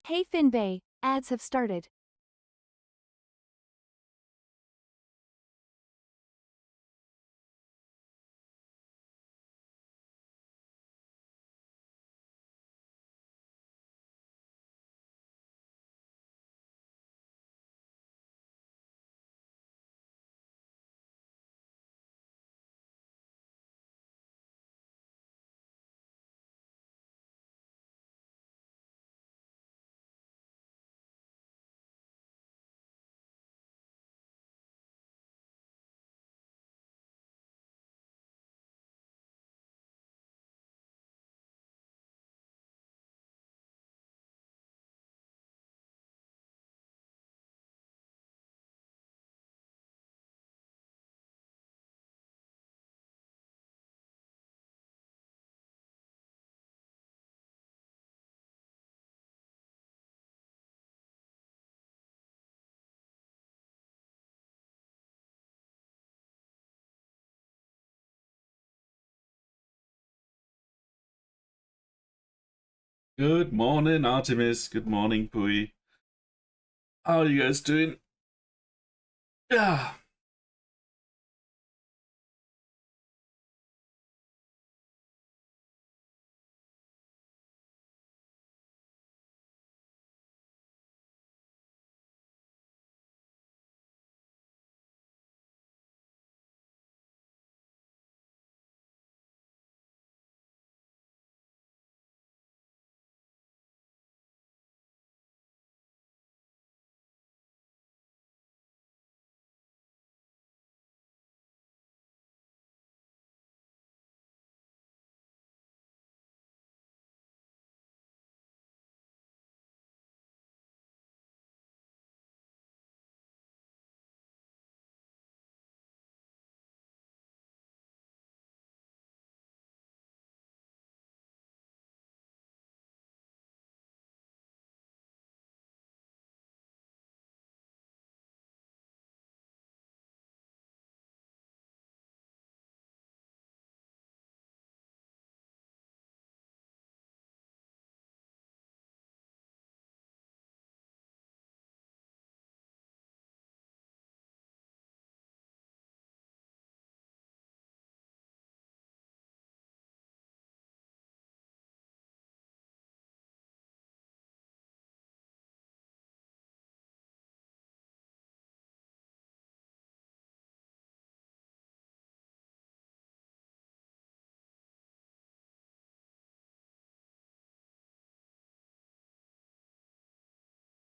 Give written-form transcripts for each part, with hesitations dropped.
Hey Finbay, ads have started. Good morning, Artemis. Good morning, Pui. How are you guys doing? Yeah.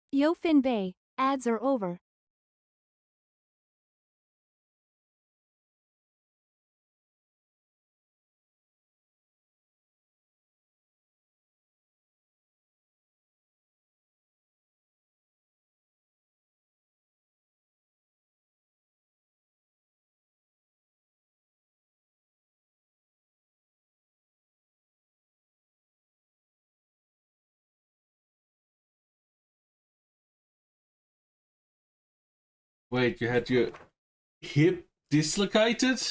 Yo Finbay, ads are over. Wait, you had your hip dislocated?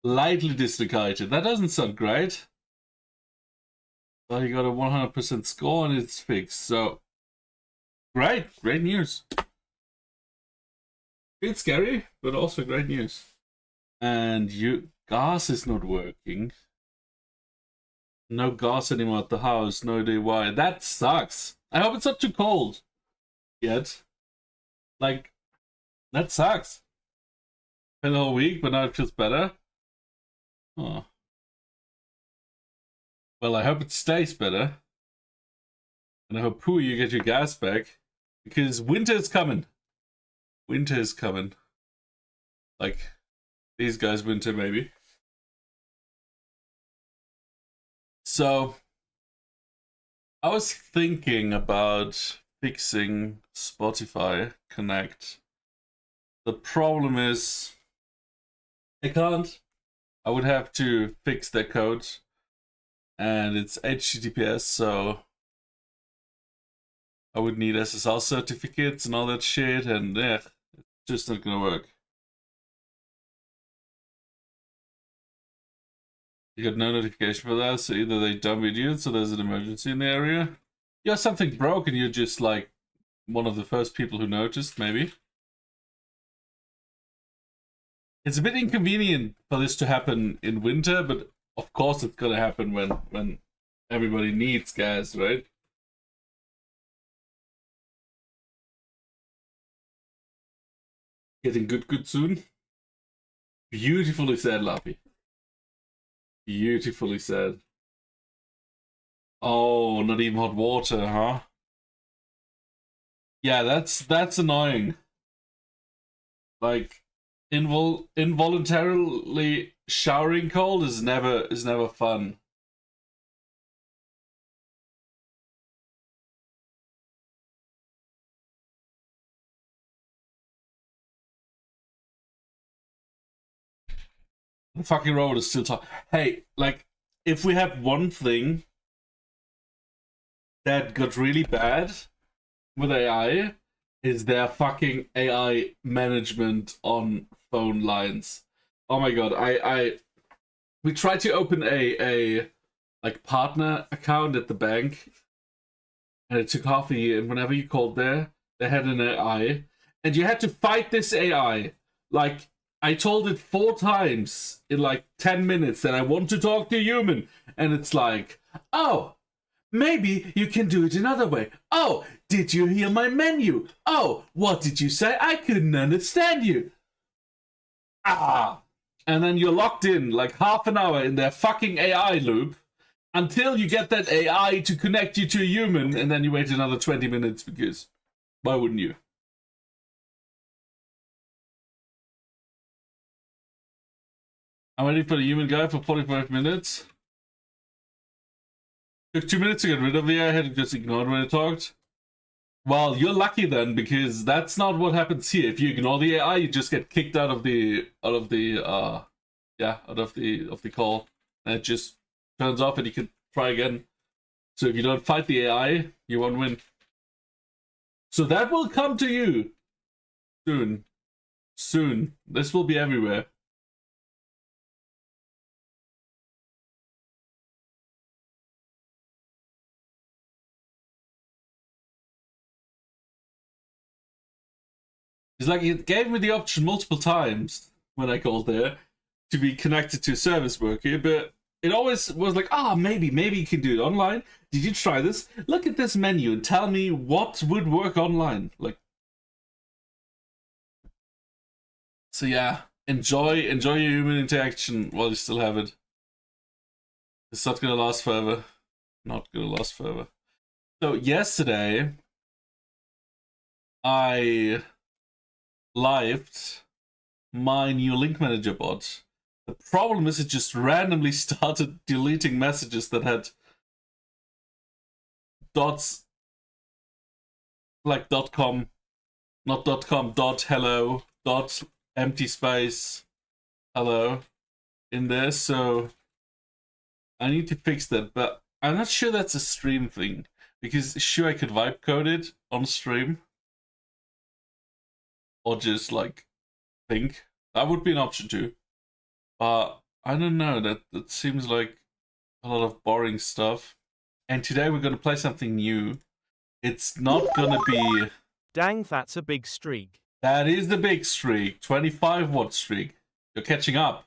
Lightly dislocated. That doesn't sound great. Well, you got a 100% score and it's fixed. So, great news. It's scary, but also great news. And you gas is not working. No gas anymore at the house. No idea why. That sucks. I hope it's not too cold yet. Like, that sucks. Been a whole week, but now it feels better. Oh. Well, I hope it stays better. And I hope, Pooh, you get your gas back. Because winter is coming. Winter is coming. Like, these guys' winter, maybe. So, I was thinking about fixing Spotify Connect. The problem is, I can't. I would have to fix their code. And it's HTTPS, so I would need SSL certificates and all that shit, and it's just not gonna work. You got no notification for that, so either they dump idiots or there's an emergency in the area. you have something broke and you're just like one of the first people who noticed, maybe. It's a bit inconvenient for this to happen in winter, but of course it's gonna happen when everybody needs gas, right? Getting good soon. Beautifully said, Lappy. Beautifully said. Oh, not even hot water, huh? Yeah, that's annoying. Like involuntarily showering cold is never fun. The fucking road is still tough. Hey, like, if we have one thing that got really bad with AI, is their fucking AI management on phone lines. Oh my god, we tried to open a like partner account at the bank, and it took half a year. And whenever you called there, they had an AI, and you had to fight this AI. Like, I told it 4 times in like 10 minutes that I want to talk to a human, and it's like, oh, maybe you can do it another way. Oh, did you hear my menu? Oh, what did you say? I couldn't understand you. Ah. And then you're locked in like half an hour in their fucking AI loop until you get that AI to connect you to a human, and then you wait another 20 minutes because why wouldn't you? I'm waiting for the human guy for 45 minutes. Took 2 minutes to get rid of the AI. I had to just ignore it when it talked. Well, you're lucky then, because that's not what happens here. If you ignore the AI, you just get kicked out of the call, and it just turns off, and you can try again. So if you don't fight the AI, you won't win. So that will come to you soon. Soon. This will be everywhere. It's like it gave me the option multiple times when I called there to be connected to a service worker, but it always was like, maybe you can do it online. Did you try this? Look at this menu and tell me what would work online. Like, so yeah, enjoy your human interaction while you still have it. It's not gonna last forever. Not gonna last forever. So yesterday, I lived my new link manager bot. The problem is it just randomly started deleting messages that had dots, like .com, not .com, .hello, empty space, hello in there. So I need to fix that, but I'm not sure that's a stream thing, because sure, I could vibe code it on stream, or just like think that would be an option too. But I don't know, that seems like a lot of boring stuff. And today we're going to play something new. It's not going to be... Dang, that's a big streak. That is the big streak. 25-watt streak. You're catching up.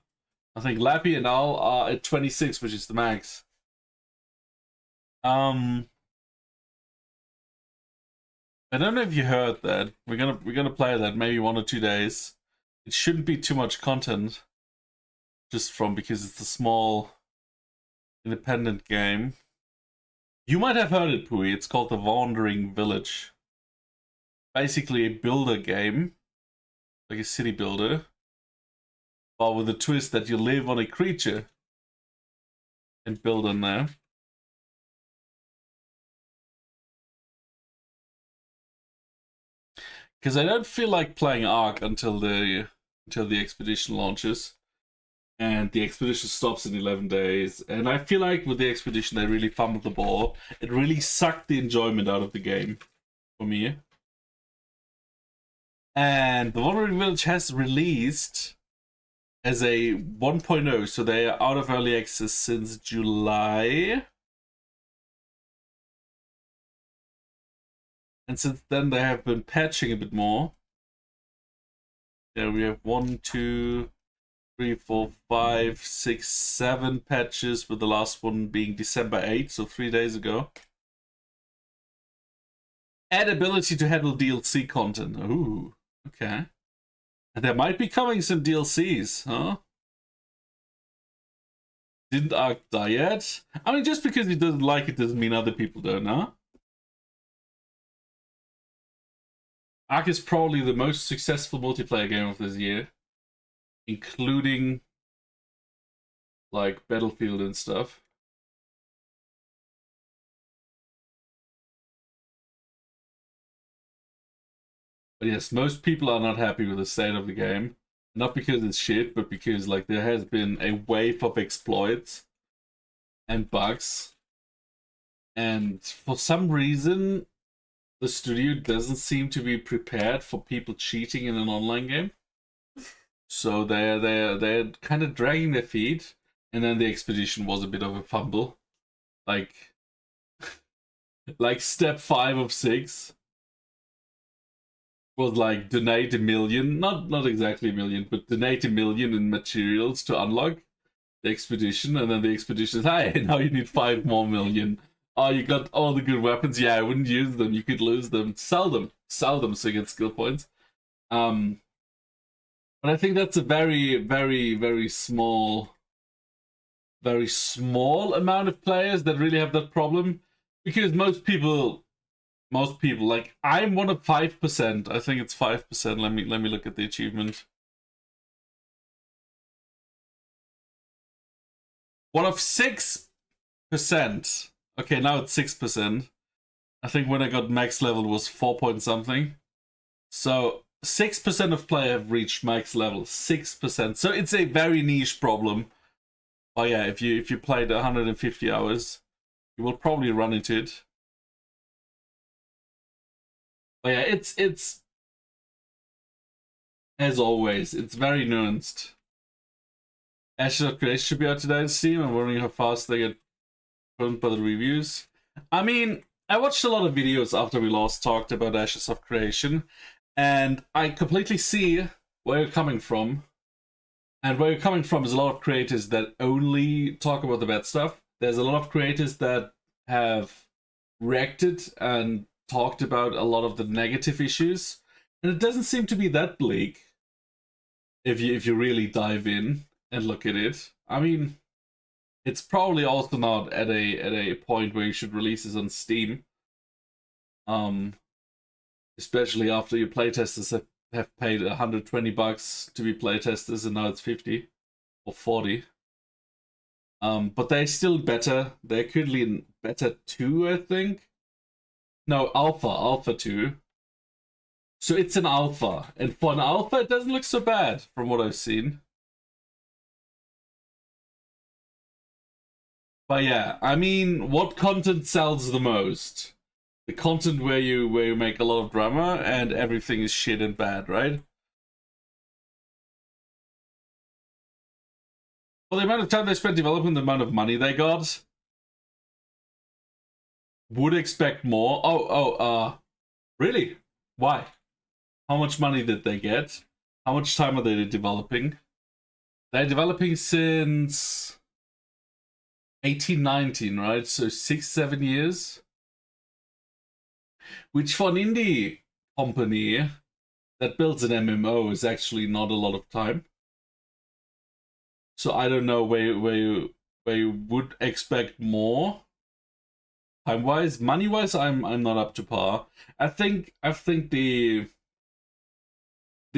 I think Lappy and Al are at 26, which is the max. I don't know if you heard that. We're gonna play that maybe 1 or 2 days. It shouldn't be too much content. Just because it's a small independent game. You might have heard it, Pui. It's called The Wandering Village. Basically a builder game, like a city builder, but with a twist that you live on a creature and build on there. Because I don't feel like playing Ark until the expedition launches. And the expedition stops in 11 days. And I feel like with the expedition, they really fumbled the ball. It really sucked the enjoyment out of the game for me. And The Wandering Village has released as a 1.0, so they are out of early access since July. And since then they have been patching a bit more. There we have 1, 2, 3, 4, 5, 6, 7 patches, with the last one being December 8th, so 3 days ago. Add ability to handle DLC content. Ooh, okay. And there might be coming some DLCs, huh? Didn't Ark die yet? I mean, just because he doesn't like it doesn't mean other people don't, huh? Ark is probably the most successful multiplayer game of this year, including like Battlefield and stuff. But yes, most people are not happy with the state of the game. Not because it's shit, but because like there has been a wave of exploits and bugs. And for some reason, the studio doesn't seem to be prepared for people cheating in an online game. So they're kind of dragging their feet. And then the expedition was a bit of a fumble. Like step 5 of 6 was like donate 1 million, not exactly 1 million, but donate 1 million in materials to unlock the expedition, and then the expedition is, hey, now you need 5 more million. Oh, you got all the good weapons. Yeah, I wouldn't use them. You could lose them. Sell them so you get skill points. But I think that's a very, very, very small amount of players that really have that problem, because most people, like, I'm one of 5%. I think it's 5%. Let me look at the achievement. One of 6%. Okay, now it's 6%. I think when I got max level it was 4 point something. So 6% of players have reached max level. 6%. So it's a very niche problem. Oh yeah, if you played 150 hours, you will probably run into it. But yeah, it's as always, it's very nuanced. Ashes of Creation should be out today on Steam. I'm wondering how fast they get confirmed by the reviews. I mean, I watched a lot of videos after we last talked about Ashes of Creation, and I completely see where you're coming from. And where you're coming from is a lot of creators that only talk about the bad stuff. There's a lot of creators that have reacted and talked about a lot of the negative issues, and it doesn't seem to be that bleak if you really dive in and look at it. I mean, it's probably also not at a point where you should release this on Steam. Especially after your playtesters have paid $120 to be playtesters, and now it's 50 or 40. But they're still better. They're currently in beta 2, I think. No, alpha 2. So it's an alpha, and for an alpha it doesn't look so bad from what I've seen. But yeah, I mean, what content sells the most? The content where you make a lot of drama and everything is shit and bad, right? For the amount of time they spent developing, the amount of money they got, would expect more. Really? Why? How much money did they get? How much time are they developing? They're developing since 1819, right? So 6-7 years. Which for an indie company that builds an MMO is actually not a lot of time. So I don't know where you would expect more. Time-wise, money-wise, I'm not up to par. I think the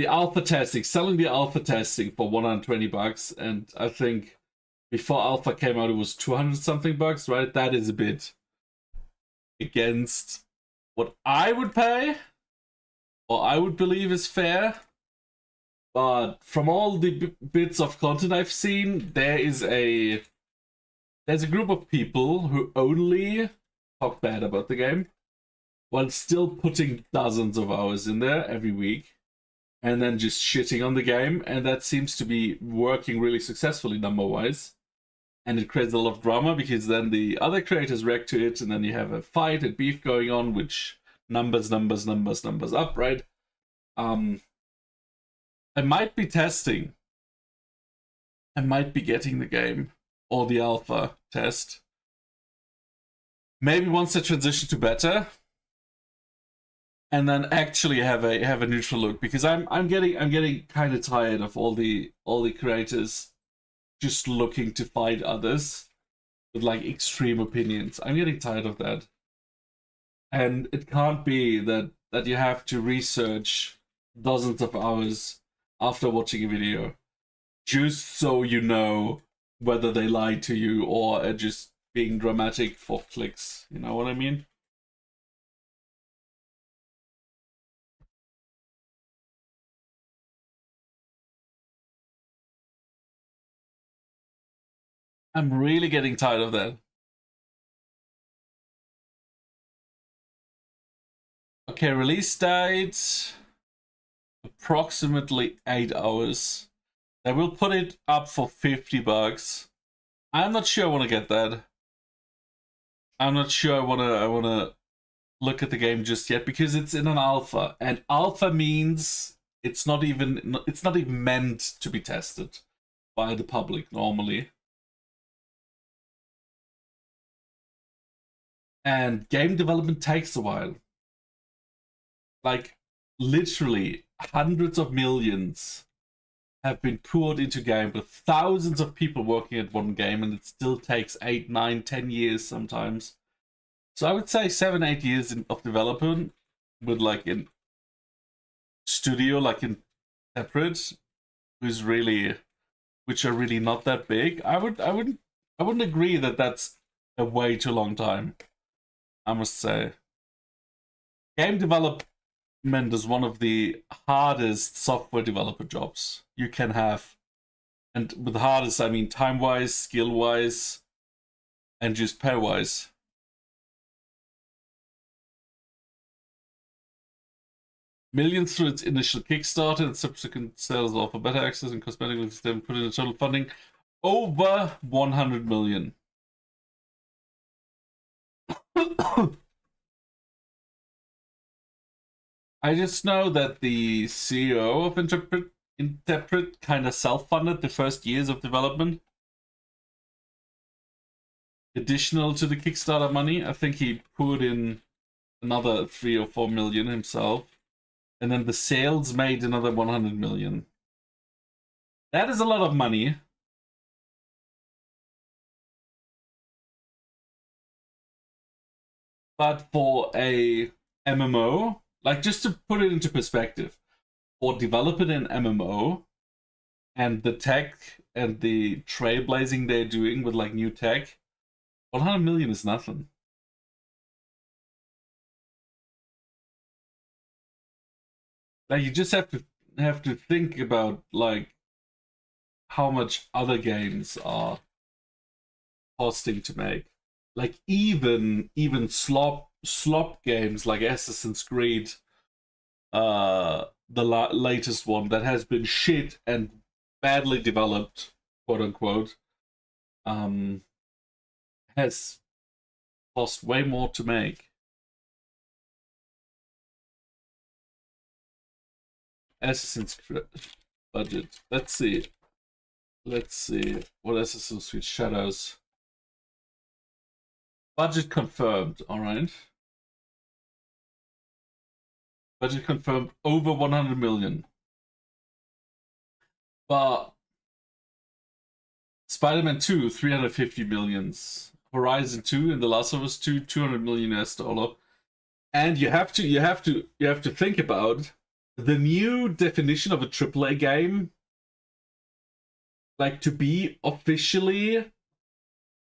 alpha testing, selling the alpha testing for $120, and I think before alpha came out it was 200 something bucks, right? That is a bit against what I would pay, or I would believe is fair. But from all the bits of content I've seen, there's a group of people who only talk bad about the game, while still putting dozens of hours in there every week, and then just shitting on the game, and that seems to be working really successfully number-wise. And it creates a lot of drama, because then the other creators react to it, and then you have a fight and beef going on, which numbers up, right? I might be testing. I might be getting the game or the alpha test. Maybe once they transition to beta, and then actually have a neutral look, because I'm getting kind of tired of all the creators just looking to fight others with like extreme opinions. I'm getting tired of that. And it can't be that you have to research dozens of hours after watching a video just so you know whether they lied to you or are just being dramatic for clicks. You know what I mean? I'm really getting tired of that. Okay, release date approximately 8 hours. They will put it up for $50. I'm not sure I want to get that. I'm not sure I want to look at the game just yet, because it's in an alpha, and alpha means it's not even meant to be tested by the public normally. And game development takes a while. Like, literally hundreds of millions have been poured into game, with thousands of people working at one game, and it still takes 8, 9, 10 years sometimes. So I would say 7, 8 years of development with like in studio, like in separate, which are really not that big. I wouldn't agree that that's a way too long time. I must say, game development is one of the hardest software developer jobs you can have. And with hardest, I mean time-wise, skill-wise, and just pay-wise. Millions through its initial Kickstarter and subsequent sales offer better access and cosmetic system, put in a total funding over 100 million. I just know that the CEO of Interpret kind of self-funded the first years of development. Additional to the Kickstarter money, I think he put in another 3 or 4 million himself. And then the sales made another 100 million. That is a lot of money. But for a MMO, like, just to put it into perspective, for developing an MMO and the tech and the trailblazing they're doing with like new tech, 100 million is nothing. Like, you just have to think about like how much other games are costing to make. Like, even slop games like Assassin's Creed, the latest one that has been shit and badly developed, quote unquote, has cost way more to make. Assassin's Creed budget. Let's see what Assassin's Creed Shadows budget confirmed. All right, budget confirmed over 100 million. But Spider-Man 2, 350 millions. Horizon 2 and The Last of Us 2, $200 million US. And you have to think about the new definition of a AAA game. Like, to be officially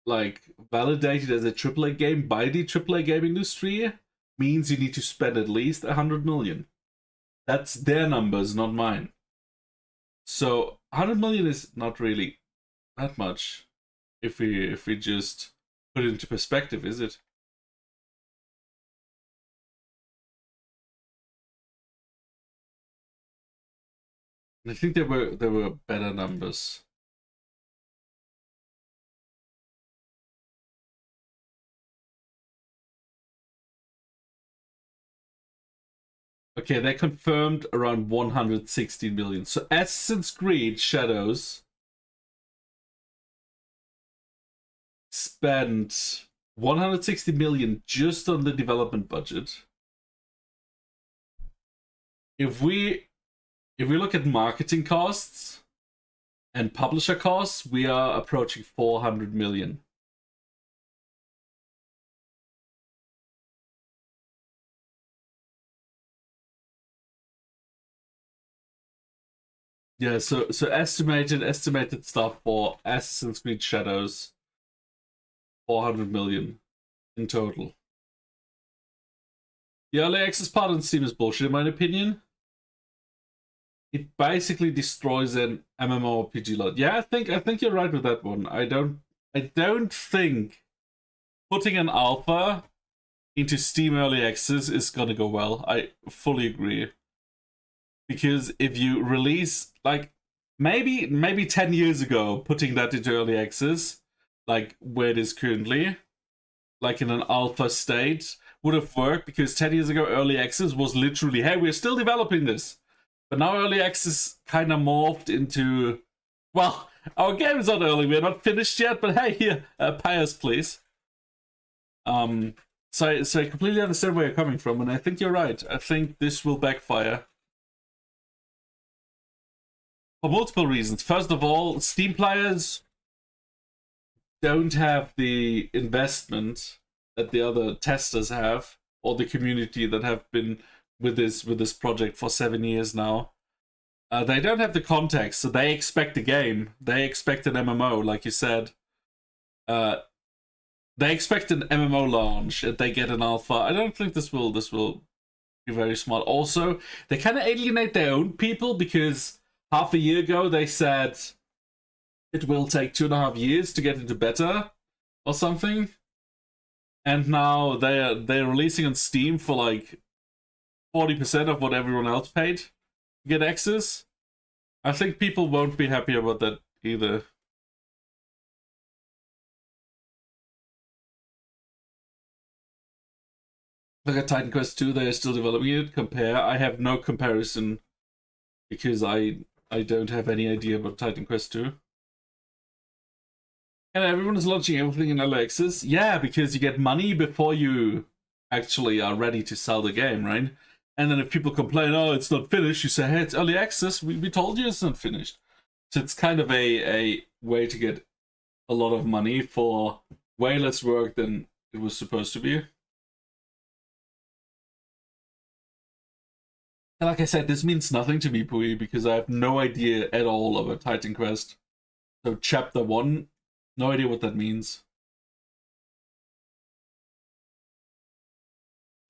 like validated as a AAA game by the AAA game industry means you need to spend at least 100 million. That's their numbers, not mine. So 100 million is not really that much if we just put it into perspective, is it? I think there were better numbers. Okay, they confirmed around 160 million. So Assassin's Creed Shadows spent 160 million just on the development budget. If we look at marketing costs and publisher costs, we are approaching 400 million. Yeah, so estimated stuff for Assassin's Creed Shadows, 400 million in total. The early access part on Steam is bullshit in my opinion. It basically destroys an MMORPG lot. Yeah, I think you're right with that one. I don't think putting an alpha into Steam early access is gonna go well. I fully agree. Because if you release, like, maybe 10 years ago, putting that into early access, like where it is currently, like in an alpha state, would have worked, because 10 years ago, early access was literally, hey, we're still developing this. But now early access kind of morphed into, well, our game is not early, we're not finished yet, but hey, here, pay us, please. So I completely understand where you're coming from, and I think you're right. I think this will backfire. For multiple reasons. First of all, Steam players don't have the investment that the other testers have, or the community that have been with this project for 7 years now. They don't have the context, so they expect a game. They expect an MMO, like you said. They expect an MMO launch, and they get an alpha. I don't think this will be very smart. Also, they kind of alienate their own people, because half a year ago they said it will take 2.5 years to get into beta or something, and now they're releasing on Steam for like 40% of what everyone else paid to get access. I think people won't be happy about that either. Look at Titan Quest 2, they're still developing it. Compare. I have no comparison because I don't have any idea about Titan Quest 2. And everyone is launching everything in early access. Yeah, because you get money before you actually are ready to sell the game, right? And then if people complain, oh, it's not finished, you say, hey, it's early access. We told you it's not finished. So it's kind of a way to get a lot of money for way less work than it was supposed to be. And like I said, this means nothing to me, Pui, because I have no idea at all about Titan Quest. So Chapter 1, no idea what that means.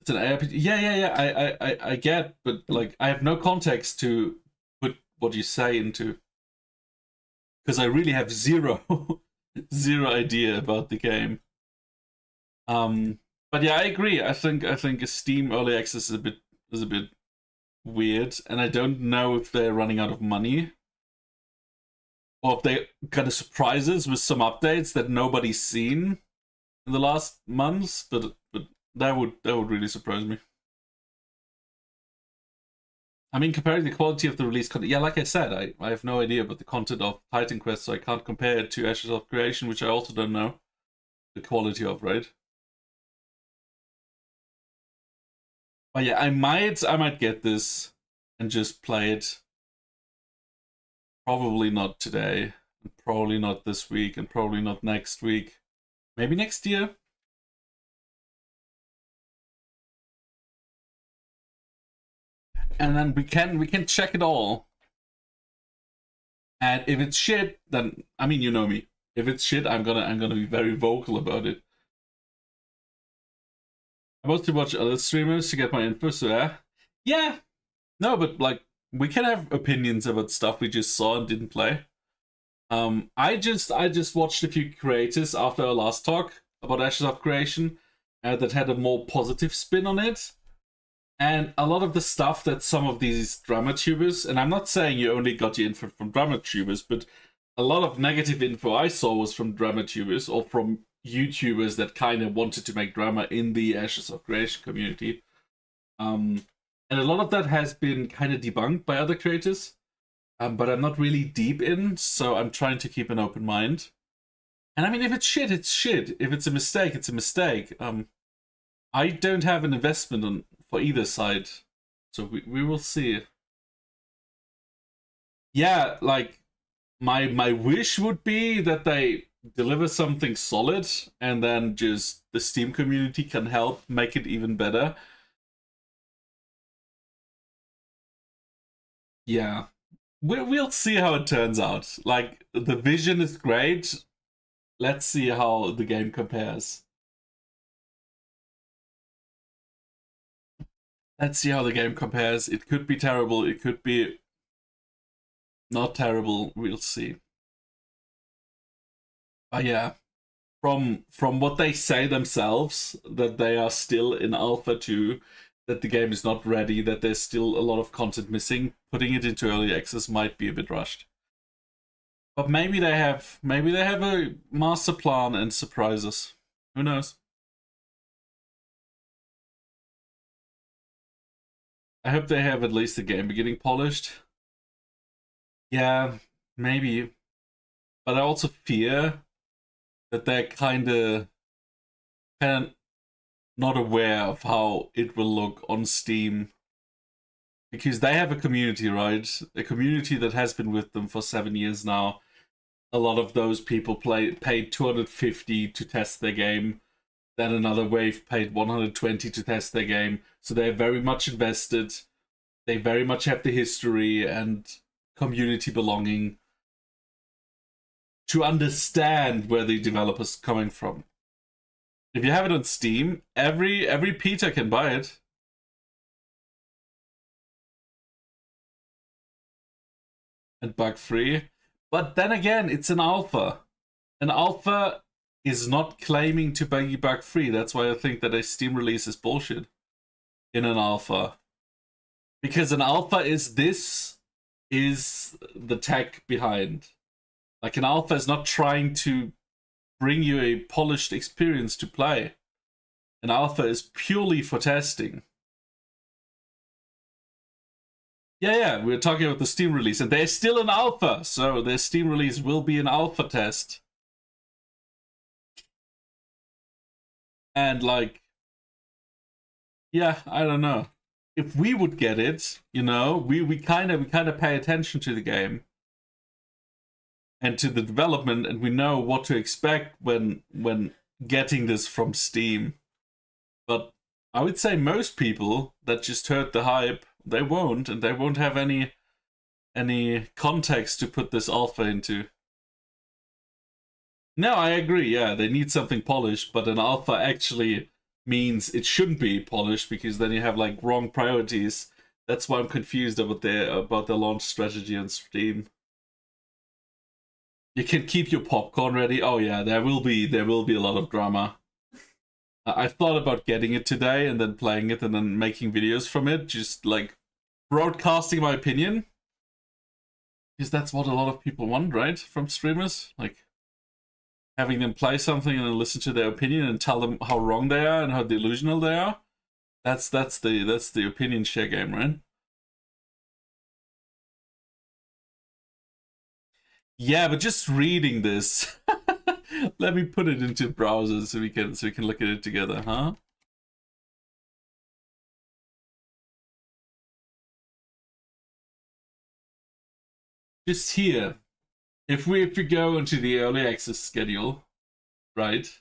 It's an ARPG. Yeah, I get, but like I have no context to put what you say into. Because I really have zero idea about the game. But yeah, I agree. I think a Steam early access is a bit weird, and I don't know if they're running out of money, or if they kind of surprises with some updates that nobody's seen in the last months. But that would really surprise me. I mean, comparing the quality of the release content, yeah, like I said, I have no idea about the content of Titan Quest, so I can't compare it to Ashes of Creation, which I also don't know the quality of, right? But yeah, I might get this and just play it. Probably not today, probably not this week, and probably not next week. Maybe next year. And then we can check it all. And if it's shit, then I mean, you know me. If it's shit, I'm gonna be very vocal about it. I mostly watch other streamers to get my info, so yeah. No, but like we can have opinions about stuff we just saw and didn't play. I just watched a few creators after our last talk about Ashes of Creation that had a more positive spin on it. And a lot of the stuff that some of these drama tubers, and I'm not saying you only got your info from drama tubers, but a lot of negative info I saw was from drama tubers or from YouTubers that kind of wanted to make drama in the Ashes of Creation community. And a lot of that has been kind of debunked by other creators, but I'm not really deep in, so I'm trying to keep an open mind. And I mean, if it's shit, it's shit. If it's a mistake, it's a mistake. I don't have an investment for either side, so we will see. Yeah, like my wish would be that they deliver something solid, and then just the Steam community can help make it even better. Yeah, we'll see how it turns out. Like, the vision is great. Let's see how the game compares. Let's see how the game compares. It could be terrible. It could be not terrible. We'll see. But yeah, from what they say themselves, that they are still in Alpha 2, that the game is not ready, that there's still a lot of content missing, putting it into early access might be a bit rushed. But maybe they have a master plan and surprises. Who knows? I hope they have at least the game getting polished. Yeah, maybe. But I also fear that they're kind of not aware of how it will look on Steam. Because they have a community, right? A community that has been with them for 7 years now. A lot of those people paid $250 to test their game. Then another wave paid $120 to test their game. So they're very much invested. They very much have the history and community belonging to understand where the developer's coming from. If you have it on Steam, every Peter can buy it. And bug-free. But then again, it's an alpha. An alpha is not claiming to be bug-free. That's why I think that a Steam release is bullshit in an alpha. Because an alpha is the tech behind. Like, an alpha is not trying to bring you a polished experience to play. An alpha is purely for testing. Yeah, we're talking about the Steam release, and they're still an alpha, so their Steam release will be an alpha test. And, like, yeah, I don't know. If we would get it, you know, we kind of pay attention to the game and to the development, and we know what to expect when getting this from Steam. But I would say most people that just heard the hype, they won't, and they won't have any context to put this alpha into. No, I agree, yeah, they need something polished, but an alpha actually means it shouldn't be polished, because then you have, like, wrong priorities. That's why I'm confused about the launch strategy on Steam. You can keep your popcorn ready. Oh yeah, there will be a lot of drama. I thought about getting it today and then playing it and then making videos from it, just like broadcasting my opinion. Because that's what a lot of people want, right? From streamers. Like, having them play something and then listen to their opinion and tell them how wrong they are and how delusional they are. That's the opinion share game, right? Yeah, but just reading this. Let me put it into browser so we can look at it together, huh? Just here. If we go into the early access schedule, right?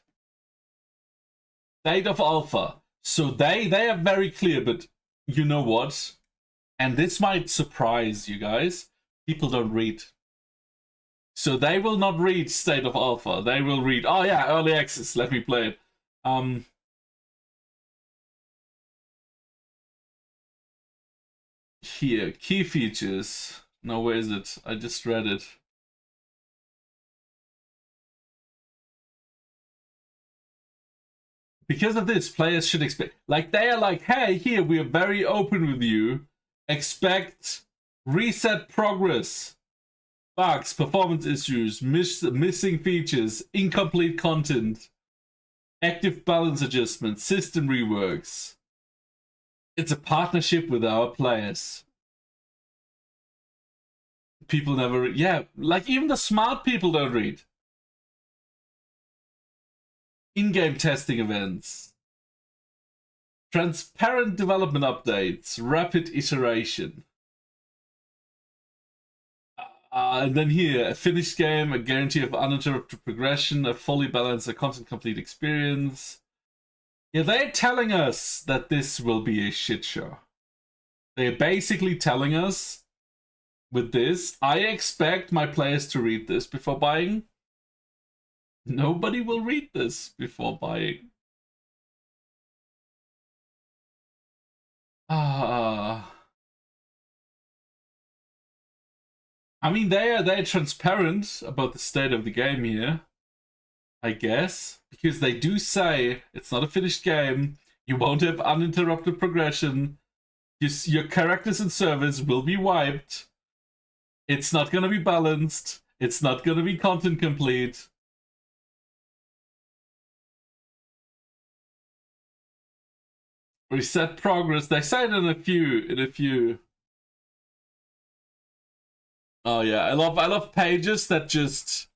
State of alpha. So they are very clear, but you know what? And this might surprise you guys. People don't read. So they will not read state of alpha. They will read, oh yeah, early access, let me play it. Here, key features. No, where is it? I just read it. Because of this, players should expect, like, they are like, hey, here, we are very open with you. Expect reset progress. Bugs, performance issues, missing features, incomplete content, active balance adjustments, system reworks. It's a partnership with our players. People never read. Yeah, like even the smart people don't read. In-game testing events. Transparent development updates. Rapid iteration. And then here, a finished game, a guarantee of uninterrupted progression, a fully balanced, a content complete experience. Yeah, they're telling us that this will be a shit show. They're basically telling us with this, I expect my players to read this before buying. Nobody will read this before buying. I mean, they're transparent about the state of the game here, I guess, because they do say it's not a finished game. You won't have uninterrupted progression. Your characters and servers will be wiped. It's not going to be balanced. It's not going to be content complete. Reset progress. They say it in a few. Oh yeah, I love pages that just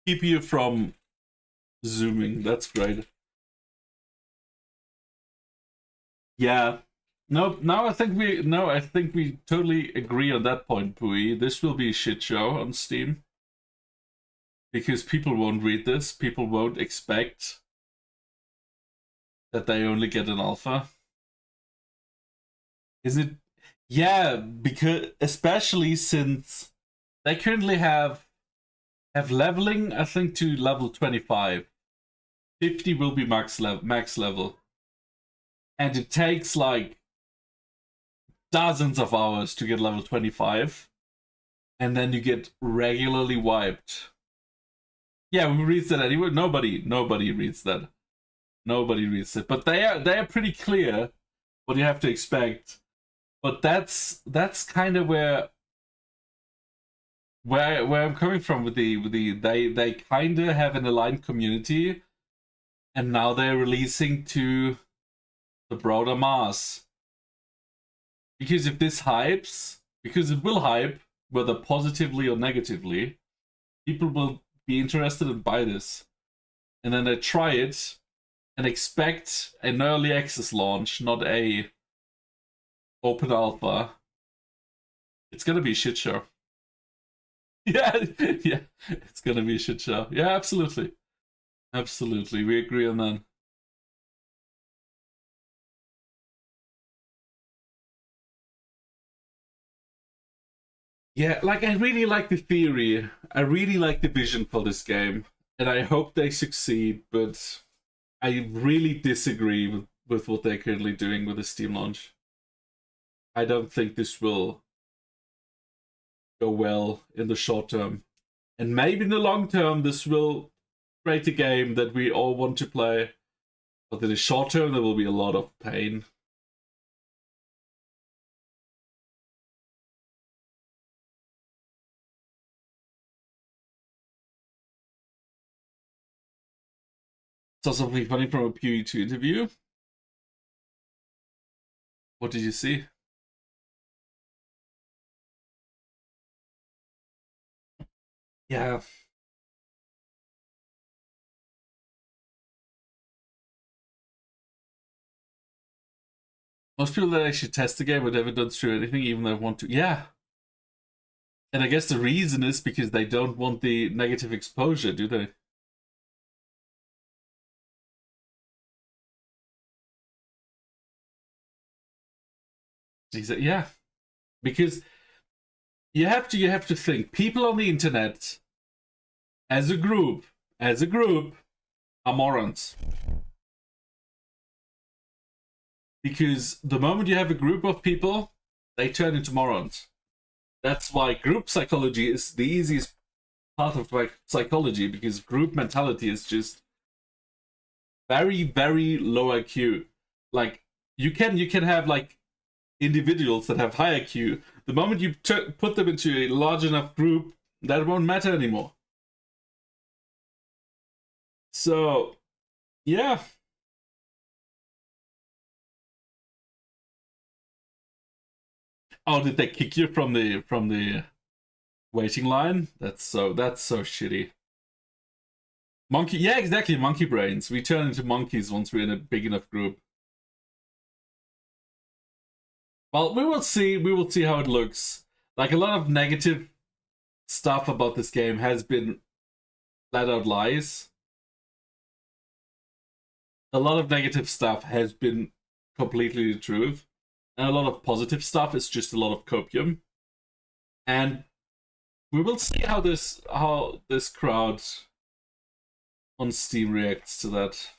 keep you from zooming. That's great. Yeah. No, I think we totally agree on that point, Pui. This will be a shit show on Steam. Because people won't read this. People won't expect that they only get an alpha. Is it? Yeah, because especially since they currently have leveling, I think, to level 25. 50 will be max level. And it takes like dozens of hours to get level 25. And then you get regularly wiped. Yeah, who reads that anyway? Nobody reads that. Nobody reads it. But they are pretty clear what you have to expect. But that's kind of where I'm coming from with the they kind of have an aligned community, and now they're releasing to the broader mass. Because if this hypes, because it will hype, whether positively or negatively, people will be interested and buy this, and then they try it and expect an early access launch, not a open alpha. It's gonna be a shit show. Yeah, it's gonna be a shit show. Yeah, absolutely. We agree on that. Yeah, like I really like the theory. I really like the vision for this game, and I hope they succeed, but I really disagree with what they're currently doing with the Steam launch. I don't think this will go well in the short term. And maybe in the long term, this will create a game that we all want to play. But in the short term, there will be a lot of pain. Saw something funny from a PewDiePie interview. What did you see? Yeah. Most people that actually test the game would never done through anything, even though they want to. Yeah. And I guess the reason is because they don't want the negative exposure, do they? He said, yeah. Because you have to think, people on the internet as a group are morons. Because the moment you have a group of people, they turn into morons. That's why group psychology is the easiest part of psychology, because group mentality is just very, very low IQ. Like you can have like individuals that have high IQ. The moment you put them into a large enough group, that won't matter anymore. So, yeah. Oh, did they kick you from the waiting line? That's so shitty. Monkey, yeah, exactly. Monkey brains. We turn into monkeys once we're in a big enough group. Well, we will see. We will see how it looks. Like, a lot of negative stuff about this game has been flat out lies. A lot of negative stuff has been completely the truth, and a lot of positive stuff is just a lot of copium. And we will see how this crowd on Steam reacts to that.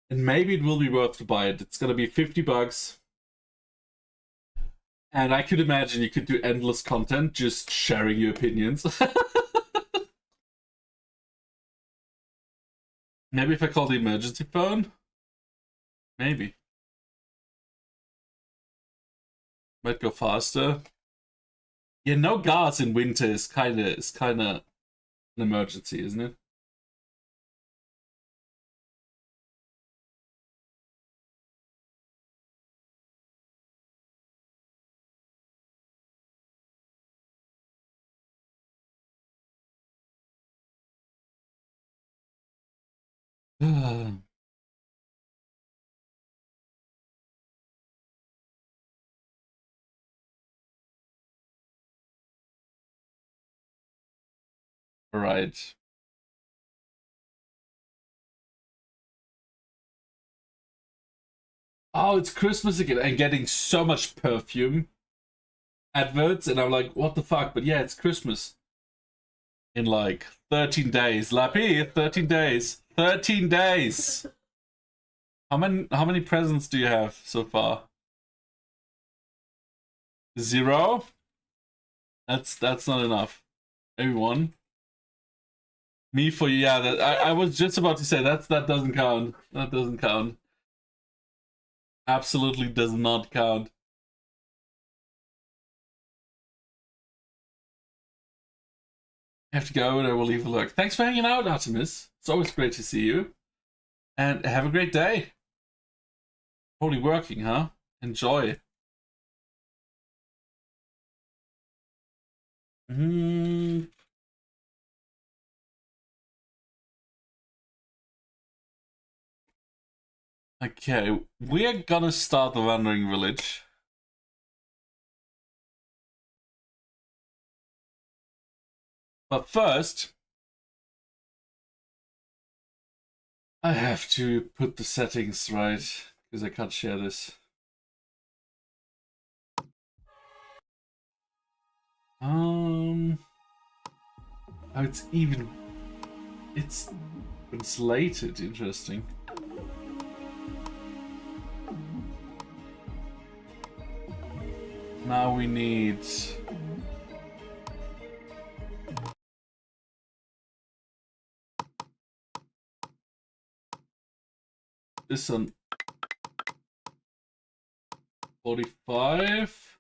And maybe it will be worth to buy it. It's gonna be $50. And I could imagine you could do endless content just sharing your opinions. Maybe if I call the emergency phone? Maybe. Might go faster. Yeah, no gas in winter is kinda an emergency, isn't it? Alright. Oh, it's Christmas again, and getting so much perfume adverts, and I'm like, what the fuck? But yeah, it's Christmas. In like 13 days. Lappy, 13 days. 13 days! How many presents do you have so far? 0? That's not enough. Maybe 1. Me for you, yeah. I was just about to say that doesn't count. That doesn't count. Absolutely does not count. I have to go and I will leave a look. Thanks for hanging out, Artemis. It's always great to see you. And have a great day. Probably working, huh? Enjoy. Okay, we're gonna start the Wandering Village. But first, I have to put the settings right, because I can't share this. Oh, it's slated. Interesting. Now we need this on 45,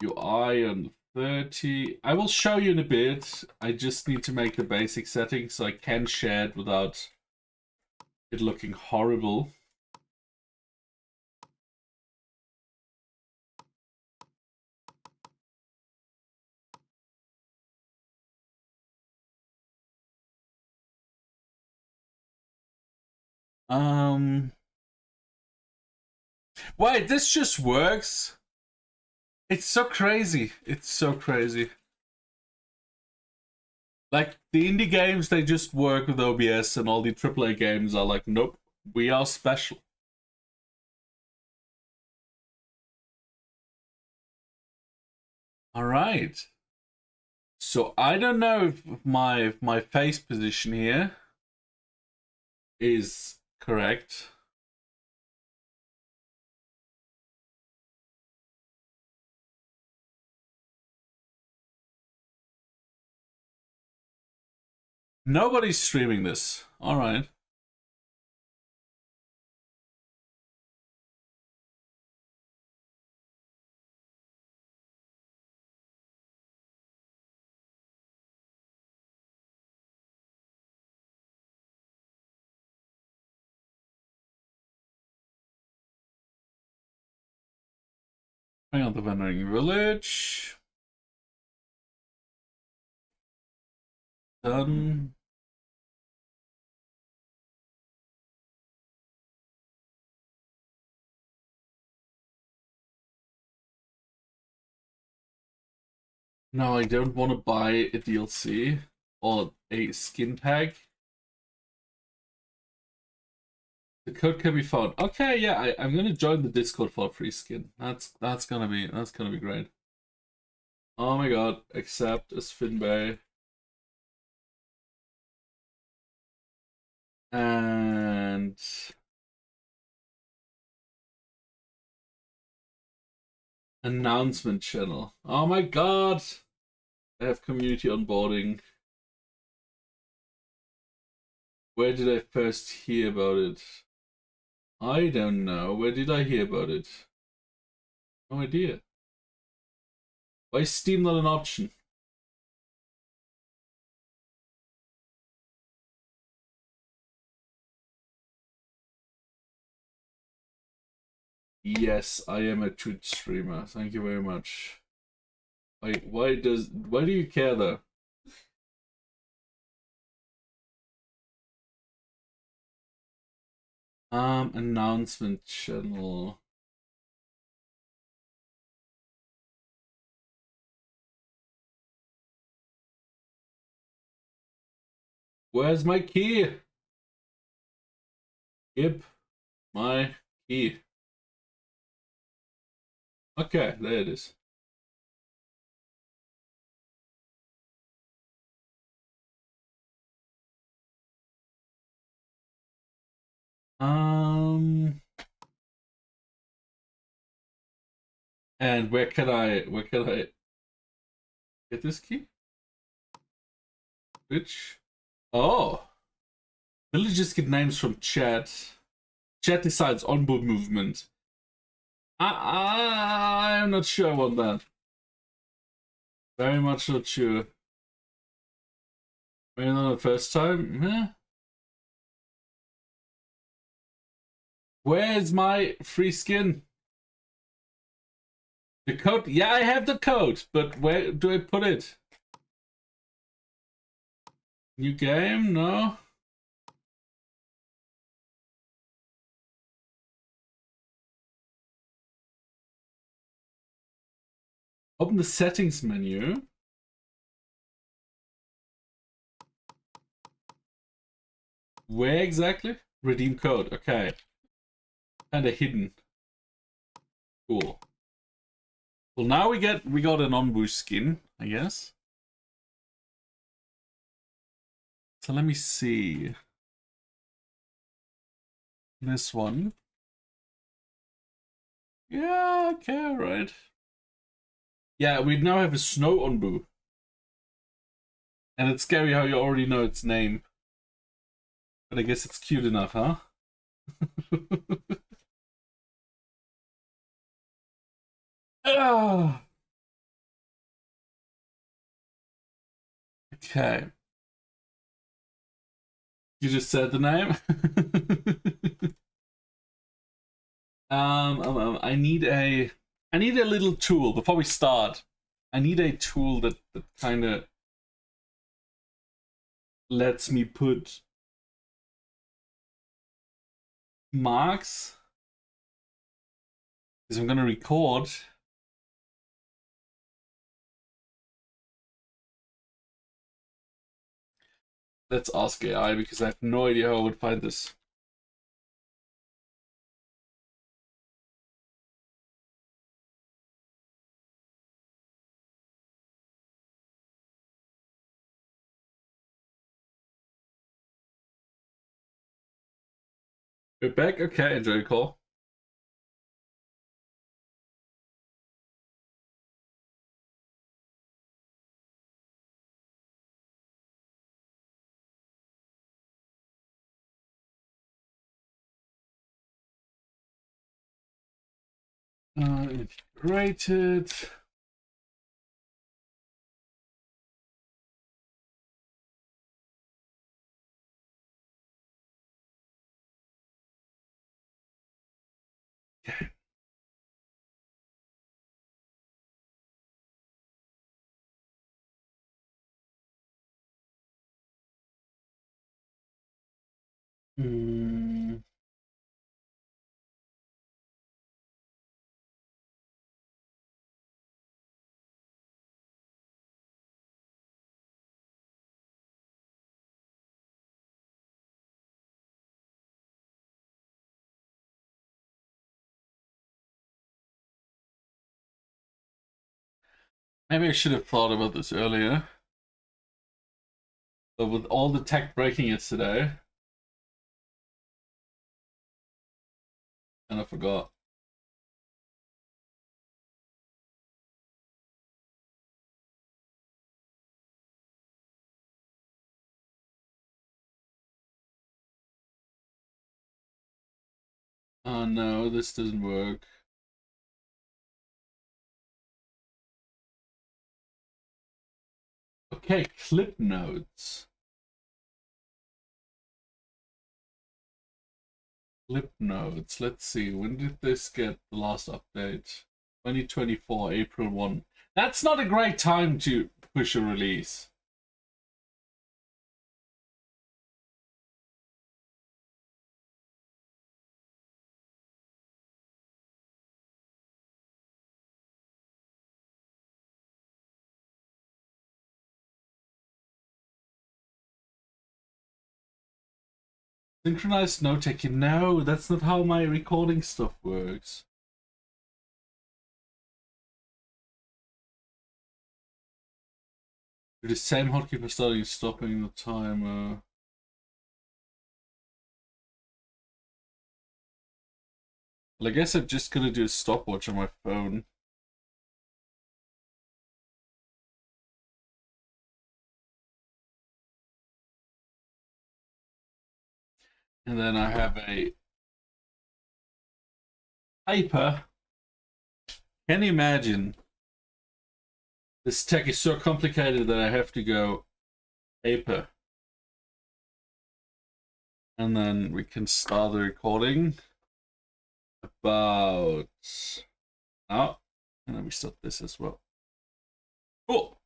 UI on 30. I will show you in a bit. I just need to make the basic settings so I can share it without it looking horrible. Wait, this just works? It's so crazy. It's so crazy. Like, the indie games, they just work with OBS, and all the AAA games are like, nope, we are special. Alright. So I don't know if my face position here is correct. Nobody's streaming this. Alright. Hang on, the Wandering Village. Done. No, I don't want to buy a DLC or a skin pack. The code can be found. Okay, yeah, I'm gonna join the Discord for a free skin. That's gonna be great. Oh my god, accept as Finbay. And announcement channel. Oh my god! I have community onboarding. Where did I first hear about it? I don't know. Where did I hear about it? No idea. Why is Steam not an option? Yes, I am a Twitch streamer. Thank you very much. Why do you care though? Announcement channel. Where's my key? Yep, my key. Okay, there it is. And where can I get this key? Which? Oh, villagers get names from chat. Chat decides onboard movement. I'm not sure I want that. Very much not sure. Maybe not the first time. Eh? Where's my free skin? The code? Yeah, I have the code, but where do I put it? New game? No. Open the settings menu. Where exactly? Redeem code. Okay. Kinda hidden. Cool. Well, now we got an Onbu skin, I guess. So let me see. This one. Yeah, okay, alright. Yeah, we now have a snow Onbu. And it's scary how you already know its name. But I guess it's cute enough, huh? Okay. You just said the name? I need a little tool before we start. I need a tool that kind of lets me put marks, because I'm gonna record. Let's ask AI, because I have no idea how I would find this. We're back. Okay, enjoy your call. Integrated. Hmm. Maybe I should have thought about this earlier. But with all the tech breaking yesterday, and I forgot. Oh no, this doesn't work. Okay, clip notes. Clip notes. Let's see. When did this get the last update? 2024, April 1. That's not a great time to push a release. Synchronized note taking. No, that's not how my recording stuff works. Do the same hotkey for starting and stopping the timer. Well, I guess I'm just gonna do a stopwatch on my phone. And then I have a paper. Can you imagine? This tech is so complicated that I have to go paper. And then we can start the recording about now. And then we start this as well. Cool.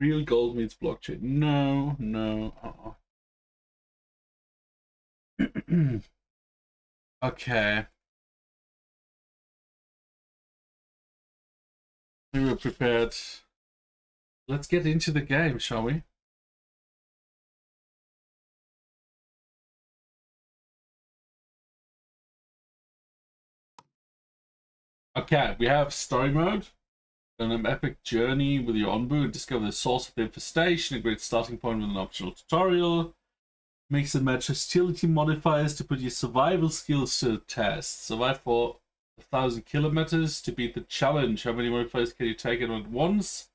Real gold meets blockchain. No, no. Okay. We were prepared. Let's get into the game, shall we? Okay, we have story mode. An epic journey with your Onbu and discover the source of the infestation, a great starting point with an optional tutorial. Mix and match hostility modifiers to put your survival skills to the test. Survive for 1,000 kilometers to beat the challenge. How many modifiers can you take it at once?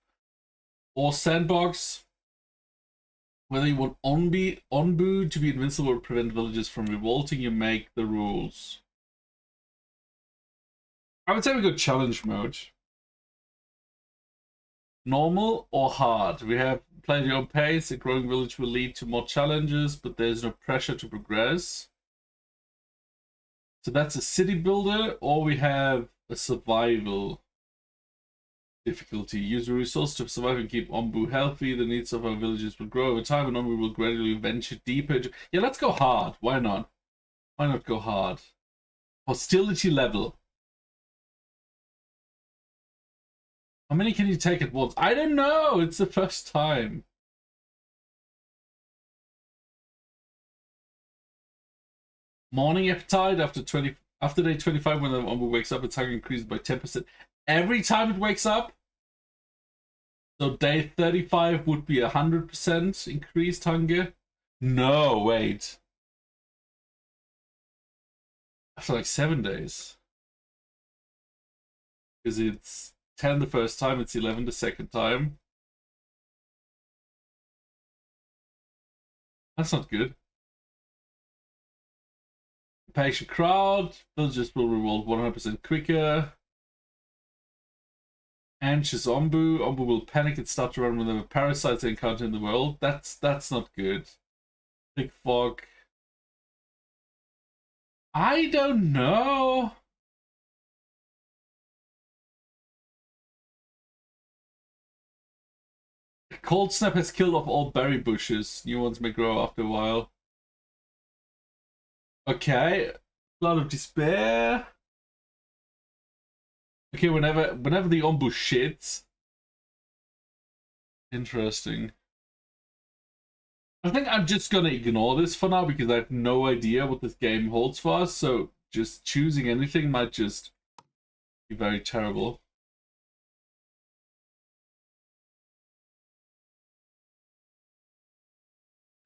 Or sandbox. Whether you want Onbu to be invincible or prevent villagers from revolting, you make the rules. I would say we go challenge mode. Normal or hard? We have play at your own pace. A growing village will lead to more challenges, but there's no pressure to progress. So that's a city builder, or we have a survival difficulty. Use the resource to survive and keep Onbu healthy. The needs of our villages will grow over time, and Onbu will gradually venture deeper. Yeah, let's go hard. Why not? Why not go hard? Hostility level. How many can you take at once? I don't know. It's the first time. Morning appetite after day 25 when the Onbu wakes up, its hunger increases by 10%. Every time it wakes up? So day 35 would be 100% increased hunger? No, wait. After like 7 days. Because it's 10 the first time, it's 11 the second time. That's not good. Patient crowd. Villagers will revolt 100% quicker. Anxious Onbu. Onbu will panic and start to run whenever parasites they encounter in the world. That's not good. Big fog. I don't know. Cold snap has killed off all berry bushes. New ones may grow after a while. Okay. Cloud of despair. Okay, whenever the Onbu shits. Interesting. I think I'm just gonna ignore this for now because I have no idea what this game holds for us, so just choosing anything might just be very terrible.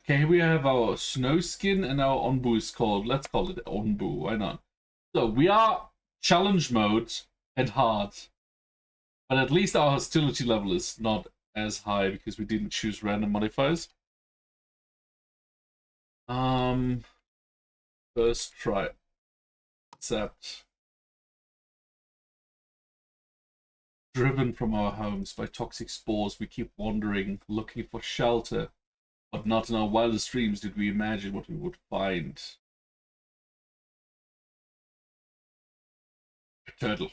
Okay, here we have our Snowskin and our Onbu is called. Let's call it Onbu, why not? So we are challenge mode and hard. But at least our hostility level is not as high because we didn't choose random modifiers. First try. Accept. Driven from our homes by toxic spores, we keep wandering, looking for shelter. But not in our wildest dreams did we imagine what we would find. A turtle.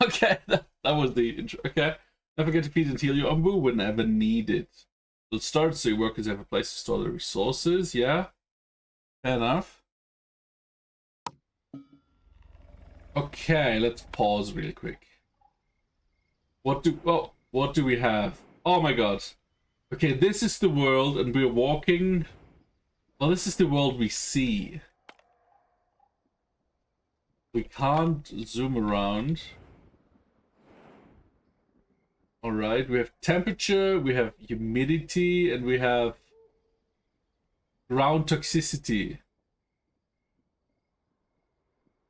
Okay, that was the intro. Okay. Don't forget to feed and heal your Onbu whenever needed. It'll start so your workers have a place to store their resources, yeah? Fair enough. Okay, let's pause really quick. What do we have? Oh my god. Okay, this is the world and we're walking. Well, this is the world we see. We can't zoom around. Alright, we have temperature, we have humidity, and we have ground toxicity.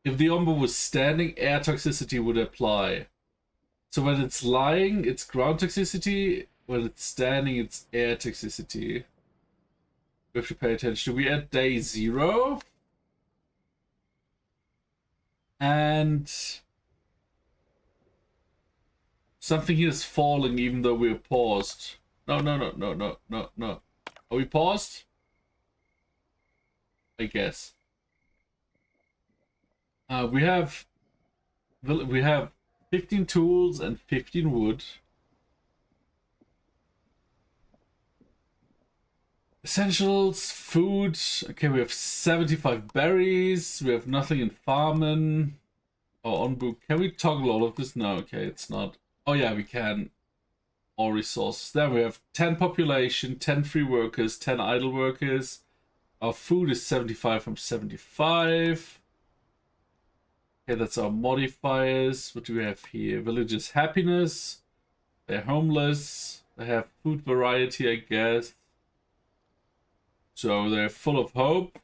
If the Onbu was standing, air toxicity would apply. So when it's lying, it's ground toxicity. When it's standing, it's air toxicity. We have to pay attention. We at day 0. And something here is falling even though we're paused. No. Are we paused? I guess. We have 15 tools and 15 wood. Essentials, food. Okay, we have 75 berries. We have nothing in farming. Oh, Onbu. Can we toggle all of this? No, okay, it's not. Oh yeah, we can. All resources. There we have 10 population, 10 free workers, 10 idle workers. Our food is 75 from 75. Okay, that's our modifiers. What do we have here? Villagers' happiness. They're homeless. They have food variety, I guess. So they're full of hope.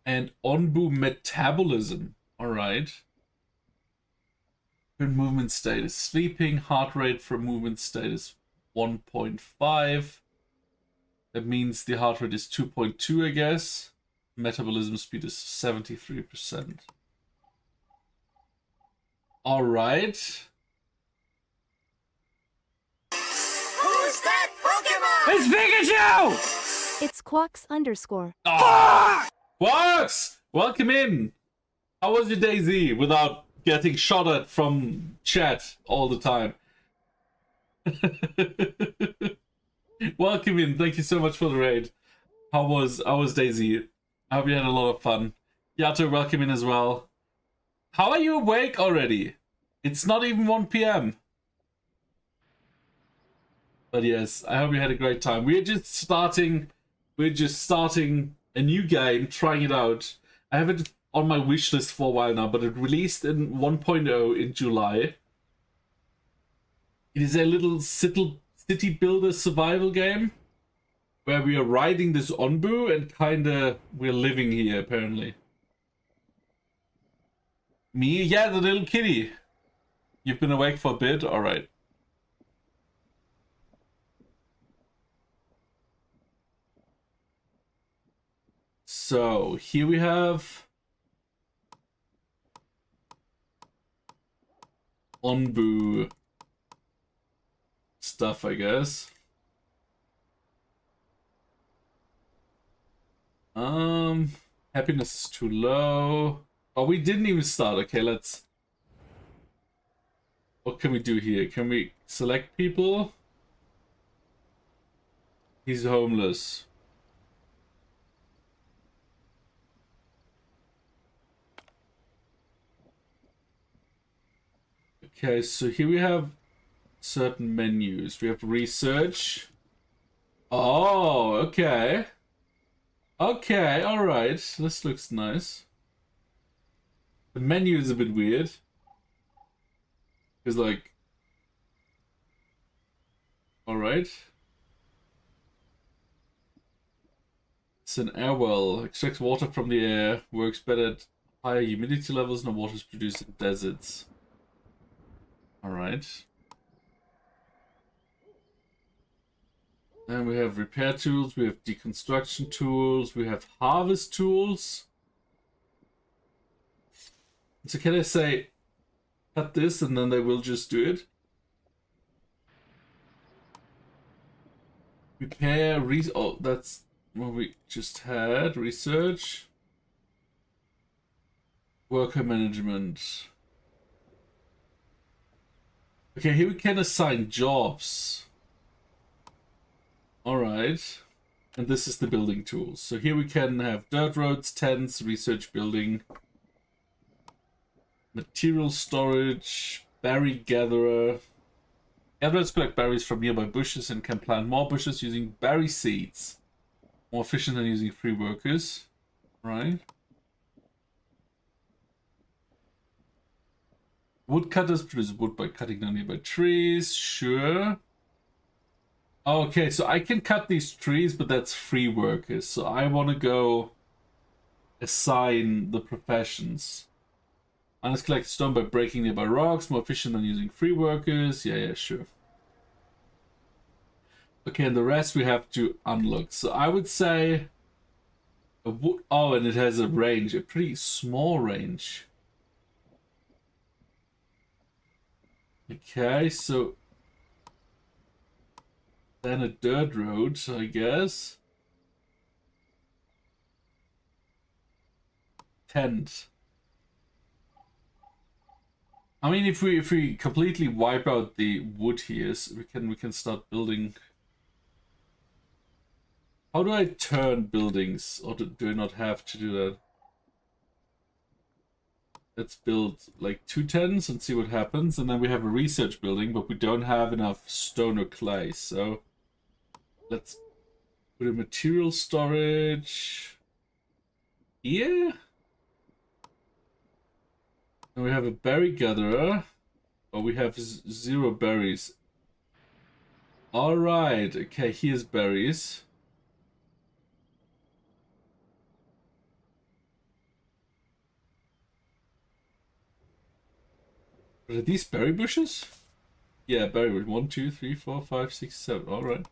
And Onbu metabolism. Alright. Current movement state is sleeping. Heart rate for movement state is 1.5. That means the heart rate is 2.2, I guess. Metabolism speed is 73%. Alright. Who's that Pokemon? It's Pikachu! It's Quax _ Ah! Quax! Welcome in! How was your DayZ without getting shot at from chat all the time? Welcome in, thank you so much for the raid. How was DayZ? I hope you had a lot of fun. Yato, welcome in as well. How are you awake already? It's not even 1 PM. But yes, I hope you had a great time. We're just starting a new game, trying it out. I have it on my wish list for a while now, but it released in 1.0 in July. It is a little city builder survival game where we are riding this Onbu and kinda we're living here apparently. Me? Yeah, the little kitty. You've been awake for a bit? Alright. So, here we have Onbu stuff, I guess. Happiness is too low. Oh, we didn't even start. Okay, let's... What can we do here? Can we select people? He's homeless. Okay, so here we have certain menus. We have research. Oh, okay. Okay, alright. This looks nice. The menu is a bit weird. It's like... Alright. It's an air well. Extracts water from the air. Works better at higher humidity levels. No water is produced in deserts. Alright. Then we have repair tools, we have deconstruction tools, we have harvest tools. So can I say, cut this and then they will just do it? Repair, oh, that's what we just had. Research. Worker management. Okay, here we can assign jobs. Alright. And this is the building tools. So here we can have dirt roads, tents, research building, material storage, berry gatherer. Gatherers collect berries from nearby bushes and can plant more bushes using berry seeds. More efficient than using free workers. Right. Woodcutters produce wood by cutting down nearby trees. Sure. Okay, so I can cut these trees, but that's free workers. So I want to go assign the professions. Miners collect stone by breaking nearby rocks. More efficient than using free workers. Yeah, sure. Okay, and the rest we have to unlock. So I would say... Oh, and it has a range. A pretty small range. Okay, so... Then a dirt road, I guess. Tent. I mean, if we completely wipe out the wood here, so we can start building. How do I turn buildings, or do I not have to do that? Let's build like 2 tents and see what happens, and then we have a research building, but we don't have enough stone or clay, so let's put a material storage here. And we have a berry gatherer, but we have 0 berries. Alright, okay, here's berries. Are these berry bushes? Yeah, berry bush. 1, 2, 3, 4, 5, 6, 7. Alright.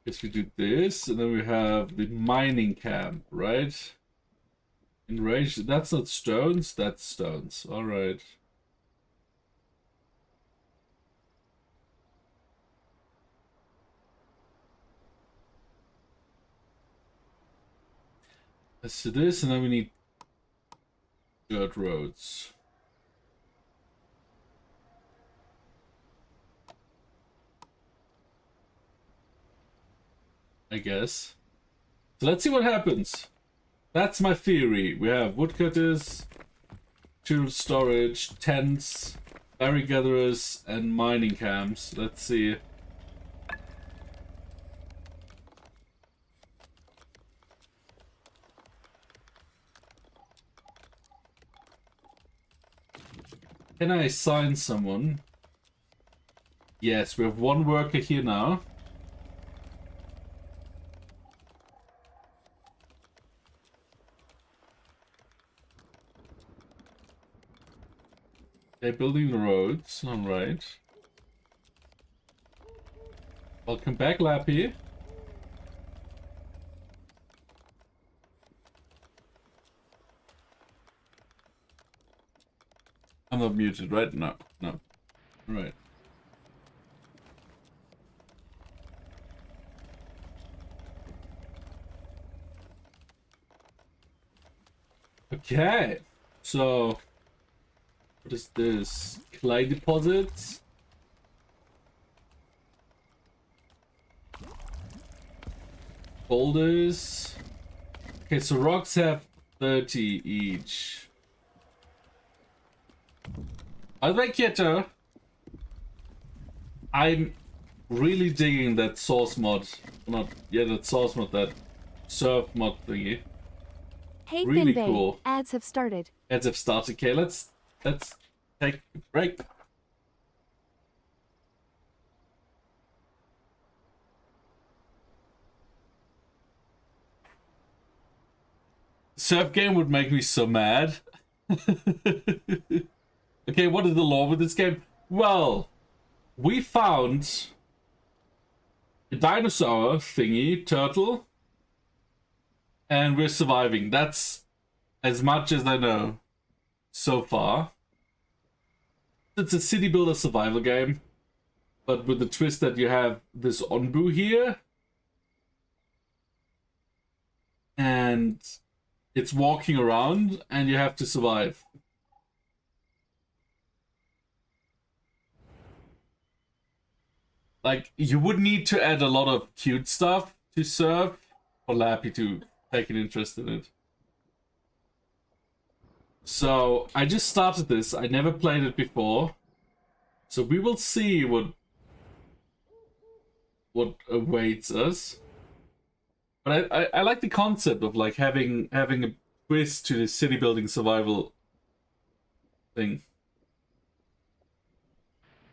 Guess we do this, and then we have the mining camp, right? Enraged. That's not stones, that's stones. Alright. Let's do this, and then we need dirt roads. I guess. So let's see what happens. That's my theory. We have woodcutters, tool storage, tents, berry gatherers, and mining camps. Let's see. Can I assign someone? Yes, we have 1 worker here now. They're building the roads, alright. Welcome back, Lappy. I'm not muted, right? No, no. Right. Okay. So, what is this? Clay deposits? Boulders. Okay, so rocks have 30 each. Alvekieto. I'm really digging that source mod. Not, yeah, that source mod, that surf mod thingy. Hey Really Finbay, cool. ads have started. Ads have started. Okay, let's take a break. Surf game would make me so mad. Okay, what is the lore with this game? Well, we found a dinosaur thingy, turtle, and we're surviving. That's as much as I know so far. It's a city builder survival game, but with the twist that you have this Onbu here, and it's walking around, and you have to survive. Like, you would need to add a lot of cute stuff to serve for Lappy to take an interest in it. So, I just started this. I never played it before. So we will see what awaits us. But I like the concept of like having a twist to the city building survival thing.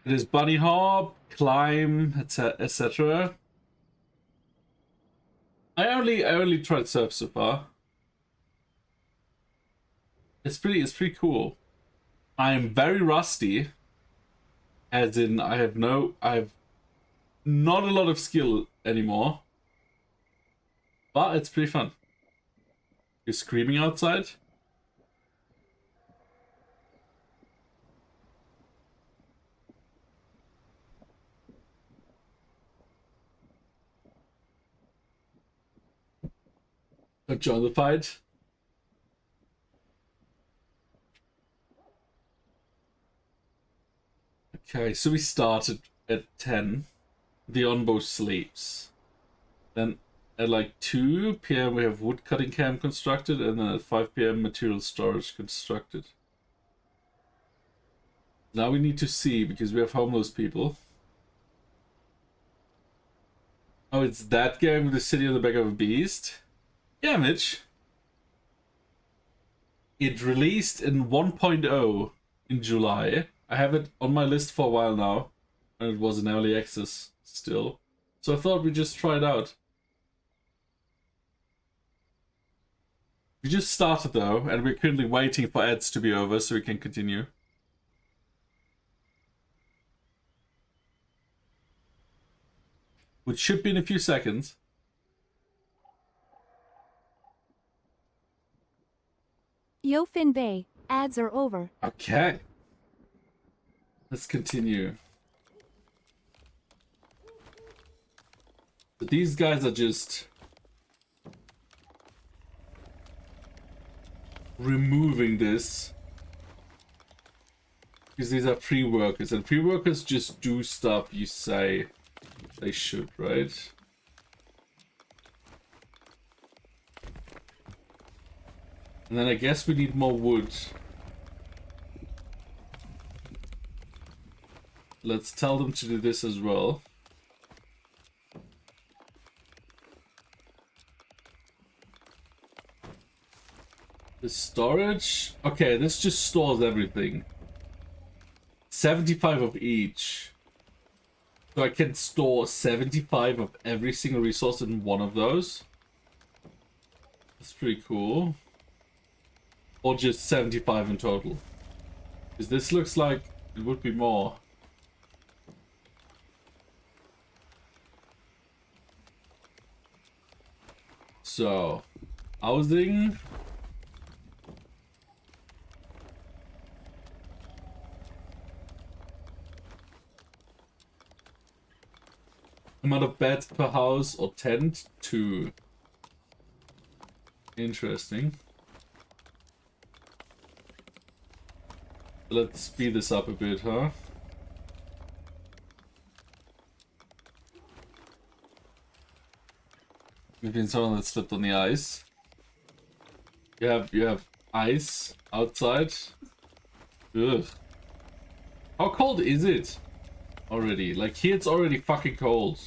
It is bunny hop, climb, etc. I only tried surf so far. It's pretty cool. I am very rusty, as in I have not a lot of skill anymore. But it's pretty fun. You're screaming outside? Join the fight. Okay, so we started at 10. The Onbo sleeps. Then at like 2 p.m. we have wood cutting camp constructed, and then at 5 p.m. material storage constructed. Now we need to see, because we have homeless people. Oh, it's that game with the city on the back of a beast? Yeah, Mitch. It released in 1.0 in July. I have it on my list for a while now, and it was in early access still. So I thought we'd just try it out. We just started though, and we're currently waiting for ads to be over so we can continue. Which should be in a few seconds. Yo Finbay, ads are over. Okay. Let's continue. But these guys are just removing this, because these are free workers, and free workers just do stuff you say they should, right? And then I guess we need more wood. Let's tell them to do this as well. The storage? Okay, this just stores everything. 75 of each. So I can store 75 of every single resource in one of those. That's pretty cool. Or just 75 in total. Because this looks like it would be more. So, housing. Amount of beds per house or tent? 2. Interesting. Let's speed this up a bit, huh? Maybe someone that slipped on the ice. You have ice outside. Ugh. How cold is it already? Like here it's already fucking cold.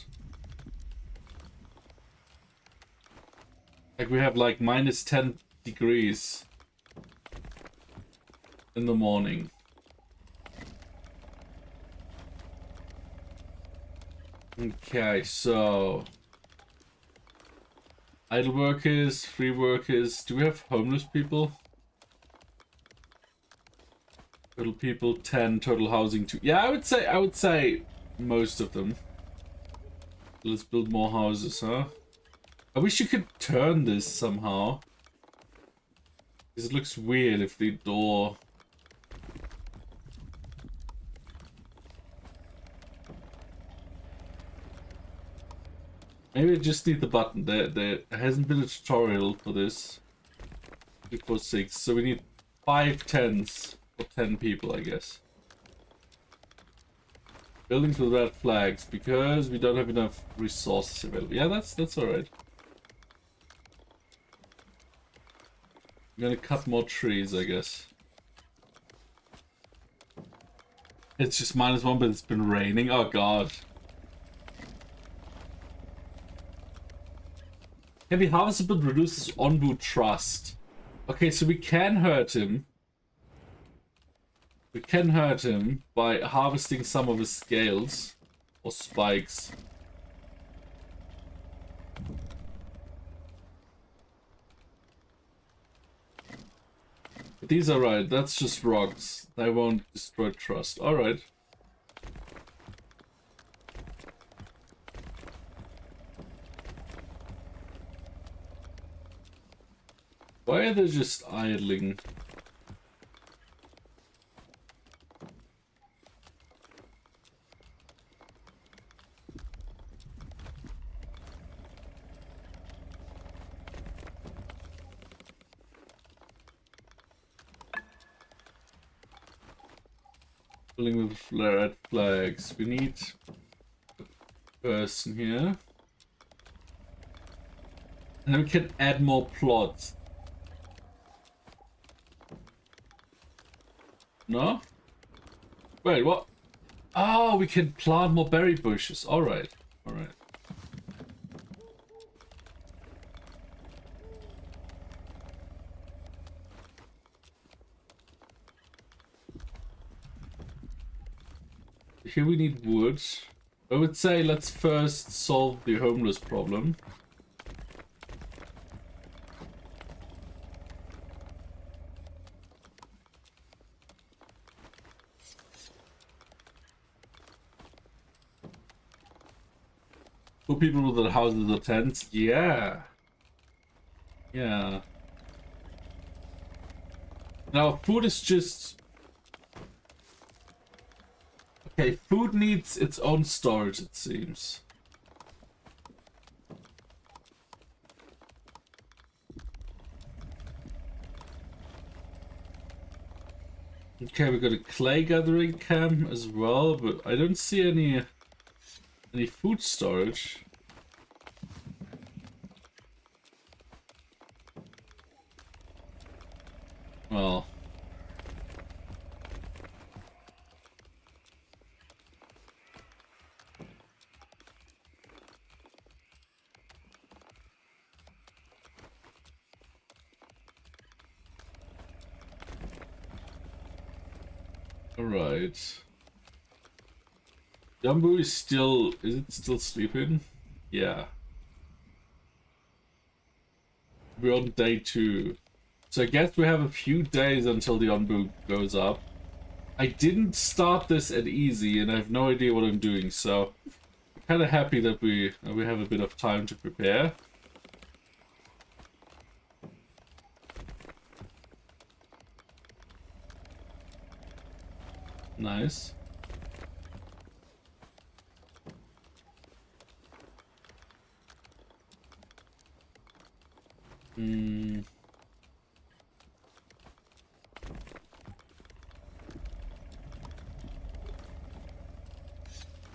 Like we have like minus 10 degrees in the morning. Okay, so idle workers, free workers. Do we have homeless people? Total people 10, total housing 2. Yeah, I would say most of them. Let's build more houses, huh? I wish you could turn this somehow. Because it looks weird if the door... Maybe I just need the button. There hasn't been a tutorial for this. 346. So we need 5 tens for 10 people, I guess. Buildings with red flags because we don't have enough resources available. Yeah, that's alright. I'm gonna cut more trees, I guess. It's just -1, but it's been raining. Oh god. Heavy harvestable reduces Onbu trust. Okay, so we can hurt him. We can hurt him by harvesting some of his scales or spikes. But these are right, that's just rocks. They won't destroy trust. Alright. Why are they just idling? Filling with red flags. We need a person here. And then we can add more plots. No? Wait, what? Oh, we can plant more berry bushes. Alright. Alright. Here we need wood. I would say let's first solve the homeless problem. For people with their houses or tents, yeah. Yeah. Now, food is just... Okay, food needs its own storage, it seems. Okay, we got a clay gathering camp as well, but I don't see any food storage. Well. Alright. Dumbo is it still sleeping? Yeah. We're on day 2. So I guess we have a few days until the Onbu goes up. I didn't start this at easy and I have no idea what I'm doing, so I'm kind of happy that we have a bit of time to prepare. Nice. Hmm.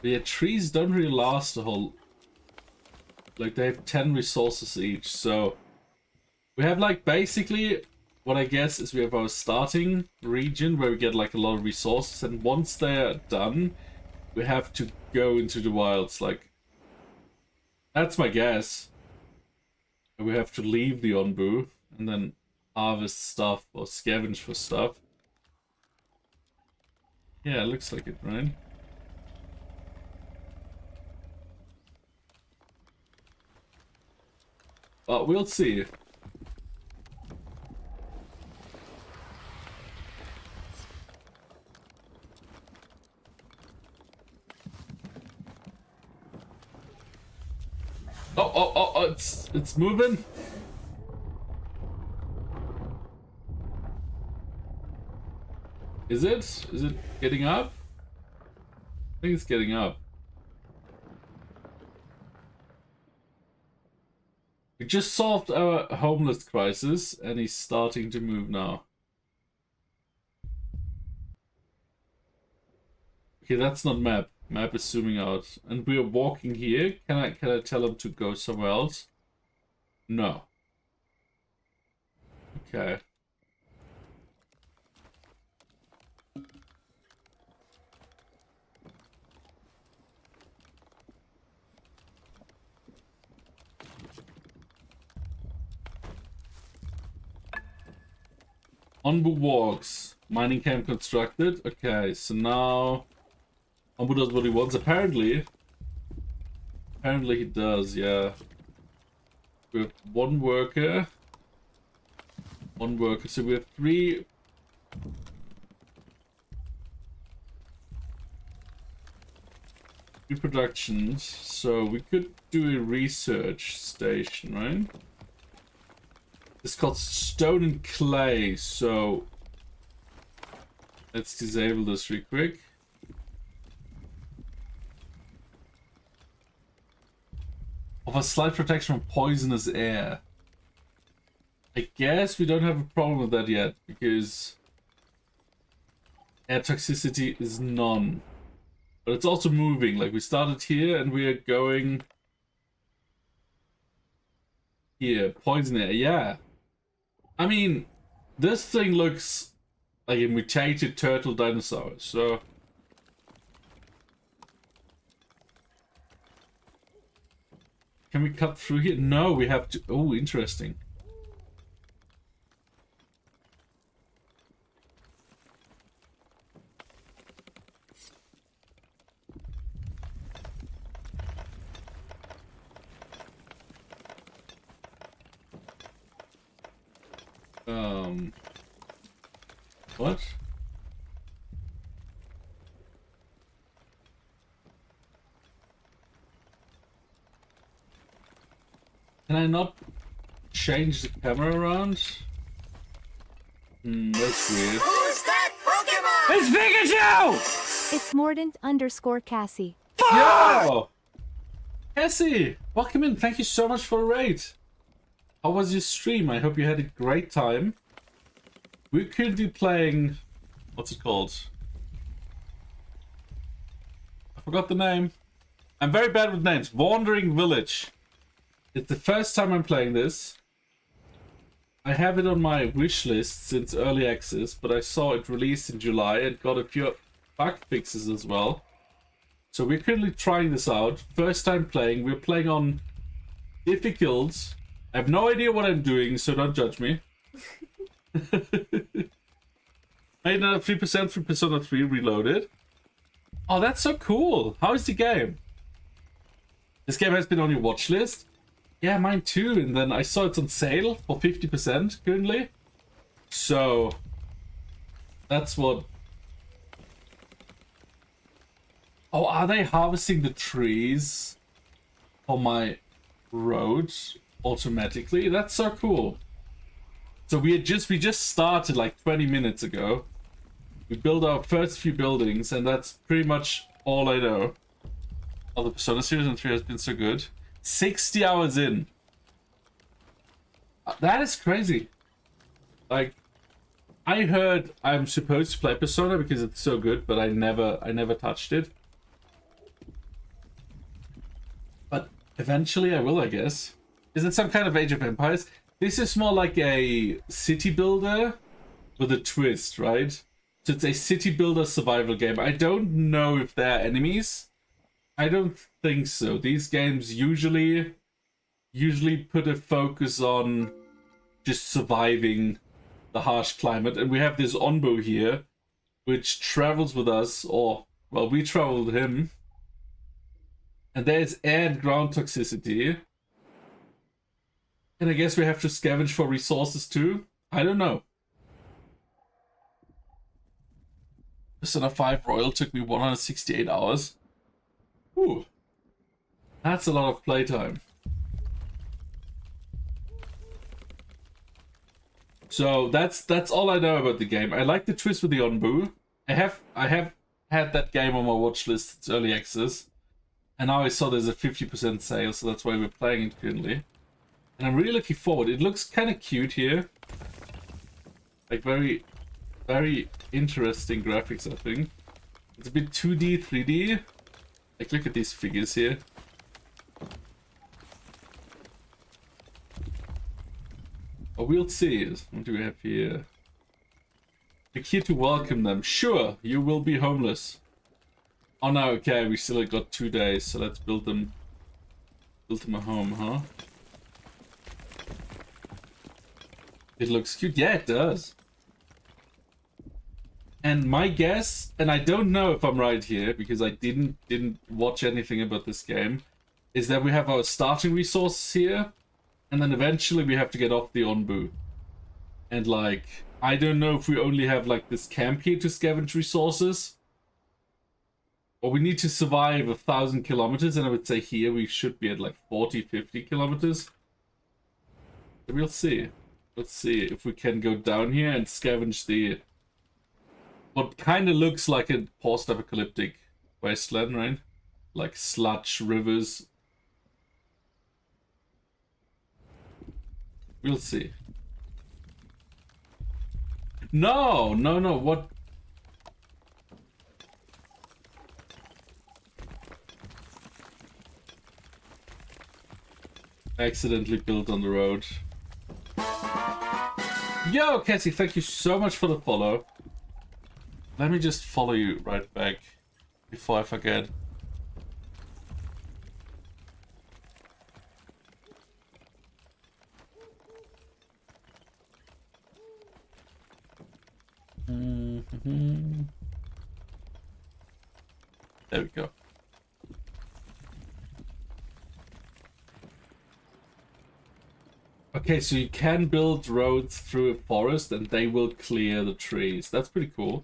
Yeah, trees don't really last a whole... Like, they have 10 resources each, so... We have, like, basically... What I guess is we have our starting region where we get, like, a lot of resources, and once they're done, we have to go into the wilds, like... That's my guess. We have to leave the Onbu, and then harvest stuff, or scavenge for stuff. Yeah, it looks like it, right? But we'll see. Oh, it's moving. Is it? Is it getting up? I think it's getting up. We just solved our homeless crisis, and he's starting to move now. Okay, that's not map. Map is zooming out, and we are walking here. Can I tell him to go somewhere else? No. Okay. Onbu walks. Mining camp constructed. Okay, so now Onbu does what he wants. Apparently he does, yeah. We have one worker. So we have 3 productions. So we could do a research station, right? It's called Stone and Clay, so let's disable this real quick. Offer slight protection from poisonous air. I guess we don't have a problem with that yet, because air toxicity is none. But it's also moving, like we started here and we are going here. Poison air, yeah. I mean, this thing looks like a mutated turtle dinosaur, so... Can we cut through here? No, we have to... Oh, interesting. What? Can I not change the camera around? That's weird. Who's that Pokemon? It's Pikachu! It's Mordant_Cassie. Yo! Cassie! Welcome in. Thank you so much for the raid. How was your stream? I hope you had a great time. We're currently playing... What's it called? I forgot the name. I'm very bad with names. Wandering Village. It's the first time I'm playing this. I have it on my wish list since early access, but I saw it released in July and got a few bug fixes as well. So we're currently trying this out. First time playing. We're playing on difficult. I have no idea what I'm doing, so don't judge me. Made another 3% for Persona 3 Reloaded. Oh, that's so cool. How is the game? This game has been on your watch list? Yeah, mine too. And then I saw it's on sale for 50% currently. So that's what... Oh, are they harvesting the trees on my road automatically? That's so cool. So we just started like 20 minutes ago. We built our first few buildings, and that's pretty much all I know. Oh, the Persona series on 3 has been so good. 60 hours in. That is crazy. Like, I heard I'm supposed to play Persona because it's so good, but I never touched it. But eventually I will, I guess. Is it some kind of Age of Empires? This is more like a city builder with a twist, right? So it's a city builder survival game. I don't know if they're enemies. I don't think so. These games usually put a focus on just surviving the harsh climate. And we have this Onbu here, which travels with us, or, well, we travel with him. And there's air and ground toxicity. And I guess we have to scavenge for resources too? I don't know. Persona 5 Royal took me 168 hours. Ooh. That's a lot of playtime. So that's all I know about the game. I like the twist with the Onbu. I have had that game on my watch list. It's early access. And now I saw there's a 50% sale, so that's why we're playing it currently. And I'm really looking forward. It looks kind of cute here. Like very, very interesting graphics, I think. It's a bit 2D, 3D. Like, look at these figures here. Oh, we'll see. What do we have here? Click here to welcome them. Sure, you will be homeless. Oh no, okay, we still got 2 days, so let's build them a home, huh? It looks cute. Yeah, it does. And my guess, and I don't know if I'm right here because I didn't watch anything about this game, is that we have our starting resources here, and then eventually we have to get off the Onbu. And like, I don't know if we only have like this camp here to scavenge resources, or we need to survive 1,000 kilometers, and I would say here we should be at like 40, 50 kilometers. So we'll see. Let's see if we can go down here and scavenge the what kind of looks like a post-apocalyptic wasteland, right? Like sludge rivers. We'll see. No, what? Accidentally built on the road. Yo, Cassie, thank you so much for the follow. Let me just follow you right back before I forget. There we go. Okay, so you can build roads through a forest and they will clear the trees. That's pretty cool.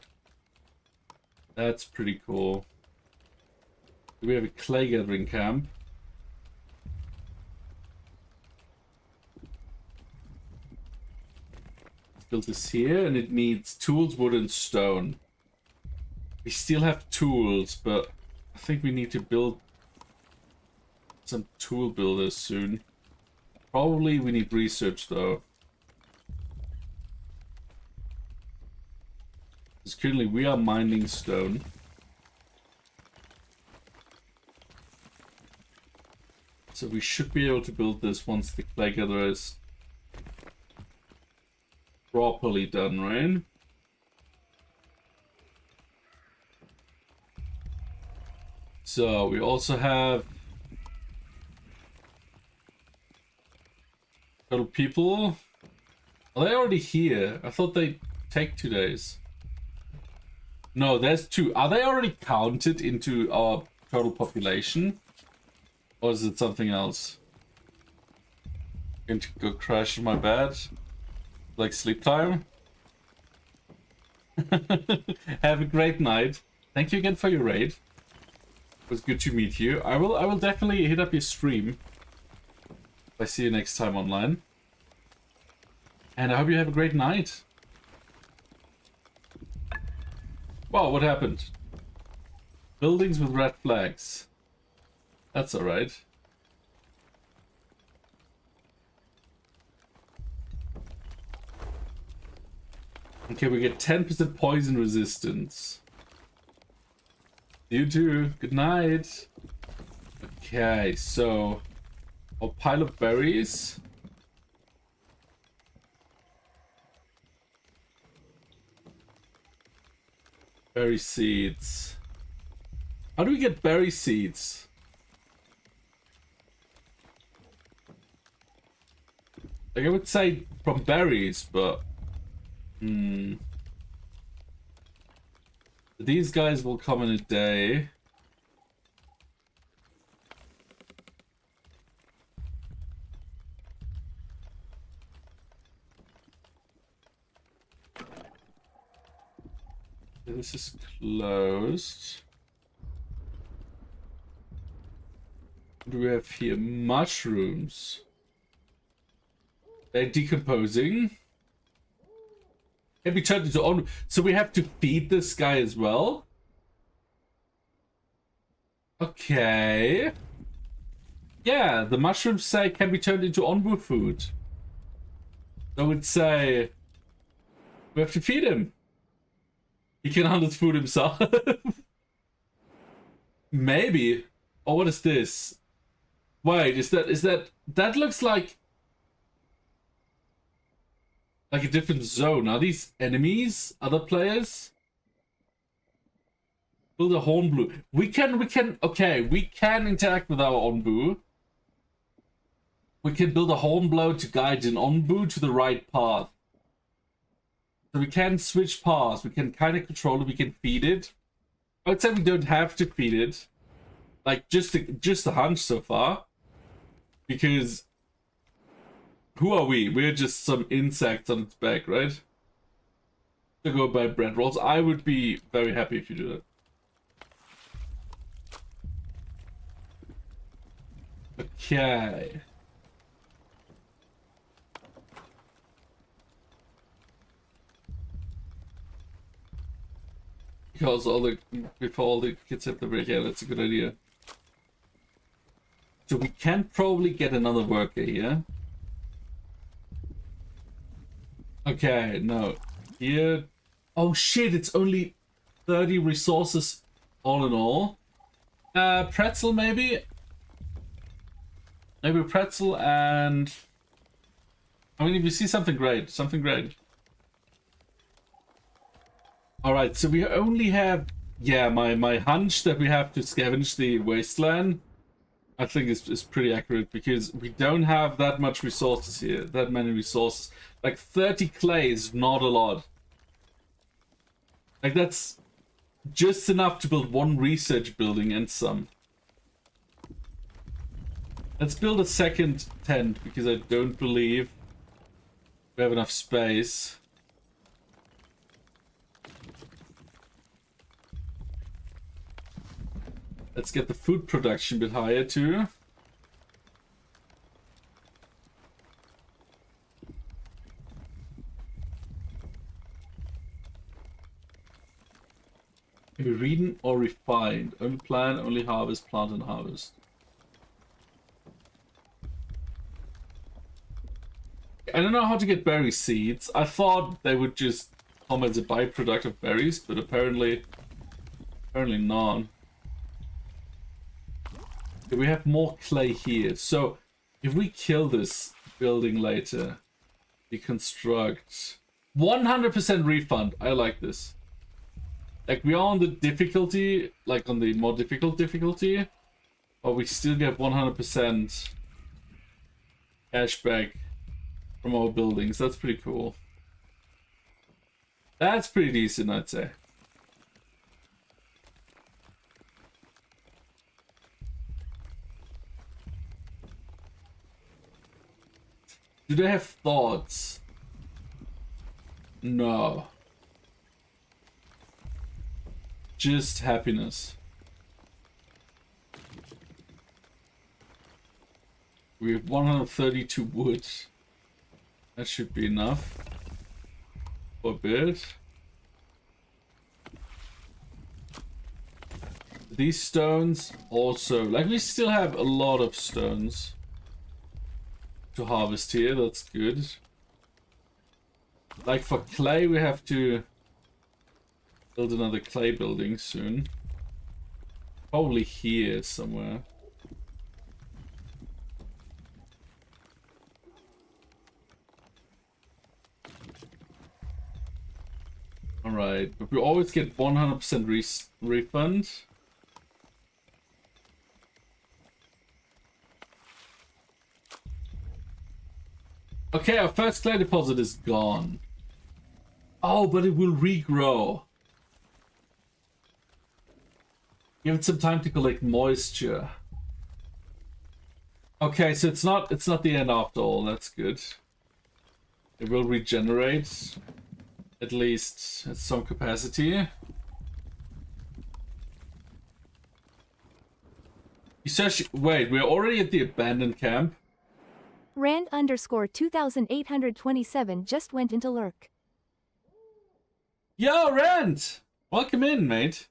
That's pretty cool. We have a clay gathering camp. Let's build this here, and it needs tools, wood, and stone. We still have tools, but I think we need to build some tool builders soon. Probably we need research though. Because currently we are mining stone. So we should be able to build this once the clay gatherer is properly done, right? So we also have total people. Are they already here? I thought they'd take 2 days. No, there's 2. Are they already counted into our total population? Or is it something else? Going to go crash in my bed? Like sleep time? Have a great night. Thank you again for your raid. It was good to meet you. I will definitely hit up your stream. I see you next time online. And I hope you have a great night. Wow, what happened? Buildings with red flags. That's alright. Okay, we get 10% poison resistance. You too. Good night. Okay, so a pile of berries. Berry seeds. How do we get berry seeds? Like I would say from berries, but these guys will come in a day. This is closed. What do we have here? Mushrooms. They're decomposing. Can be turned into on. So we have to feed this guy as well. Okay. Yeah, the mushrooms say can be turned into onbu food. So I would say we have to feed him. He can hunt his food himself. Maybe. Oh, what is this? Wait, is that looks like a different zone. Are these enemies? Other players? Build a Hornblue. We can interact with our Onbu. We can build a Hornblow to guide an Onbu to the right path. So we can switch paths. We can kind of control it. We can feed it. I would say we don't have to feed it. Like, just the hunch so far. Because who are we? We're just some insects on its back, right? To go buy bread rolls. I would be very happy if you do that. Okay. Because before all the kids have the break, yeah, that's a good idea. So we can probably get another worker here. Okay, no. Here. Oh shit, it's only 30 resources all in all. Pretzel maybe? Maybe pretzel and... I mean, if you see something great, something great. Alright, so we only have... Yeah, my hunch that we have to scavenge the wasteland, I think is pretty accurate, because we don't have that much resources here, that many resources. Like 30 clay is not a lot. Like that's just enough to build one research building and some. Let's build a second tent, because I don't believe we have enough space. Let's get the food production a bit higher too. Maybe reading or refined. Only plant, only harvest, plant and harvest. I don't know how to get berry seeds. I thought they would just come as a byproduct of berries, but apparently not. We have more clay here. So if we kill this building later, deconstruct, 100% refund. I like this. Like we are on the difficulty, like on the more difficult difficulty, but we still get 100% cash back from our buildings. That's pretty cool. That's pretty decent, I'd say. Do they have thoughts? No. Just happiness. We have 132 wood. That should be enough. For a bit. These stones also, like we still have a lot of stones to harvest here. That's good. Like for clay, we have to build another clay building soon. Probably here somewhere. Alright, but we always get 100% refund. Okay, our first clay deposit is gone. Oh, but it will regrow. Give it some time to collect moisture. Okay, so it's not the end after all. That's good. It will regenerate, at least at some capacity. You search. Wait, we're already at the abandoned camp. Rand underscore 2827 just went into lurk. Yo, Rand! Welcome in, mate.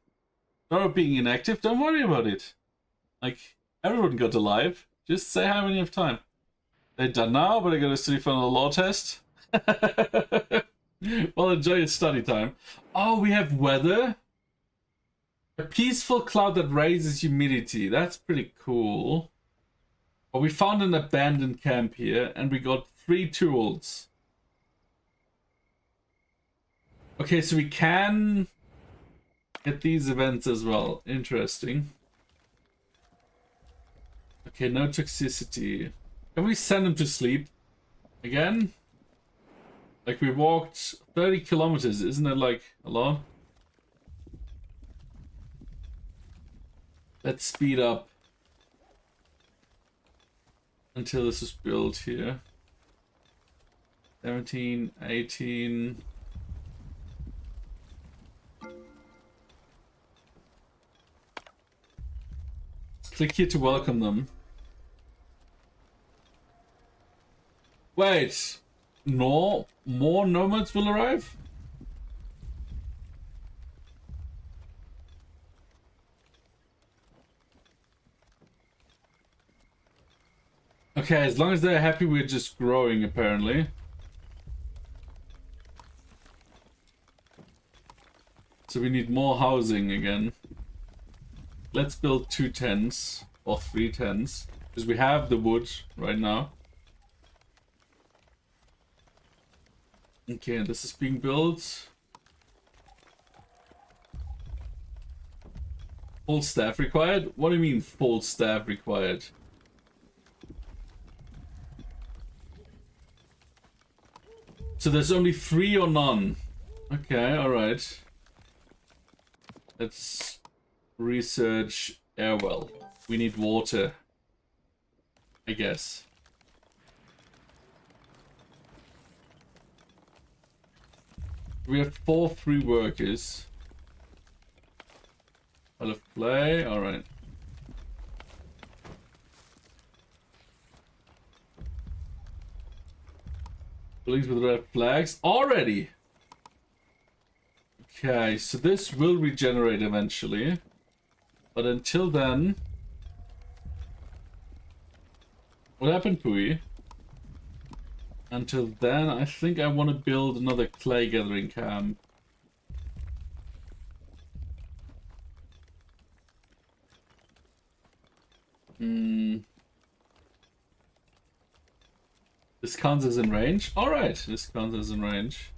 Not being inactive, don't worry about it. Like, everyone got alive. Just say how many you have time. They're done now, but I gotta study for another law test. Well, enjoy your study time. Oh, we have weather. A peaceful cloud that raises humidity. That's pretty cool. But we found an abandoned camp here, and we got 3 tools. Okay, so we can get these events as well. Interesting. Okay, no toxicity. Can we send them to sleep again? Like, we walked 30 kilometers. Isn't it like a lot? Let's speed up until this is built here. 17, 18. Click here to welcome them. Wait, no more nomads will arrive? Okay, as long as they're happy, we're just growing apparently. So we need more housing again. Let's build 2 tents or 3 tents because we have the wood right now. Okay, this is being built. Full staff required? What do you mean full staff required? So there's only 3 or none? Okay, alright. Let's research air well. We need water, I guess. We have 4 free workers. I'll have play, alright. Buildings with red flags already. Okay, so this will regenerate eventually. But until then... What happened, Pui? Until then, I think I want to build another clay gathering camp. This counts as in range? Alright, this counts as in range.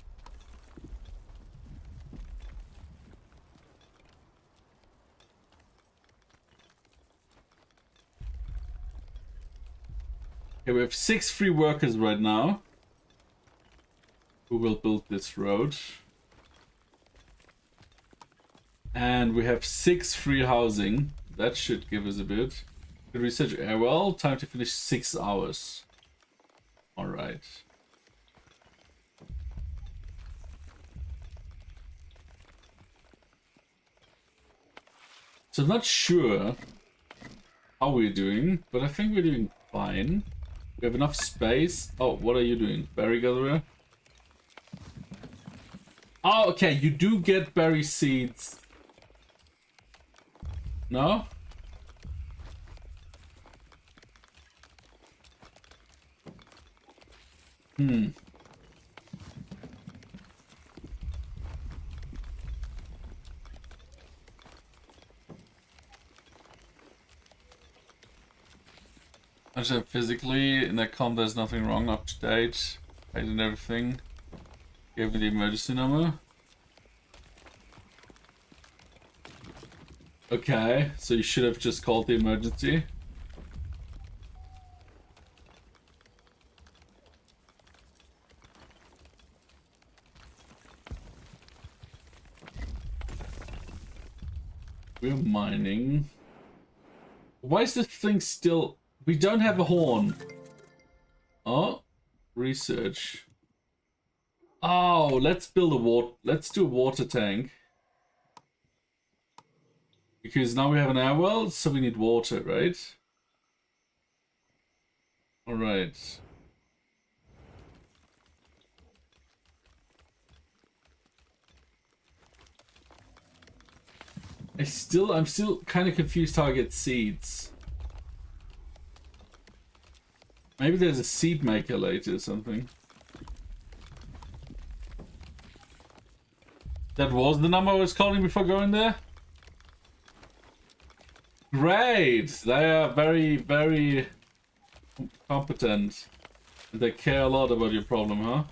Okay, we have 6 free workers right now who will build this road. And we have 6 free housing. That should give us a bit. Good research air well. Time to finish 6 hours. Alright. So I'm not sure how we're doing, but I think we're doing fine. We have enough space. Oh, what are you doing? Berry gatherer? Oh, okay, you do get berry seeds. No? I said physically in that comp there's nothing wrong, up to date. Paid and everything. Gave me the emergency number. Okay, so you should have just called the emergency. We're mining. Why is this thing still... We don't have a horn. Oh, research. Oh, let's build a water... Let's do a water tank. Because now we have an air well, so we need water, right? Alright. I'm still kind of confused how I get seeds. Maybe there's a seed maker later or something. That was the number I was calling before going there? Great! They are very, very competent. They care a lot about your problem, huh?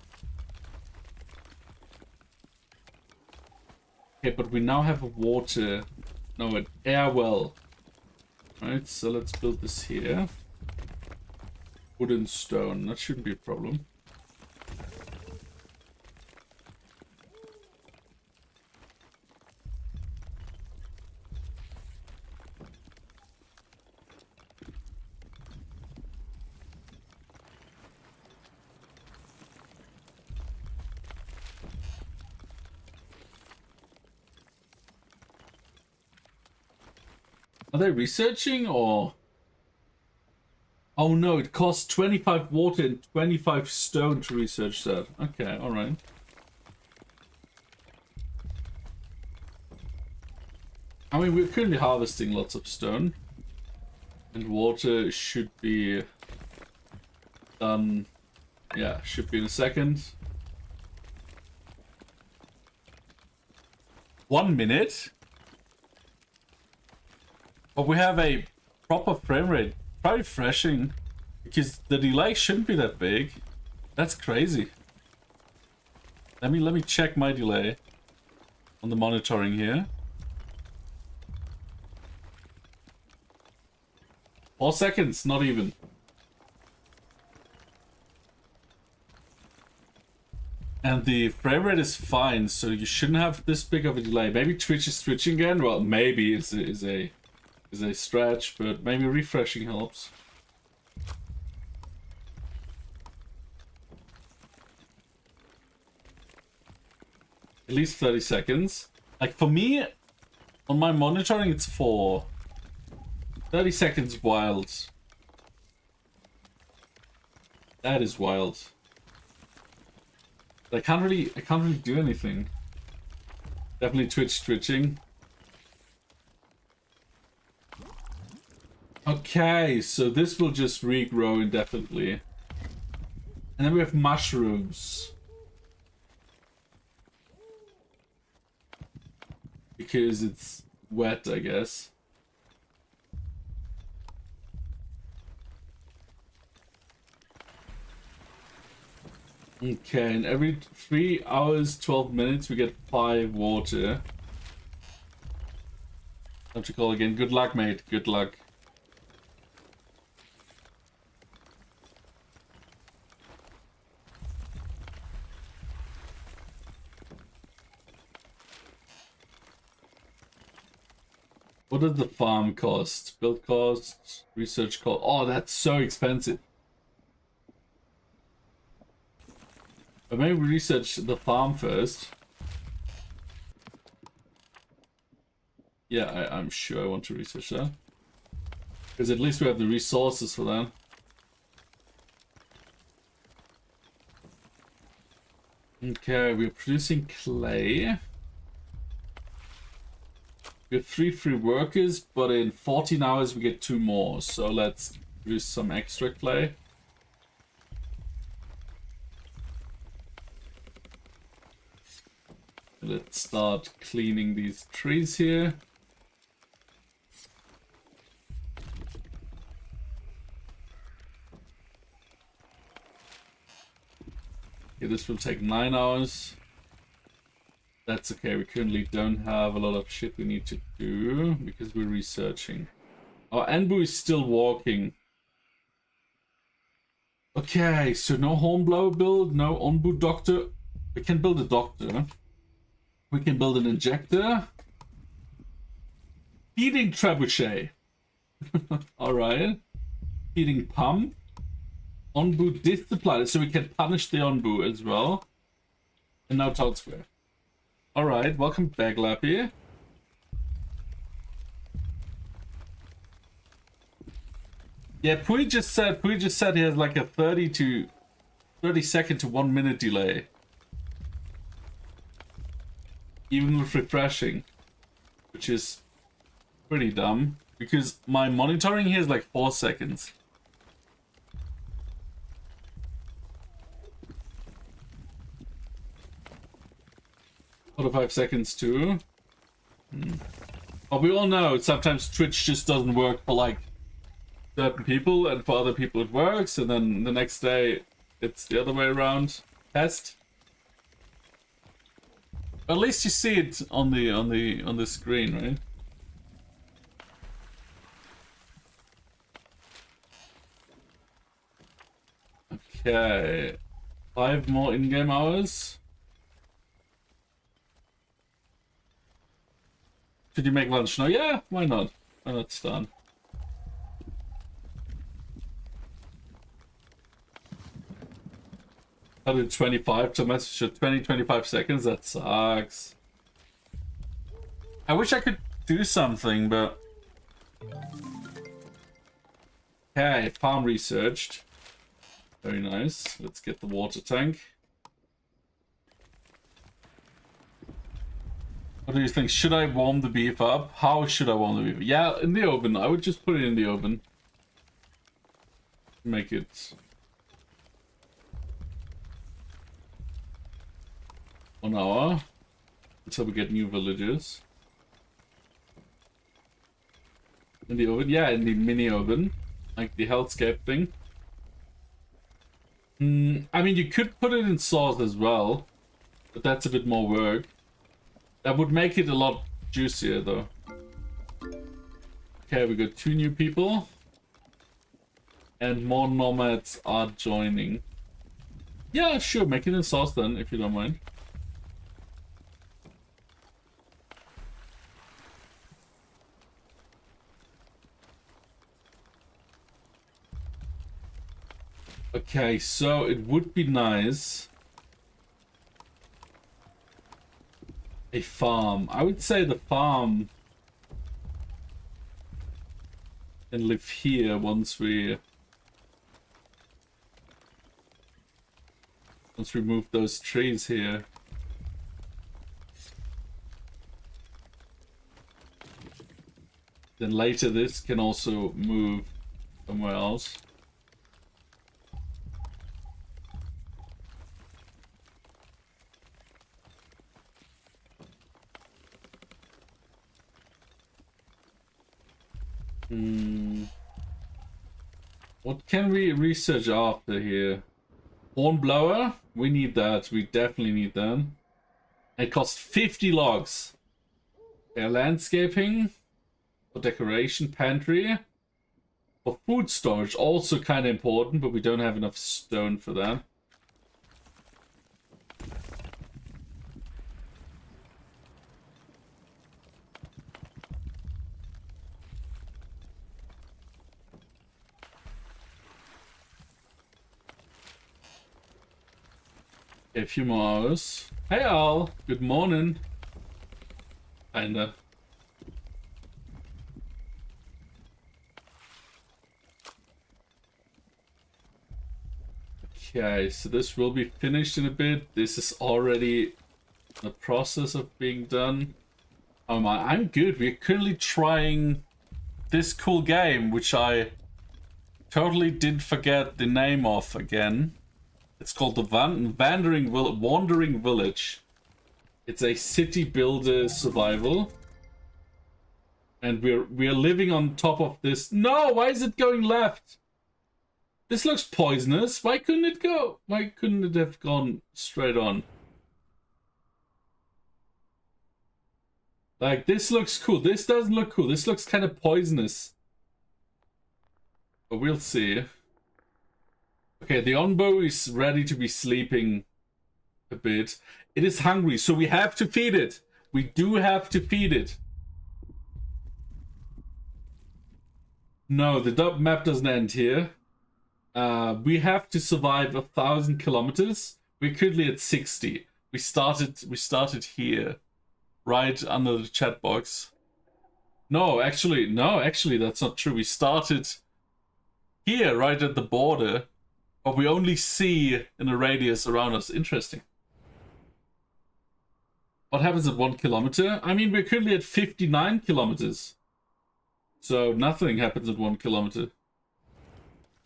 Okay, but we now have a water... No, an air well. Right, so let's build this here. Wood and stone, that shouldn't be a problem. Are they researching or... Oh no, it costs 25 water and 25 stone to research that. Okay, alright. I mean, we're currently harvesting lots of stone. And water should be done... Yeah, should be in a second. 1 minute? But we have a proper frame rate. Try refreshing, because the delay shouldn't be that big. That's crazy. Let me check my delay on the monitoring here. 4 seconds, not even. And the frame rate is fine, so you shouldn't have this big of a delay. Maybe Twitch is switching again. Well, maybe is a stretch, but maybe refreshing helps. At least 30 seconds. Like for me, on my monitoring, it's 4. 30 seconds wild. That is wild. I can't really do anything. Definitely Twitch twitching. Okay, so this will just regrow indefinitely. And then we have mushrooms. Because it's wet, I guess. Okay, and every 3 hours, 12 minutes, we get 5 water. Have to call again. Good luck, mate. Good luck. What does the farm cost? Build costs, research cost. Oh, that's so expensive. But maybe we research the farm first. Yeah, I'm sure I want to research that. Because at least we have the resources for that. Okay, we're producing clay. We have 3 free workers, but in 14 hours we get 2 more. So let's produce some extra clay. Let's start cleaning these trees here. Okay, this will take 9 hours. That's okay, we currently don't have a lot of shit we need to do because we're researching. Our Anbu is still walking. Okay, so no hornblower build, no Onbu doctor. We can build a doctor. We can build an injector. Feeding trebuchet. Alright. Feeding pump. Onbu discipline, so we can punish the Onbu as well. And now Town Square. Alright, welcome back, Lappy. Yeah, Pui just said he has like a 30 second to 1 minute delay. Even with refreshing. Which is pretty dumb. Because my monitoring here is like 4 seconds. 5 seconds too. But we all know sometimes Twitch just doesn't work for like certain people, and for other people it works, and then the next day it's the other way around. Test. At least you see it on the screen, right? Okay, 5 more in-game hours. Should you make lunch now? Yeah, why not? Why not start? I did 25 to message 20-25 seconds. That sucks. I wish I could do something, but okay, farm researched. Very nice. Let's get the water tank. What do you think? Should I warm the beef up? How should I warm the beef? Yeah, in the oven. I would just put it in the oven. Make it 1 hour until we get new villagers. In the oven? Yeah, in the mini oven. Like the hellscape thing. I mean, you could put it in sauce as well, but that's a bit more work. That would make it a lot juicier though. Okay, we got 2 new people. And more nomads are joining. Yeah, sure, make it in sauce then, if you don't mind. Okay, so it would be nice. A farm. I would say the farm can live here once we move those trees here. Then later this can also move somewhere else. What can we research after here? Hornblower? We need that. We definitely need that. It costs 50 logs. Okay, landscaping. For decoration. Pantry. For food storage. Also kind of important, but we don't have enough stone for that. A few more hours. Hey Al, good morning. Kinda. Okay, so this will be finished in a bit. This is already in the process of being done. Oh my, I'm good. We're currently trying this cool game, which I totally did forget the name of again. It's called the Wandering Village. It's a city builder survival. And we're living on top of this. No, why is it going left? This looks poisonous. Why couldn't it go? Why couldn't it have gone straight on? Like, this looks cool. This doesn't look cool. This looks kind of poisonous. But we'll see. Okay, the Onbo is ready to be sleeping a bit. It is hungry, so we have to feed it. We do have to feed it. No, the map doesn't end here. We have to survive 1,000 kilometers. We're currently at 60. We started here, right under the chat box. No, actually, that's not true. We started here, right at the border, but we only see in a radius around us. Interesting. What happens at 1 kilometer? I mean, we're currently at 59 kilometers. So nothing happens at 1 kilometer.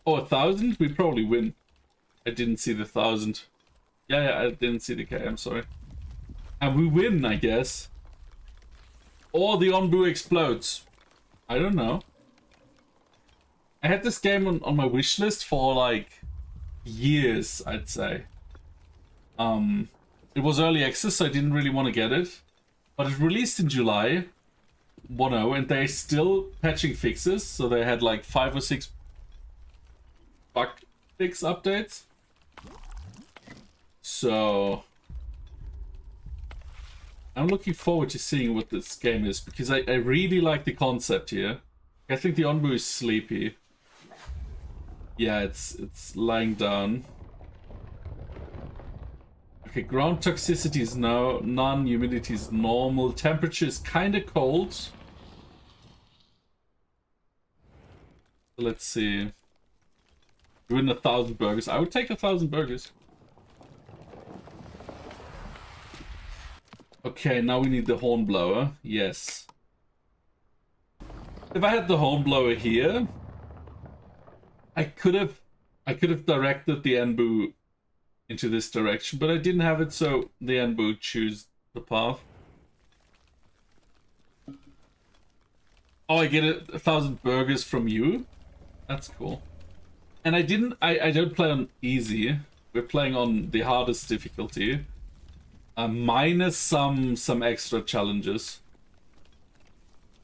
Oh, 1,000? We probably win. I didn't see the 1,000. Yeah, I didn't see the K, I'm sorry. And we win, I guess. Or the Onbu explodes. I don't know. I had this game on my wish list for like years, I'd say. It was early access, so I didn't really want to get it. But it released in July 1.0, and they're still patching fixes. So they had like 5 or 6 bug fix updates. So I'm looking forward to seeing what this game is, because I really like the concept here. I think the Onbu is sleepy. Yeah, it's lying down. Okay, ground toxicity is no, none, humidity is normal, temperature is kind of cold. So let's see. Win 1,000 burgers. I would take 1,000 burgers. Okay, now we need the hornblower. Yes. If I had the hornblower here, I could have directed the Enbu into this direction, but I didn't have it, so the Enbu choose the path. Oh, I get 1,000 burgers from you? That's cool. And I don't play on easy. We're playing on the hardest difficulty. Minus some extra challenges.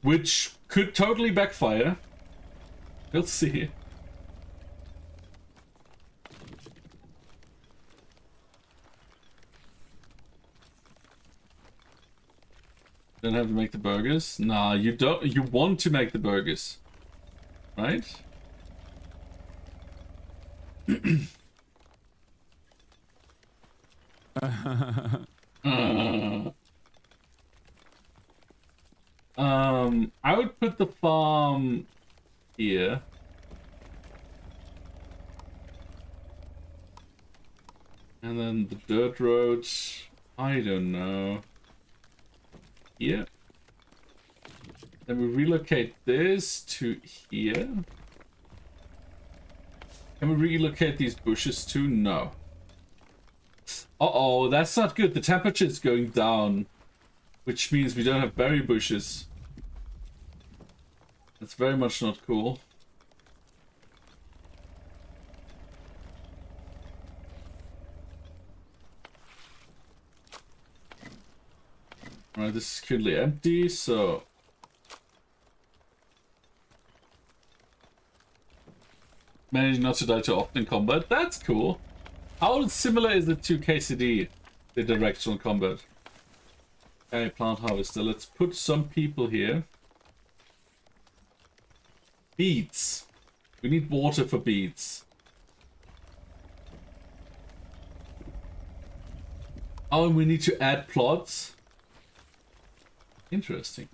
Which could totally backfire. We'll see. Don't have to make the burgers? Nah, you don't. You want to make the burgers, right? I would put the farm here. And then the dirt road, I don't know. Here. Then we relocate this to here. Can we relocate these bushes too? No. Uh-oh, that's not good. The temperature is going down, which means we don't have berry bushes. That's very much not cool. Alright, this is currently empty, so... Managing not to die too often in combat. That's cool. How similar is it to KCD, the directional combat? Okay, plant harvester. Let's put some people here. Beets. We need water for beets. Oh, and we need to add plots. Interesting.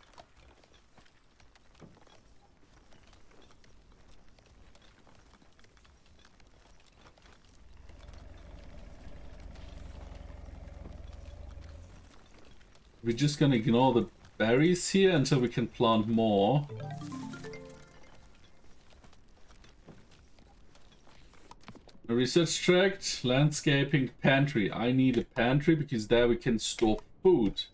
We're just gonna ignore the berries here until we can plant more. A research tract, landscaping, pantry. I need a pantry because there we can store food.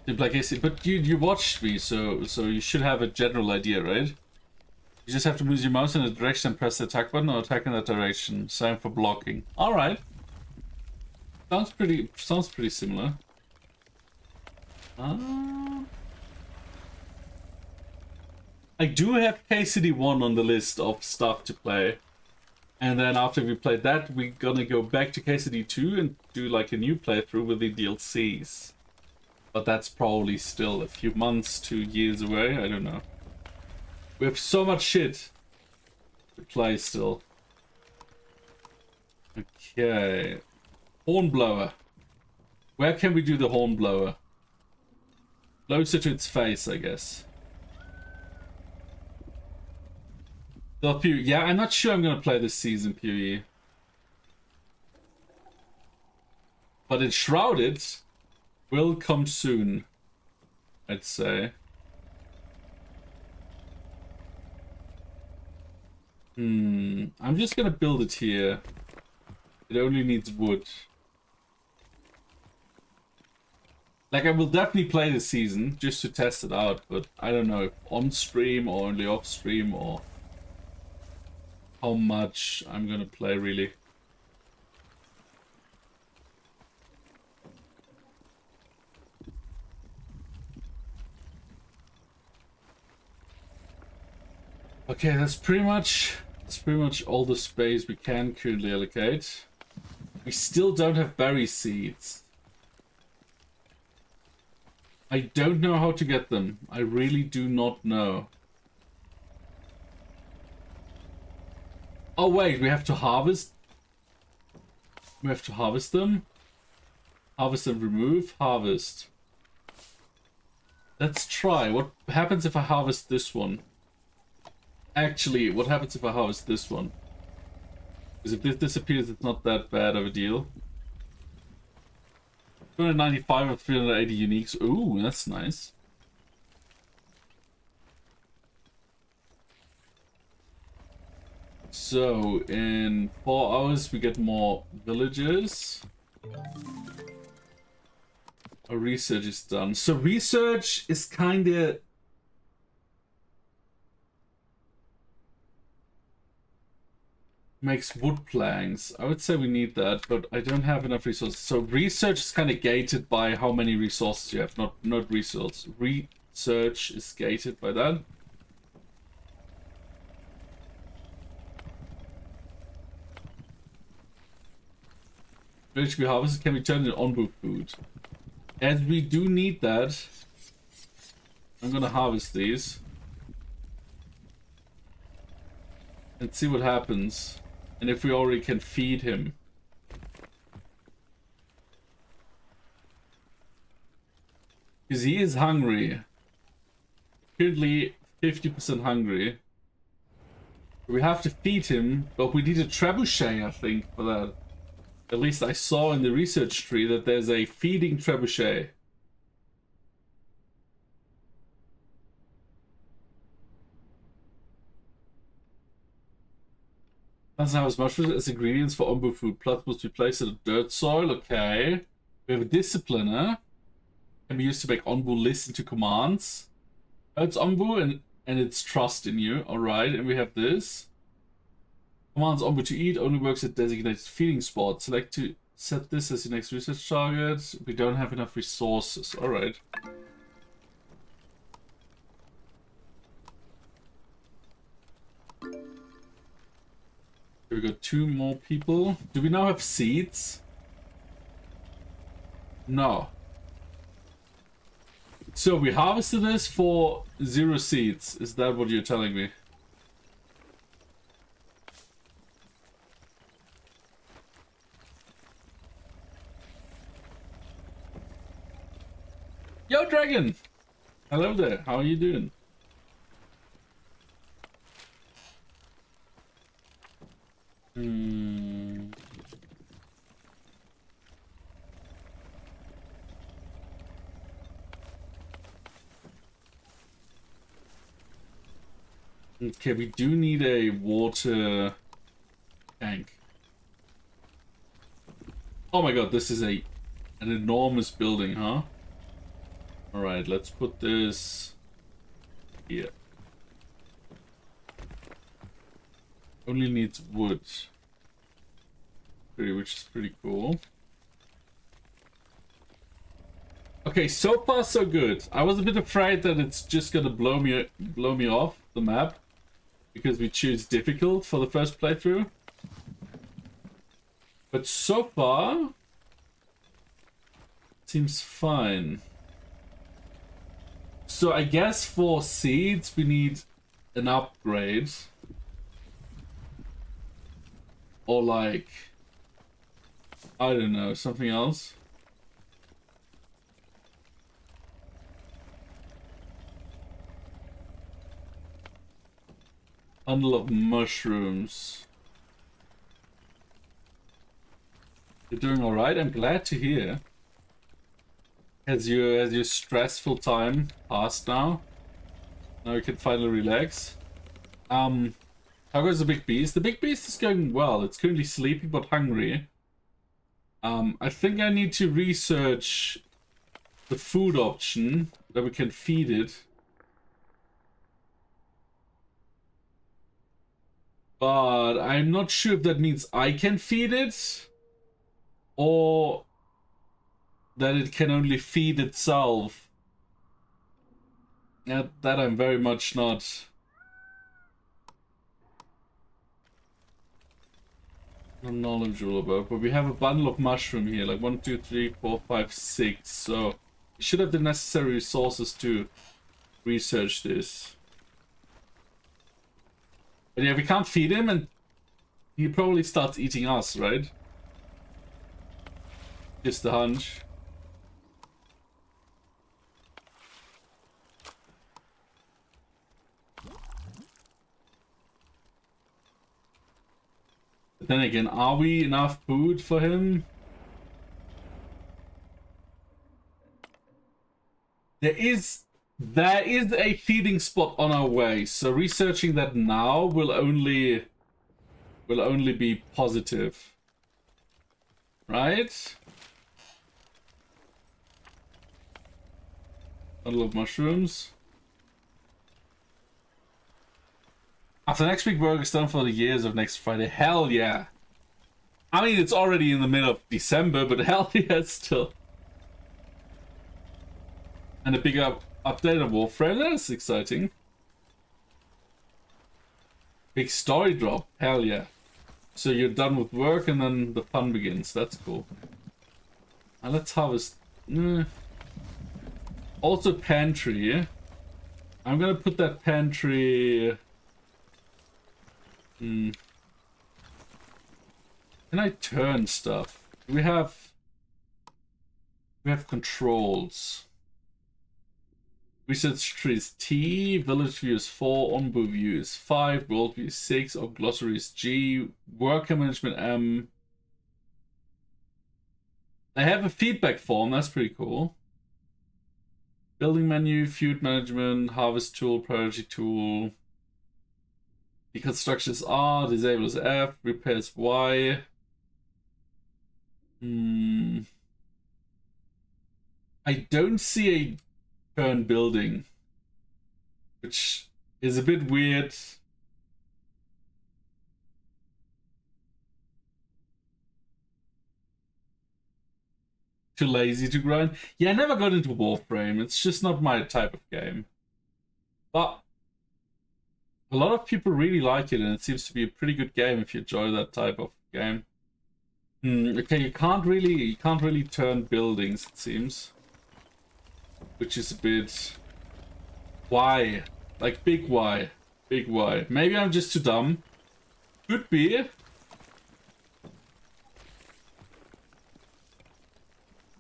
Like I said, but you watched me, so you should have a general idea, right? You just have to move your mouse in a direction and press the attack button or attack in that direction. Same for blocking. Alright. Sounds pretty similar. I do have KCD 1 on the list of stuff to play. And then after we played that, we're gonna go back to KCD 2 and do like a new playthrough with the DLCs. But that's probably still a few months to years away, I don't know. We have so much shit to play still. Okay. Hornblower. Where can we do the hornblower? Closer to its face, I guess. Yeah, I'm not sure I'm gonna play this season, PoE. But Enshrouded will come soon, I'd say. I'm just gonna build it here. It only needs wood. Like, I will definitely play this season just to test it out, but I don't know if on stream or only off stream or how much I'm gonna play really. Okay, that's pretty much all the space we can currently allocate. We still don't have berry seeds. I don't know how to get them. I really do not know. Oh wait, we have to harvest. We have to harvest them. Harvest and remove. Harvest. Let's try. What happens if I harvest this one? Actually, what happens if I harvest this one? Because if this disappears, it's not that bad of a deal. 295 of 380 uniques. Ooh, that's nice. So, in 4 hours, we get more villagers. Our research is done. So, research is kind of... makes wood planks. I would say we need that, but I don't have enough resources. So research is kind of gated by how many resources you have, not resource. Research is gated by that. Which we harvested can be turned into onbu food. As we do need that, I'm gonna harvest these and see what happens. And if we already can feed him. Because he is hungry. Currently 50% hungry. We have to feed him, but we need a trebuchet, I think, for that. At least I saw in the research tree that there's a feeding trebuchet. Doesn't have as much food as ingredients for onbu food. Plots must be placed in the dirt soil. Okay. We have a discipliner. Can be used to make onbu listen to commands. It's onbu and its trust in you. Alright, and we have this. Commands onbu to eat only works at designated feeding spots. Select to set this as your next research target. We don't have enough resources. Alright. We got 2 more people. Do we now have seeds? No. So we harvested this for 0 seeds. Is that what you're telling me? Yo, Dragon! Hello there. How are you doing? Okay, we do need a water tank. Oh my god, this is an enormous building, huh? Alright, let's put this here. only needs wood, which is pretty cool. Okay, so far so good. I was a bit afraid that it's just gonna blow me off the map because we choose difficult for the first playthrough. But so far seems fine. So I guess for seeds we need an upgrade. Or like, I don't know, something else. Bundle of mushrooms. You're doing all right. I'm glad to hear. Has your stressful time passed now? Now you can finally relax. How goes the big beast? The big beast is going well. It's currently sleepy but hungry. I think I need to research the food option that we can feed it. But I'm not sure if that means I can feed it or that it can only feed itself. Yeah, that I'm very much not knowledgeable about. But we have a bundle of mushroom here, like 1, 2, 3, 4, 5, 6. So we should have the necessary resources to research this. But yeah, we can't feed him and he probably starts eating us, right? Just a hunch. But then again, are we enough food for him? There is a feeding spot on our way, so researching that now will only be positive. Right? Bundle of mushrooms. After next week work is done for the years of next Friday. Hell yeah. I mean, it's already in the middle of December, but hell yeah, still. And a big update of Warframe, that's exciting. Big story drop, hell yeah. So you're done with work and then the fun begins, that's cool. And let's harvest. Also pantry. I'm gonna put that pantry. Can I turn stuff? We have controls. Research tree is T, village view is 4, onboard view is 5, world view is 6, or glossary is G, worker management M. I have a feedback form, that's pretty cool. Building menu, food management, harvest tool, priority tool. Deconstruction is R, disable is F, repair is Y. I don't see a turn building, which is a bit weird. Too lazy to grind. Yeah, I never got into Warframe. It's just not my type of game. But a lot of people really like it, and it seems to be a pretty good game if you enjoy that type of game. Okay, you can't really turn buildings, it seems. Which is a bit... Why? Like, big why. Big why. Maybe I'm just too dumb. Could be.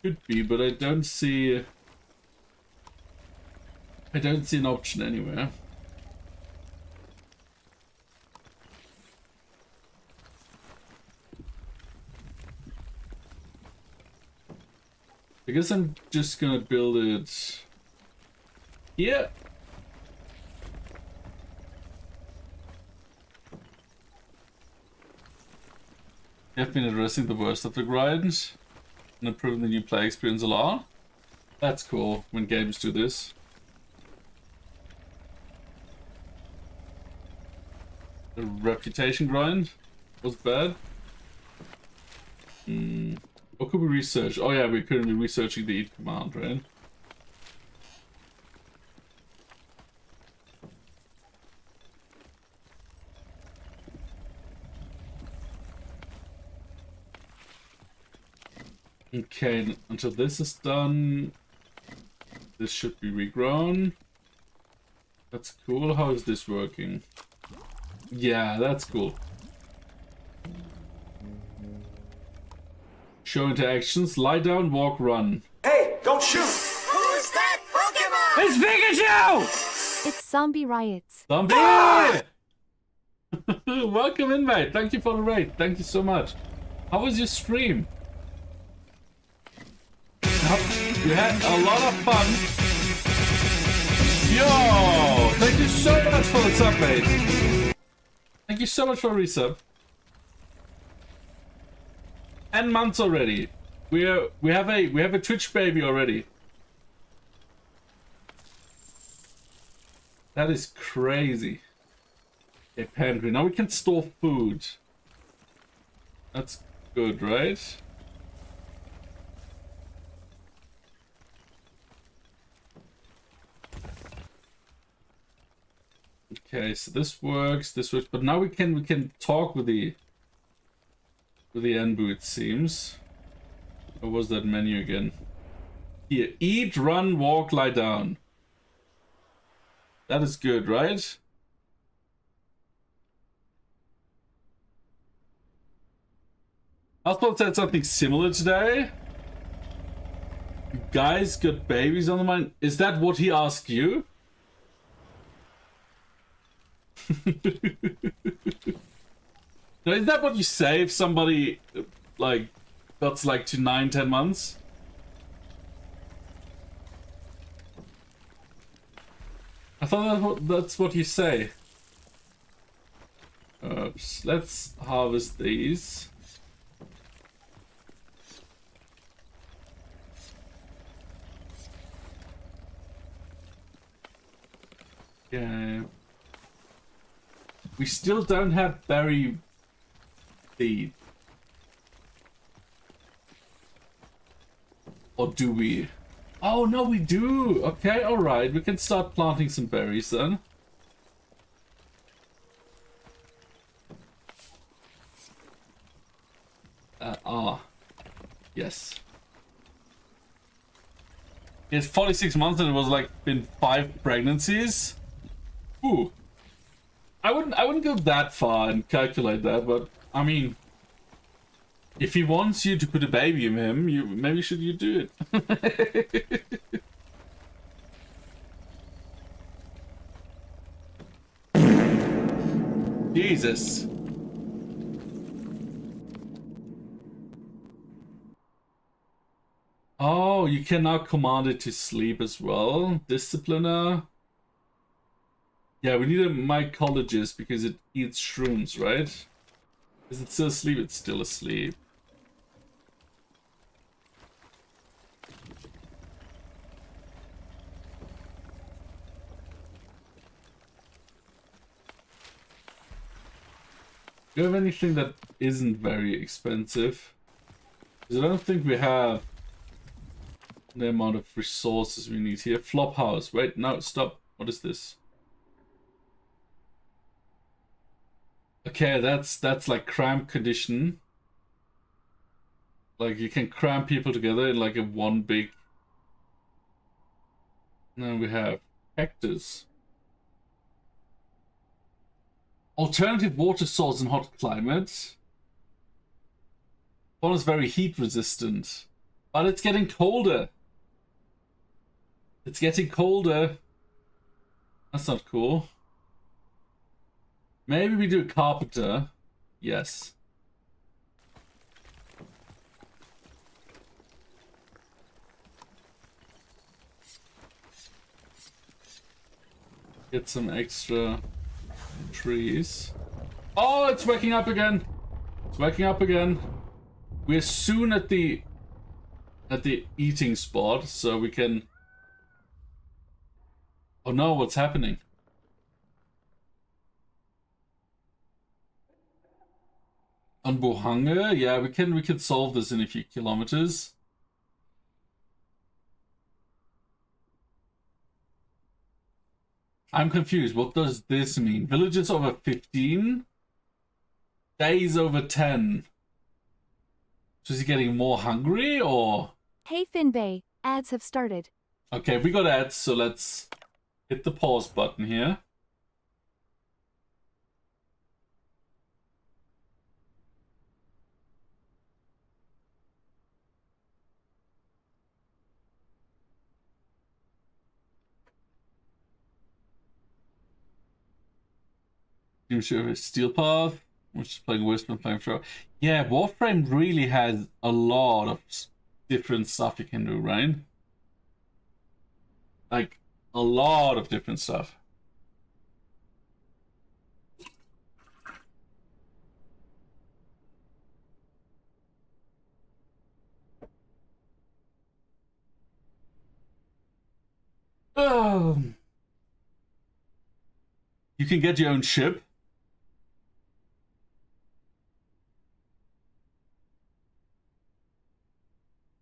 Could be, but I don't see... I don't see an option anywhere. I guess I'm just gonna build it here. I've been addressing the worst of the grind and improving the new play experience a lot. That's cool when games do this. The reputation grind was bad. What could we research? Oh yeah, we're currently researching the eat command, right? Okay, until this is done, this should be regrown. That's cool. How is this working? Yeah, that's cool. Show interactions. Lie down, walk, run. Hey, don't shoot! Who's that Pokemon? It's Pikachu! It's zombie riots. Zombie! Ah! Welcome in, mate. Thank you for the raid. Thank you so much. How was your stream? You had a lot of fun. Yo! Thank you so much for the sub, mate. Thank you so much for a resub. 10 months already. We have a Twitch baby already. That is crazy. Okay, pantry. Now we can store food. That's good, right? Okay, so this works, but now we can talk with the Enbu, it seems. What was that menu again? Here, eat, run, walk, lie down. That is good, right? Oswald said something similar today. You guys got babies on the mind. Is that what he asked you? No, is that what you say if somebody like got like to 9-10 months? I thought that's what you say. Oops. Let's harvest these. Okay. We still don't have berry seed. Or do we? Oh no, we do! Okay, alright. We can start planting some berries then. Yes. It's 46 months and it was like been 5 pregnancies. Ooh. I wouldn't go that far and calculate that, but I mean, if he wants you to put a baby in him, maybe should you do it? Jesus. Oh, you can now command it to sleep as well. Discipliner. Yeah, we need a mycologist because it eats shrooms, right? Is it still asleep? It's still asleep. Do you have anything that isn't very expensive? Because I don't think we have the amount of resources we need here. Flophouse. Wait, no, stop. What is this? Okay, that's like cramp condition. Like you can cramp people together in like a one big. And then we have cactus. Alternative water source in hot climates. One is very heat resistant, but it's getting colder. It's getting colder. That's not cool. Maybe we do a carpenter. Yes. Get some extra trees. Oh, it's waking up again. It's waking up again. We're soon at the eating spot, so we can. Oh no, what's happening? On Bohange, yeah, we can solve this in a few kilometers. I'm confused. What does this mean? Villages over 15? Days over 10. So is he getting more hungry or? Hey Finbay, ads have started. Okay, we got ads, so let's hit the pause button here. Team Service Steel Path, which is playing worse than Flamethrower. Yeah, Warframe really has a lot of different stuff you can do, right? Like, a lot of different stuff. Oh. You can get your own ship.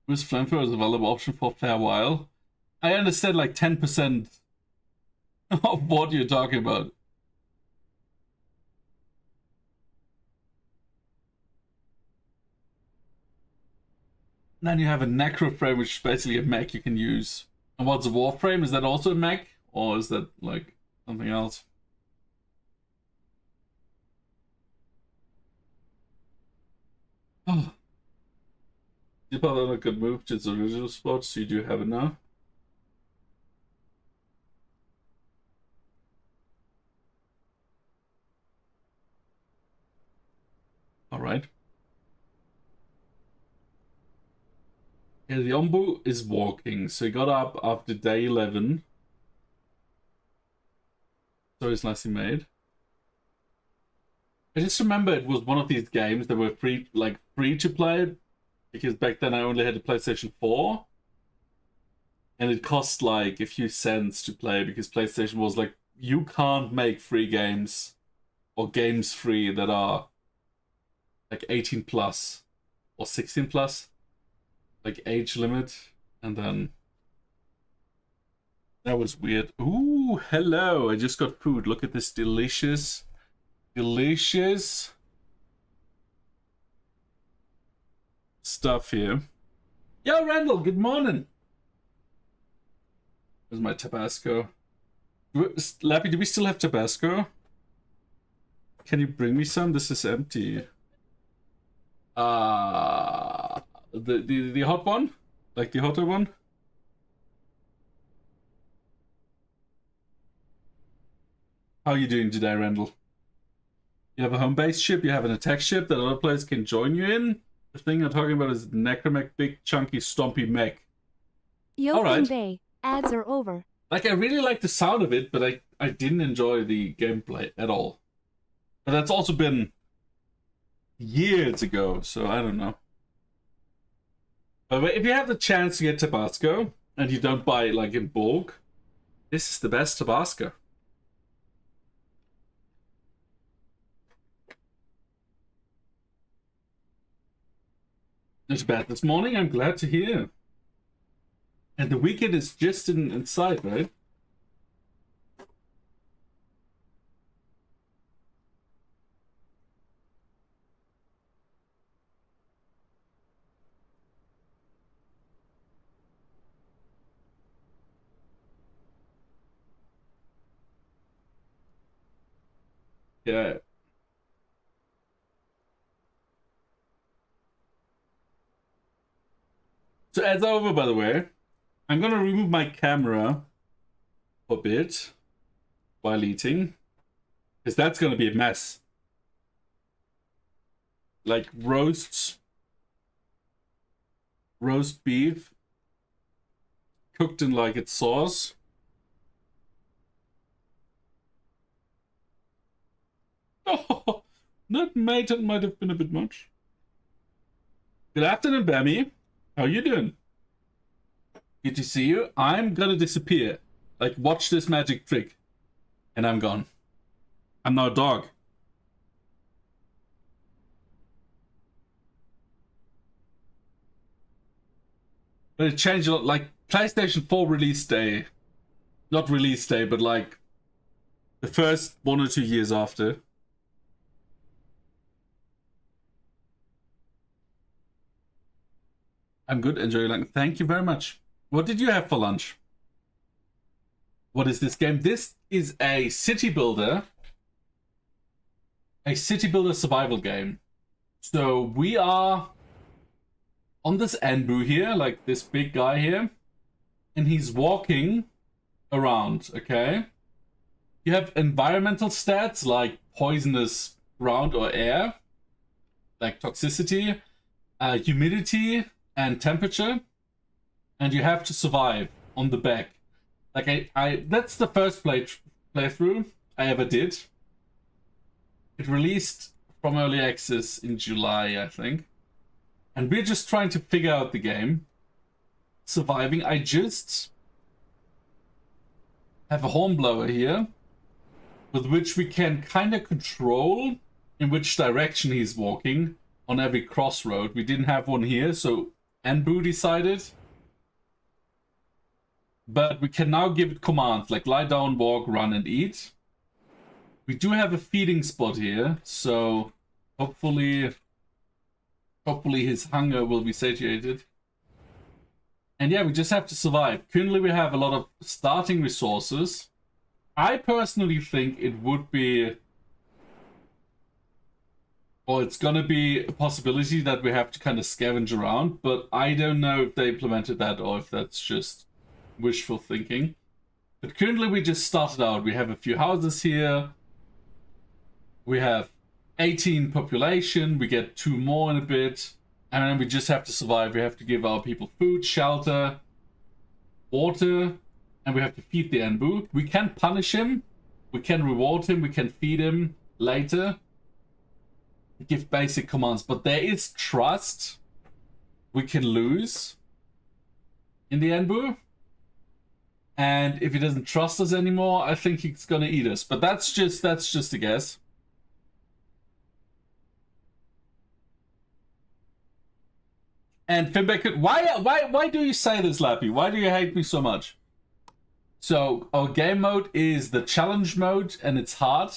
This Flamethrower is a available option for a fair while. I understand like 10% of what you're talking about. And then you have a Necroframe, which is basically a mech you can use. And what's a Warframe? Is that also a mech? Or is that like something else? Oh. You thought that a good move to its original spot, so you do have it now. Alright. Yeah, the Ombu is walking, so he got up after day 11. So it's nicely made. I just remember it was one of these games that were free to play, because back then I only had the PlayStation 4. And it cost like a few cents to play, because PlayStation was like, you can't make free games or games free that are like 18 plus or 16 plus, like age limit. And then that was weird. Ooh, hello, I just got food. Look at this delicious stuff here. Yo, Randall, good morning. Where's my Tabasco? Lappy, do we still have Tabasco? Can you bring me some? This is empty. The hot one? Like the hotter one? How are you doing today, Randall? You have a home-based ship, you have an attack ship that other players can join you in? The thing I'm talking about is Necromech, big, chunky, stompy mech. Yo Alright. Finbay, ads are over. Like, I really like the sound of it, but I didn't enjoy the gameplay at all. But that's also been years ago, so I don't know. But if you have the chance to get Tabasco, and you don't buy it like in bulk, this is the best Tabasco. It's bad this morning, I'm glad to hear. And the weekend is just in sight, right? Yeah. So as over, by the way, I'm gonna remove my camera a bit while eating, because that's gonna be a mess. Like roast beef cooked in like its sauce. Oh, that might have been a bit much. Good afternoon, Bammy. How you doing? Good to see you. I'm gonna disappear. Like, watch this magic trick. And I'm gone. I'm now a dog. But it changed a lot. Like PlayStation 4 release day, not release day, but like the first 1 or 2 years after. I'm good. Enjoy your lunch. Thank you very much. What did you have for lunch? What is this game? This is a city builder. A city builder survival game. So we are on this Anbu here, like this big guy here. And he's walking around, okay? You have environmental stats like poisonous ground or air, like toxicity, humidity, and temperature, and you have to survive on the back. Like I that's the first playthrough I ever did. It released from early access in July, I think, and we're just trying to figure out the game, surviving. I just have a hornblower here, with which we can kind of control in which direction he's walking on every crossroad. We didn't have one here, so Anbu decided. But we can now give it commands like lie down, walk, run, and eat. We do have a feeding spot here, so hopefully his hunger will be satiated. And yeah, we just have to survive. Currently we have a lot of starting resources. I personally think it would be, or it's gonna be a possibility that we have to kind of scavenge around, but I don't know if they implemented that or if that's just wishful thinking. But currently we just started out. We have a few houses here. We have 18 population. We get 2 more in a bit. And then we just have to survive. We have to give our people food, shelter, water, and we have to feed the Anbu. We can punish him. We can reward him. We can feed him later. Give basic commands. But there is trust we can lose in the Anbu. And if he doesn't trust us anymore, I think he's gonna eat us. But that's just a guess. And Finbeck, why do you say this, Lappy? Why do you hate me so much? So our game mode is the challenge mode, and it's hard.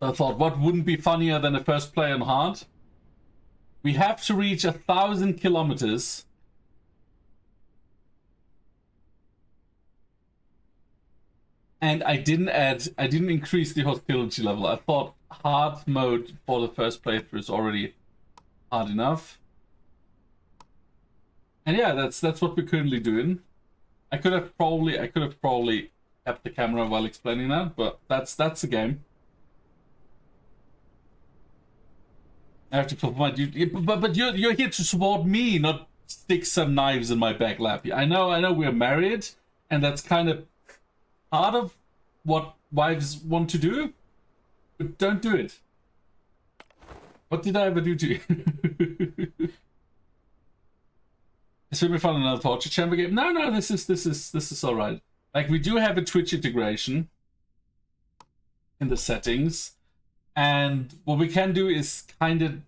I thought, what wouldn't be funnier than a first play on hard? We have to reach 1,000 kilometers. And I didn't increase the hostility level. I thought hard mode for the first playthrough is already hard enough. And yeah, that's what we're currently doing. I could have probably kept the camera while explaining that, but that's the game. I have to put my duty, but you're here to support me, not stick some knives in my back, Lappy. I know we're married, and that's kind of part of what wives want to do, but don't do it. What did I ever do to you? Should we find another torture chamber game? No, this is all right. Like, we do have a Twitch integration in the settings, and what we can do is kind of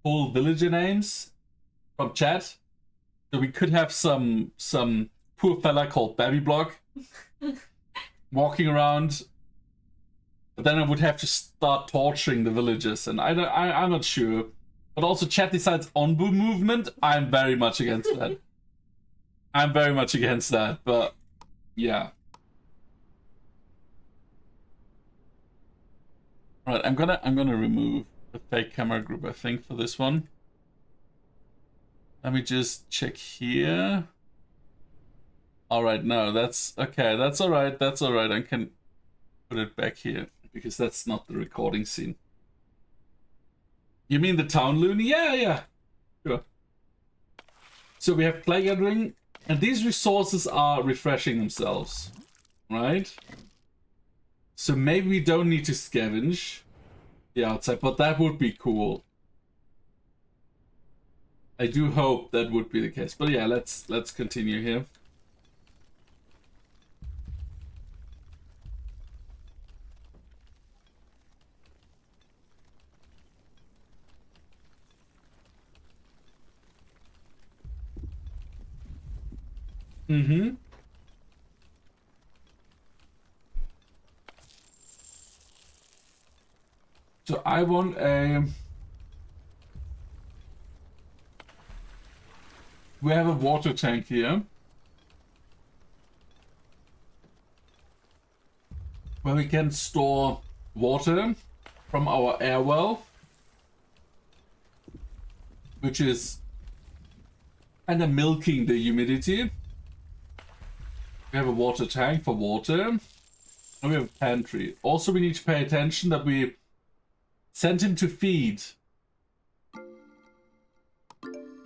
pull villager names from chat. So we could have some poor fella called Babyblock walking around, but then I would have to start torturing the villagers, and I'm not sure. But also, chat decides Anbu movement. I'm very much against that. I'm very much against that, but yeah. Alright, I'm gonna remove the fake camera group, I think, for this one. Let me just check here. Alright, no, that's okay, that's alright, I can put it back here, because that's not the recording scene. You mean the town loony? Yeah, sure. So we have play gathering, and these resources are refreshing themselves, right? So maybe we don't need to scavenge the outside, but that would be cool. I do hope that would be the case. But yeah, let's continue here. Mm-hmm. So I want a... We have a water tank here. Where we can store water from our air well. Which is kind of milking the humidity. We have a water tank for water. And we have a pantry. Also, we need to pay attention that we send him to feed.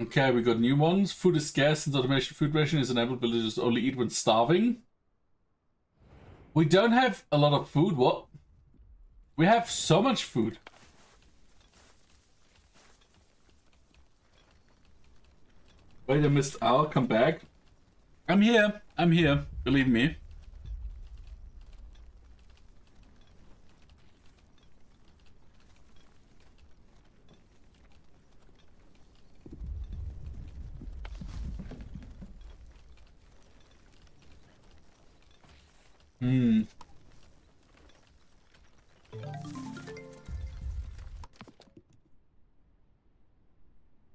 Okay, we got new ones. Food is scarce since automation food ration is enabled. Villagers only eat when starving. We don't have a lot of food. What? We have so much food. Wait, I missed Al. Come back. I'm here. I'm here. Believe me. Hmm.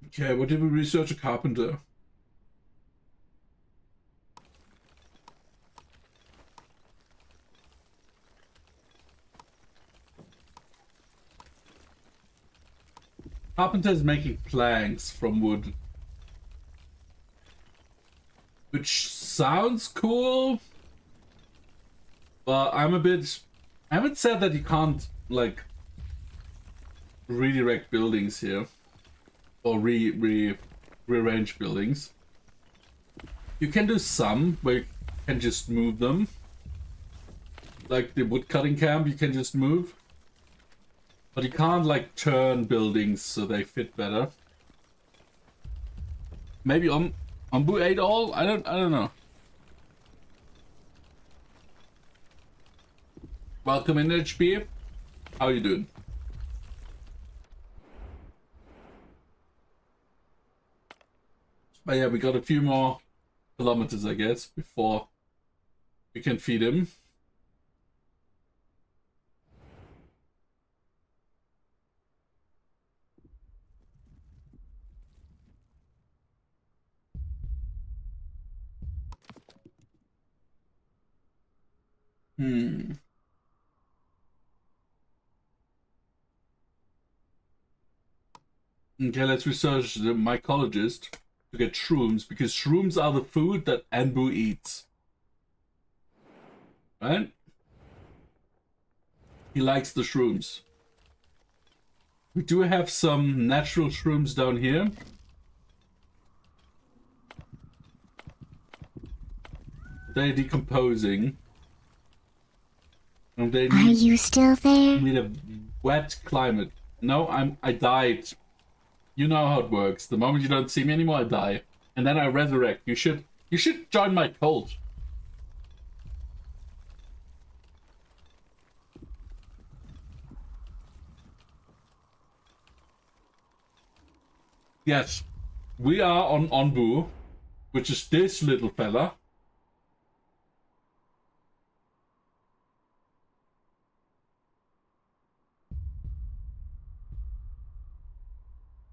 Okay, what did we research? A carpenter. Carpenter is making planks from wood. Which sounds cool. But I'm a bit... I haven't said that you can't, like, redirect buildings here. Or rearrange buildings. You can do some, where you can just move them. Like the woodcutting camp, you can just move. But you can't, like, turn buildings so they fit better. Maybe Ombu ate all? I don't know. Welcome in, HP. How you doing? But yeah, we got a few more kilometers, I guess, before we can feed him. Okay, let's research the mycologist to get shrooms, because shrooms are the food that Anbu eats. Right? He likes the shrooms. We do have some natural shrooms down here. They're decomposing. And they Are you still there? need a wet climate. No, I died. You know how it works. The moment you don't see me anymore, I die. And then I resurrect. You should join my cult. Yes. We are on Onbu, which is this little fella.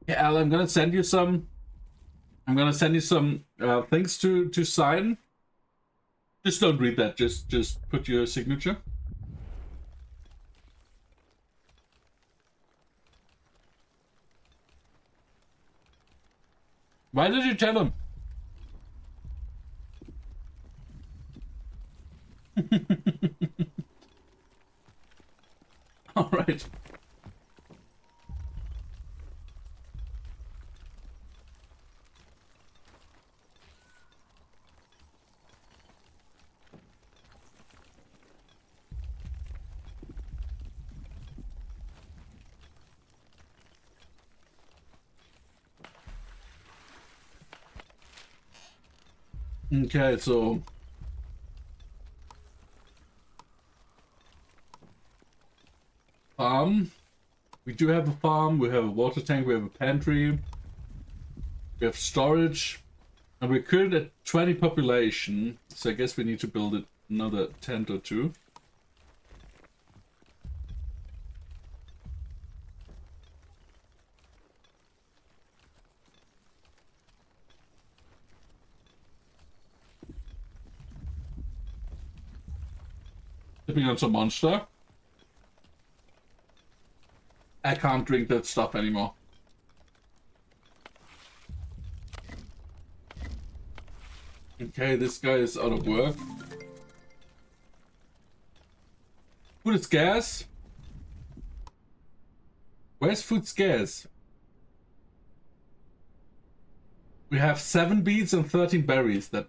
Yeah, Al, I'm gonna send you some. I'm gonna send you some things to sign. Just don't read that. Just put your signature. Why did you tell him? All right. Okay, so farm. We do have a farm. We have a water tank. We have a pantry. We have storage. And we're currently at 20 population, so I guess we need to build another tent or two. Sipping on some Monster. I can't drink that stuff anymore. Okay, this guy is out of work. Food is scarce. Where's food scarce? We have 7 beets and 13 berries. That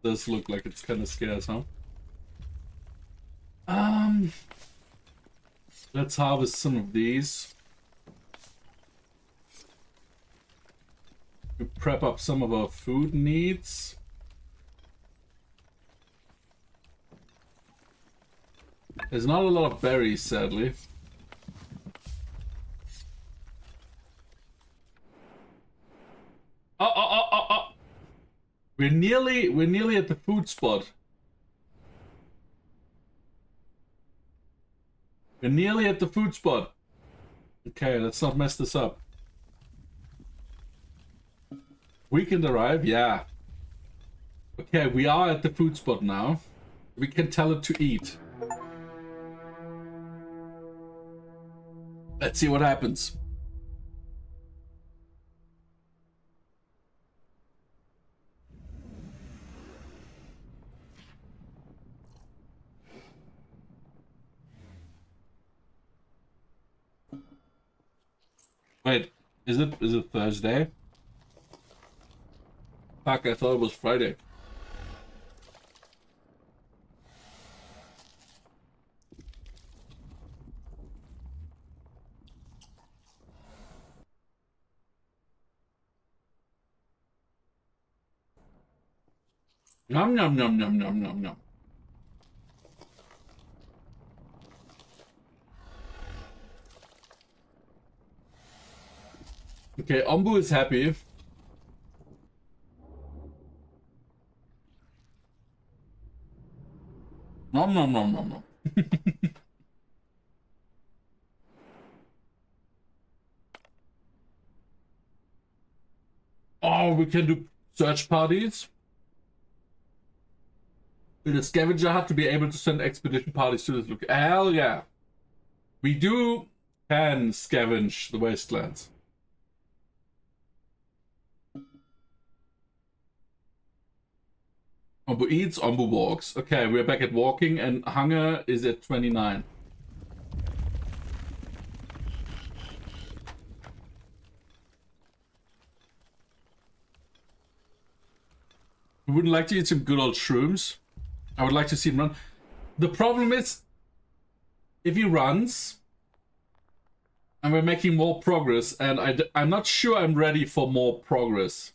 does look like it's kind of scarce, huh? Let's harvest some of these. We prep up some of our food needs. There's not a lot of berries, sadly. Oh. We're nearly at the food spot. We're nearly at the food spot. Okay, let's not mess this up. Weekend arrive, yeah. Okay, we are at the food spot now. We can tell it to eat. Let's see what happens. Wait, is it Thursday? Fuck, I thought it was Friday. Nom nom nom nom nom nom nom. Okay, Ombu is happy. Nom nom nom nom nom. Oh, we can do search parties. The scavenger hunt to be able to send expedition parties to this look. Hell yeah. We can scavenge the wastelands. Ombu eats, Ombu walks. Okay, we're back at walking and hunger is at 29. We wouldn't like to eat some good old shrooms. I would like to see him run. The problem is, if he runs, and we're making more progress, and I'm not sure I'm ready for more progress.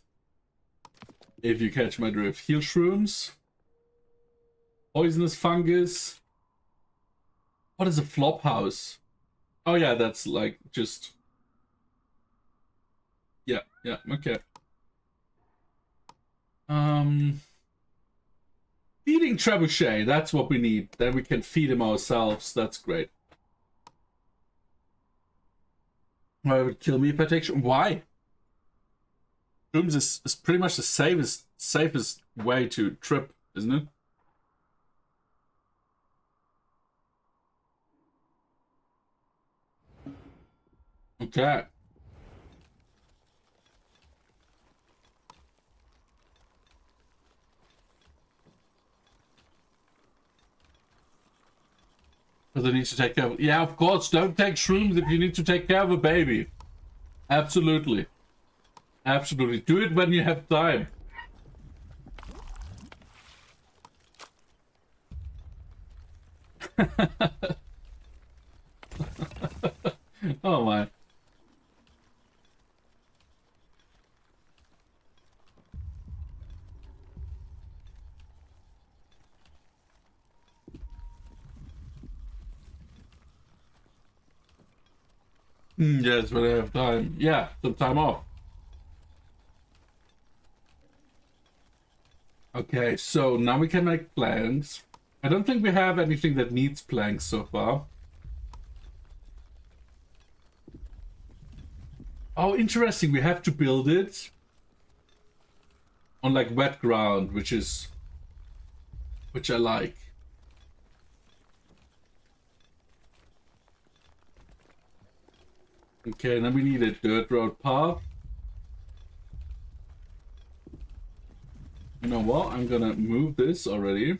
If you catch my drift. Heal shrooms. Poisonous fungus. What is a flop house? Oh yeah, that's like just... Yeah, okay. Feeding trebuchet, that's what we need. Then we can feed him ourselves. That's great. Why would kill me if I take... Why? Shrooms is pretty much the safest way to trip, isn't it? Okay. Because I need to take care of... Yeah, of course, don't take shrooms if you need to take care of a baby. Absolutely. Absolutely. Do it when you have time. Oh my. Yes, when I have time. Yeah, some time off. Okay, so now we can make planks. I don't think we have anything that needs planks so far. Oh, interesting. We have to build it on like wet ground, which I like. Okay, then we need a dirt road path. You know what? I'm gonna move this already.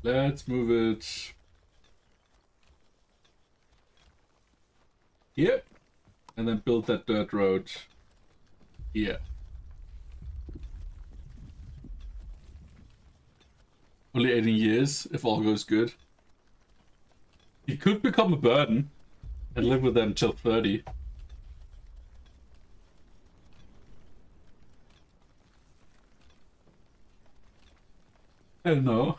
Let's move it here, and then build that dirt road here. Only 18 years, if all goes good. He could become a burden and live with them till 30. I don't know.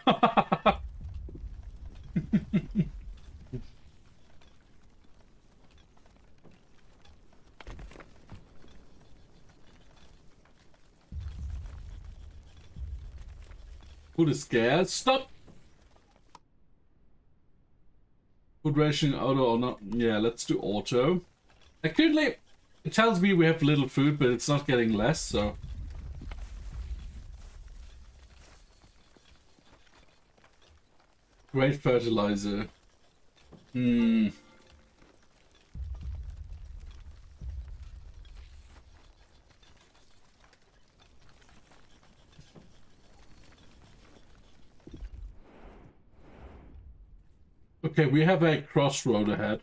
Food is scarce. Stop! Food ration auto or not? Yeah, let's do auto. Currently, it tells me we have little food, but it's not getting less, so. Great fertilizer. Okay, we have a crossroad ahead.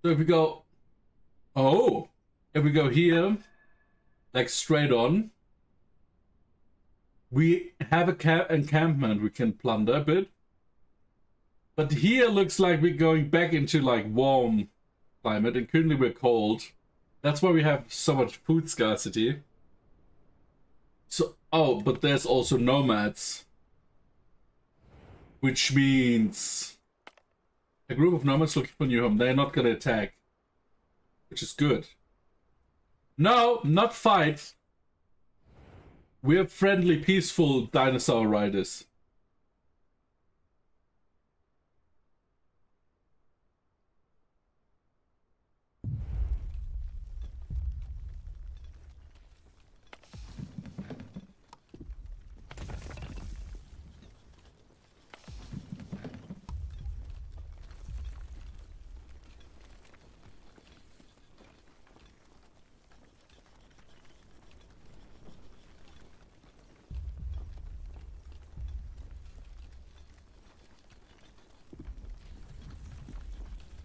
So if we go... Oh! If we go here, like straight on, we have a encampment we can plunder a bit. But here looks like we're going back into like warm climate, and currently we're cold. That's why we have so much food scarcity. So, oh, but there's also nomads. Which means a group of nomads looking for a new home. They're not gonna attack. Which is good. No, not fight. We're friendly, peaceful dinosaur riders.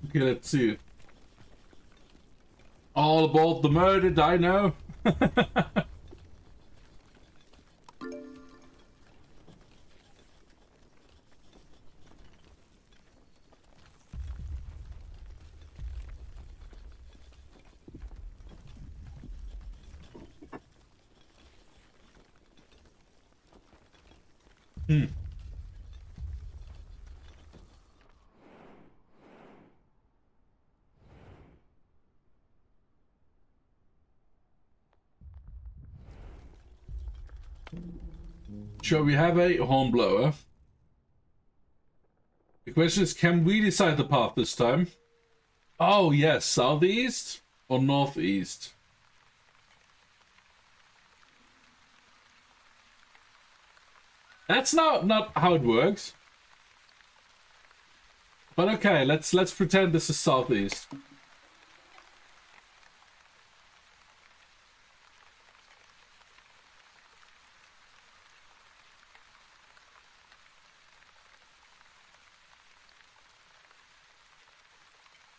Okay, let's see. All about the murder dino. Sure, we have a hornblower. The question is, can we decide the path this time? Oh, yes, southeast or northeast? That's not how it works. But okay, let's pretend this is southeast.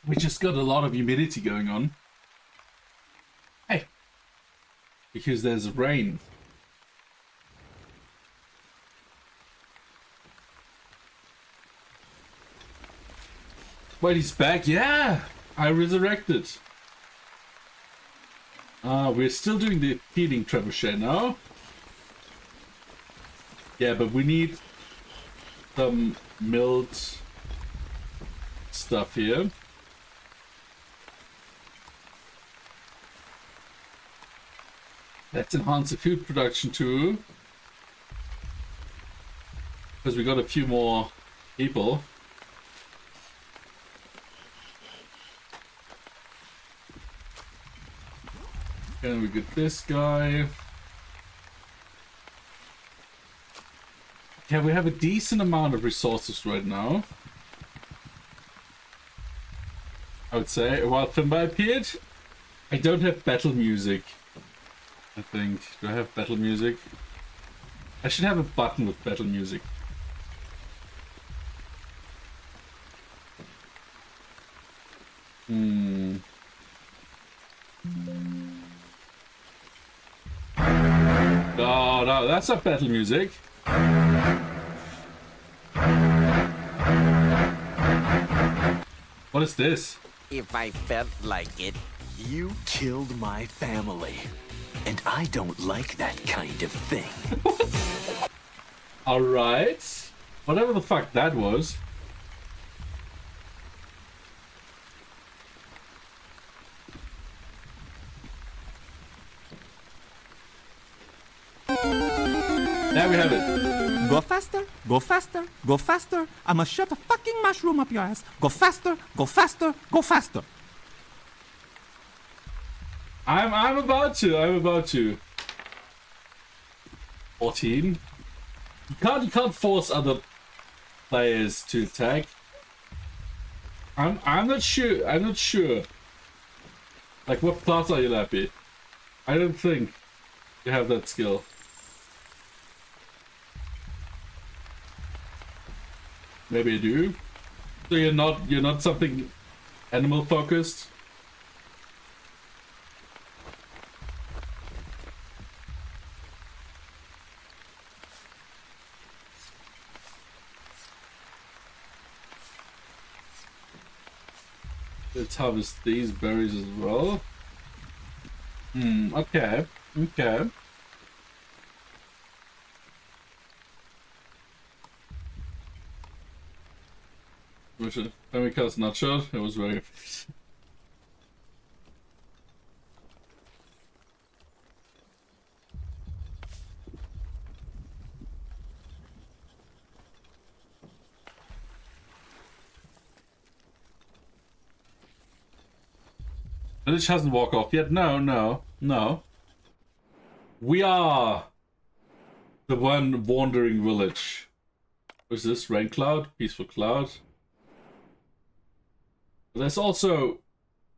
We just got a lot of humidity going on. Hey! Because there's rain. Wait, he's back? Yeah! I resurrected. We're still doing the healing trebuchet now. Yeah, but we need some milled stuff here. Let's enhance the food production too. Because we got a few more people. And we get this guy. Yeah, we have a decent amount of resources right now. I would say. While Finbay appeared, I don't have battle music. I think. Do I have battle music? I should have a button with battle music. Oh, no, that's not battle music. What is this? If I felt like it. You killed my family, and I don't like that kind of thing. Alright. Whatever the fuck that was. There we have it. Go faster, go faster, go faster. I must shove a fucking mushroom up your ass. Go faster, go faster, go faster. I'm about to. 14. You can't force other players to attack. I'm not sure. Like, what class are you, Lappy? I don't think you have that skill. Maybe you do. So you're not something animal focused. Let's harvest these berries as well. Okay. When we cast Nutshot, it was very effective. Village hasn't walked off yet. No. We are the one wandering village. What's this? Rain Cloud? Peaceful Cloud? There's also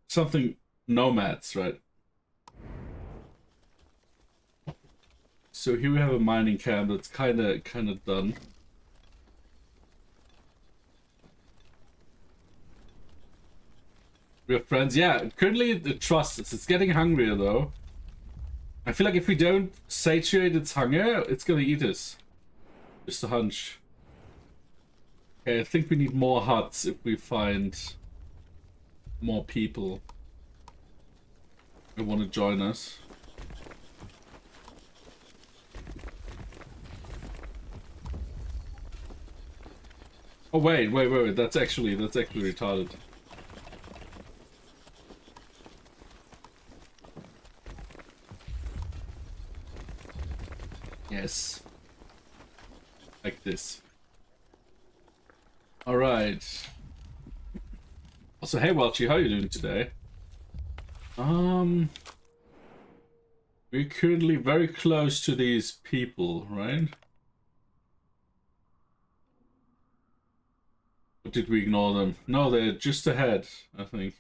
something nomads, right? So here we have a mining camp that's kind of done. We have friends. Yeah, currently it trusts us. It's getting hungrier though. I feel like if we don't satiate its hunger, it's gonna eat us. Just a hunch. Okay, I think we need more huts if we find more people who want to join us. Oh wait, that's actually retarded. Yes. Like this. Alright. Also, hey Welchie, how are you doing today? We're currently very close to these people, right? Or did we ignore them? No, they're just ahead, I think.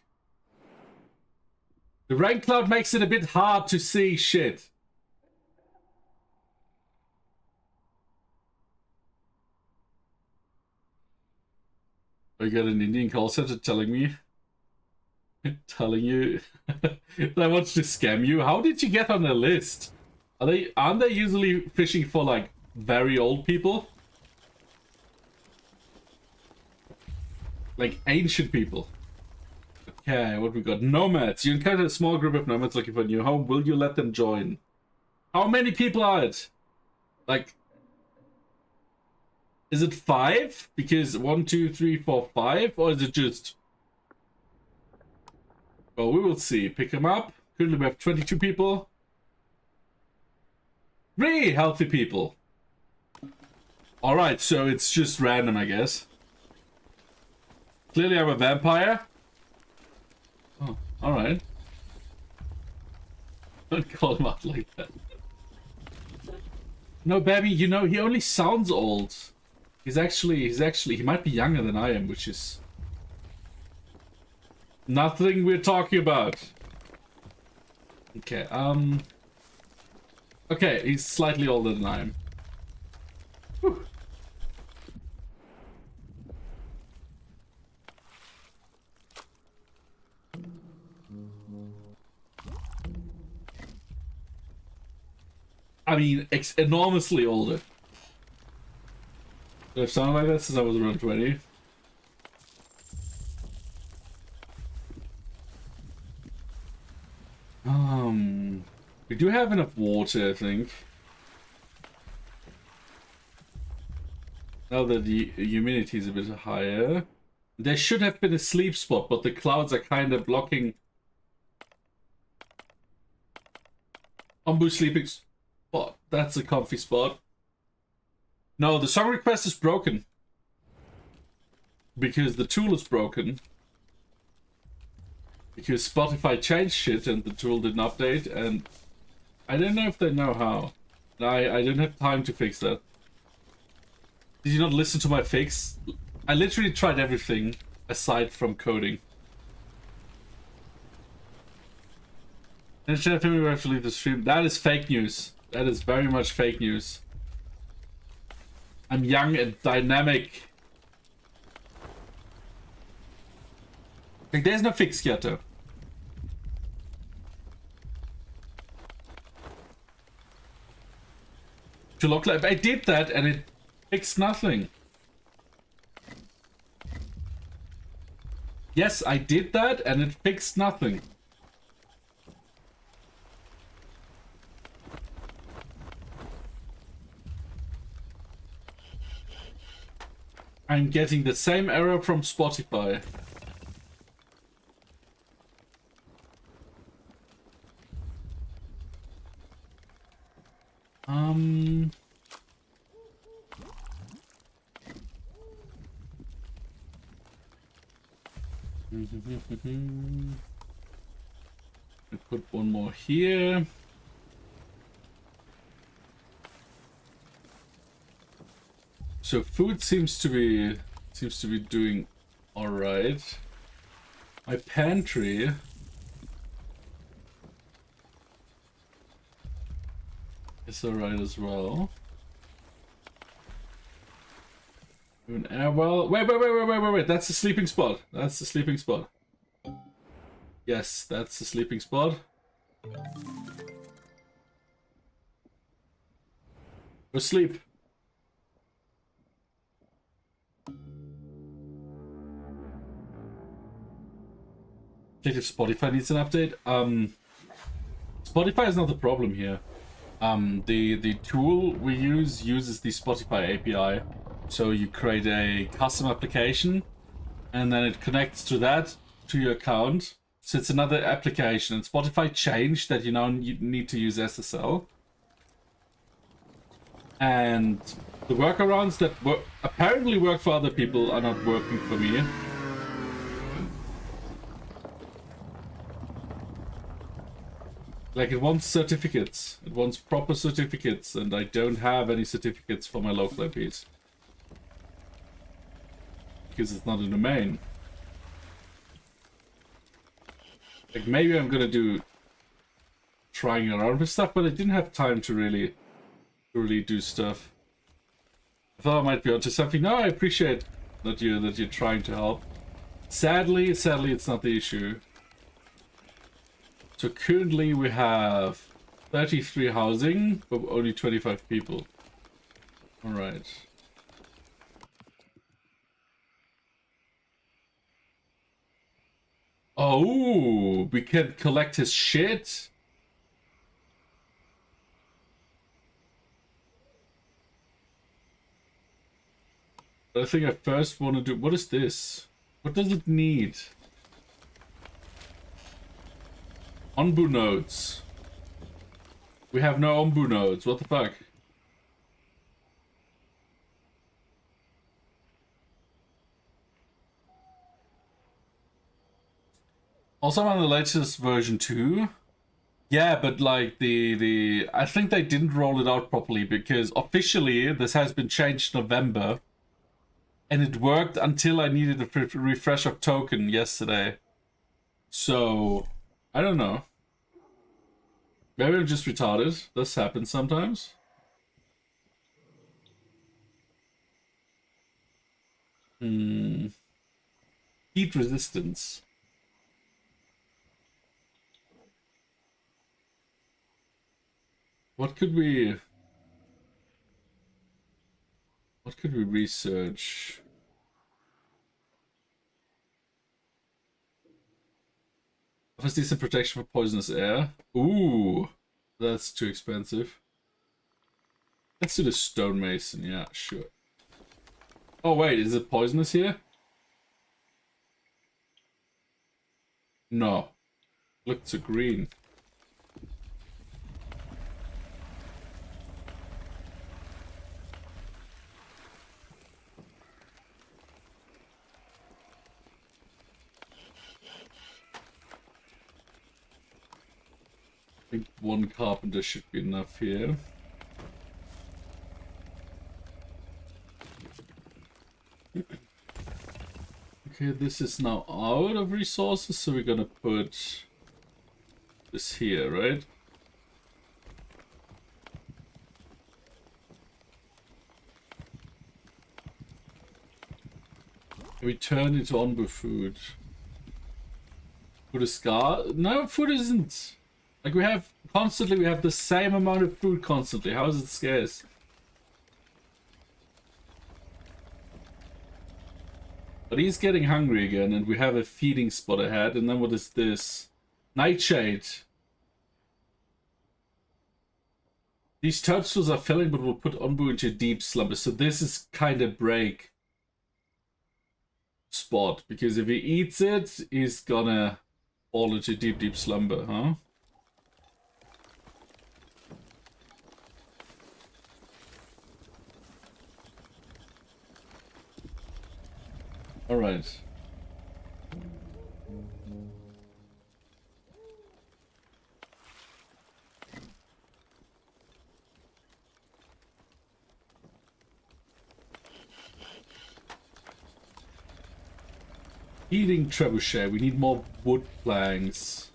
The rain cloud makes it a bit hard to see shit. I got an Indian call center telling you that I want to scam you. How did you get on the list? Aren't they usually fishing for like very old people? Like ancient people. Okay, what we got? Nomads. You encounter a small group of nomads looking for a new home. Will you let them join? How many people are it? Like, is it 5? Because 1, 2, 3, 4, 5? Or is it just... Well, we will see. Pick them up. Currently we have 22 people. 3 healthy people. Alright, so it's just random, I guess. Clearly I'm a vampire. Oh, alright. Don't call him out like that. No, baby, you know, he only sounds old. He's actually, he might be younger than I am, which is nothing we're talking about. Okay, okay, he's slightly older than I am. Whew. I mean, enormously older. I've sounded like that since I was around 20. We do have enough water, I think. Now that the humidity is a bit higher. There should have been a sleep spot, but the clouds are kind of blocking Ambush sleeping spot. That's a comfy spot. No, the song request is broken. Because the tool is broken. Because Spotify changed shit and the tool didn't update, and I don't know if they know how. I didn't have time to fix that. Did you not listen to my fix? I literally tried everything aside from coding. And should I tell me we have to leave the stream? That is fake news. That is very much fake news. I'm young and dynamic. Like, there's no fix yet, though. To look like I did that and it fixed nothing. Yes, I did that and it fixed nothing. I'm getting the same error from Spotify. I put one more here. So food seems to be doing all right. My pantry is all right as well. Well, wait. That's the sleeping spot. That's the sleeping spot. Yes, that's the sleeping spot. Go sleep. Check if Spotify needs an update. Spotify is not the problem here. The tool we uses the Spotify API. So you create a custom application and then it connects to that, to your account. So it's another application, and Spotify changed that you now need to use SSL. And the workarounds that apparently work for other people are not working for me. Like, it wants certificates. It wants proper certificates, and I don't have any certificates for my local IPs. Because it's not a domain. Like, maybe I'm gonna do trying around with stuff, but I didn't have time to really do stuff. I thought I might be onto something. No, I appreciate that you're trying to help. Sadly, it's not the issue. So currently we have 33 housing, but only 25 people. All right. Oh, we can collect his shit. I think I first want to do... What is this? What does it need? Onbu nodes. We have no Ombu nodes. What the fuck? Also, on the latest version 2. Yeah, but like I think they didn't roll it out properly because officially this has been changed November, and it worked until I needed a refresh of token yesterday. So I don't know. Maybe I'm just retarded. This happens sometimes. Heat resistance. What could we research? Offers decent protection for poisonous air. Ooh, that's too expensive. Let's do the stonemason. Yeah, sure. Oh wait, is it poisonous here? No. Look to green. I think one carpenter should be enough here. Okay, this is now out of resources, so we're gonna put this here, right? Can we turn into Onbu food? Food is scar? No, food isn't. Like we have the same amount of food constantly. How is it scarce? But he's getting hungry again, and we have a feeding spot ahead. And then what is this? Nightshade. These toadstools are filling, but we'll put Onbu into deep slumber. So this is kind of break spot, because if he eats it, he's gonna fall into deep slumber, huh? All right. Eating trebuchet. We need more wood planks.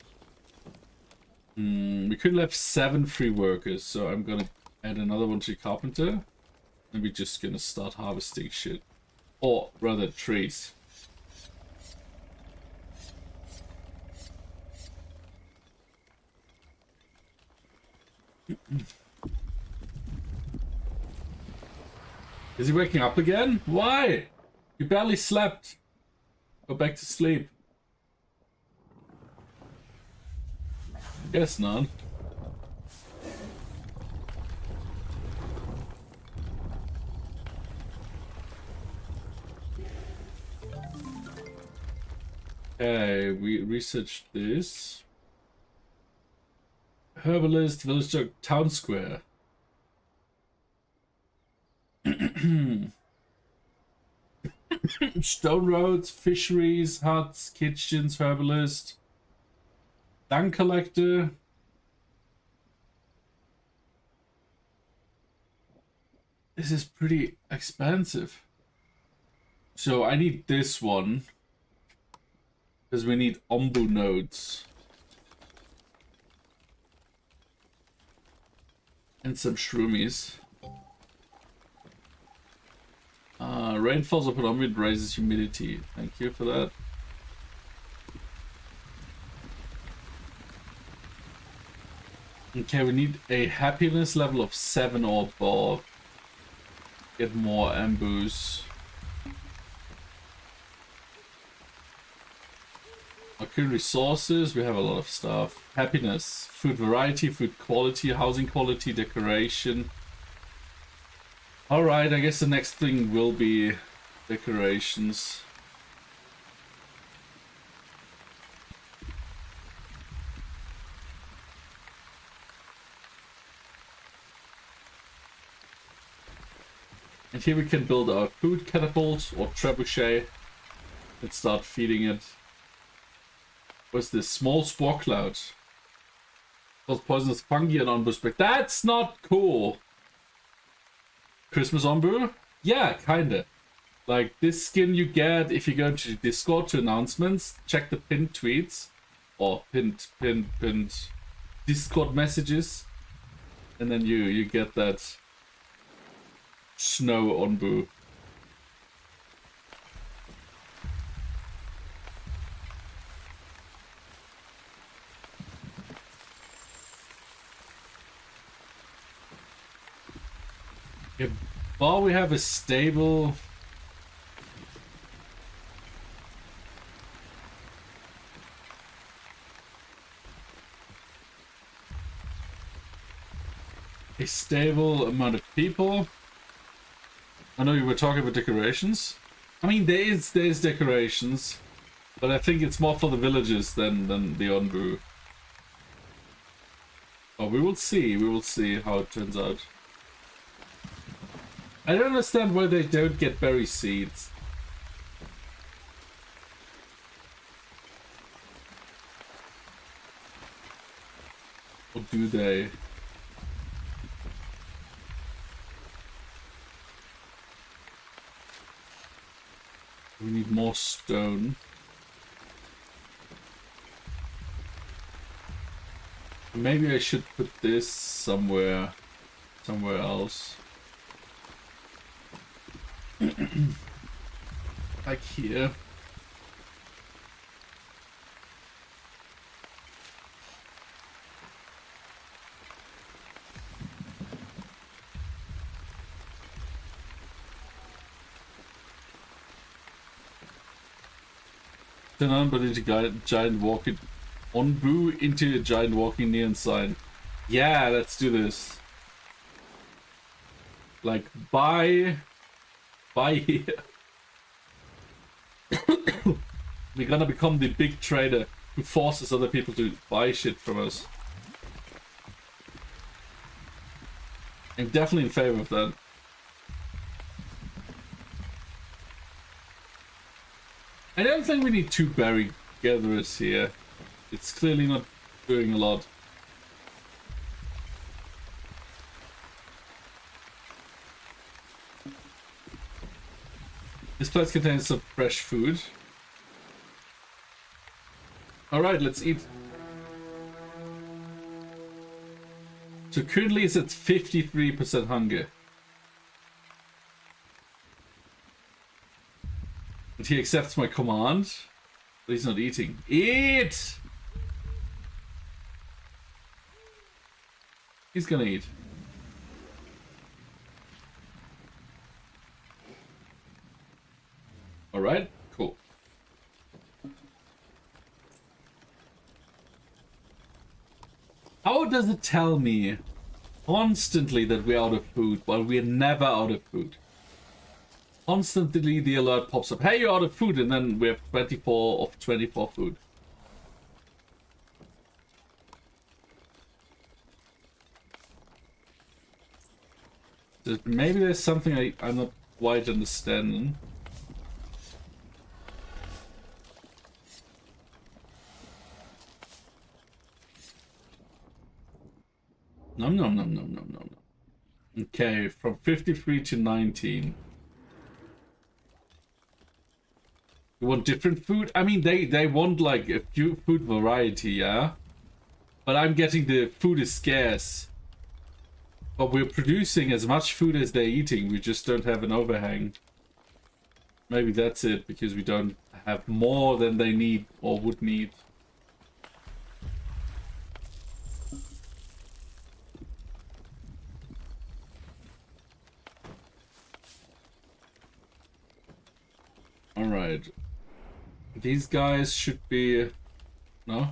We could have 7 free workers, so I'm gonna add another one to carpenter. And we're just gonna start harvesting shit. Or rather, trees. Is he waking up again? Why? You barely slept. Go back to sleep. Guess not. Okay, we researched this. Herbalist, village dog, town square. Stone roads, fisheries, huts, kitchens, herbalist, dung collector. This is pretty expensive. So I need this one. Because we need Ombu nodes. And some shroomies. Rainfalls upon Ombu raises humidity. Thank you for that. Okay, we need a happiness level of 7 or above. Get more Ombus. Okay, resources, we have a lot of stuff. Happiness, food variety, food quality, housing quality, decoration. Alright, I guess the next thing will be decorations. And here we can build our food catapult or trebuchet and start feeding it. What's this? Small spore cloud. Cause poisonous fungi and onbu spec. That's not cool. Christmas onbu? Yeah, kinda. Like this skin you get if you go to Discord to announcements, check the pinned tweets or pinned Discord messages, and then you get that snow onbu. Yeah, while we have a stable amount of people. I know you were talking about decorations. I mean, there's decorations, but I think it's more for the villages than the onbu. Oh, we will see. We will see how it turns out. I don't understand why they don't get berry seeds. Or do they? We need more stone. Maybe I should put this somewhere else. Like here. Turn on, but into giant walking onbu into a giant walking neon sign. Yeah, let's do this. Like buy here. We're gonna become the big trader who forces other people to buy shit from us. I'm definitely in favor of that. I don't think we need 2 berry gatherers here. It's clearly not doing a lot. This place contains some fresh food. Alright, let's eat. So currently it's at 53% hunger. But he accepts my command. But he's not eating. Eat! He's gonna eat. Alright, cool. How does it tell me constantly that we're out of food while we're never out of food? Constantly the alert pops up. Hey, you're out of food, and then we have 24 of 24 food. Maybe there's something I'm not quite understanding. Nom nom nom nom nom nom. Okay, from 53 to 19. You want different food? I mean, they want like a few food variety, yeah? But I'm getting the food is scarce. But we're producing as much food as they're eating. We just don't have an overhang. Maybe that's it, because we don't have more than they need or would need. Alright. These guys should be... No?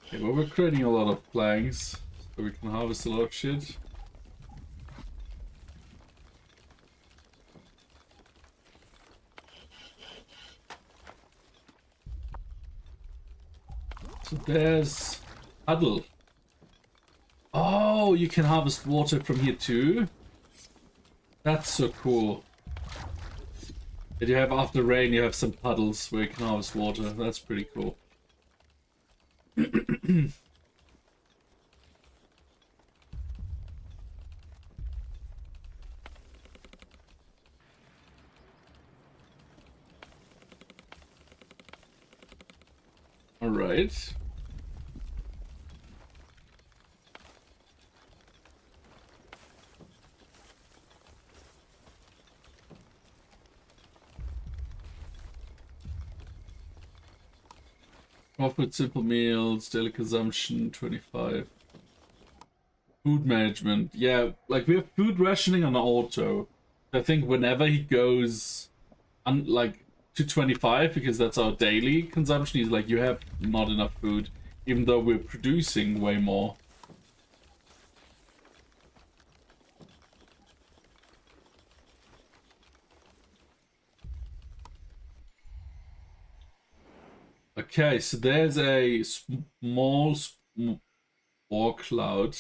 Okay, well, we're creating a lot of planks, so we can harvest a lot of shit. So there's Huddle. Oh, Oh, you can harvest water from here too. That's so cool. And you have, after rain, you have some puddles where you can harvest water. That's pretty cool. All right. Profit, simple meals, daily consumption, 25. Food management. Yeah, like we have food rationing on auto. I think whenever he goes like to 25, because that's our daily consumption, he's like, you have not enough food, even though we're producing way more. Okay, so there's a small spore cloud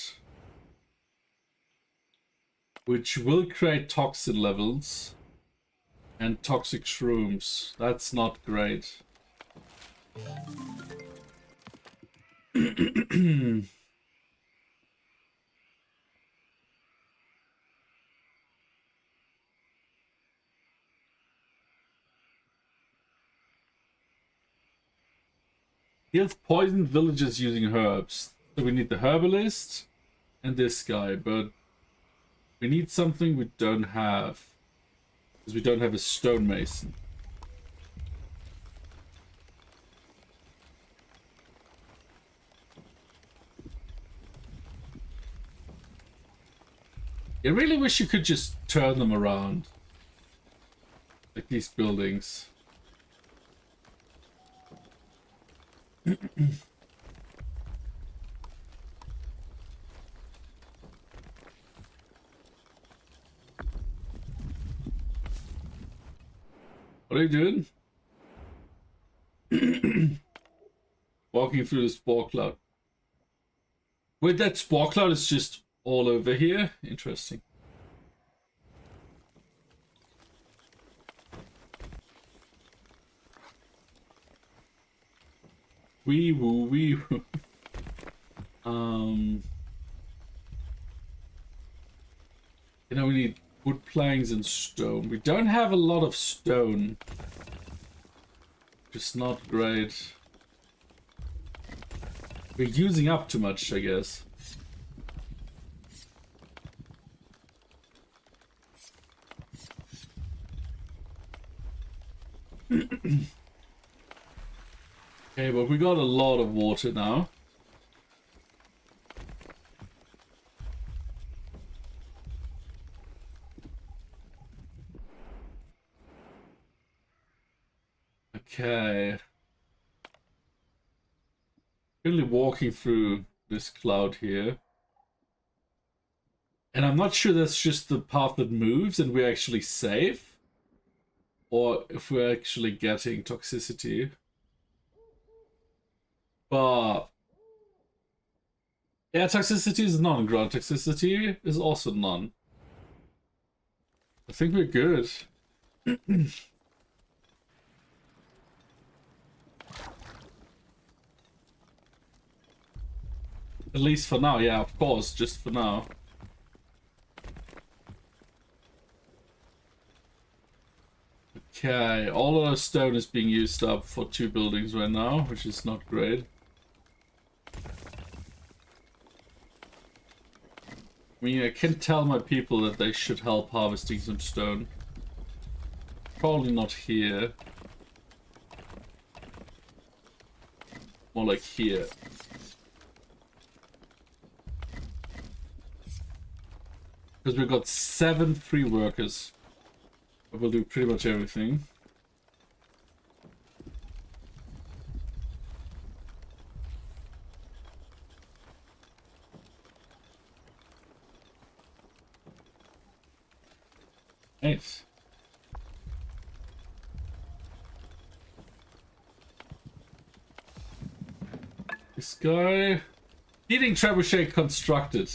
which will create toxin levels and toxic shrooms. That's not great. Heals poisoned villages using herbs. So we need the herbalist and this guy, but we need something we don't have. Because we don't have a stonemason. I really wish you could just turn them around. Like these buildings. What are you doing? Walking through the spore cloud. Wait, that spore cloud is just all over here? Interesting. Wee woo, wee woo. You know, we need wood planks and stone. We don't have a lot of stone. Just not great. We're using up too much, I guess. Okay, but we got a lot of water now. Okay. Really walking through this cloud here. And I'm not sure that's just the path that moves and we're actually safe. Or if we're actually getting toxicity. But yeah, toxicity is none. Ground toxicity is also none. I think we're good. At least for now, yeah, of course, just for now. Okay, all of our stone is being used up for 2 buildings right now, which is not great. I mean, I can tell my people that they should help harvesting some stone. Probably not here. More like here. Because we've got 7 free workers. We'll do pretty much everything. Nice. This guy... Heating trebuchet constructed.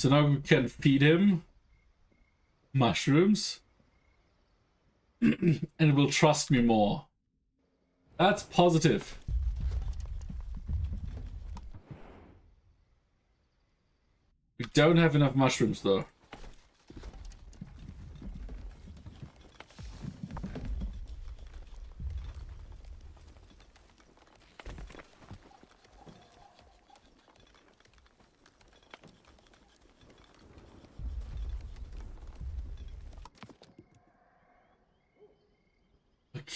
So now we can feed him mushrooms. And it will trust me more. That's positive. We don't have enough mushrooms though.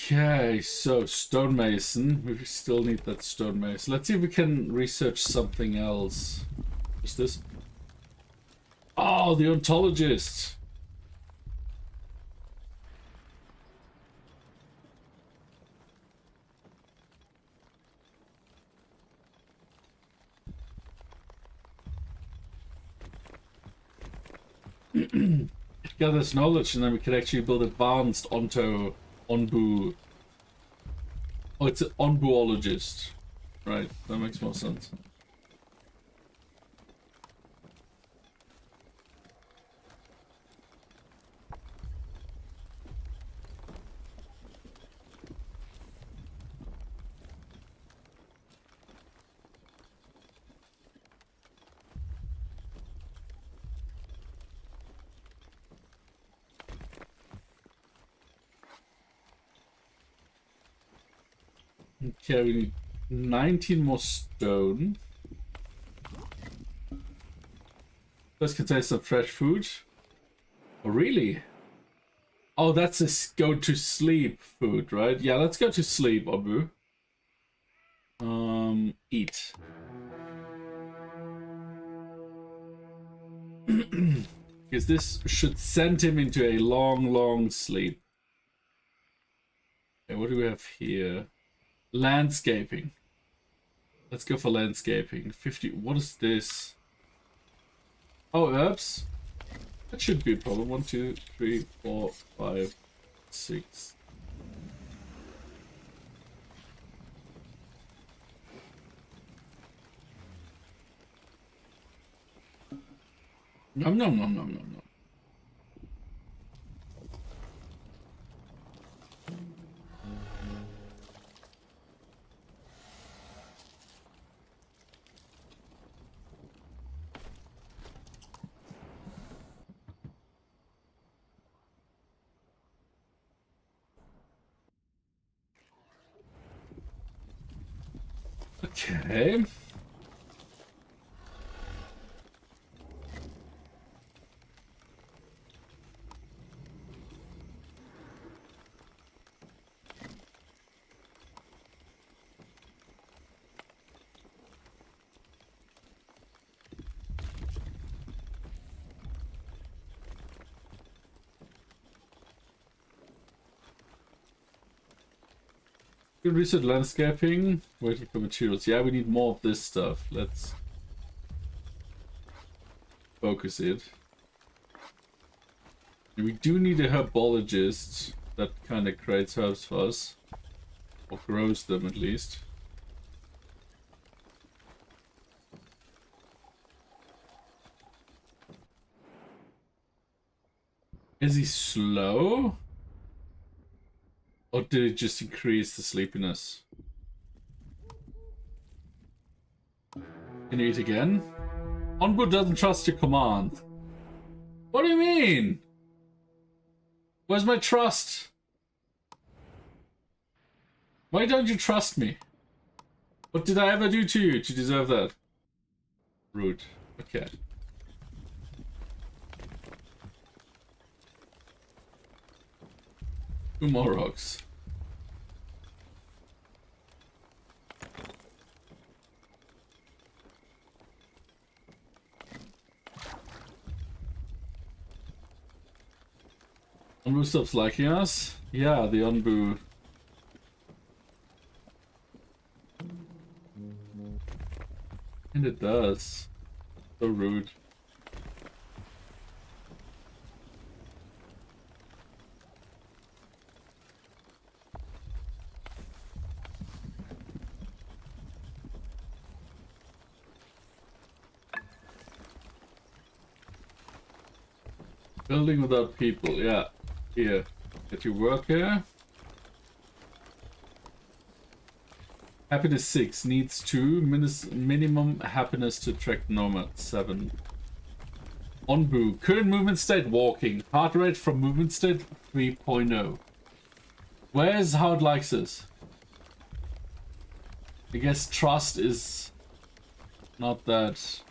Okay, so stonemason. We still need that stonemason. Let's see if we can research something else. What's this? Oh, the ontologist. It gathers knowledge, and then we can actually build advanced onto Onbu. Oh, it's an onbuologist. Right, that makes more sense. Okay, we need 19 more stone. This contains some fresh food. Oh, really? Oh, that's a go to sleep food, right? Yeah, let's go to sleep, Abu. Eat. Because this should send him into a long, long sleep. Okay, what do we have here? Landscaping. Let's go for landscaping. 50. What is this? Oh, herbs. That should be a problem. 1, 2, 3, 4, 5, 6. Nom nom nom nom nom nom. Okay. Good research landscaping. Waiting for materials. Yeah, we need more of this stuff. Let's focus it. And we do need a herbologist that kind of creates herbs for us. Or grows them at least. Is he slow? Or did it just increase the sleepiness? Can you eat again? Onbu doesn't trust your command. What do you mean? Where's my trust? Why don't you trust me? What did I ever do to you to deserve that? Rude. Okay. Two more rocks. Onbu stops liking us? Yeah, the Onbu. And it does. So rude. Building without people, yeah. Here. Get your work here. Happiness 6 needs 2. Minimum happiness to attract nomads 7. Onbu. Current movement state walking. Heart rate from movement state 3.0. Where's how it likes this? I guess trust is not that.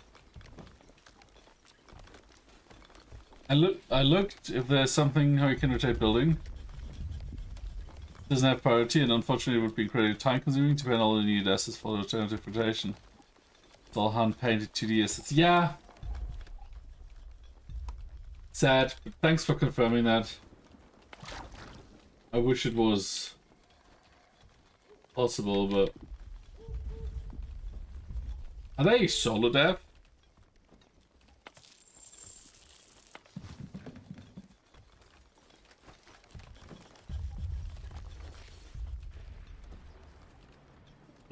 I looked if there's something how you can rotate building. Doesn't have priority, and unfortunately it would be incredibly time consuming to pay all the needed assets for the alternative rotation. It's all hand painted 2D assets. Yeah. Sad, but thanks for confirming that. I wish it was possible, but are they solo dev?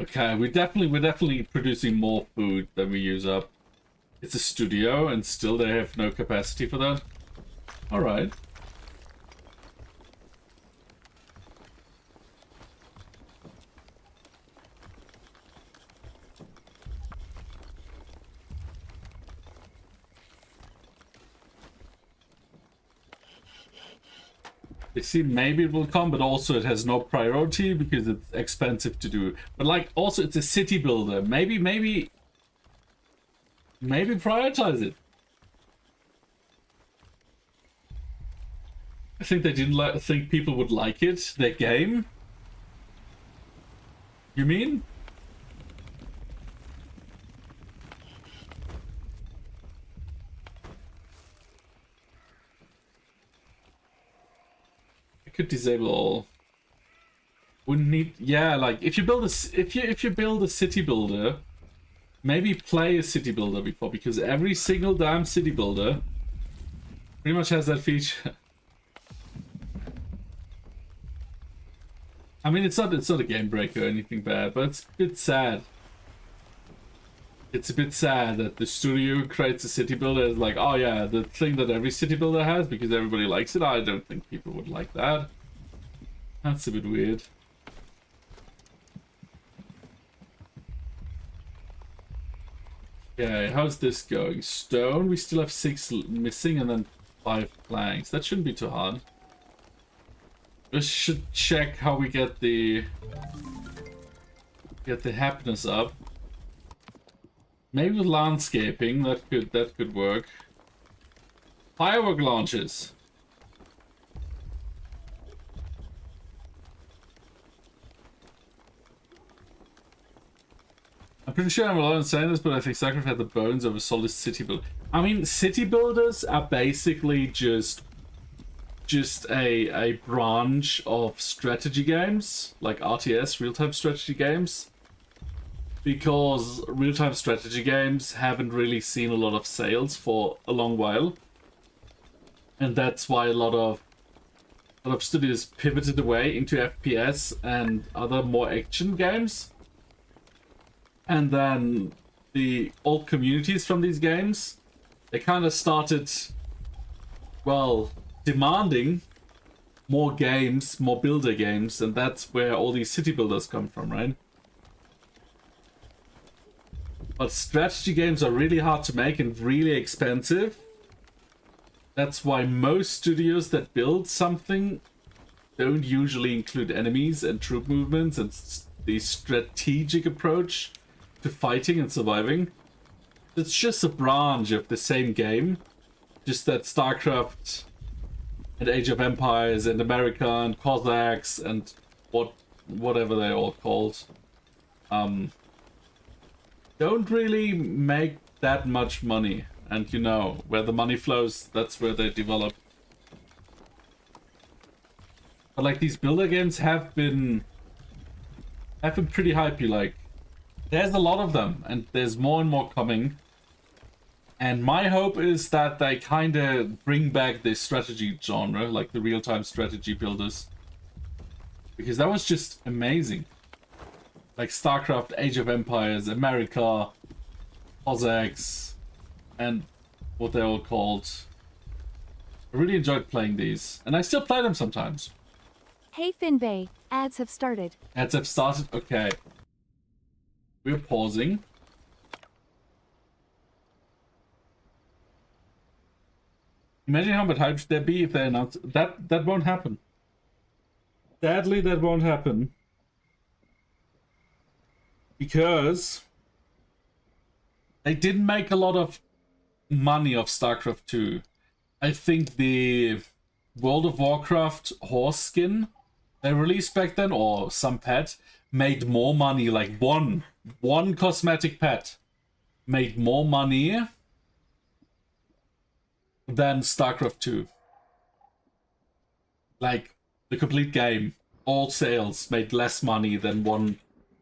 Okay, we're definitely producing more food than we use up. It's a studio, and still they have no capacity for that. All right. You see, maybe it will come, but also it has no priority because it's expensive to do. But like, also it's a city builder. Maybe prioritize it. I think they didn't think people would like it, their game. You mean? Could disable all. Wouldn't need. Yeah, like if you build if you build a city builder, maybe play a city builder before, because every single damn city builder pretty much has that feature. I mean, it's not a game breaker or anything bad, but it's a bit sad. It's a bit sad that the studio creates a city builder is like, oh yeah, the thing that every city builder has because everybody likes it. I don't think people would like that. That's a bit weird. Okay, how's this going? Stone, we still have 6 missing and then 5 planks. That shouldn't be too hard. Just should check how we get the happiness up. Maybe with landscaping, that could work. Firework launches. I'm pretty sure I'm alone in saying this, but I think StarCraft had the bones of a solid city build. I mean, city builders are basically just a branch of strategy games, like RTS, real-time strategy games. Because real-time strategy games haven't really seen a lot of sales for a long while. And that's why a lot of studios pivoted away into FPS and other more action games. And then the old communities from these games, they kind of started, well, demanding more games, more builder games, and that's where all these city builders come from, right? But strategy games are really hard to make and really expensive. That's why most studios that build something don't usually include enemies and troop movements and the strategic approach to fighting and surviving. It's just a branch of the same game. Just that StarCraft and Age of Empires and America and Cossacks and whatever they're all called. Don't really make that much money, and you know, where the money flows, that's where they develop. But like, these builder games have been pretty hypey. Like, there's a lot of them, and there's more and more coming. And my hope is that they kind of bring back this strategy genre, like the real-time strategy builders, because that was just amazing. Like StarCraft, Age of Empires, America, Cossacks, and what they're all called. I really enjoyed playing these, and I still play them sometimes. Hey Finbay, ads have started. Ads have started. Okay. We're pausing. Imagine how much hype there be if they announce that. That won't happen. Sadly, that won't happen. Because they didn't make a lot of money off StarCraft 2. I think the World of Warcraft horse skin they released back then, or some pet, made more money. Like one cosmetic pet made more money than StarCraft 2. Like the complete game, all sales made less money than one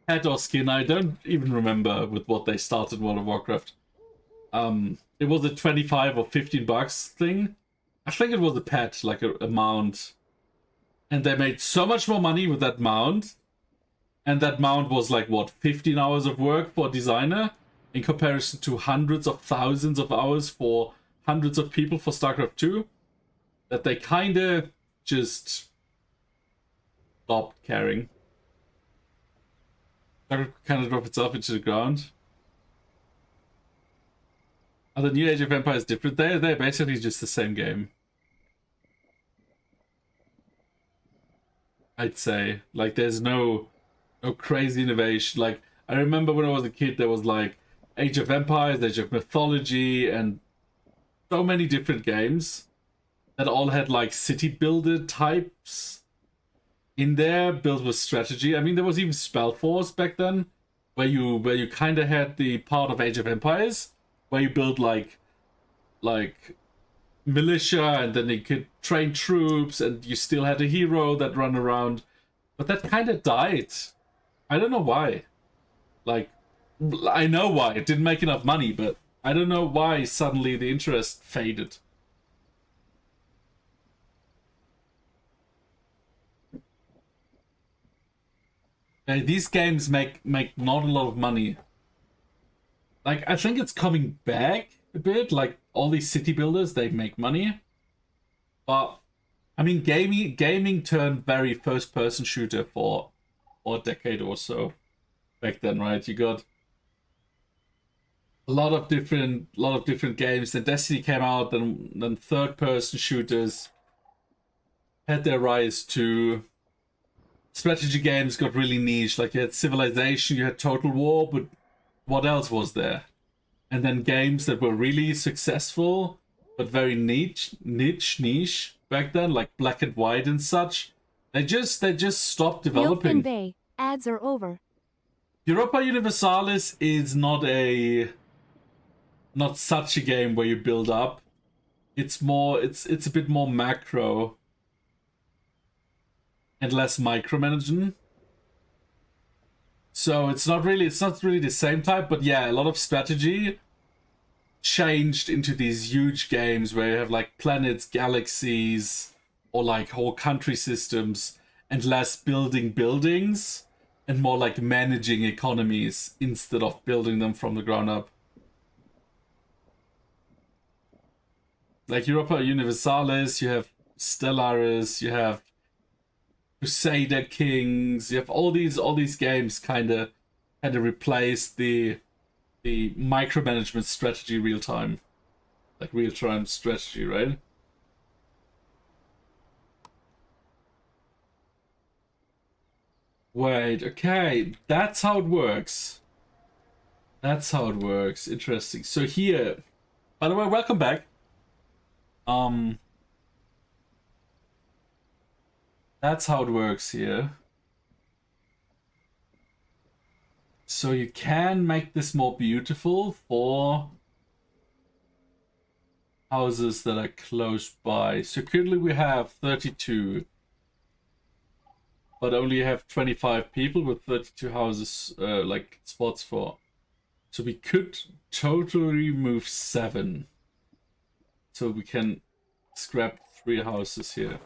pet or skin. I don't even remember with what they started World of Warcraft. It was a 25 or 15 bucks thing. I think it was a pet, like a mount. And they made so much more money with that mount. And that mount was like, what, 15 hours of work for a designer? In comparison to hundreds of thousands of hours for hundreds of people for StarCraft 2. That they kinda just stopped caring. StarCraft kind of dropped itself into the ground. Are the new Age of Empires different? They're basically just the same game. I'd say. Like, there's no crazy innovation. Like, I remember when I was a kid, there was like Age of Empires, Age of Mythology, and so many different games that all had like city builder types in there, built with strategy. I mean, there was even Spellforce back then, where you kind of had the part of Age of Empires, where you build like militia, and then you could train troops, and you still had a hero that run around. But that kind of died. I don't know why. Like, I know why. It didn't make enough money, but I don't know why suddenly the interest faded. These games make not a lot of money. Like, I think it's coming back a bit. Like, all these city builders, they make money. But, I mean, gaming turned very first-person shooter for a decade or so back then, right? You got a lot of different games. Then Destiny came out, then third-person shooters had their rise too. Strategy games got really niche. Like, you had Civilization, you had Total War, but what else was there? And then games that were really successful, but very niche back then, like Black and White and such. They just stopped Yo developing. Finbay, ads are over. Europa Universalis is not such a game where you build up. It's a bit more macro and less micromanaging. So it's not really the same type, but yeah, a lot of strategy changed into these huge games where you have like planets, galaxies, or like whole country systems, and less building buildings and more like managing economies instead of building them from the ground up. Like Europa Universalis, you have Stellaris, you have Crusader Kings, you have all these games kind of replace the micromanagement strategy real time strategy, right? Wait, okay, that's how it works. Interesting. So here, by the way, welcome back. That's how it works here. So you can make this more beautiful for houses that are close by. So currently we have 32, but only have 25 people with 32 houses, like spots for. So we could totally move 7. So we can scrap 3 houses here.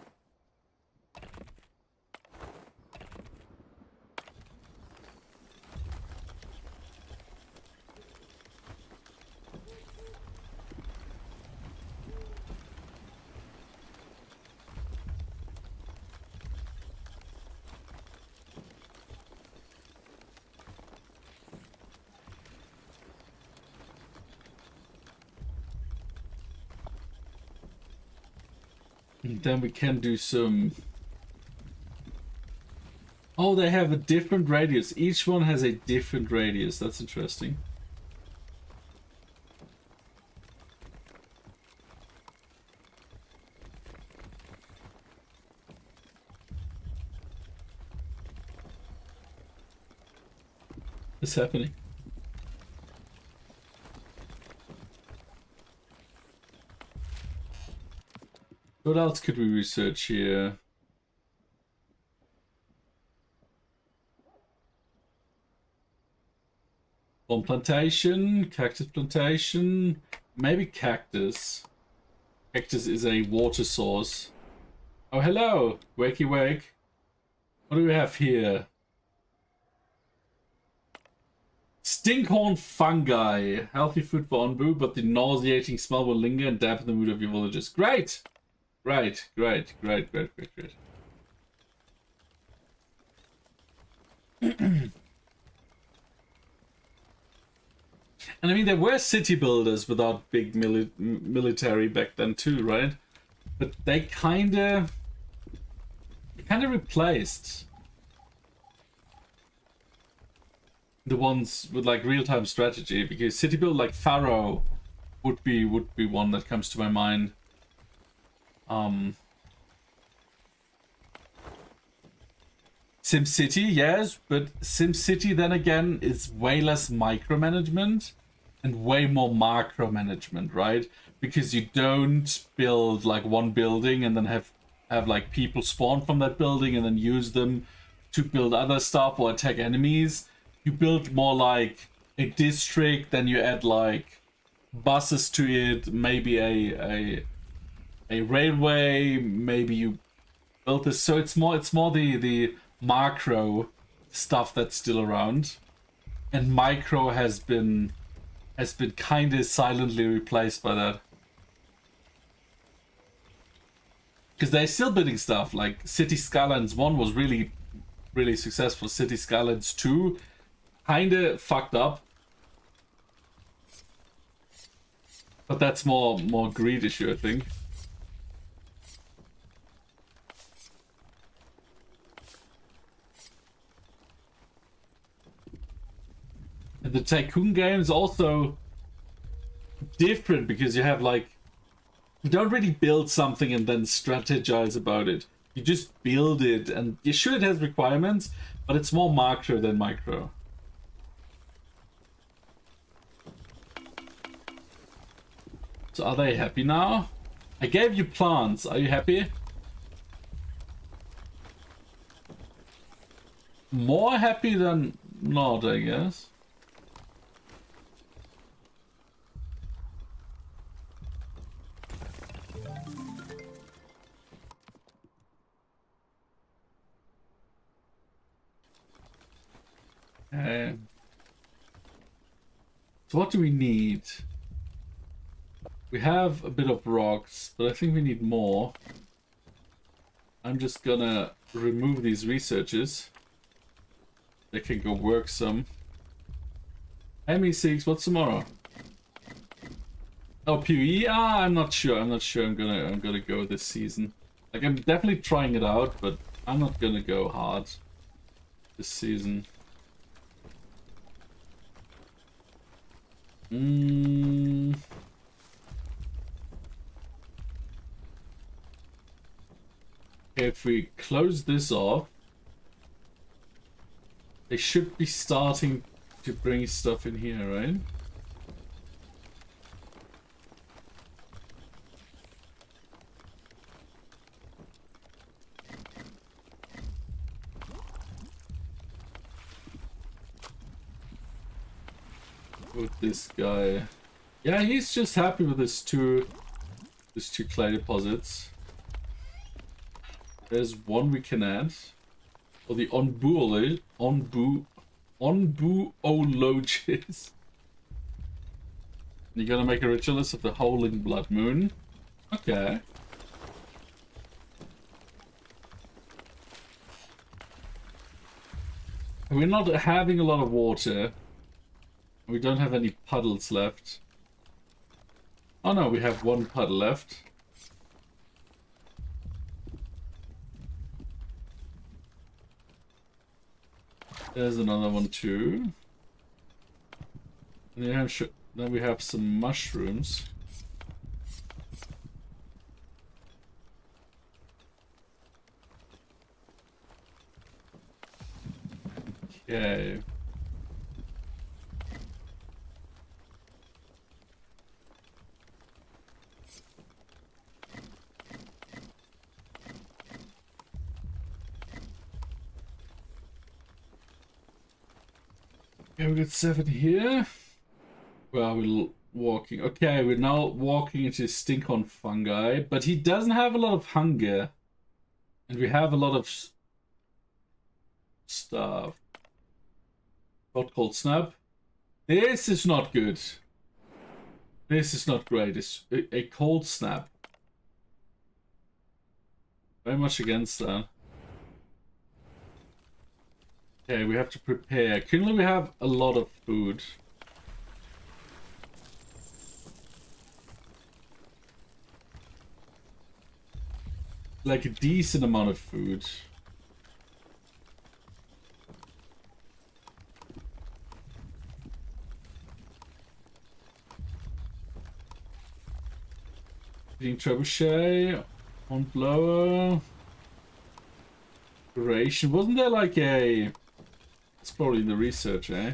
And then we can do some... Oh, they have a different radius. Each one has a different radius. That's interesting. What's happening? What else could we research here? Palm plantation, cactus plantation, maybe cactus. Cactus is a water source. Oh, hello, wakey wake. What do we have here? Stinkhorn fungi. Healthy food for Onbu, but the nauseating smell will linger and dampen the mood of your villagers. Great! Great, great, great, great, great, great. And I mean, there were city builders without big military back then too, right? But they kind of replaced the ones with like real-time strategy, because city build like Pharaoh would be one that comes to my mind. SimCity, yes, but SimCity then again is way less micromanagement and way more macro management, right? Because you don't build like one building and then have like people spawn from that building and then use them to build other stuff or attack enemies. You build more like a district, then you add like buses to it, maybe a railway, maybe you build this. So it's more the macro stuff that's still around, and micro has been kind of silently replaced by that, because they're still building stuff like City Skylines 1 was really successful. City Skylines 2 kind of fucked up, but that's more greed issue, I think. And the Tycoon game is also different, because you have like, you don't really build something and then strategize about it. You just build it, and you sure it has requirements, but it's more macro than micro. So are they happy now? I gave you plants. Are you happy? More happy than not, I guess. So what do we need? We have a bit of rocks, but I think we need more. I'm just gonna remove these researchers. They can go work some. ME6, what's tomorrow? Oh, PvE? Ah, I'm not sure. I'm gonna go this season. Like, I'm definitely trying it out, but I'm not gonna go hard this season. If we close this off, they should be starting to bring stuff in here, right? With this guy, yeah, he's just happy with his two clay deposits. There's one we can add, or the Onbuologies. You're gonna make a ritualist of the Howling Blood Moon. Okay. We're not having a lot of water. We don't have any puddles left. Oh no, we have one puddle left. There's another one too. And then we have some mushrooms. Okay. Okay, we got 7 here. Well, we're walking. Okay, we're now walking into Stinkon fungi, but he doesn't have a lot of hunger. And we have a lot of stuff. Hot cold snap. This is not good. This is not great. It's a cold snap. Very much against that. Okay, we have to prepare. Currently we have a lot of food. Like a decent amount of food. Eating trebuchet, on blower, duration. Wasn't there like a? It's probably in the research, eh?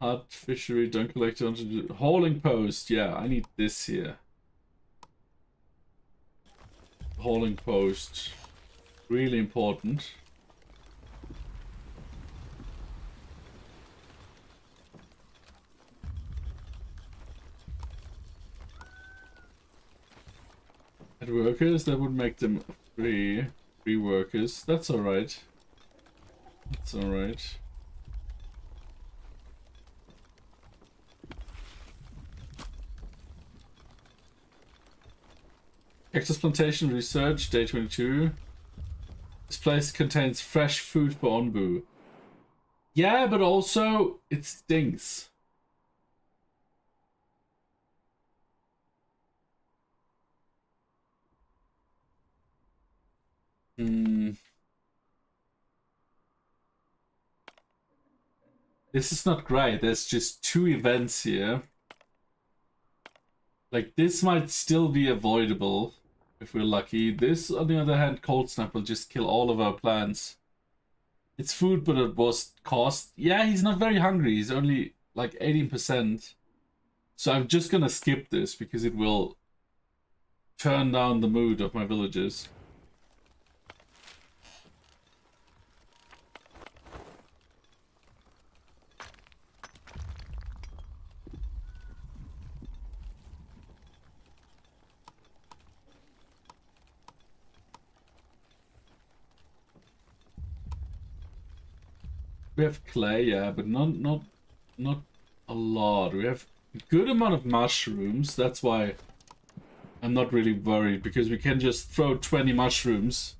Hut fishery, dung collector, hauling post. Yeah, I need this here. Hauling post, really important. Add workers, that would make them three workers. That's alright. That's alright. Cactus plantation research, day 22. This place contains fresh food for Onbu. Yeah, but also it stinks. This is not great. There's just 2 events here. Like, this might still be avoidable if we're lucky. This, on the other hand, cold snap will just kill all of our plants. It's food, but it was cost. Yeah, he's not very hungry. He's only like 18%. So I'm just gonna skip this because it will turn down the mood of my villagers. We have clay, yeah, but not a lot. We have a good amount of mushrooms. That's why I'm not really worried, because we can just throw 20 mushrooms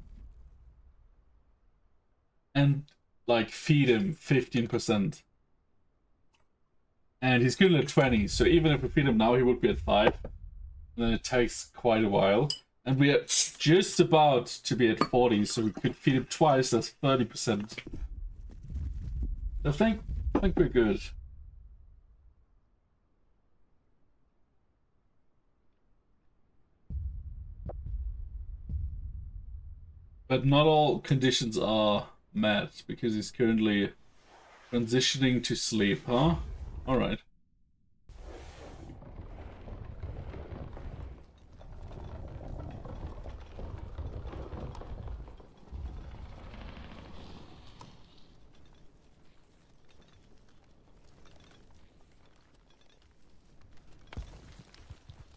and like feed him 15%. And he's good at 20, so even if we feed him now, he would be at 5. And then it takes quite a while. And we are just about to be at 40, so we could feed him twice. That's 30%. I think we're good. But not all conditions are met, because he's currently transitioning to sleep, huh? Alright.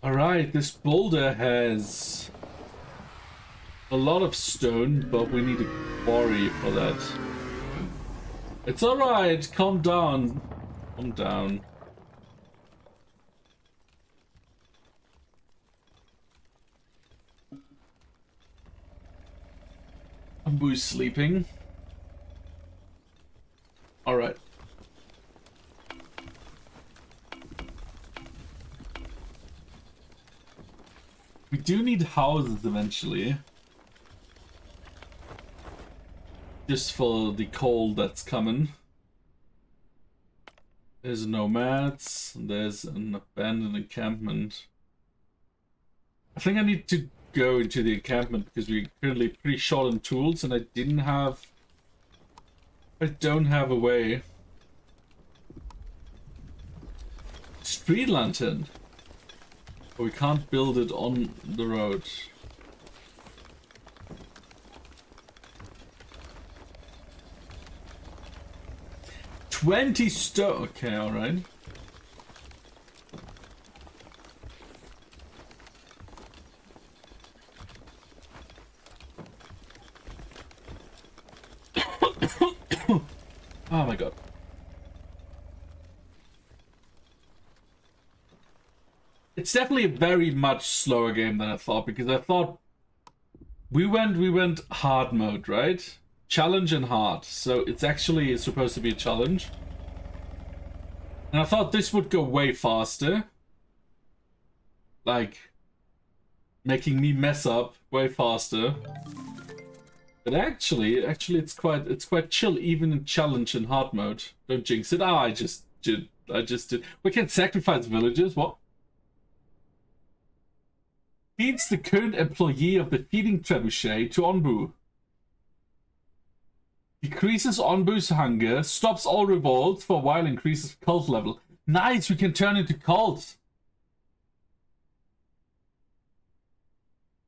Alright, this boulder has a lot of stone, but we need a quarry for that. It's alright, calm down. Calm down. Ambu's sleeping. Alright. We do need houses eventually. just for the coal that's coming. There's nomads. There's an abandoned encampment. I think I need to go into the encampment because we're currently pretty short on tools, and I don't have a way. Street lantern. But we can't build it on the road. $20 stone. Okay, alright. Oh my god. It's definitely a very much slower game than I thought, because I thought we went hard mode, right? Challenge and hard. So it's actually supposed to be a challenge. And I thought this would go way faster. Like making me mess up way faster. But actually it's quite chill even in challenge and hard mode. Don't jinx it. I just did. We can sacrifice villagers. What? Feeds the current employee of the feeding trebuchet to Onbu. Decreases Onbu's hunger, stops all revolts for a while, increases cult level. Nice, we can turn into cults.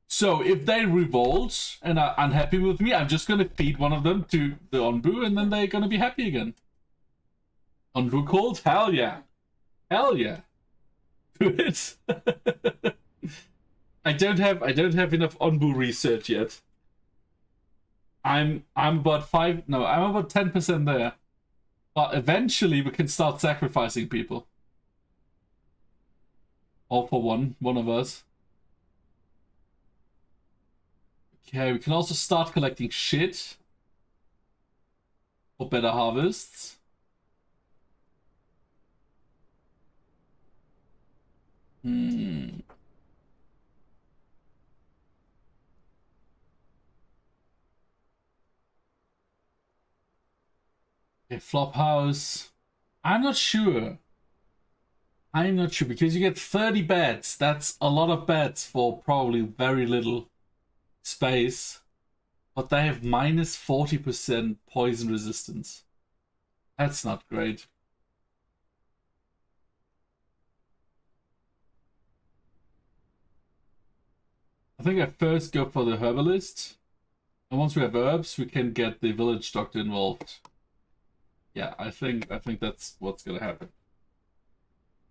So if they revolt and are unhappy with me, I'm just gonna feed one of them to the Onbu, and then they're gonna be happy again. Onbu cult? Hell yeah. Hell yeah. Do it. I don't have enough Onbu research yet. I'm about 10% there. But eventually we can start sacrificing people. All for one of us. Okay, we can also start collecting shit for better harvests. Okay, flop house. I'm not sure because you get 30 beds. That's a lot of beds for probably very little space, but they have minus 40% poison resistance. That's not great. I think I first go for the herbalist, and once we have herbs, we can get the village doctor involved. Yeah, I think that's what's gonna happen.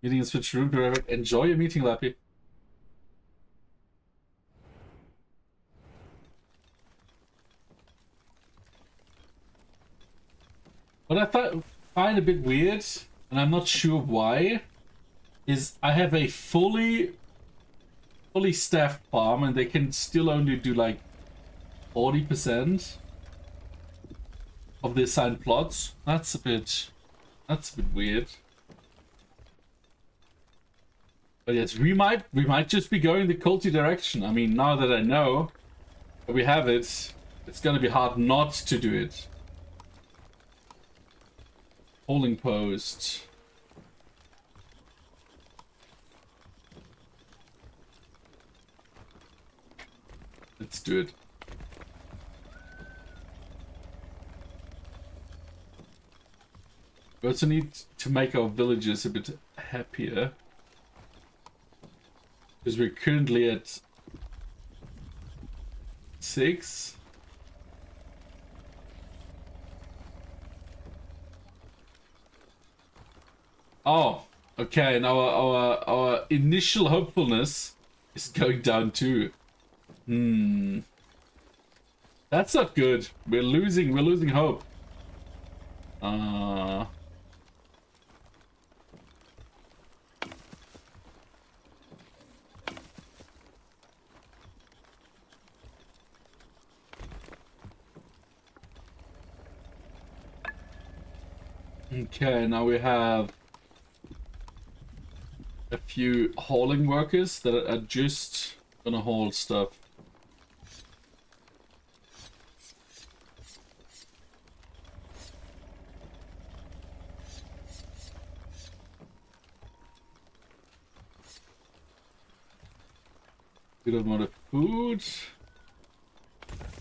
Meeting in switch room to enjoy your meeting, Lappy. What I find a bit weird, and I'm not sure why, is I have a fully staffed farm, and they can still only do like 40% of the assigned plots. That's a bit weird. But yes, we might just be going the culty direction. I mean, now that I know that we have it, it's gonna be hard not to do it. Polling post. Let's do it. We also need to make our villagers a bit happier, because we're currently at 6. Oh, okay. Now our initial hopefulness is going down too. That's not good. We're losing hope. Okay, now we have a few hauling workers that are just gonna haul stuff. Good amount of food.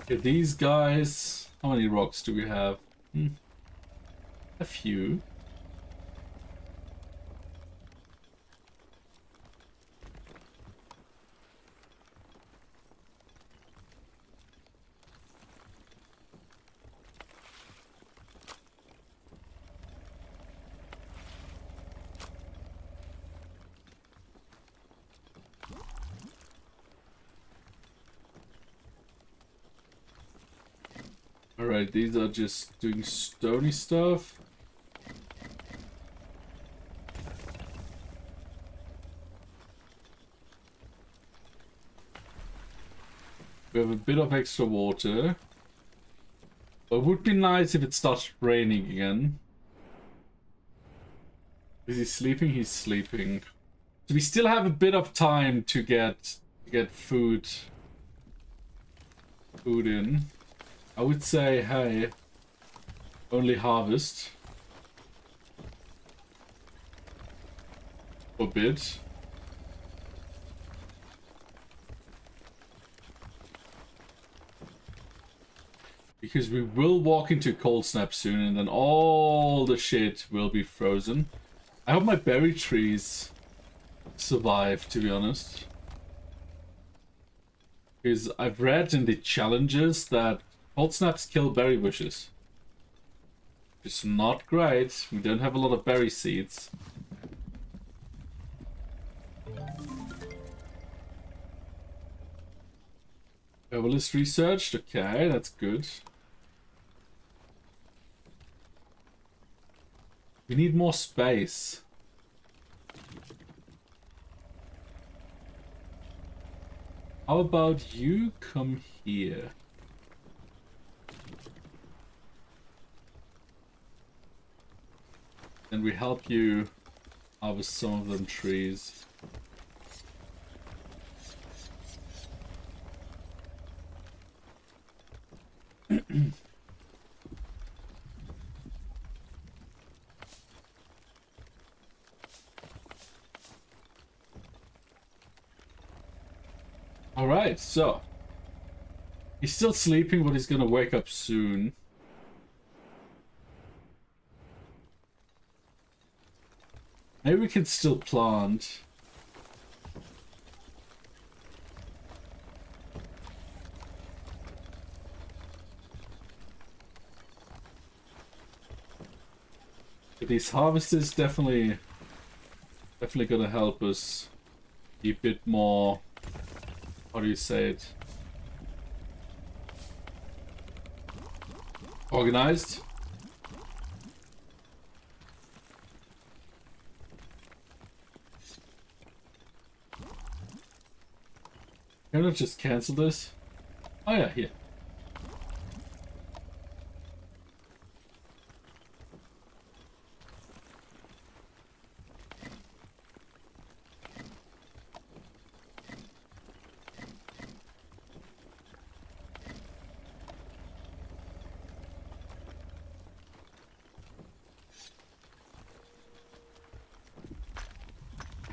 Okay, these guys. How many rocks do we have? A few. Alright, these are just doing stony stuff. We have a bit of extra water. But it would be nice if it starts raining again. Is he sleeping? He's sleeping. So we still have a bit of time to get food in. I would say, hey, only harvest for a bit. Because we will walk into cold snap soon and then all the shit will be frozen. I hope my berry trees survive, to be honest. Because I've read in the challenges that cold snaps kill berry bushes. It's not great. We don't have a lot of berry seeds. Herbalist researched. Okay, that's good. We need more space. How about you come here? And we help you harvest some of them trees. Alright, so he's still sleeping, but he's gonna wake up soon. Maybe we can still plant. But these harvesters definitely gonna help us be a bit more, how do you say it, organized. Can I just cancel this? Oh yeah, here.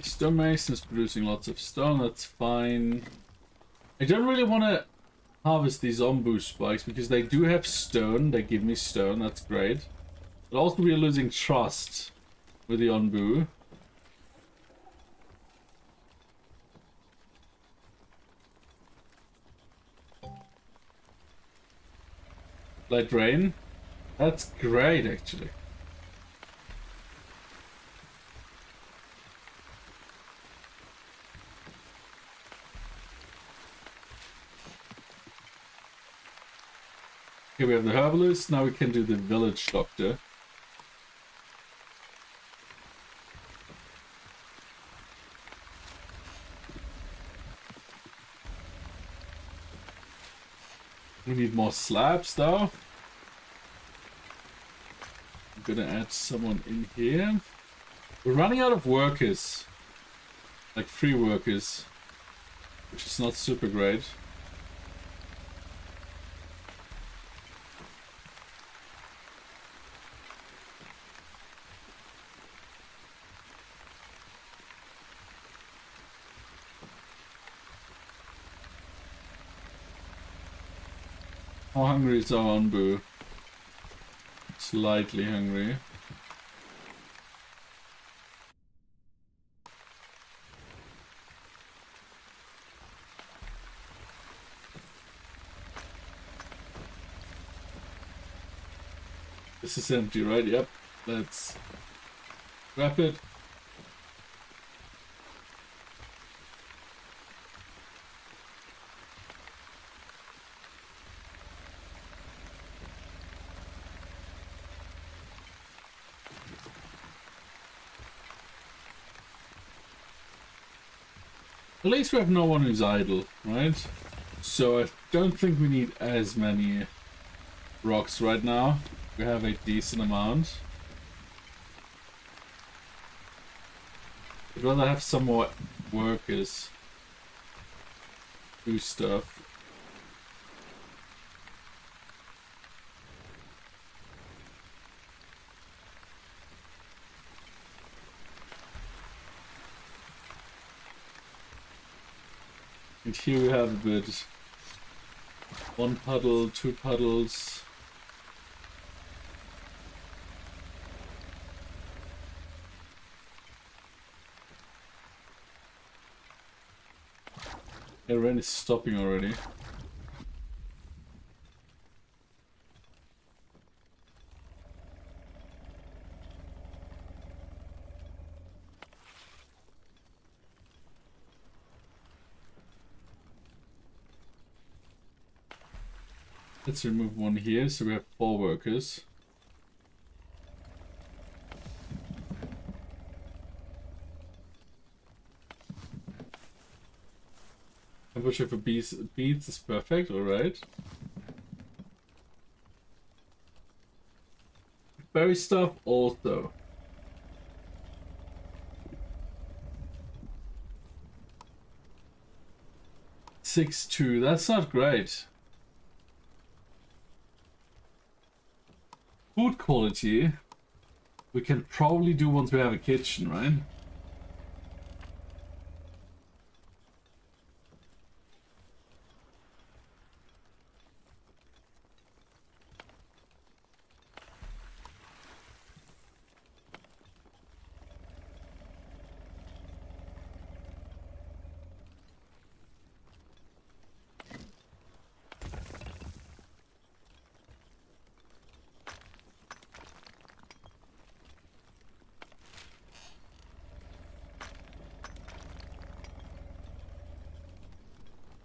Stone mason is producing lots of stone, that's fine. I don't really want to harvest these ombu spikes because they do have stone. They give me stone, that's great. But also we're losing trust with the ombu. Light rain? That's great actually. Okay, we have the herbalist, now we can do the village doctor. We need more slabs though. I'm gonna add someone in here. We're running out of workers. Like free workers. Which is not super great. How hungry is our Onbu? Slightly hungry. This is empty, right? Yep. Let's grab it. At least we have no one who's idle, right? So I don't think we need as many rocks right now. We have a decent amount. I'd rather have some more workers do stuff. And here we have a bit. 1 puddle, 2 puddles. Yeah, rain is stopping already. Let's remove one here, so we have 4 workers. Temperature for beets is perfect, alright. Berry stuff also. 6-2, that's not great. Food quality, we can probably do once we have a kitchen, right?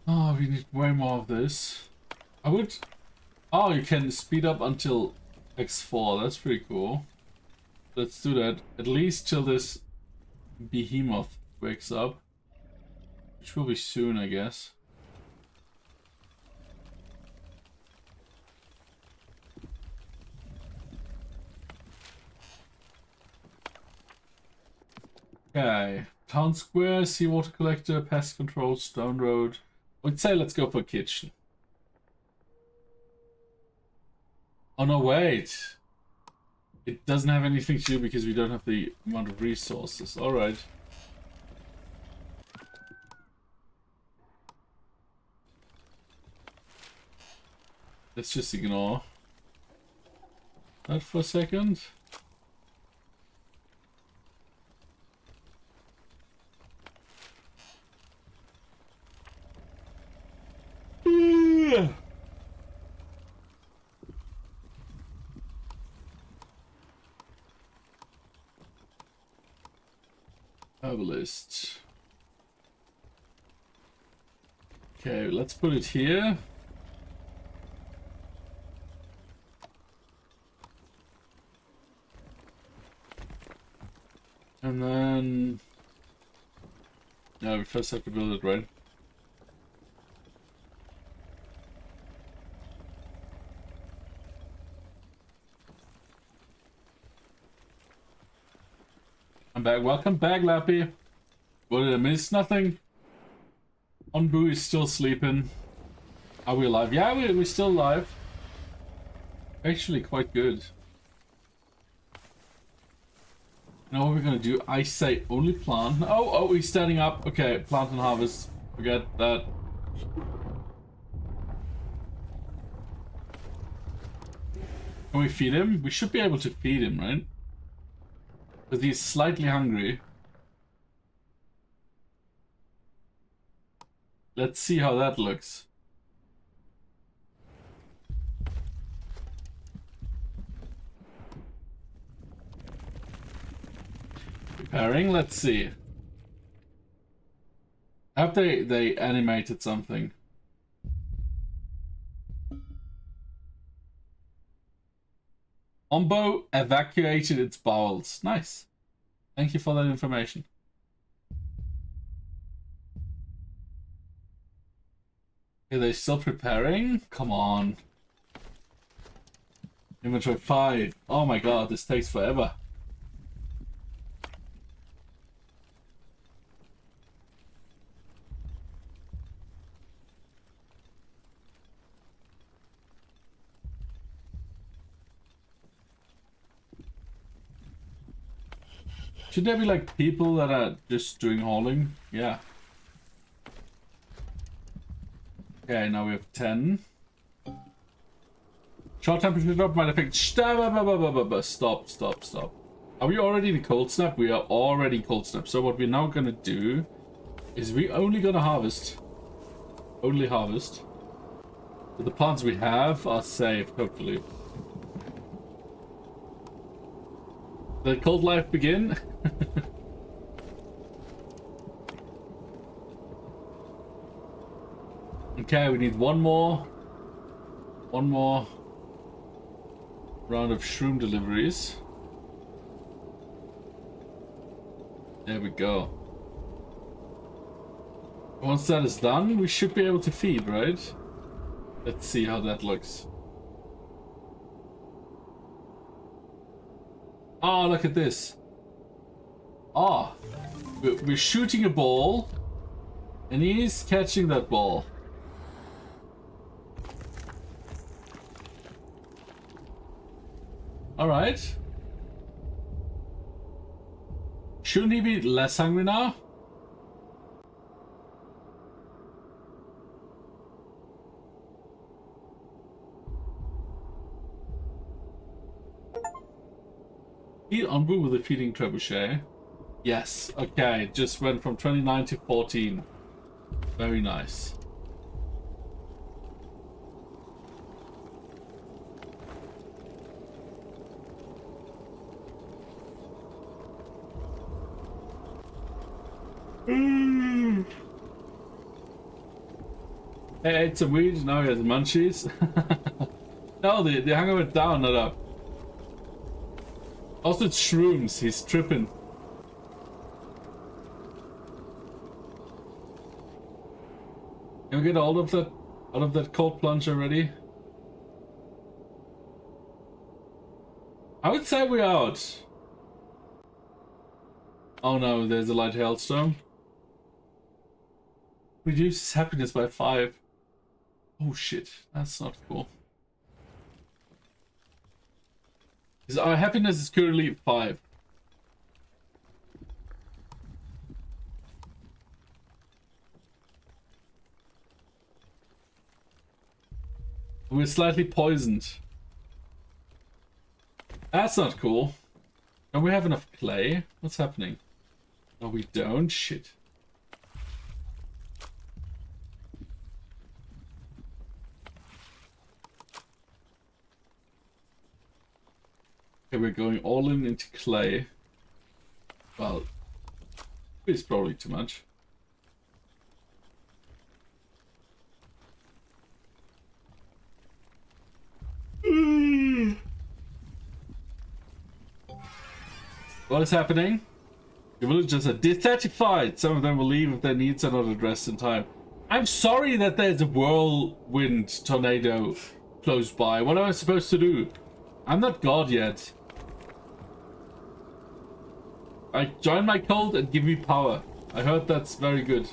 Oh, we need way more of this. I would... Oh, you can speed up until X4. That's pretty cool. Let's do that. At least till this behemoth wakes up. Which will be soon, I guess. Okay. Town square, seawater collector, pest control, stone road. I'd say let's go for kitchen. Oh no, wait. It doesn't have anything to do because we don't have the amount of resources. Alright. Let's just ignore that for a second. Herbalist. Okay, let's put it here. And then... Yeah, we first have to build it, right? I'm back. Welcome back, Lappy. What did I miss? Nothing. Onbu is still sleeping. Are we alive? Yeah, we're still alive. Actually, quite good. Now what we're gonna do? I say only plant. Oh, he's standing up. Okay, plant and harvest. Forget that. Can we feed him? We should be able to feed him, right? Because he's slightly hungry. Let's see how that looks. Preparing, let's see. Have they animated something? Ombo evacuated its bowels. Nice. Thank you for that information. Are they still preparing? Come on. Inventory 5. Oh my god, this takes forever. Should there be like people that are just doing hauling? Yeah. Okay, now we have 10. Short temperature drop might affect. Stop. Are we already in cold snap? We are already cold snap. So what we're now gonna do is we only gonna harvest. Only harvest. But the plants we have are safe, hopefully. The cold life begin. Okay, we need one more round of shroom deliveries. There we go. Once that is done, we should be able to feed, right? Let's see how that looks. Oh, look at this. Oh, we're shooting a ball, and he's catching that ball. All right. Shouldn't he be less hungry now? Feed Onbu with a feeding trebuchet. Yes, okay, just went from 29 to 14. Very nice. Hey, ate some weed, now he has munchies. No, the hunger went down, not up. Also, it's shrooms, he's tripping. Can we get all of that out of that cold plunge already? I would say we're out. Oh no, there's a light hailstorm. Reduces happiness by 5. Oh shit, that's not cool. Because our happiness is currently 5. We're slightly poisoned. That's not cool. Don't we have enough clay? What's happening? No, we don't. Shit. Okay, we're going all in into clay. Well, it's probably too much. What is happening? The villagers are dissatisfied. Some of them will leave if their needs are not addressed in time. I'm sorry that there's a whirlwind tornado close by. What am I supposed to do? I'm not God yet. I join my cult and give me power. I heard that's very good.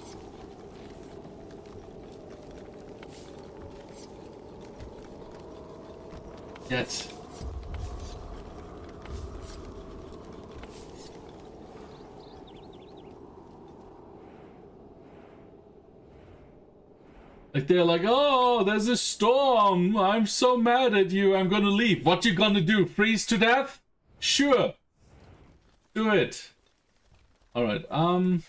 Yet. Like they're like, oh, there's a storm. I'm so mad at you. I'm gonna leave. What you gonna do? Freeze to death? Sure. Do it. All right. I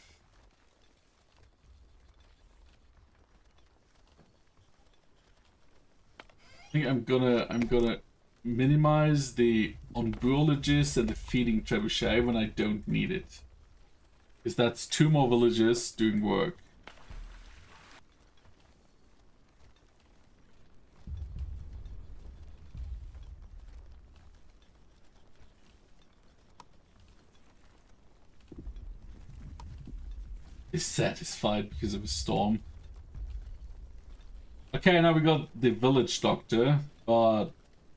think I'm gonna minimize the onboologist and the feeding trebuchet when I don't need it. Because that's 2 more villagers doing work. Is satisfied because of a storm. Okay, now we got the village doctor, but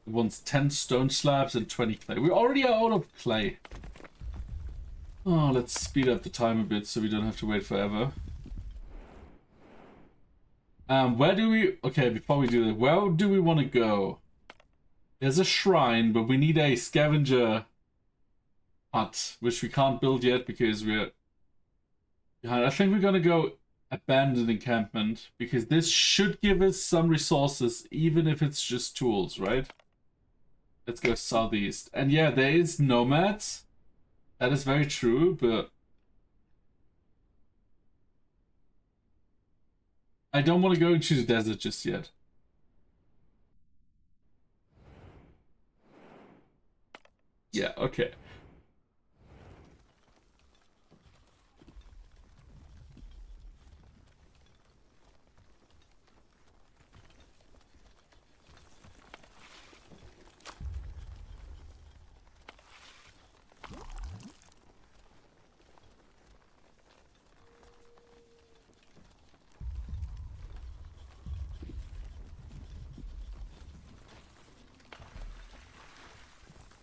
it wants 10 stone slabs and 20 clay. We already are out of clay. Oh, let's speed up the time a bit so we don't have to wait forever. Where do we... Okay, before we do that, where do we want to go? There's a shrine, but we need a scavenger hut, which we can't build yet because we're... I think we're gonna go abandoned encampment because this should give us some resources, even if it's just tools, right? Let's go southeast. And yeah, there is nomads. That is very true, but I don't want to go into the desert just yet. Yeah, okay.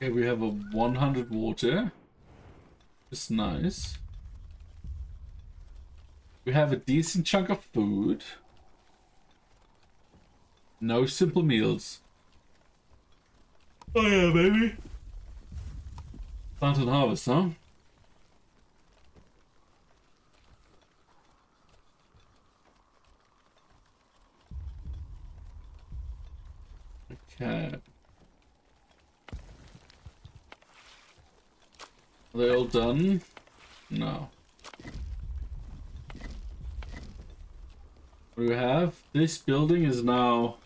Okay, we have a 100 water. It's nice. We have a decent chunk of food. No simple meals. Oh yeah, baby. Plant and harvest, huh? Okay. Are they all done? No. What do we have? This building is now...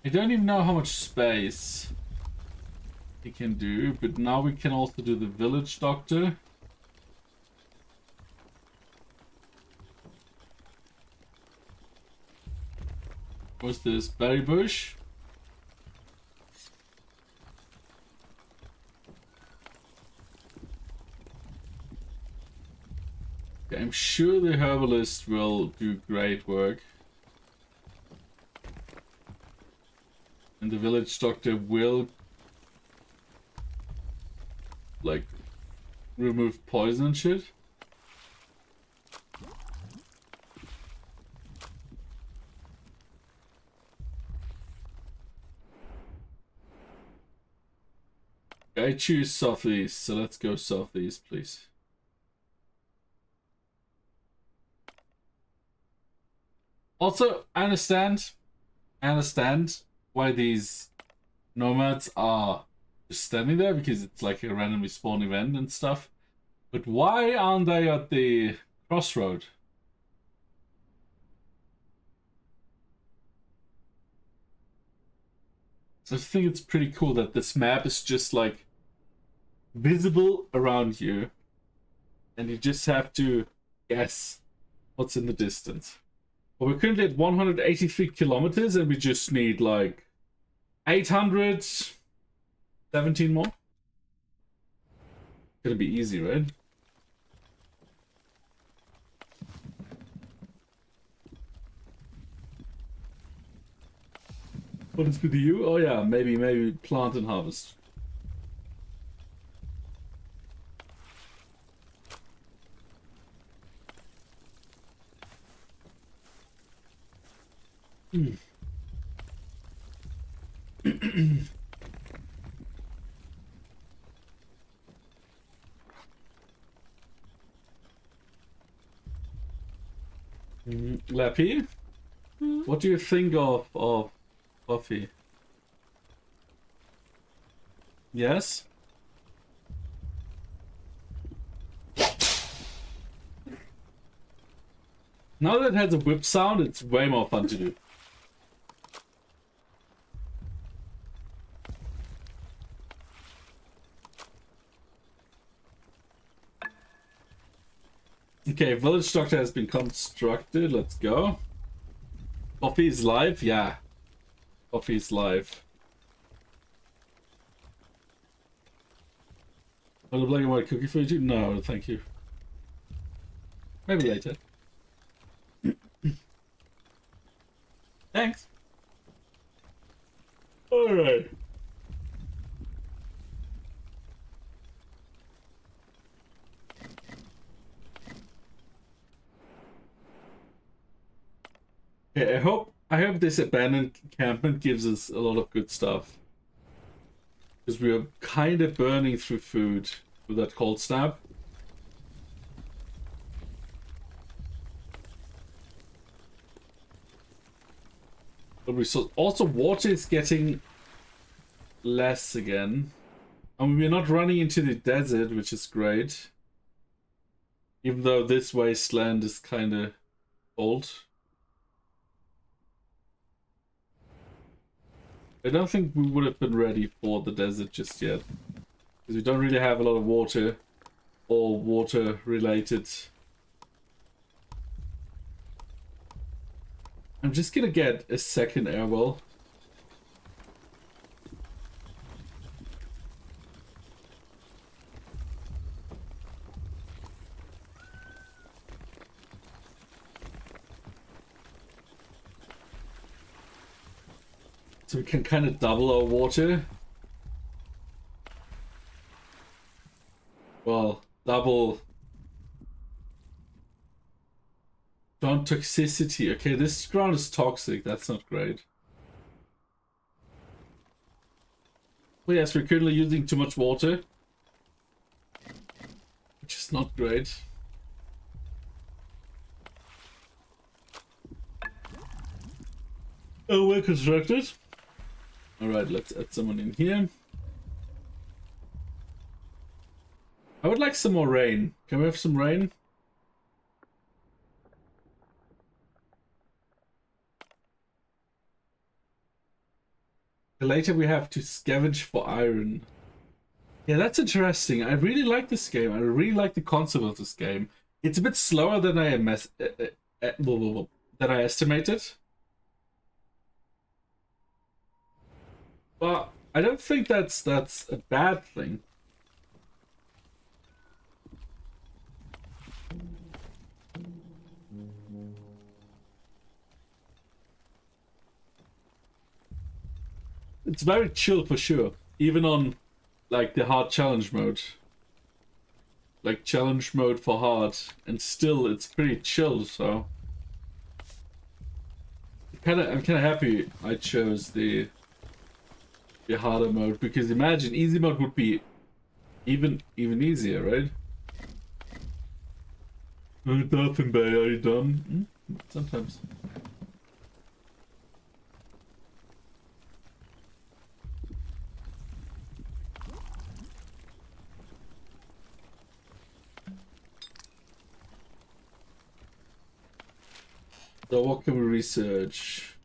I don't even know how much space it can do, but now we can also do the village doctor. What's this? Berry bush? Okay, I'm sure the herbalist will do great work. And the village doctor will like remove poison and shit. I choose southeast, so let's go southeast, please. Also, I understand why these nomads are just standing there, because it's like a randomly spawn event and stuff. But why aren't they at the crossroad? So I think it's pretty cool that this map is just like visible around you, and you just have to guess what's in the distance. Well, we're currently at 183 kilometers, and we just need like 817 more. Gonna be easy, right? What is with you? Oh yeah, maybe plant and harvest. Lappy, what do you think of Buffy? Yes? Now that it has a whip sound, it's way more fun to do. Okay, village structure has been constructed. Let's go. Coffee is live? Yeah. Coffee is live. Want a black and white cookie for you? No, thank you. Maybe later. Thanks. Alright. Okay, I hope this abandoned encampment gives us a lot of good stuff. Because we are kind of burning through food with that cold snap. But we saw also water is getting less again. And we're not running into the desert, which is great. Even though this wasteland is kind of old. I don't think we would have been ready for the desert just yet. Because we don't really have a lot of water or water related. I'm just gonna get a second air well. So we can kind of double our water. Well, double ground toxicity. Okay, this ground is toxic. That's not great. Well, yes, we're currently using too much water, which is not great. Oh, well constructed. Alright, let's add someone in here. I would like some more rain. Can we have some rain? Later we have to scavenge for iron. Yeah, that's interesting. I really like this game. I really like the concept of this game. It's a bit slower than I estimated. But I don't think that's a bad thing. It's very chill for sure, even on like the hard challenge mode. Like challenge mode for hard, and still it's pretty chill, so I'm kinda happy I chose the harder mode, because imagine easy mode would be even easier, right? Dolphin Bay, are you done? Sometimes. So what can we research?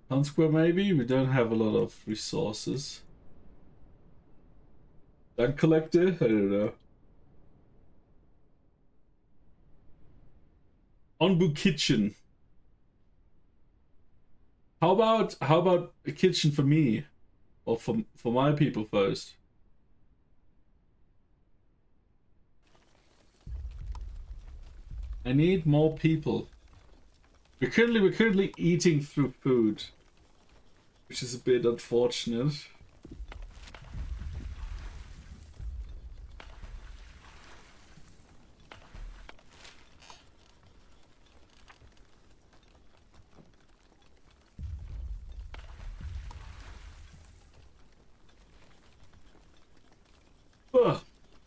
Town Square maybe? We don't have a lot of resources. Land collector? I don't know. Onbu kitchen. How about a kitchen for me? Or for my people first? I need more people. We're currently eating through food, which is a bit unfortunate.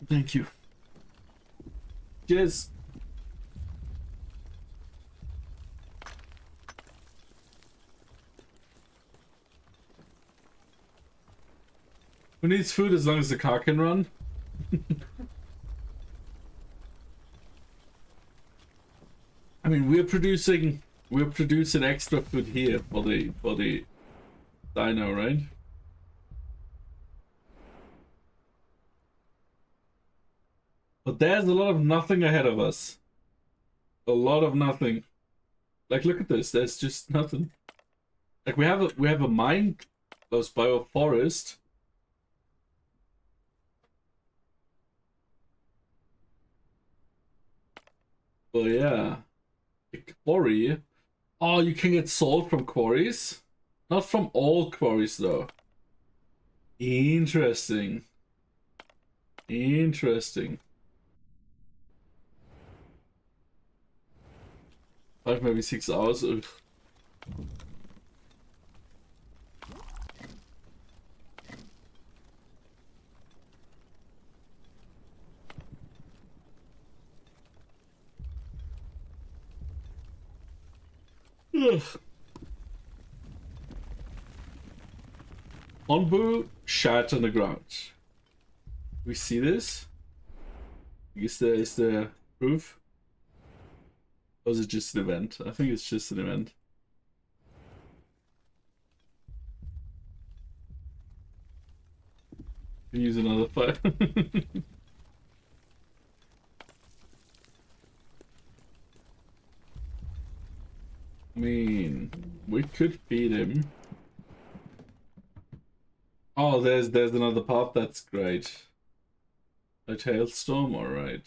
Thank you. Cheers. Who needs food as long as the car can run? I mean, we're producing extra food here for the dino, right? But there's a lot of nothing ahead of us. A lot of nothing. Like, look at this. There's just nothing. Like, we have a mine close by a forest. Oh yeah, a quarry. Oh, you can get salt from quarries? Not from all quarries though. Interesting. Interesting. 5, maybe 6 hours. Ugh. Ugh. Onbu shat on the ground. We see this? Is there proof? Or is it just an event? I think it's just an event. Use another fire. I mean, we could feed him. Oh, there's another path. That's great. A hailstorm, all right.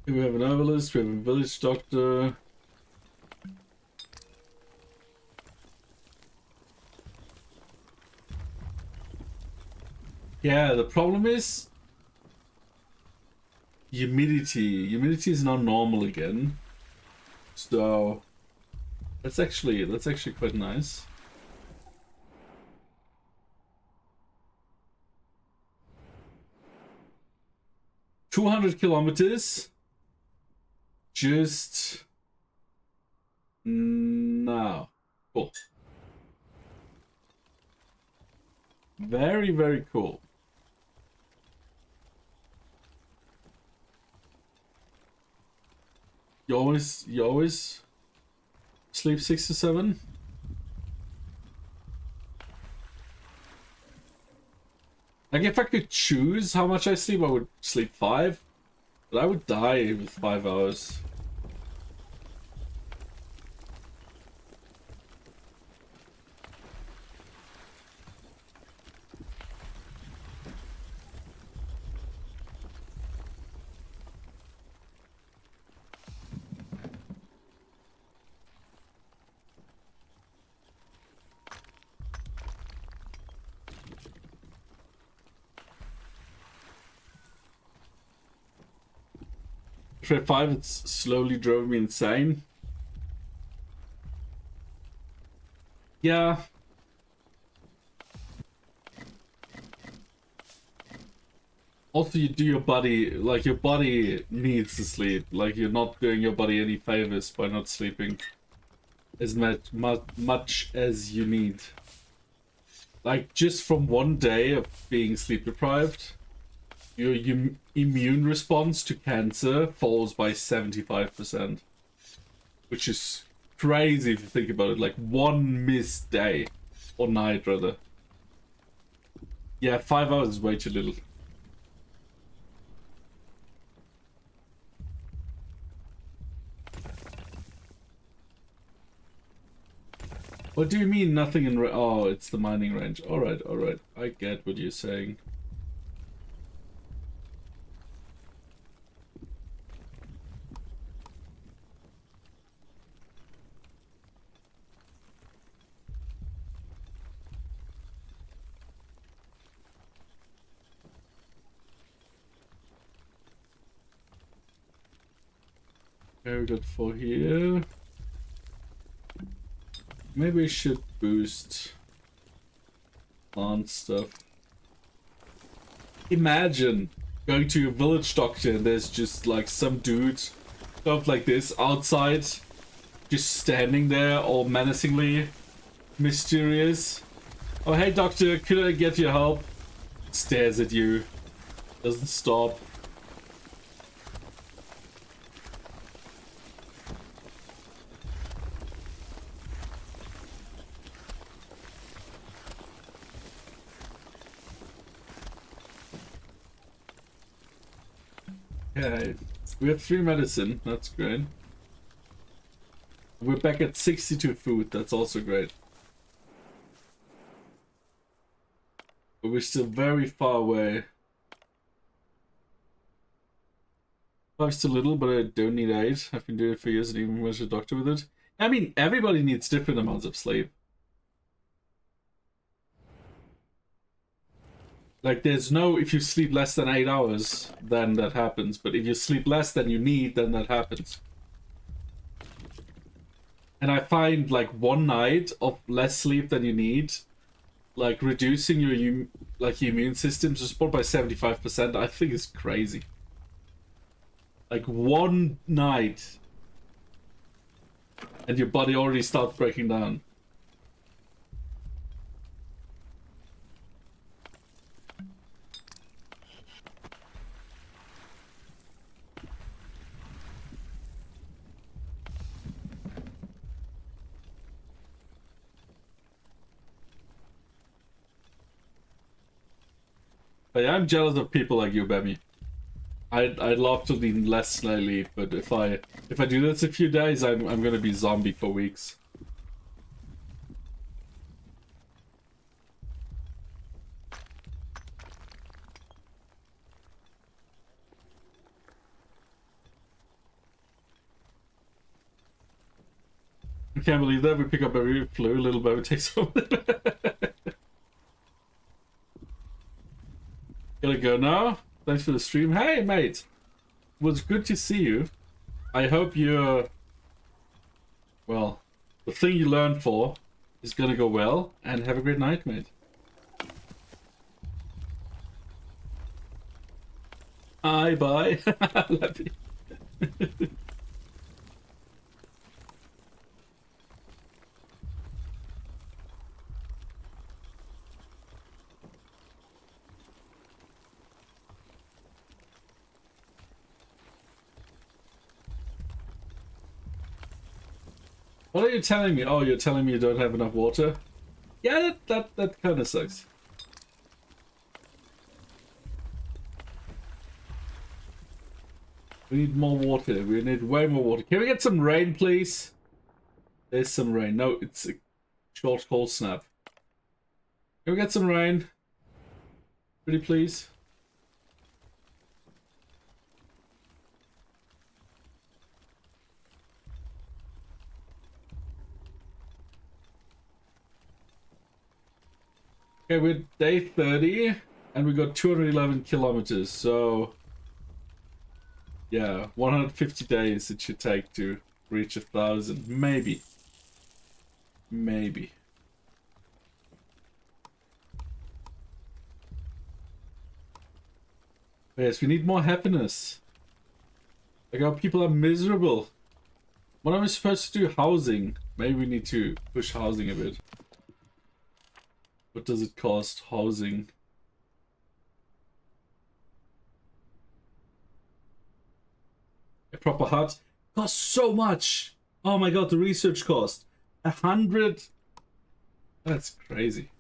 Here we have an herbalist. We have a village doctor. Yeah, the problem is humidity. Humidity is now normal again. So that's actually quite nice. $200 just now. Cool. Very, very cool. You always sleep 6 to 7? Like, if I could choose how much I sleep, I would sleep 5. But I would die with 5 hours. Trip 5, it's slowly drove me insane. Yeah. Also, you do your body, like, your body needs to sleep. Like, you're not doing your body any favors by not sleeping as much as you need. Like, just from one day of being sleep deprived, your immune response to cancer falls by 75%. Which is crazy if you think about it. Like, one missed day. Or night, rather. Yeah, 5 hours is way too little. What do you mean nothing in oh, it's the mining range. Alright, alright. I get what you're saying. Okay, we got 4 here. Maybe we should boost plant stuff. Imagine going to your village doctor and there's just like some dude stuff like this outside, just standing there all menacingly mysterious. Oh, hey doctor, could I get your help? Stares at you, doesn't stop. Okay, we have 3 medicine, that's great. We're back at 62 food, that's also great. But we're still very far away. 5's too little, but I don't need 8. I've been doing it for years and even went to a doctor with it. I mean, everybody needs different amounts of sleep. Like, there's no, if you sleep less than 8 hours, then that happens. But if you sleep less than you need, then that happens. And I find, like, 1 night of less sleep than you need, like, reducing your immune system to support by 75%, I think is crazy. Like, 1 night, and your body already starts breaking down. But yeah, I'm jealous of people like you, Bemmy. I'd love to be less sleep, but if I do this a few days, I'm gonna be zombie for weeks. I can't believe that we pick up every flu, little baby takes over. Gotta go now. Thanks for the stream. Hey, mate. It was good to see you. I hope you're... Well, the thing you learned for is gonna go well. And have a great night, mate. Bye. Love you. What are you telling me? Oh, you're telling me you don't have enough water? Yeah, that kind of sucks. We need more water. We need way more water. Can we get some rain, please? There's some rain. No, it's a short cold snap. Can we get some rain? Pretty please? Okay, we're day 30, and we got 211 kilometers, so... Yeah, 150 days it should take to reach 1,000. Maybe. Maybe. Yes, we need more happiness. Like, our people are miserable. What am I supposed to do? Housing. Maybe we need to push housing a bit. What does it cost? Housing. A proper hut costs so much. Oh my god, the research cost 100. That's crazy.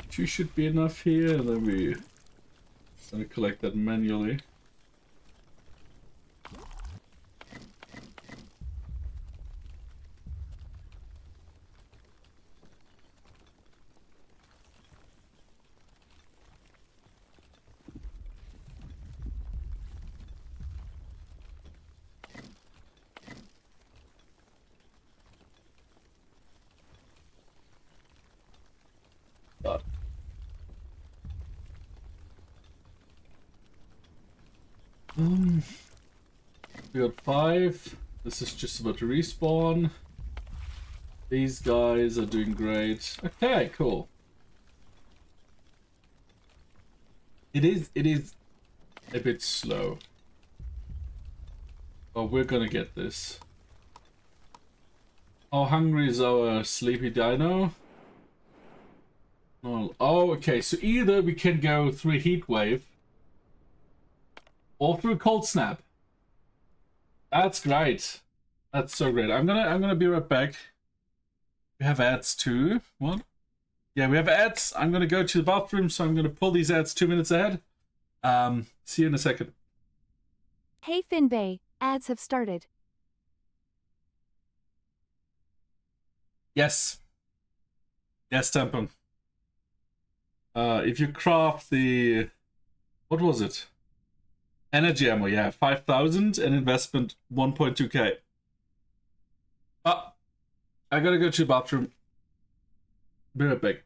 Two should be enough here, and then we're gonna collect that manually. We got 5. This is just about to respawn. These guys are doing great. Okay, cool. It is a bit slow. But we're gonna get this. How hungry is our sleepy dino? Oh, okay. So either we can go through a heat wave or through a cold snap. That's great. That's so great. I'm gonna be right back. We have ads too. What? Yeah, we have ads. I'm gonna go to the bathroom, so I'm gonna pull these ads 2 minutes ahead. See you in a second. Hey Finbay, ads have started. Yes. Yes, Tampon. If you craft the... What was it? Energy ammo, yeah. 5,000 and investment 1.2k. Ah. I gotta go to the bathroom. Be right back.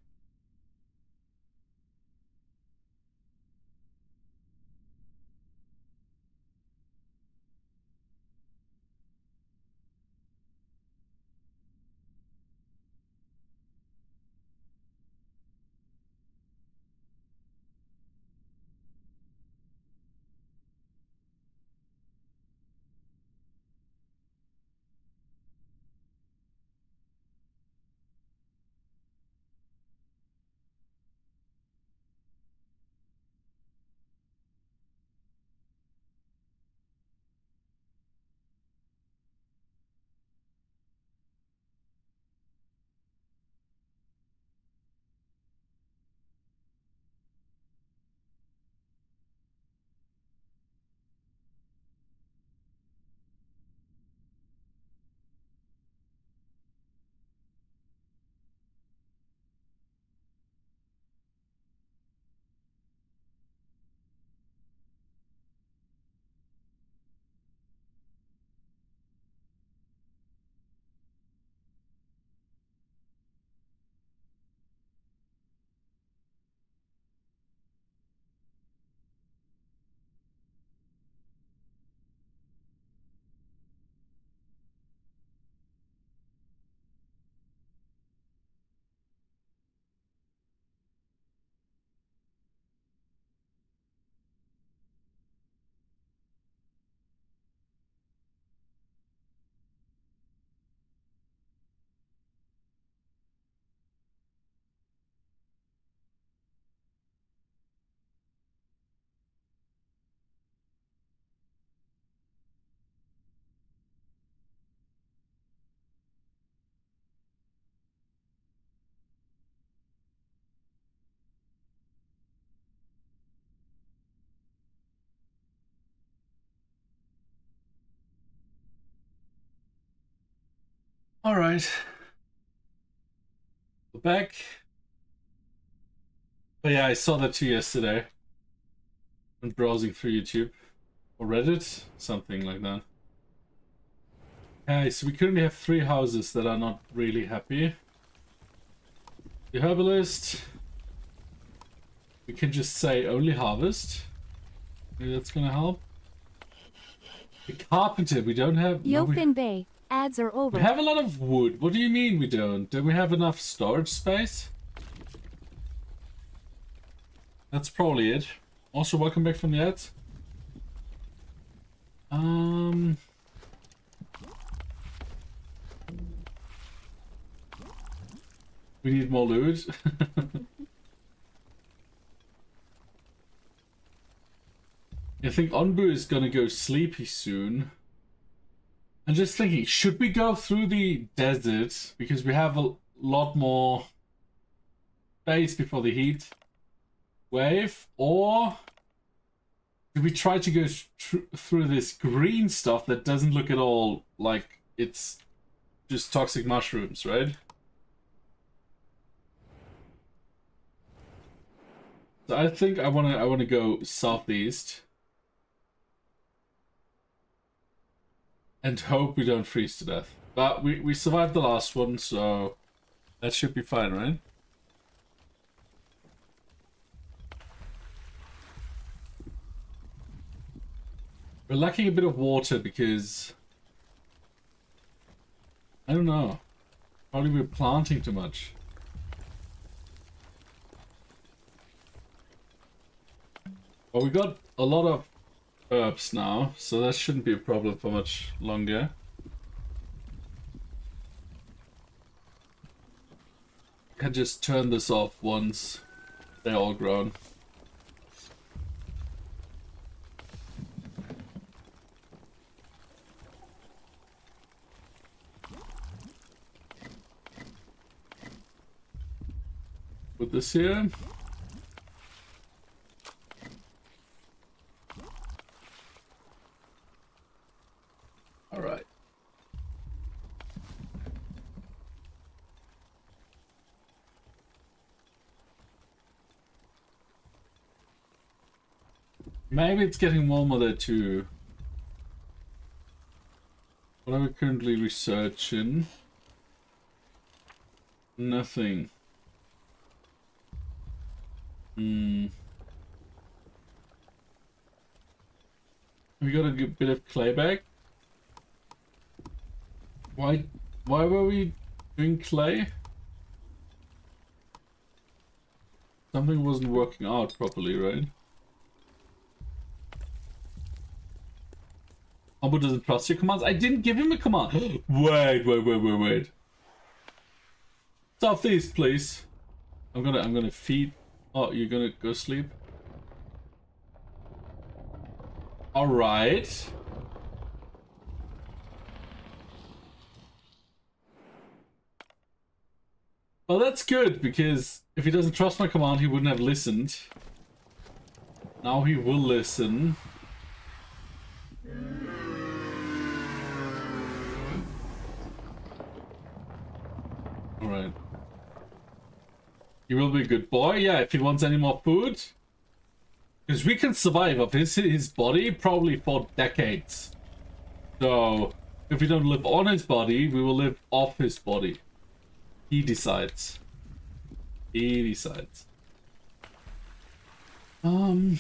Alright. We're back. But yeah, I saw that too yesterday. When browsing through YouTube. Or Reddit. Something like that. Okay, so we currently have 3 houses that are not really happy. The herbalist. We can just say only harvest. Maybe that's gonna help. The carpenter, we don't have... Yo no, we... Finbay, ads are over. We have a lot of wood. What do you mean we don't? Do we have enough storage space? That's probably it. Also, welcome back from the ads. We need more loot. I think Onbu is gonna go sleepy soon. I'm just thinking, should we go through the desert? Because we have a lot more space before the heat wave. Or do we try to go through this green stuff that doesn't look at all like it's just toxic mushrooms, right? So I think I wanna go southeast. And hope we don't freeze to death. But we survived the last one, so that should be fine, right? We're lacking a bit of water because... I don't know. Probably we're planting too much. Well, we got a lot of herbs now, so that shouldn't be a problem for much longer. Can just turn this off once they're all grown. Put this here. All right. Maybe it's getting warmer there too. What are we currently researching? Nothing. We got a good bit of clay back. Why were we doing clay? Something wasn't working out properly, right? Ombu doesn't trust your commands. I didn't give him a command. Wait. Southeast, please. I'm gonna feed. Oh, you're gonna go sleep? Alright. Well, that's good, because if he doesn't trust my command, he wouldn't have listened. Now he will listen. Alright. He will be a good boy, yeah, if he wants any more food. Because we can survive off his body probably for decades. So, if we don't live on his body, we will live off his body. He decides. He decides. Okay,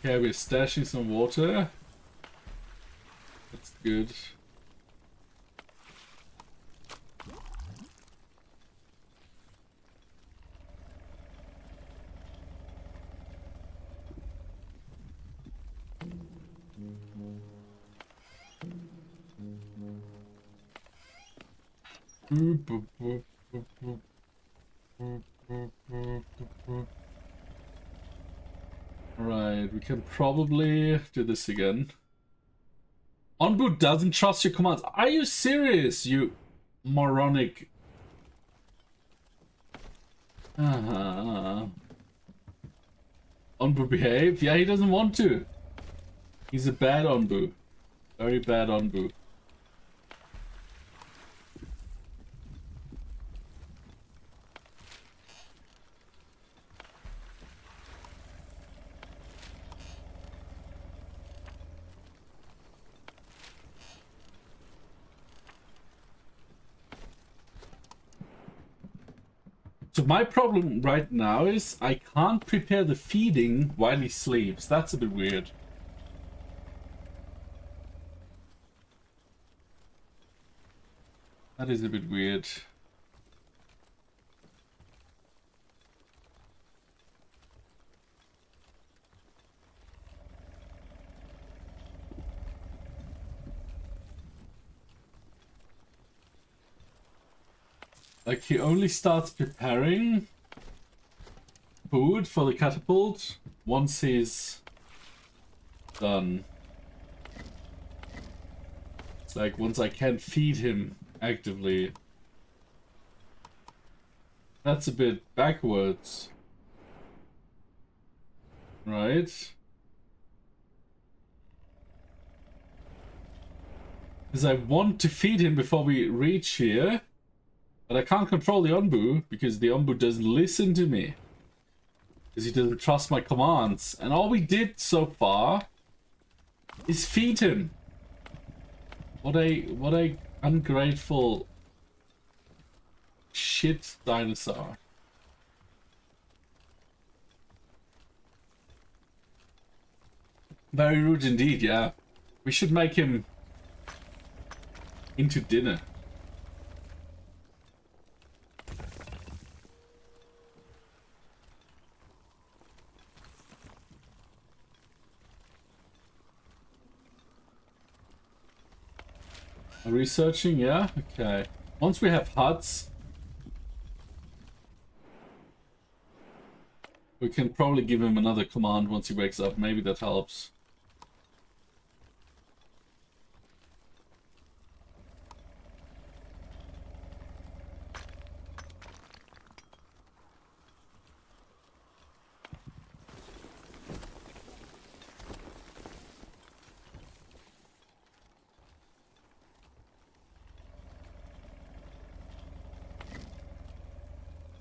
we're stashing some water. That's good. Right, we can probably do this again. Onbu doesn't trust your commands. Are you serious, you moronic? Onbu behave? Yeah, he doesn't want to. He's a bad Onbu. Very bad Onbu. So my problem right now is I can't prepare the feeding while he sleeps. That's a bit weird. That is a bit weird. Like, he only starts preparing food for the catapult once he's done. It's like once I can feed him actively. That's a bit backwards. Right? Because I want to feed him before we reach here. But I can't control the Onbu because the Onbu doesn't listen to me. Because he doesn't trust my commands. And all we did so far is feed him. What a ungrateful shit dinosaur. Very rude indeed, yeah. We should make him into dinner. Researching, yeah? Okay. Once we have huts, we can probably give him another command once he wakes up. Maybe that helps.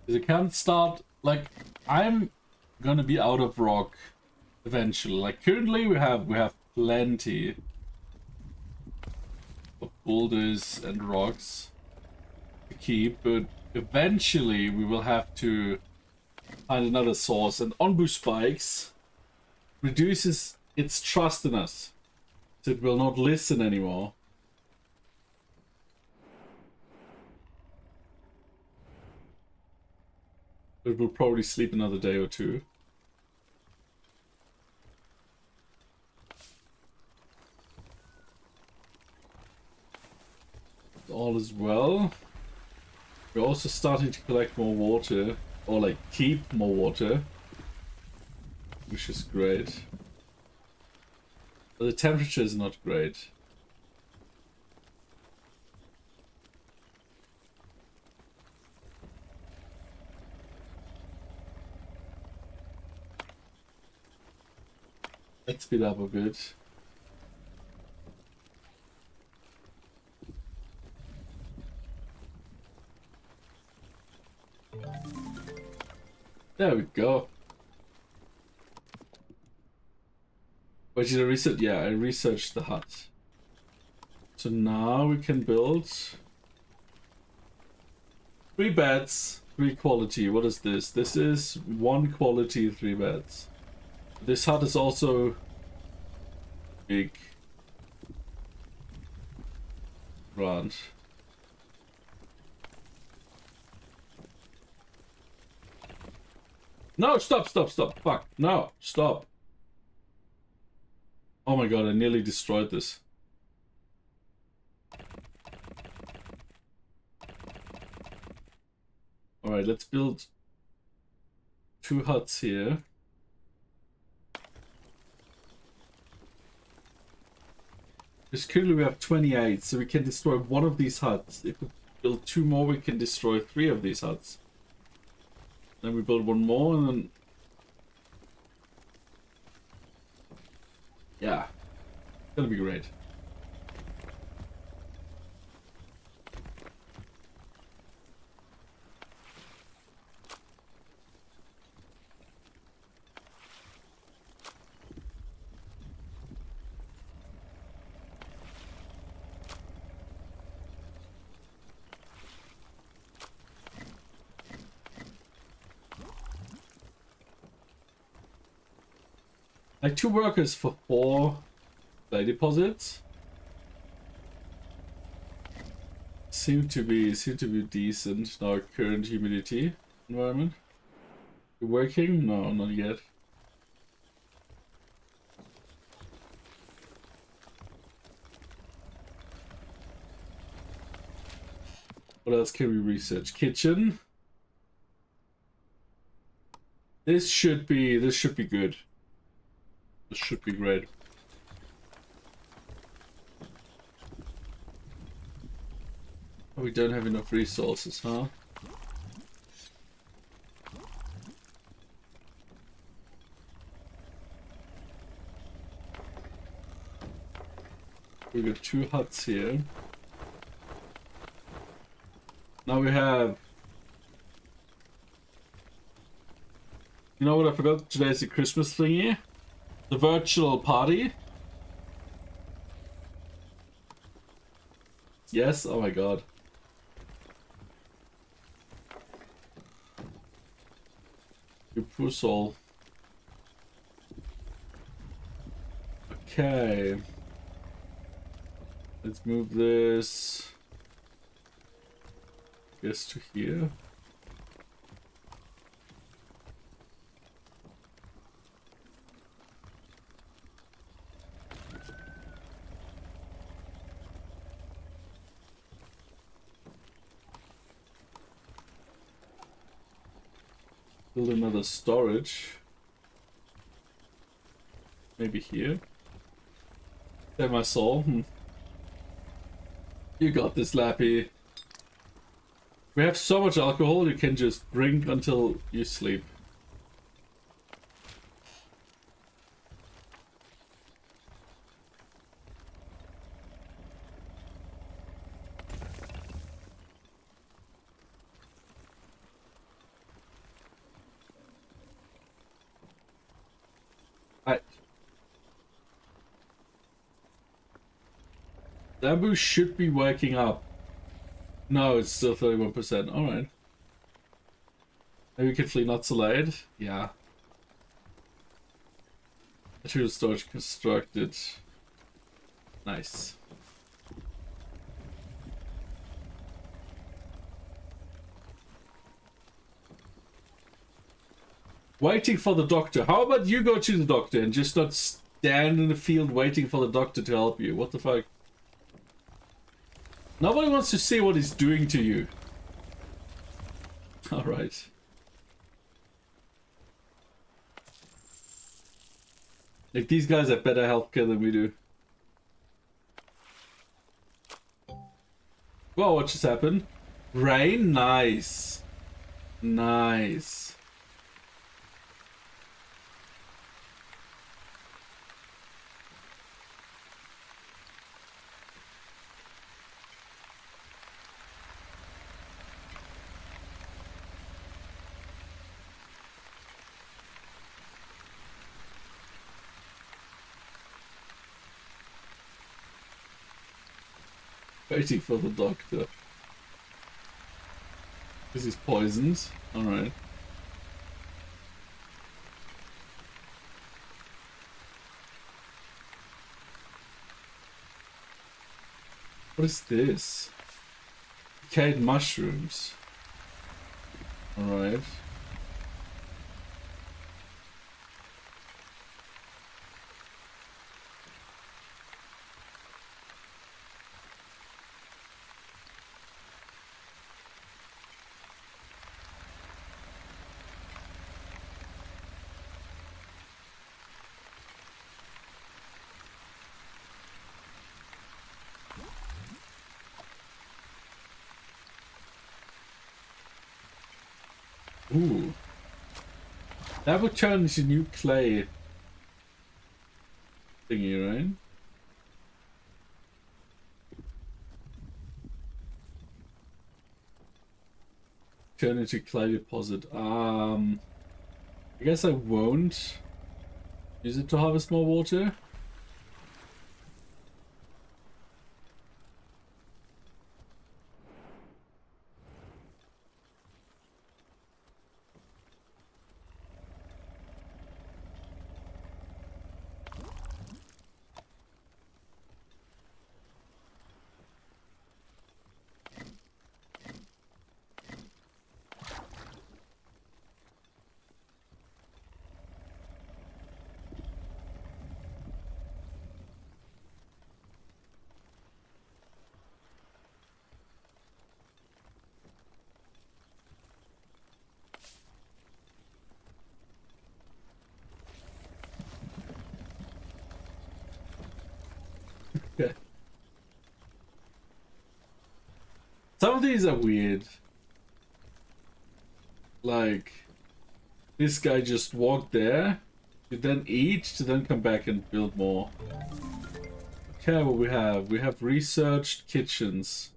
Because it can't start, like, I'm gonna be out of rock eventually. Like, currently we have plenty of boulders and rocks to keep, but eventually we will have to find another source, and Onbu Spikes reduces its trust in us, so it will not listen anymore. It will probably sleep another day or two. All is well. We're also starting to collect more water, or like keep more water, which is great. But the temperature is not great. Let's speed up a bit. There we go. What did I research? Yeah, I researched the hut. So now we can build 3 beds, 3 quality. What is this? This is 1 quality, 3 beds. This hut is also big. Right. No, stop. Fuck. No, stop. Oh my god, I nearly destroyed this. Alright, let's build 2 huts here. Because currently we have 28, so we can destroy 1 of these huts. If we build 2 more, we can destroy 3 of these huts. Then we build 1 more, and then... yeah. It's gonna be great. Like 2 workers for 4 clay deposits. Seem to be decent in our current humidity environment. You working? No, not yet. What else can we research? Kitchen. This should be good. This should be great. Oh, we don't have enough resources, huh? We got 2 huts here. Now we have... you know what I forgot? Today's the Christmas thingy. The virtual party. Yes, oh my god. You poor soul. Okay. Let's move this. Guess to here. Build another storage. Maybe here. Save my soul. You got this, Lappy. We have so much alcohol, you can just drink until you sleep. Bamboo should be waking up. No, it's still 31%. Alright. Maybe we can flee not delayed. Yeah. Material storage constructed. Nice. Waiting for the doctor. How about you go to the doctor and just not stand in the field waiting for the doctor to help you? What the fuck? Nobody wants to see what he's doing to you. Alright. Like, these guys have better healthcare than we do. Whoa, what just happened? Rain? Nice. Nice. Waiting for the doctor. This is poisoned. Alright. What is this? Decayed mushrooms. Alright. Ooh. That would turn into new clay thingy, right? Turn into clay deposit. I guess I won't use it to harvest more water. Okay. Some of these are weird. Like, this guy just walked there, to then eat, to then come back and build more. Okay, what we have? We have researched kitchens.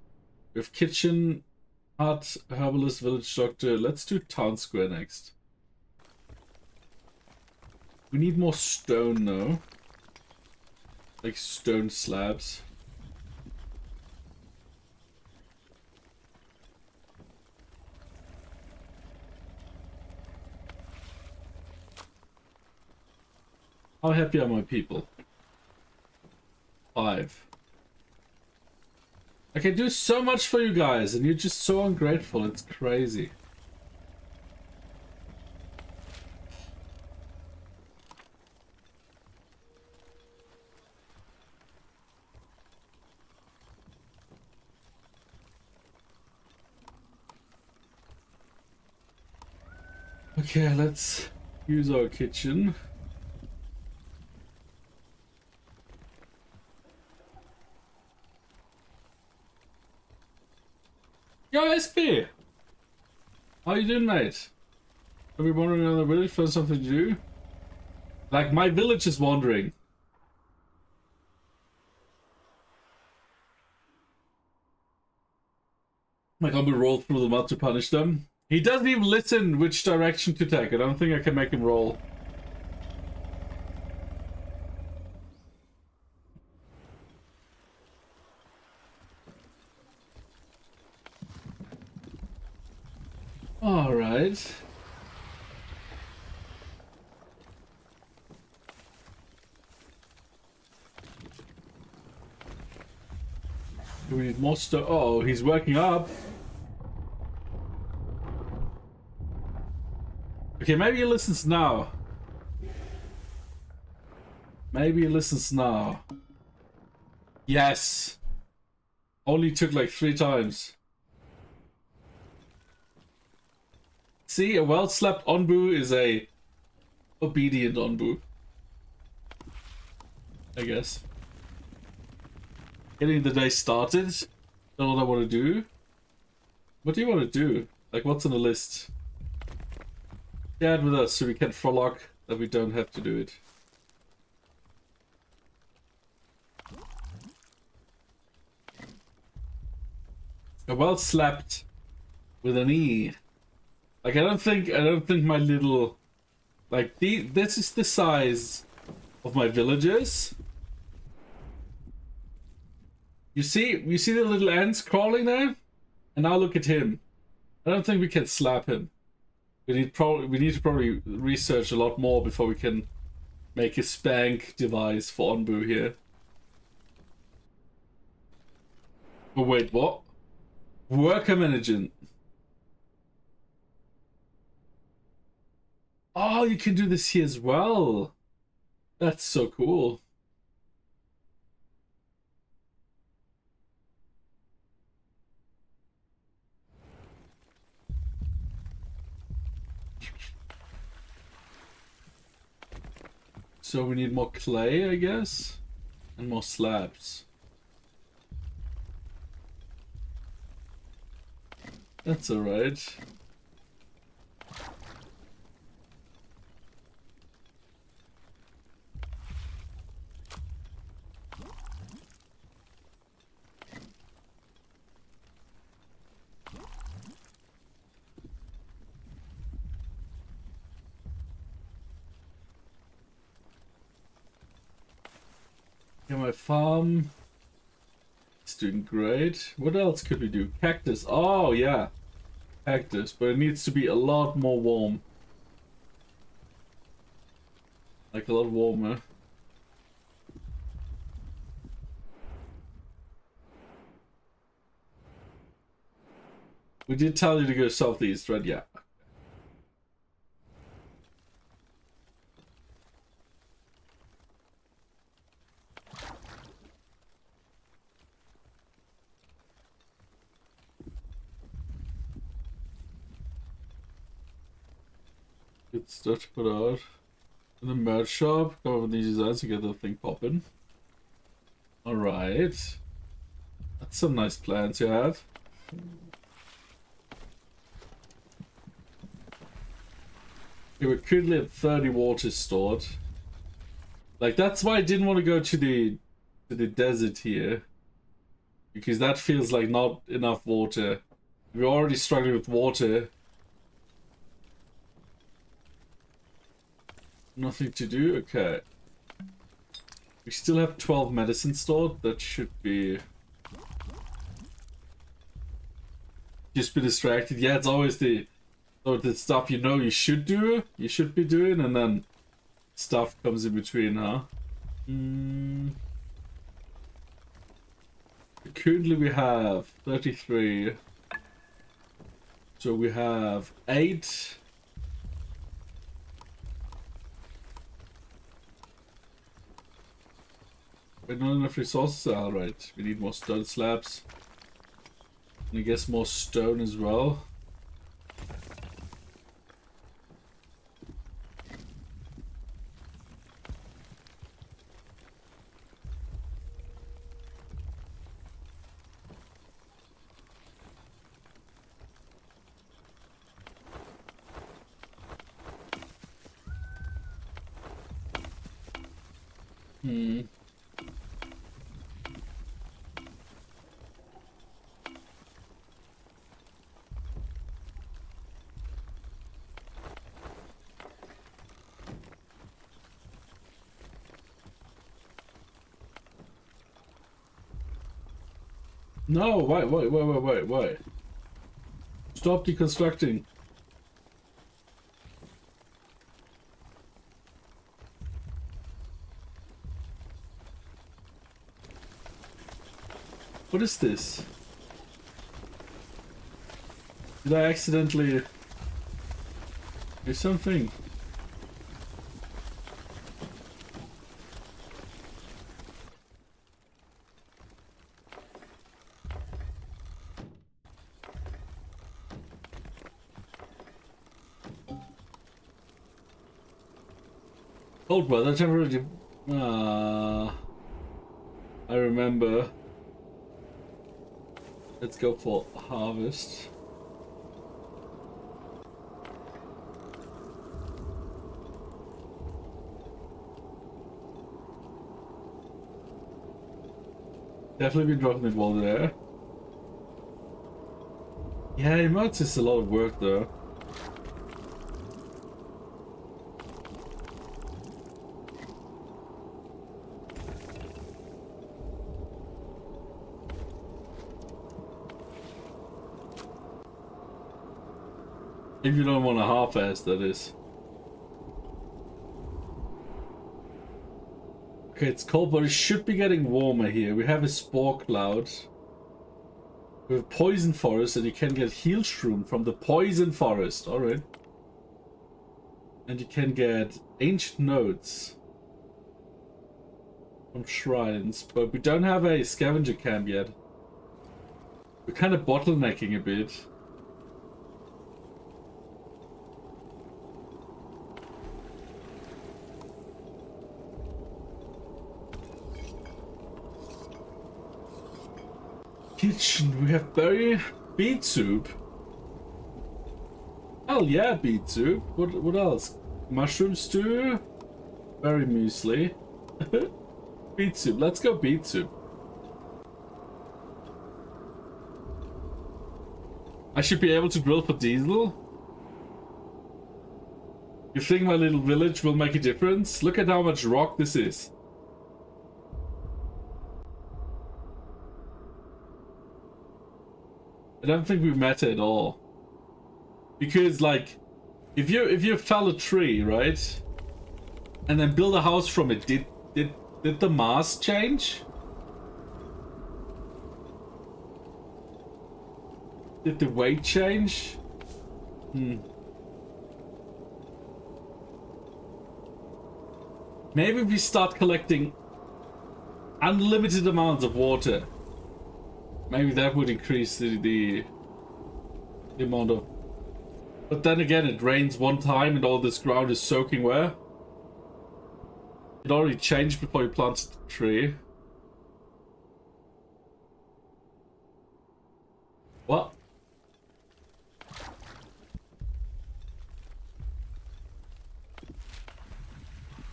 We have kitchen, hut, herbalist, village doctor. Let's do town square next. We need more stone though. Like stone slabs. How happy are my people? 5. I can do so much for you guys, and you're just so ungrateful. It's crazy. Okay, let's use our kitchen. Yo, SP! How you doing, mate? Are we wandering around the village for something to do? Like, my village is wandering. Like, I'm gonna roll through the mud to punish them. He doesn't even listen which direction to take. I don't think I can make him roll. Alright. Do we need more stuff? Oh, he's working up. Okay, maybe he listens now. Maybe he listens now. Yes. Only took like 3 times. See, a well-slept Onbu is a obedient Onbu. I guess. Getting the day started. Don't know what I want to do. What do you want to do? Like, what's on the list? Share it with us so we can frolic that we don't have to do it. A well slept with an E. Like, I don't think my little, like, this is the size of my villages. You see the little ants crawling there? And now look at him. I don't think we can slap him. We need to probably research a lot more before we can make a spank device for Onbu here. Oh wait, what? Worker management. Oh, you can do this here as well. That's so cool. So we need more clay, I guess, and more slabs. That's alright. Yeah, my farm is doing great. What else could we do? Cactus. Oh, yeah. Cactus, but it needs to be a lot more warm. Like a lot warmer. We did tell you to go southeast, right? Yeah. Good stuff to put out. In the merch shop, come up with these designs to get the thing popping. Alright. That's some nice plans you have. Okay, we're currently at 30 water stored. Like, that's why I didn't want to go to the desert here. Because that feels like not enough water. We're already struggling with water. Nothing to do? Okay. We still have 12 medicine stored. That should be... Just be distracted. Yeah, it's always the stuff you know you should do, you should be doing, and then stuff comes in between, huh? Currently we have 33. So we have 8. But not enough resources. Alright, we need more stone slabs. And I guess more stone as well. No, wait. Stop deconstructing. What is this? Did I accidentally do something? Cold weather temporarily. I remember. Let's go for harvest. Definitely been dropping it while there. Yeah, emotes is a lot of work though. If you don't want to half-ass, that is. Okay, it's cold, but it should be getting warmer here. We have a spore cloud. We have poison forest, and you can get heal shroom from the poison forest. Alright. And you can get ancient nodes from shrines, but we don't have a scavenger camp yet. We're kind of bottlenecking a bit. Kitchen, we have berry beet soup. Hell yeah, beet soup. What else? Mushroom stew, berry muesli, beet soup. Let's go beet soup. I should be able to grill for diesel. You think my little village will make a difference? Look at how much rock this is. I don't think we matter at all. Because like if you fell a tree, right? And then build a house from it, did the mass change? Did the weight change? Maybe we start collecting unlimited amounts of water. Maybe that would increase the amount of... But then again, it rains one time and all this ground is soaking where? It already changed before you planted the tree. What?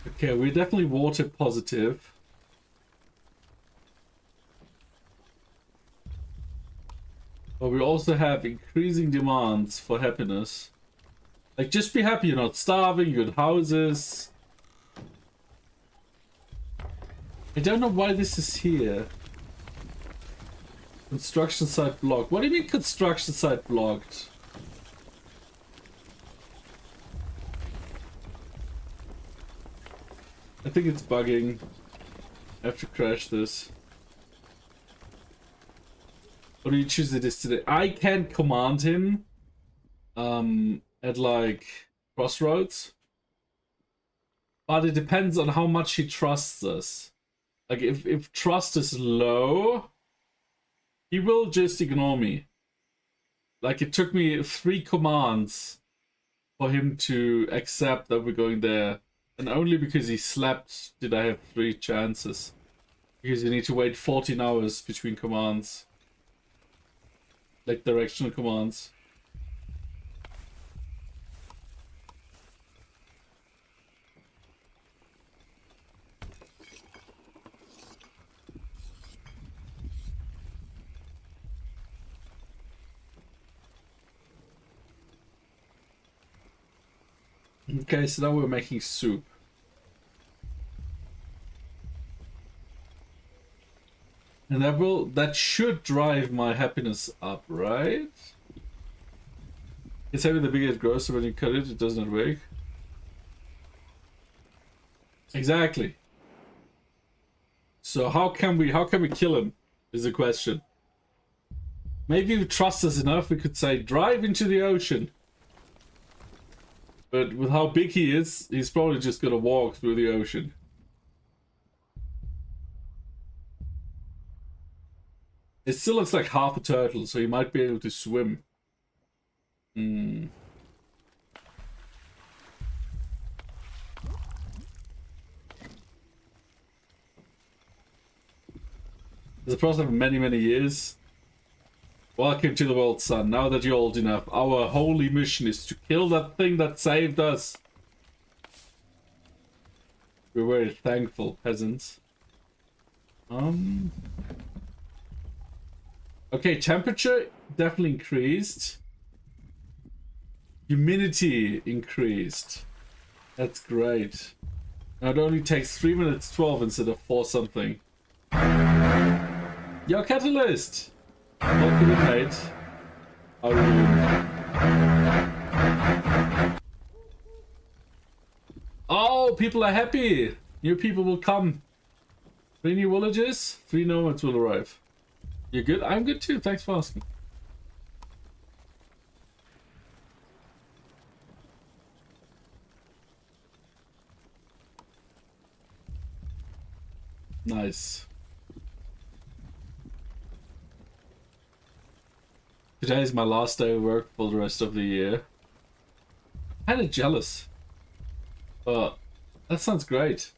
Okay, we're definitely water positive. But we also have increasing demands for happiness. Like, just be happy you're not starving, you got houses. I don't know why this is here. Construction site blocked. What do you mean construction site blocked? I think it's bugging. I have to crash this. Or do you choose the destiny? I can't command him at like crossroads. But it depends on how much he trusts us. Like if trust is low, he will just ignore me. Like it took me 3 commands for him to accept that we're going there. And only because he slept did I have 3 chances. Because you need to wait 14 hours between commands. Like directional commands. Okay, so now we're making soup. And that should drive my happiness up, right? It's having the bigger it grows, so when you cut it, it does not work. Exactly. So how can we kill him? Is the question. Maybe if you trust us enough, we could say drive into the ocean. But with how big he is, he's probably just gonna walk through the ocean. It still looks like half a turtle, so he might be able to swim. Hmm. It's a process of many, many years. Welcome to the world, son. Now that you're old enough, our holy mission is to kill that thing that saved us. We're very thankful, peasants. Okay, temperature definitely increased. Humidity increased. That's great. Now it only takes 3 minutes 12 instead of 4 something. Yo, Catalyst! Welcome in, mate. How are you? Oh, people are happy! New people will come. 3 new villages, 3 nomads will arrive. You good? I'm good too, thanks for asking. Nice. Today is my last day of work for the rest of the year. Kinda jealous. But that sounds great.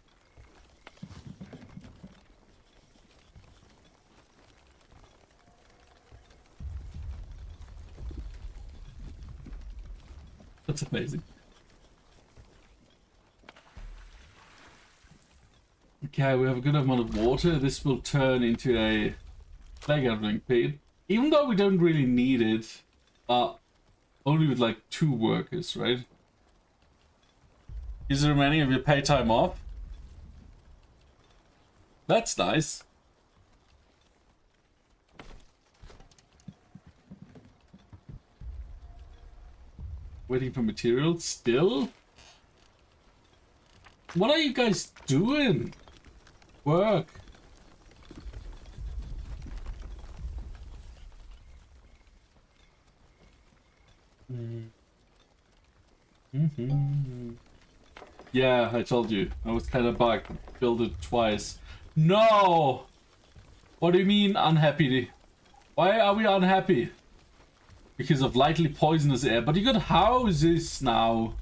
That's amazing. Okay, we have a good amount of water. This will turn into a flag gathering pit. Even though we don't really need it, only with like 2 workers, right? Is the remaining of your pay time off? That's nice. Waiting for materials still? What are you guys doing? Work. Yeah, I told you. I was kind of bugged. Build it twice. No! What do you mean unhappy? Why are we unhappy? Because of lightly poisonous air. But you got houses now.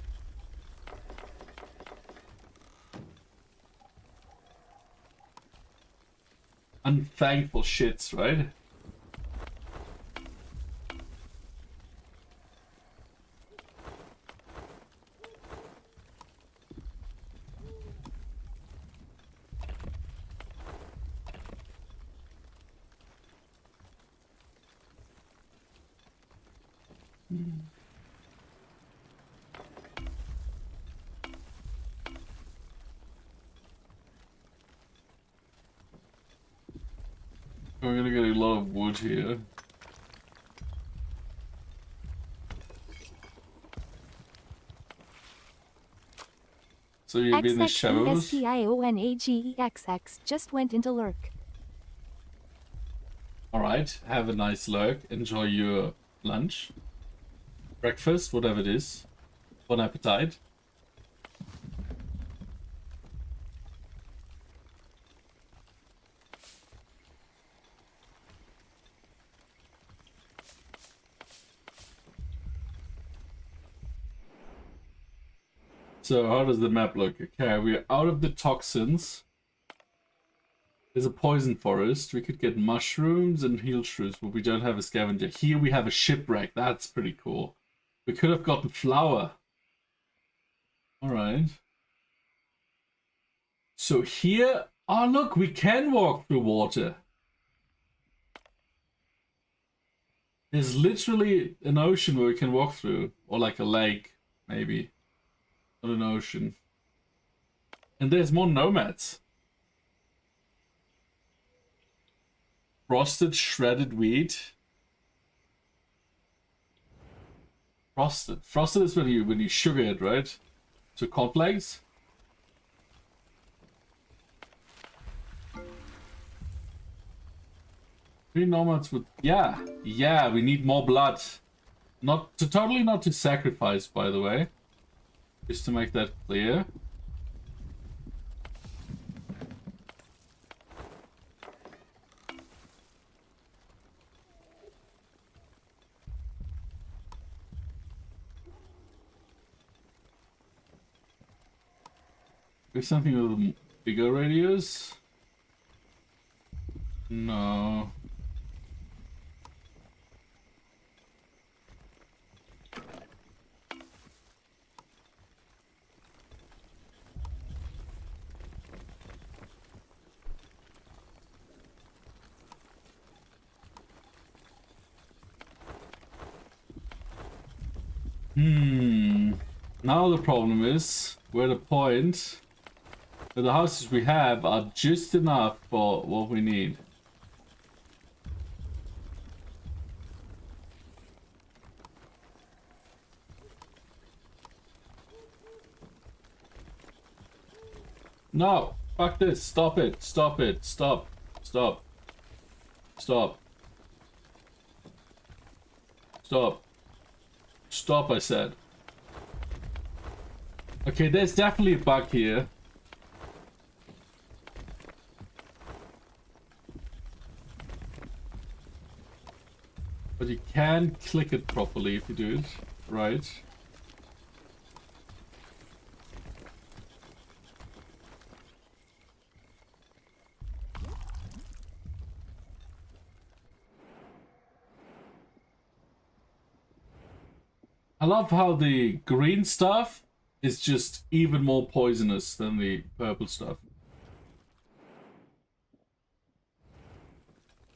Unthankful shits, right? We're gonna get a lot of wood here. So you've been in the shadows? XXESPIONAGEXX just went into lurk. Alright, have a nice lurk. Enjoy your lunch. Breakfast, whatever it is. Bon appetite. So how does the map look? Okay, we're out of the toxins. There's a poison forest. We could get mushrooms and heal shrews, but we don't have a scavenger. Here we have a shipwreck. That's pretty cool. We could have gotten flour. Alright. So here... Oh, look, we can walk through water. There's literally an ocean where we can walk through. Or like a lake, maybe. Not an ocean. And there's more nomads. Frosted shredded wheat. Frosted is when you sugar it, right? So cornflakes. Three nomads with yeah, we need more blood. Totally not to sacrifice, by the way. Just to make that clear. There's something with bigger radius? No. Now the problem is, we're at a point where the houses we have are just enough for what we need. No! Fuck this! Stop it! Stop it! Stop! Stop! Stop! Stop! Stop, I said. Okay, there's definitely a bug here. But you can click it properly if you do it right. I love how the green stuff is just even more poisonous than the purple stuff.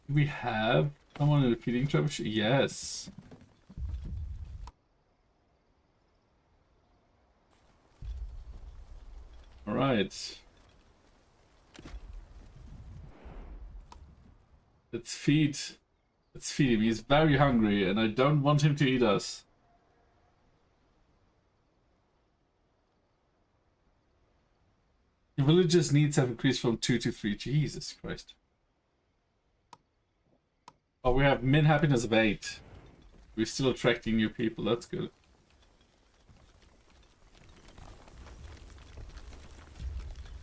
We have someone in a feeding trap. Yes. All right. Let's feed him. He's very hungry and I don't want him to eat us. The villagers' needs have increased from 2 to 3. Jesus Christ. Oh, we have min happiness of 8. We're still attracting new people. That's good.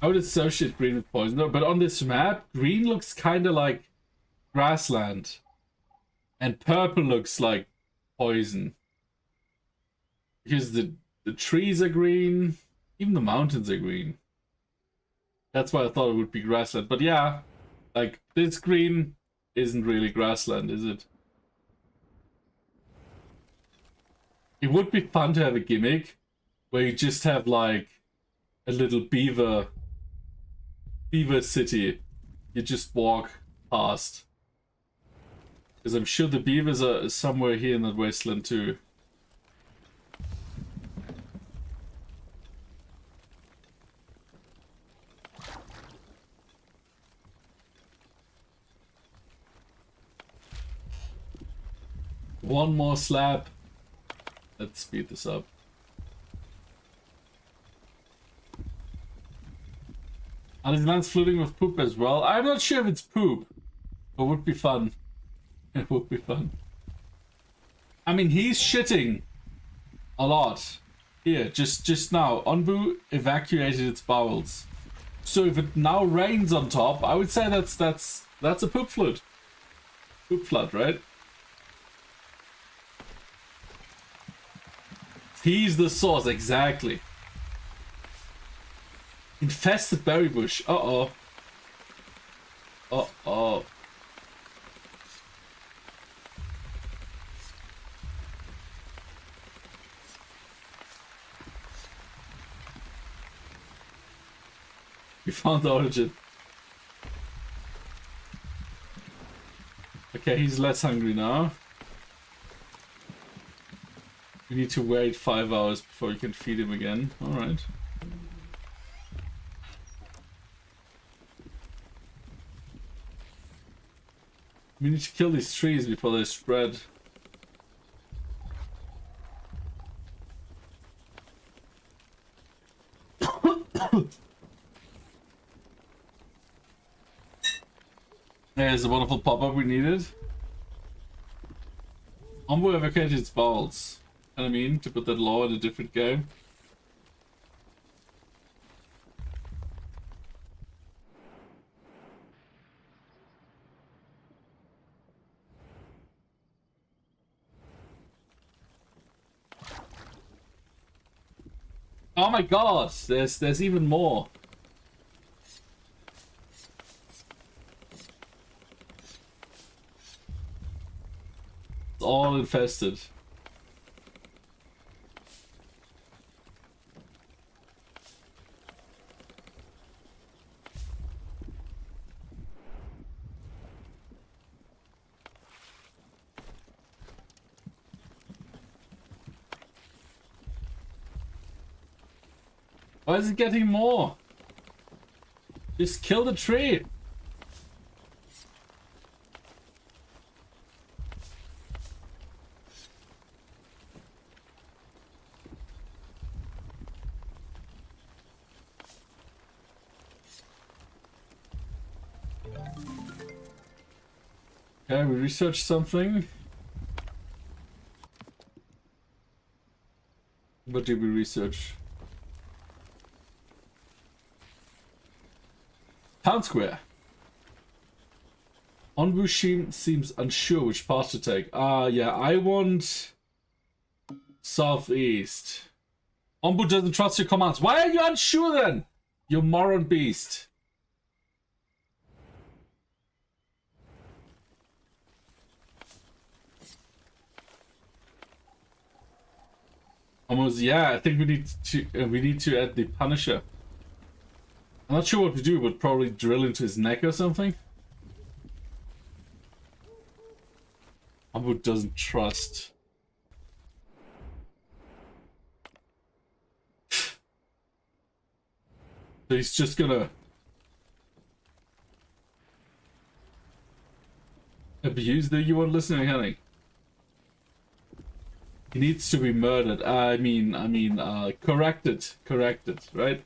I would associate green with poison. No, but on this map, green looks kind of like grassland. And purple looks like poison. Because the trees are green. Even the mountains are green. That's why I thought it would be grassland. But yeah, like, this green isn't really grassland, is it? It would be fun to have a gimmick where you just have, like, a little beaver city. You just walk past. Because I'm sure the beavers are somewhere here in that wasteland too. One more slab. Let's speed this up. Are these lands flooding with poop as well? I'm not sure if it's poop, but would be fun. It would be fun. I mean, he's shitting a lot. Here, just now, Onbu evacuated its bowels. So if it now rains on top, I would say that's a poop flood. Poop flood, right? He's the source, exactly. Infested berry bush. Uh-oh. Uh-oh. We found the origin. Okay, he's less hungry now. We need to wait 5 hours before we can feed him again. Alright. We need to kill these trees before they spread. There's a wonderful pop-up we needed. Onbu evacuated its bowels. You know what I mean? To put that law in a different game. Oh my god! There's even more. It's all infested. Why is it getting more? Just kill the tree. Okay, we researched something. What did we research? Town square. Onbu seems unsure which path to take. Yeah, I want southeast. Onbu doesn't trust your commands. Why are you unsure then? You moron beast. Almost, yeah. I think we need to add the Punisher. I'm not sure what to do, but probably drill into his neck or something. Onbu doesn't trust. So he's just gonna abuse the you weren't listening, honey. He needs to be murdered. Corrected, right?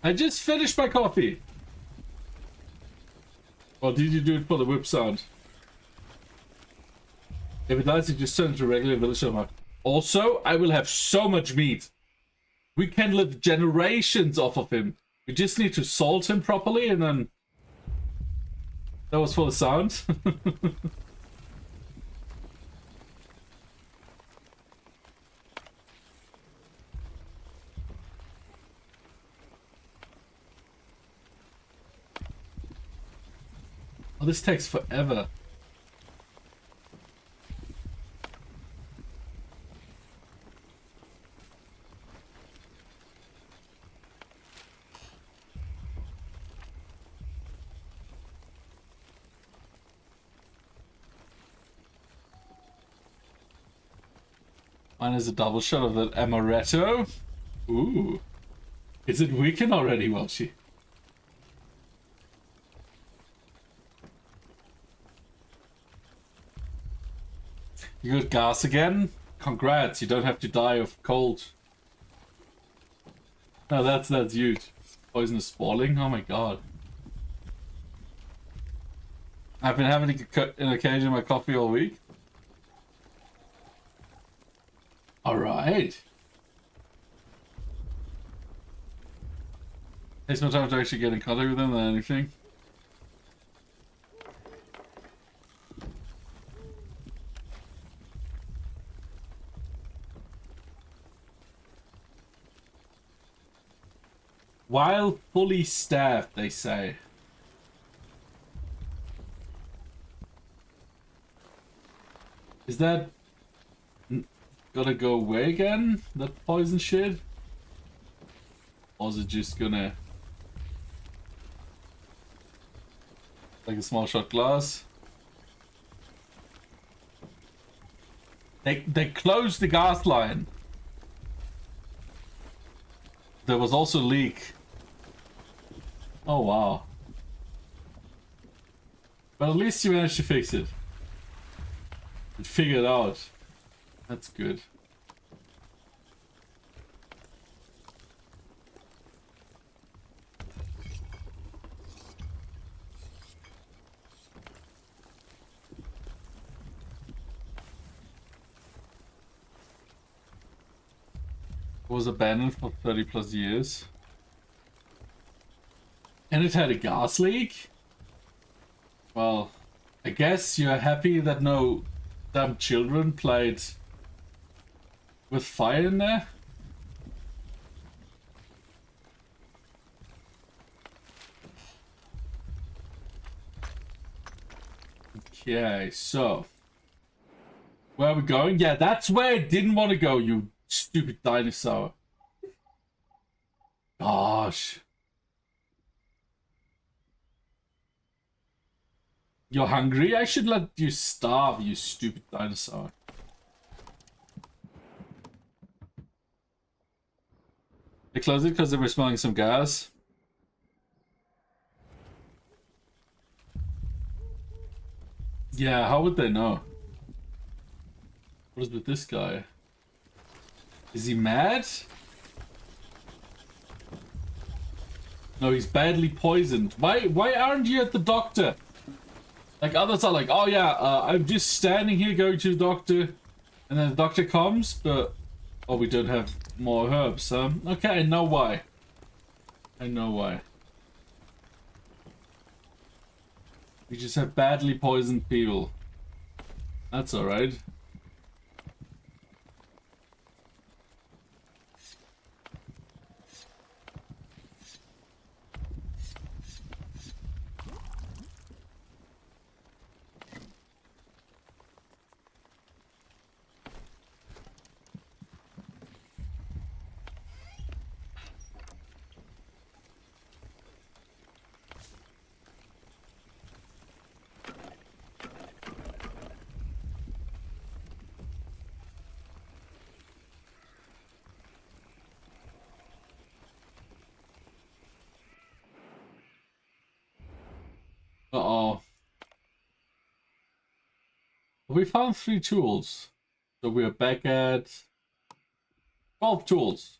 I just finished my coffee. Or did you do it for the whip sound? If it dies, you just turn into a regular villager mark. Also, I will have so much meat. We can live generations off of him. We just need to salt him properly and then... That was for the sound. Oh, this takes forever. Mine is a double shot of that amaretto. Ooh. Is it weekend already, Welchie? You got gas again? Congrats, you don't have to die of cold. No, that's huge. Poisonous spalling? Oh my god. I've been having an occasion in my coffee all week. Alright. Takes more time to actually get in contact with them than anything. While fully staffed, they say. Is that gonna go away again? That poison shit? Or is it just gonna... like a small shot glass? They closed the gas line. There was also a leak. Oh wow. But at least you managed to fix it. And figure it out. That's good. It was abandoned for 30 plus years. And it had a gas leak? Well, I guess you're happy that no damn children played with fire in there? Okay, so where are we going? Yeah, that's where I didn't want to go, you stupid dinosaur. Gosh. You're hungry? I should let you starve, you stupid dinosaur. They closed it because they were smelling some gas. Yeah, how would they know? What is with this guy? Is he mad? No, he's badly poisoned. Why aren't you at the doctor? Like others are like, oh yeah, I'm just standing here going to the doctor, and then the doctor comes, but oh, we don't have more herbs. Okay, I know why. I know why. We just have badly poisoned people. That's alright. Uh-oh. We found 3 tools. So we are back at 12 tools.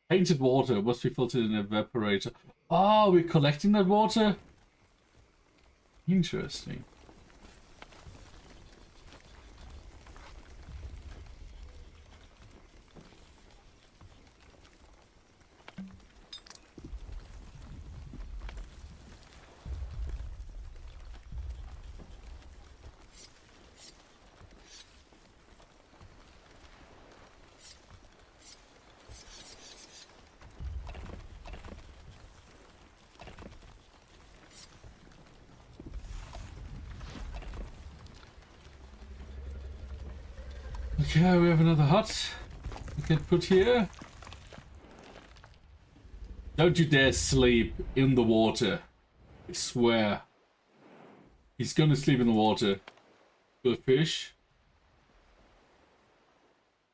Painted water must be filtered in an evaporator. Oh, we're collecting that water? Interesting. Okay, we have another hut we can put here. Don't you dare sleep in the water. I swear. He's gonna sleep in the water. Good fish.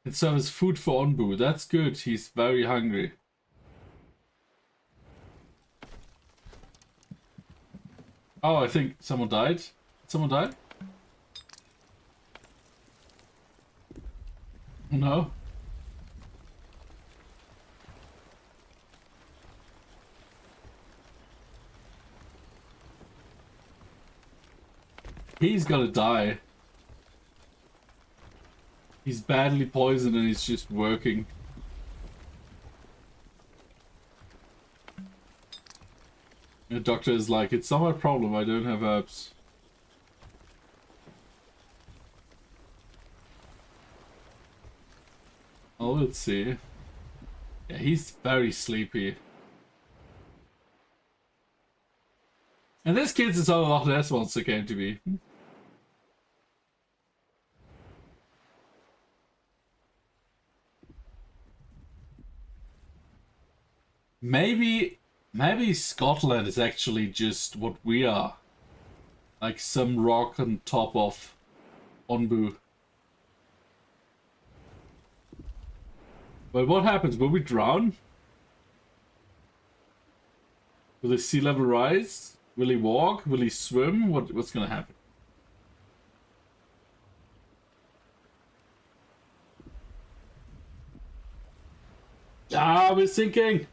It serves food for Onbu. That's good. He's very hungry. Oh, I think someone died. Did someone die? No. He's gonna die. He's badly poisoned and he's just working. The doctor is like, it's not my problem, I don't have herbs. Oh, let's see. Yeah, he's very sleepy. And this kid's is all Loch Ness Monster came to be. Maybe Scotland is actually just what we are. Like some rock on top of Onbu. But what happens? Will we drown? Will the sea level rise? Will he walk? Will he swim? What's gonna happen? Ah, we're sinking!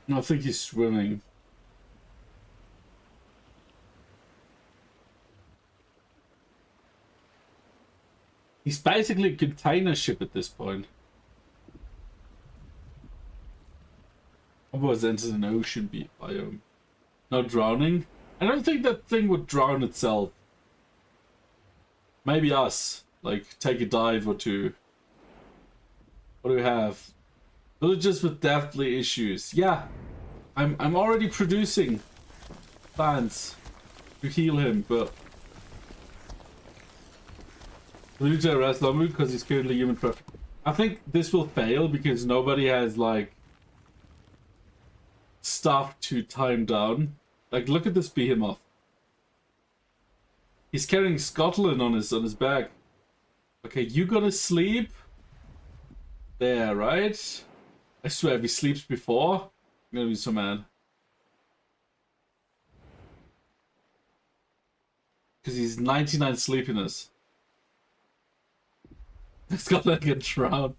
No, I think he's swimming. He's basically a container ship at this point. Otherwise enters an ocean biome. Not drowning? I don't think that thing would drown itself. Maybe us. Like, take a dive or two. What do we have? Villagers with deathly issues. Yeah. I'm already producing plants to heal him, but we need to arrest Lomu because he's currently human trafficked. I think this will fail because nobody has like stuff to tie him down. Like, look at this behemoth. He's carrying Scotland on his back. Okay, you gonna sleep? There, right? I swear, if he sleeps before, I'm gonna be so mad. Because he's 99 sleepiness. Scotland get drowned.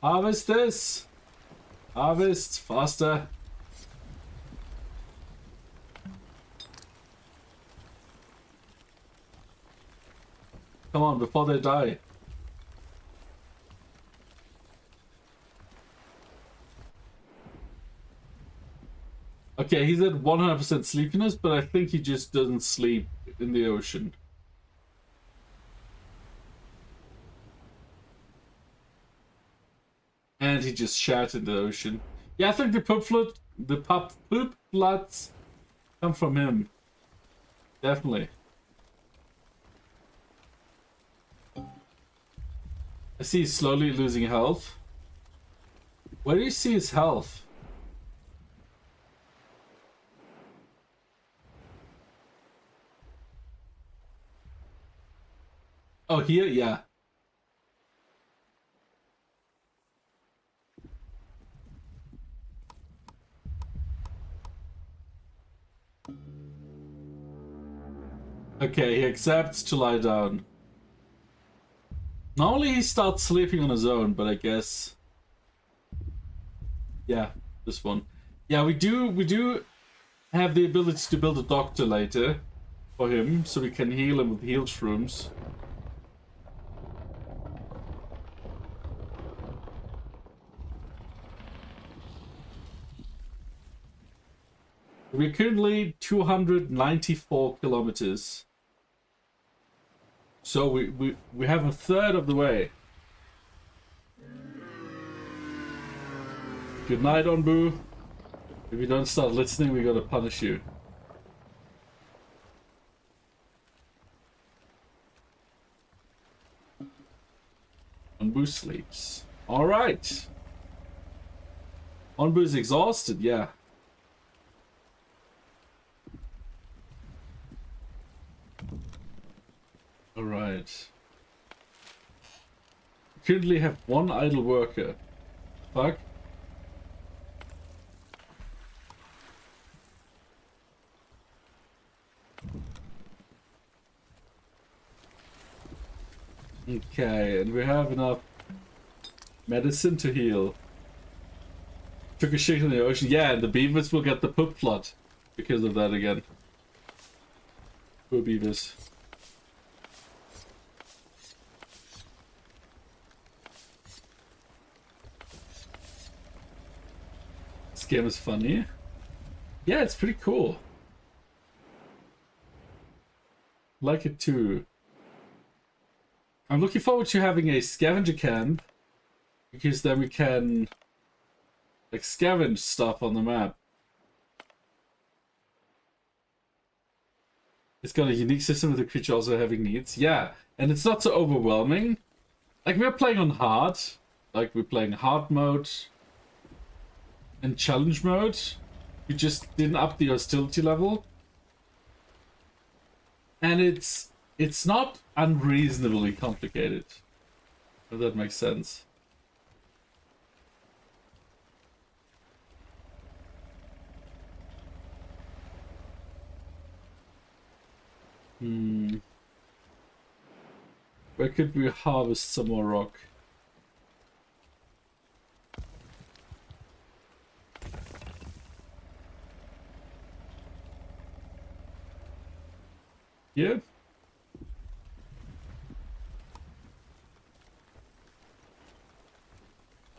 Harvest this! Harvest faster! Come on, before they die. Okay, he's at 100% sleepiness, but I think he just doesn't sleep in the ocean. And he just shat in the ocean. Yeah, I think the poop floods come from him. Definitely. I see he's slowly losing health. Where do you see his health? Oh, here? Yeah. Okay, he accepts to lie down. Normally he starts sleeping on his own, but I guess... Yeah, this one. Yeah, we do have the ability to build a doctor later for him, so we can heal him with heal shrooms. We're currently 294 kilometers. So we have a third of the way. Good night, Onbu. If you don't start listening, we're gonna punish you. Onbu sleeps. Alright. Onbu's exhausted, yeah. Alright. Currently have one idle worker. Fuck. Okay, and we have enough medicine to heal. Took a shit in the ocean. Yeah, and the beavers will get the poop flood because of that again. Poor beavers. This game is funny. Yeah, it's pretty cool. Like it too. I'm looking forward to having a scavenger camp, because then we can like scavenge stuff on the map. It's got a unique system with the creature also having needs. Yeah, and it's not so overwhelming. Like, we're playing on hard. Like, we're playing hard mode and challenge mode. We just didn't up the hostility level. And it's not unreasonably complicated. If that makes sense. Where could we harvest some more rock? Yeah.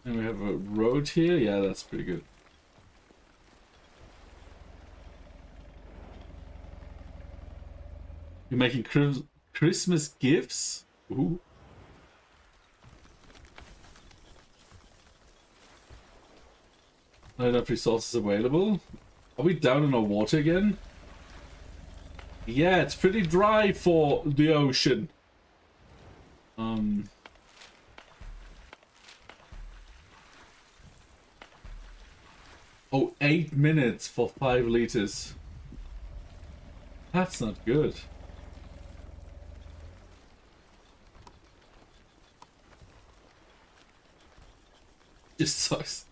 And we have a road here. Yeah, that's pretty good. You're making Christmas gifts? Ooh. Not enough resources available. Are we down in our water again? Yeah, it's pretty dry for the ocean. Oh, 8 minutes for 5 liters. That's not good. Just sucks.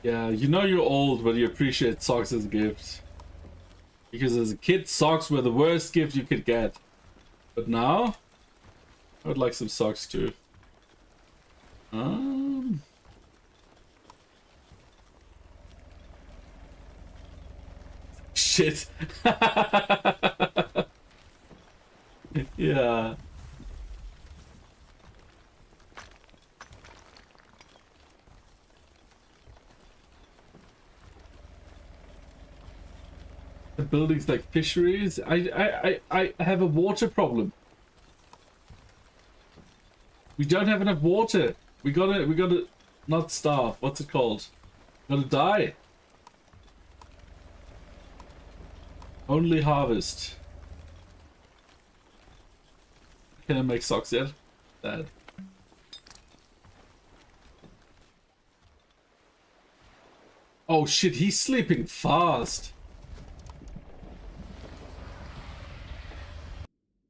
Yeah, you know you're old when you appreciate socks as a gift. Because as a kid, socks were the worst gift you could get. But now, I would like some socks too. Shit. Yeah. The buildings like fisheries. I have a water problem. We don't have enough water. We gotta not starve. What's it called? Gotta die. Only harvest. Can I make socks yet? Dad. Oh shit, he's sleeping fast.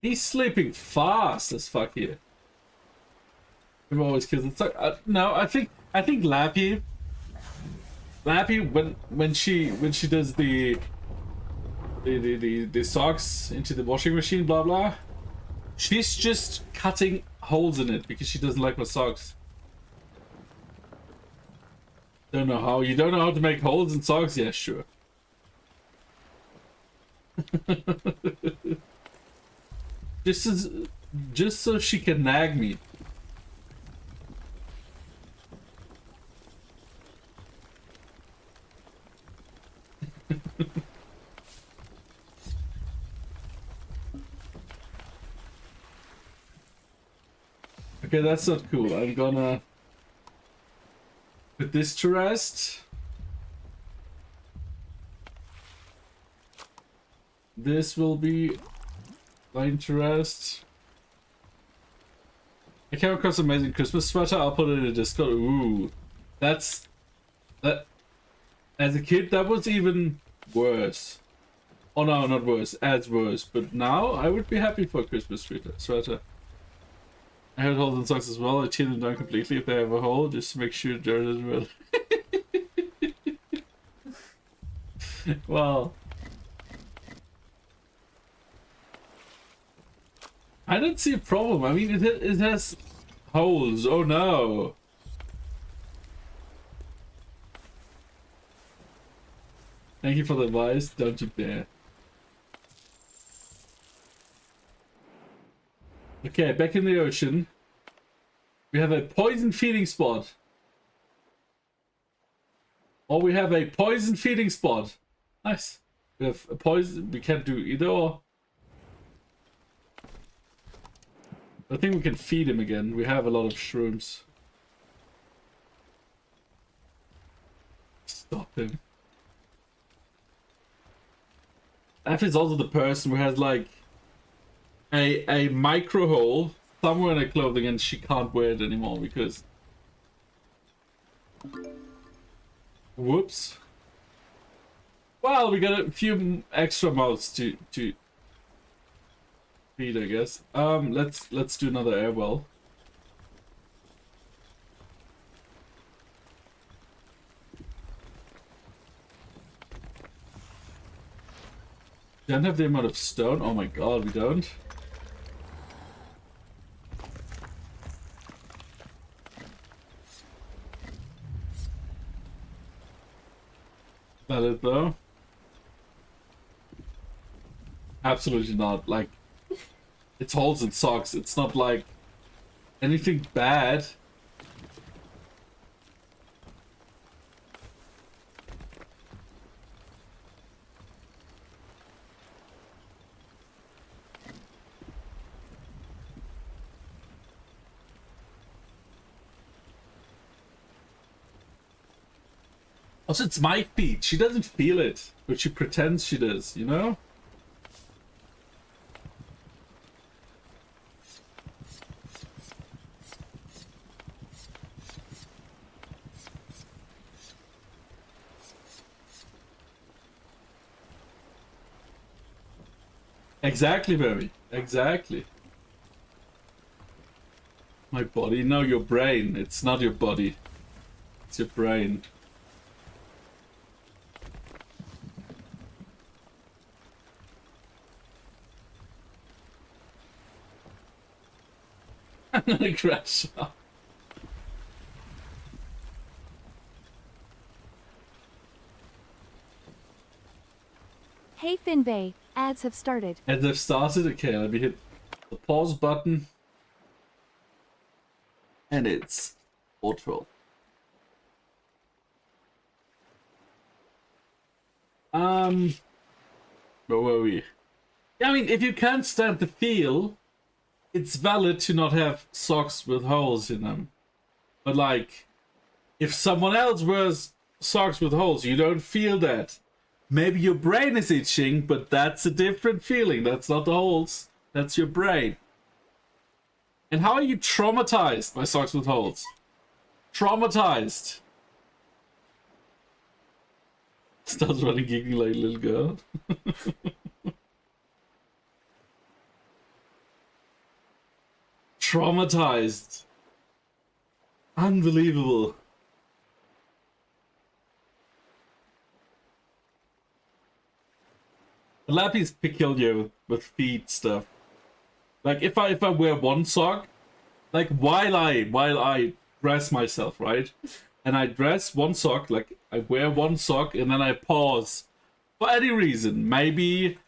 He's sleeping fast as fuck here. I've always kills it. No, I think Lappy when she does the socks into the washing machine, blah blah. She's just cutting holes in it because she doesn't like my socks. Don't know how. You don't know how to make holes in socks? Yeah, sure. Just so she can nag me. Okay, that's not cool. I'm gonna put this to rest. This will be laying to rest. I came across an amazing Christmas sweater. I'll put it in a Discord. Ooh, that. As a kid, that was even worse. Oh no, not worse, as worse. But now I would be happy for a Christmas sweater. I had holes in socks as well. I tear them down completely if they have a hole, just to make sure Jared is well. Well, I don't see a problem. I mean, it has holes. Oh no. Thank you for the advice. Don't you dare. Okay, back in the ocean. We have a poison feeding spot. Or we have a poison feeding spot. Nice. We have a poison. We can't do either or. I think we can feed him again. We have a lot of shrooms. Stop him. F is also the person who has like a micro hole somewhere in her clothing and she can't wear it anymore because... Whoops. Well, we got a few extra mouths to feed, I guess. Let's do another air well. Don't have the amount of stone. Oh my god, we don't. That it though? Absolutely not. Like, it's holes in socks. It's not like anything bad. Also, it's my feet. She doesn't feel it, but she pretends she does, you know? Exactly, baby. Exactly. My body? No, your brain. It's not your body. It's your brain. I'm gonna crash out. Hey Finbay, ads have started. And they've started. Okay, let me hit the pause button. And it's 4:12. Where were we? Yeah, I mean, if you can't stand the feel, it's valid to not have socks with holes in them. But like, if someone else wears socks with holes, you don't feel that. Maybe your brain is itching, but that's a different feeling. That's not the holes. That's your brain. And how are you traumatized by socks with holes? Traumatized. Starts running, giggling like a little girl. Traumatized. Unbelievable. Lappy's peculiar with feet stuff. Like if I wear one sock, like while I dress myself, right? And I dress one sock, like I wear one sock and then I pause for any reason. Maybe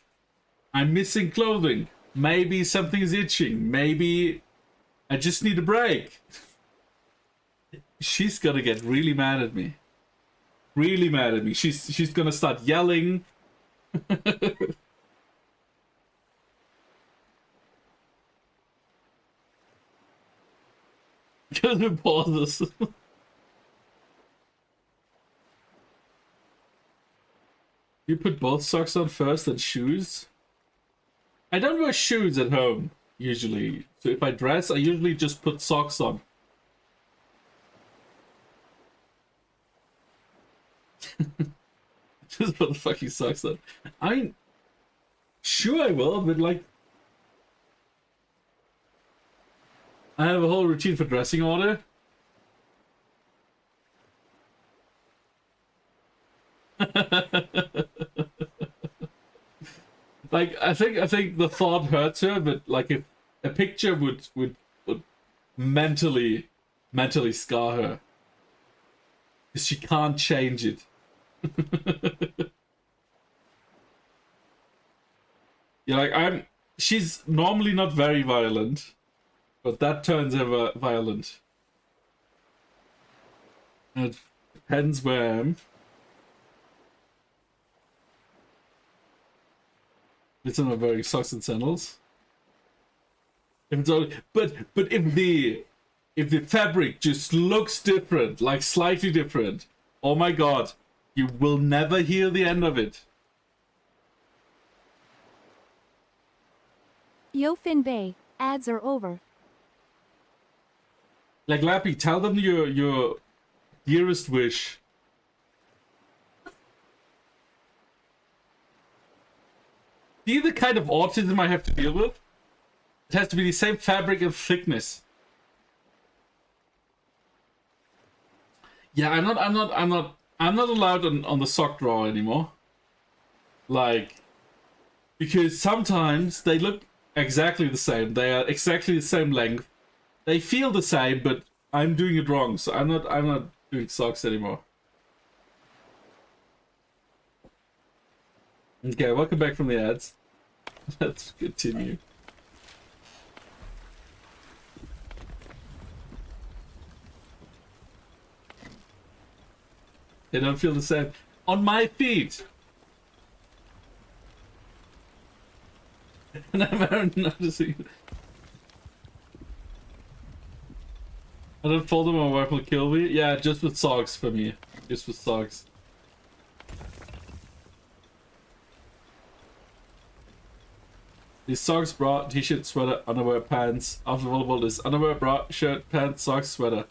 I'm missing clothing. Maybe something's itching. Maybe I just need a break. She's gonna get really mad at me. Really mad at me. She's gonna start yelling. Because we pause this. You put both socks on first and shoes? I don't wear shoes at home, usually. So if I dress, I usually just put socks on. Just put the fucking socks on. I mean, sure I will, but like, I have a whole routine for dressing order. Like, I think the thought hurts her, but like if a picture would mentally scar her, because she can't change it. Yeah, like she's normally not very violent, but that turns her violent. And it depends where I am. It's not wearing socks and sandals. If it's only, but if the fabric just looks different, like slightly different, oh my god, you will never hear the end of it. Yofin Bay, ads are over. Like, Lappy, tell them your dearest wish. See the kind of autism I have to deal with? It has to be the same fabric and thickness. Yeah, I'm not allowed on the sock drawer anymore. Like, because sometimes they look exactly the same. They are exactly the same length. They feel the same, but I'm doing it wrong, so I'm not doing socks anymore. Okay, welcome back from the ads. Let's continue. They don't feel the same on my feet. And I'm noticing. I don't fold them, my wife will kill me. Yeah, just with socks for me. Just with socks. These socks, bra, t-shirt, sweater, underwear, pants. After volleyball is underwear, bra, shirt, pants, socks, sweater.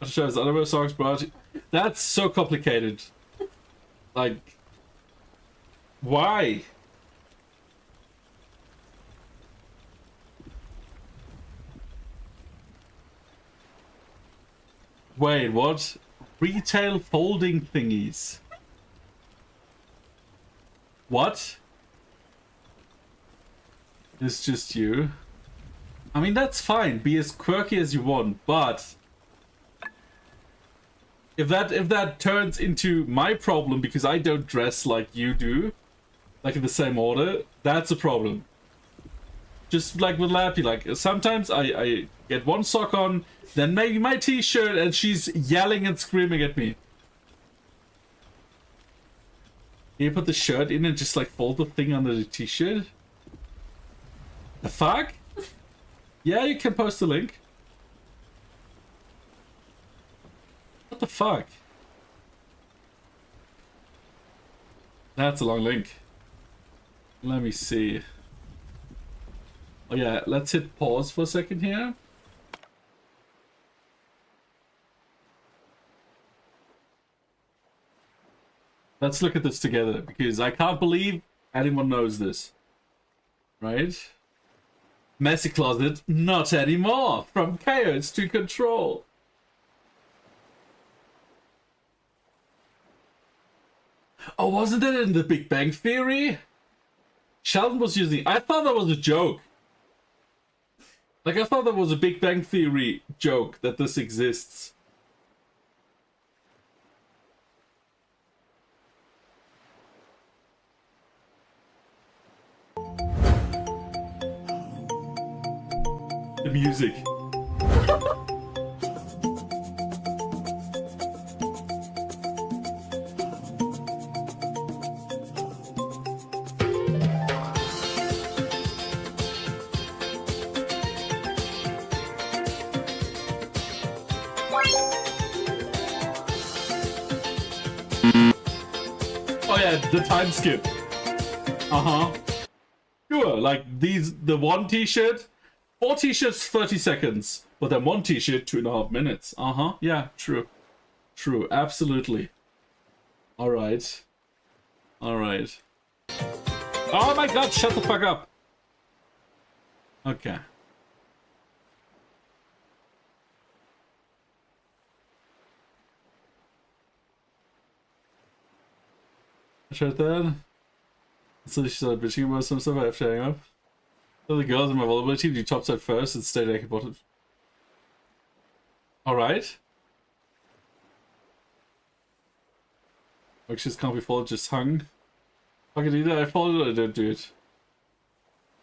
After shirts, underwear, socks, bra. That's so complicated. Like, why? Wait, what? Retail folding thingies. What? It's just you. I mean, that's fine. Be as quirky as you want, but if that turns into my problem because I don't dress like you do, like in the same order, that's a problem. Just like with Lappy, like sometimes I get one sock on, then maybe my t-shirt, and she's yelling and screaming at me. Can you put the shirt in and just like fold the thing under the t-shirt? The fuck? Yeah, you can post the link. What the fuck? That's a long link. Let me see. Oh yeah, let's hit pause for a second here. Let's look at this together, because I can't believe anyone knows this. Right? Messy closet, not anymore. From chaos to control. Oh, wasn't it in the Big Bang Theory? Sheldon was using... I thought that was a joke. Like, I thought that was a Big Bang Theory joke that this exists. The music. Oh yeah, the time skip. Uh-huh. Sure, like the one t-shirt, 4 t-shirts, 30 seconds. But then one t-shirt, 2.5 minutes. Uh-huh, yeah, true. True, absolutely. Alright. Alright. Oh my god, shut the fuck up! Okay. Shut that. So she started bitching about some stuff I have to hang up. So the girls in my volleyball team do topside first and stay naked bottom. Alright. Actions can't be followed, just hung. Fucking either I followed it or I don't do it.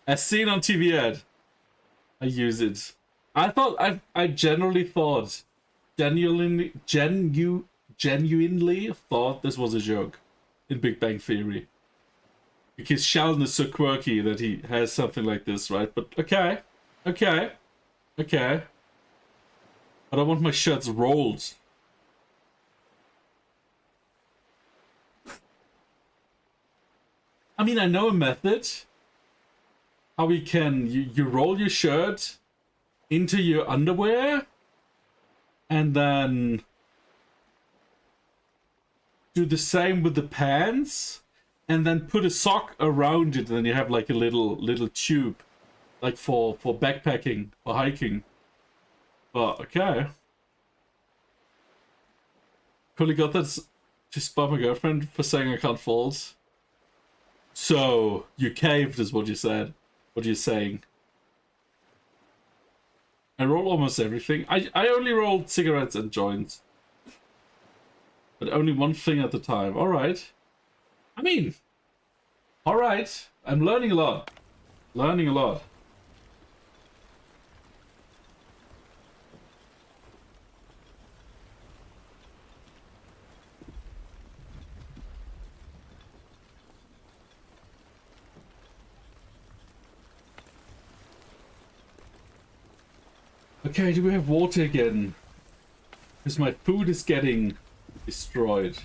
As seen on TV ad. I use it. I genuinely thought genuinely thought this was a joke in Big Bang Theory. Because Sheldon is so quirky that he has something like this, right? But okay. Okay. Okay. I don't want my shirts rolled. I mean, I know a method. How we can... You roll your shirt into your underwear. And then... do the same with the pants. And then put a sock around it. And then you have like a little tube. Like for backpacking. For hiking. But, okay. Probably got that just by my girlfriend for saying I can't fold. So, you caved is what you said. What you're saying. I roll almost everything. I only rolled cigarettes and joints. But only one thing at a time. Alright. I mean, alright. I'm learning a lot. Learning a lot. Okay, do we have water again? Because my food is getting destroyed.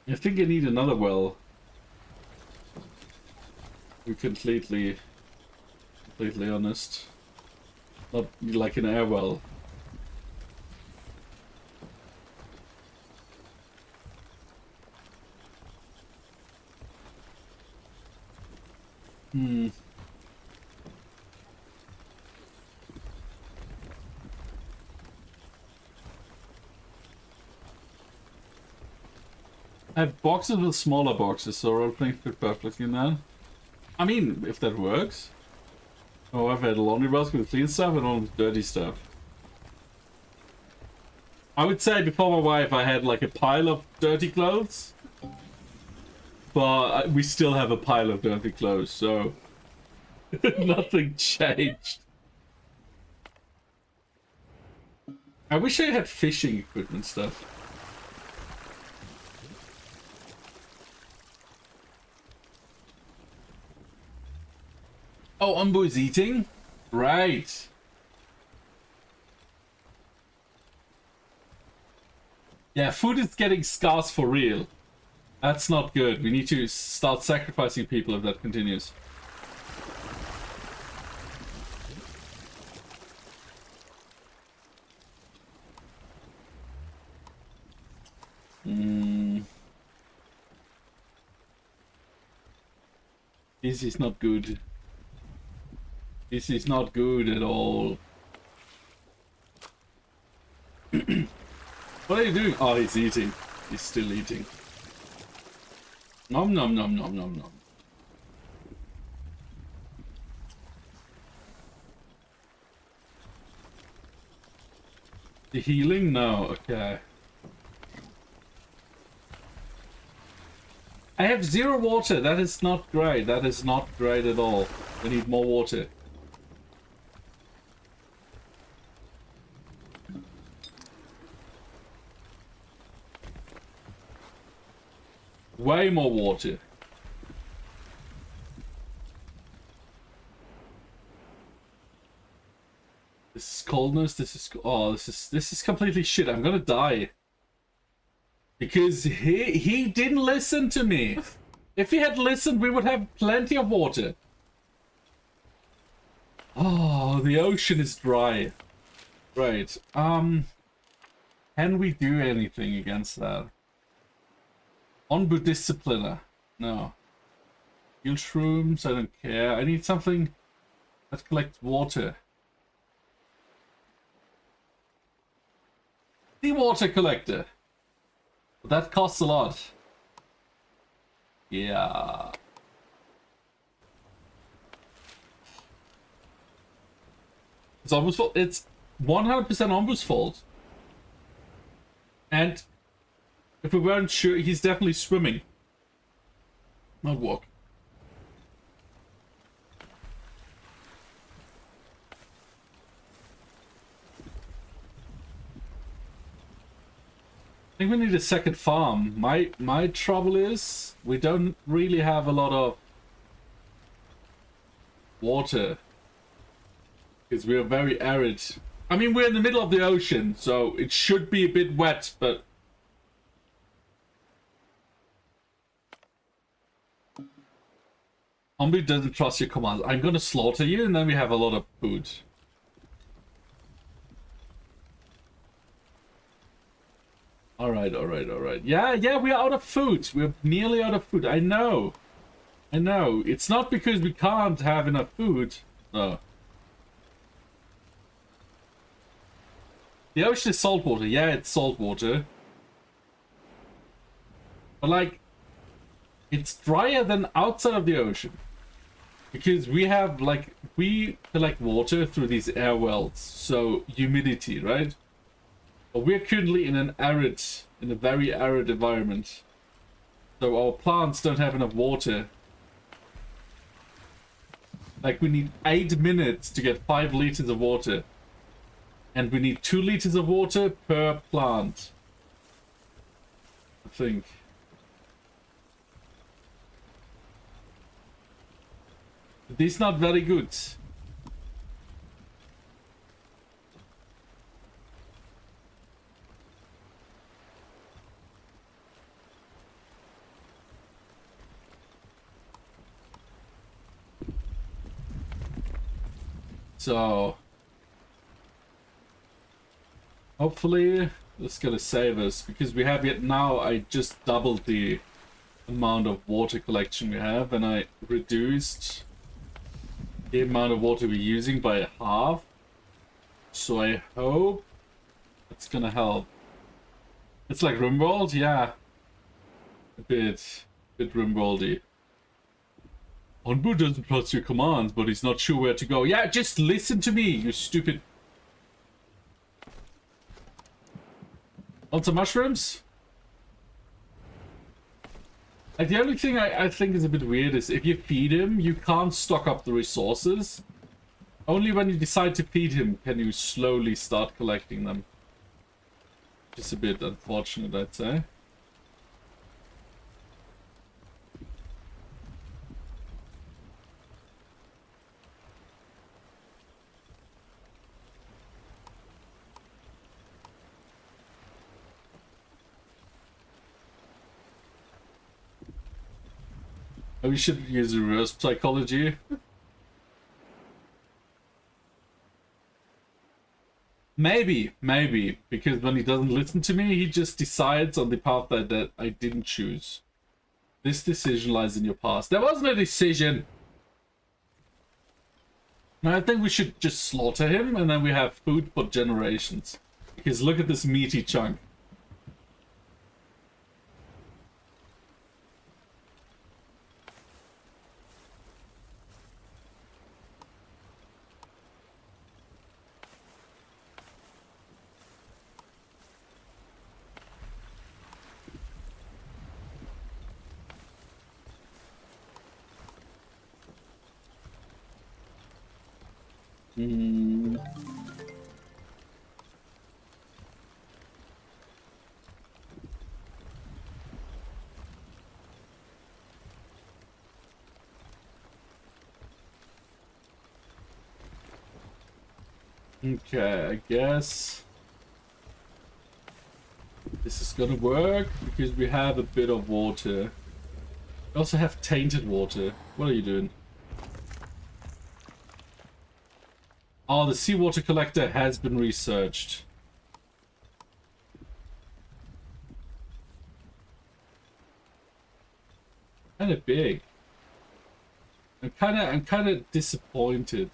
I think I need another well. To be completely honest. Not like an air well. I have boxes with smaller boxes, so role-playing fit perfectly in that. I mean, if that works. Oh, I've had a laundry basket with clean stuff and all dirty stuff. I would say before my wife I had like a pile of dirty clothes. But we still have a pile of dirty clothes, so... nothing changed. I wish I had fishing equipment stuff. Oh, Umbu is eating? Right. Yeah, food is getting scarce for real. That's not good. We need to start sacrificing people if that continues. This is not good. This is not good at all. What are you doing? Oh, he's eating. He's still eating. Nom nom nom nom nom nom. The healing? No, okay. I have 0 water. That is not great. That is not great at all. We need more water. Way more water. This is coldness. This is this is completely shit. I'm gonna die. Because he didn't listen to me. If he had listened, we would have plenty of water. Oh, the ocean is dry. Right. Have Can we do anything against that? Onbu Discipliner. No. Heal shrooms, I don't care. I need something that collects water. The water collector. But that costs a lot. Yeah. It's Onbu's fault. It's 100% Onbu's fault. And if we weren't sure, he's definitely swimming. Not walking. I think we need a second farm. My trouble is we don't really have a lot of water. Because we are very arid. I mean, we're in the middle of the ocean, so it should be a bit wet, but... Onbu doesn't trust your commands. I'm gonna slaughter you, and then we have a lot of food. Alright, alright, alright. Yeah, we are out of food. We're nearly out of food. I know. I know. It's not because we can't have enough food. No. The ocean is saltwater. Yeah, it's saltwater. But like, it's drier than outside of the ocean. Because we have, like, we collect water through these air wells. So, humidity, right? But we're currently in a very arid environment. So our plants don't have enough water. Like, we need 8 minutes to get 5 liters of water. And we need 2 liters of water per plant. I think. This is not very good. So, hopefully this is gonna save us, because we have yet now, I just doubled the amount of water collection we have, and I reduced the amount of water we're using by half. So I hope it's gonna help. It's like RimWorld, yeah. A bit RimWorldy. Onbu doesn't trust your commands, but he's not sure where to go. Yeah, just listen to me, you stupid... Want some mushrooms? Like, the only thing I think is a bit weird is if you feed him, you can't stock up the resources. Only when you decide to feed him can you slowly start collecting them. Just a bit unfortunate, I'd say. We should use reverse psychology. Maybe, because when he doesn't listen to me, he just decides on the path that I didn't choose. This decision lies in your past. There wasn't a decision! No, I think we should just slaughter him, and then we have food for generations. Because look at this meaty chunk. Okay, I guess this is gonna work because we have a bit of water. We also have tainted water. What are you doing? Oh, the seawater collector has been researched. Kind of big. I'm kind of disappointed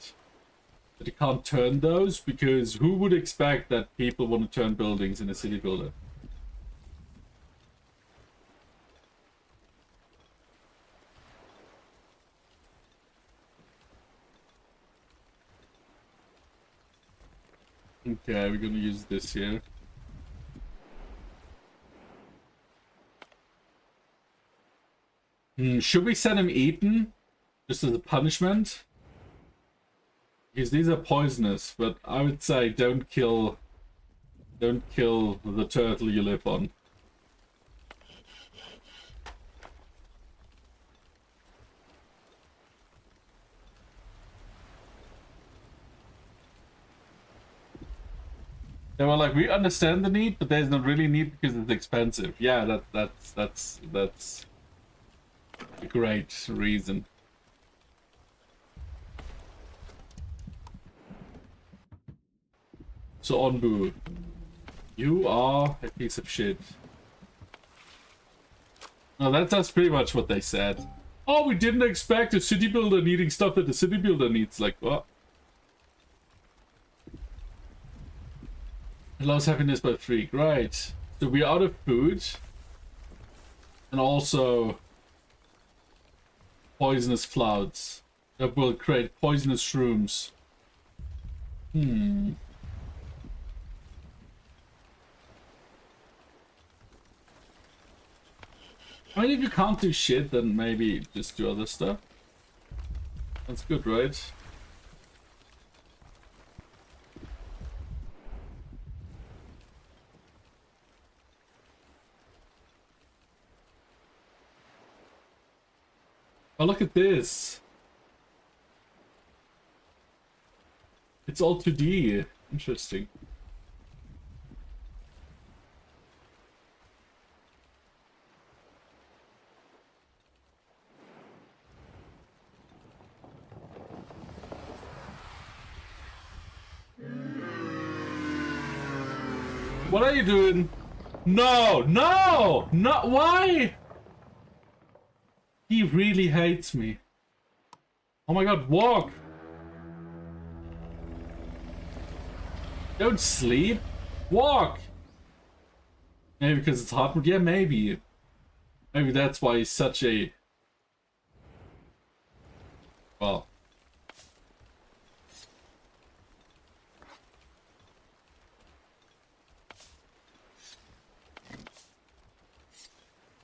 that you can't turn those, because who would expect that people want to turn buildings in a city builder? Okay, we're gonna use this here. Should we send him eaten? Just as a punishment? Because these are poisonous, but I would say don't kill the turtle you live on. They were like, we understand the need, but there's not really need because it's expensive. Yeah, that's a great reason. So Onbu, you are a piece of shit. No, that's pretty much what they said. Oh, we didn't expect a city builder needing stuff that the city builder needs. Like, what? Allows happiness by 3. Great. So we're out of food. And also poisonous clouds that will create poisonous shrooms. I mean, if you can't do shit, then maybe just do other stuff. That's good, right? Oh, look at this. It's all 2D. Interesting. What are you doing? No, no, not why? He really hates me. Oh my god, walk! Don't sleep. Walk! Maybe because it's hot mode? Yeah, maybe. Maybe that's why he's such a... Well...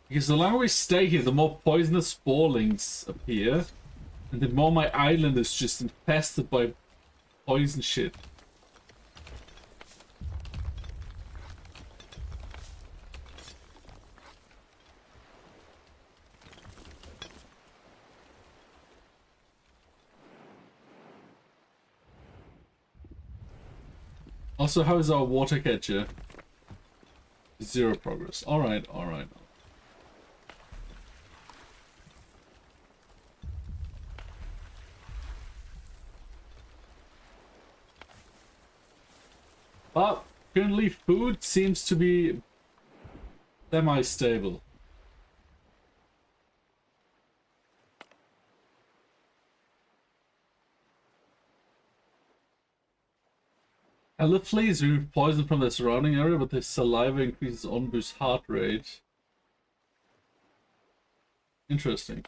Because the longer we stay here, the more poisonous spawlings appear. And the more my island is just infested by poison shit. Also, how is our water catcher? 0 progress. Alright, alright. But currently food seems to be semi-stable. Elder fleas remove poison from the surrounding area, but their saliva increases Onbu's heart rate. Interesting.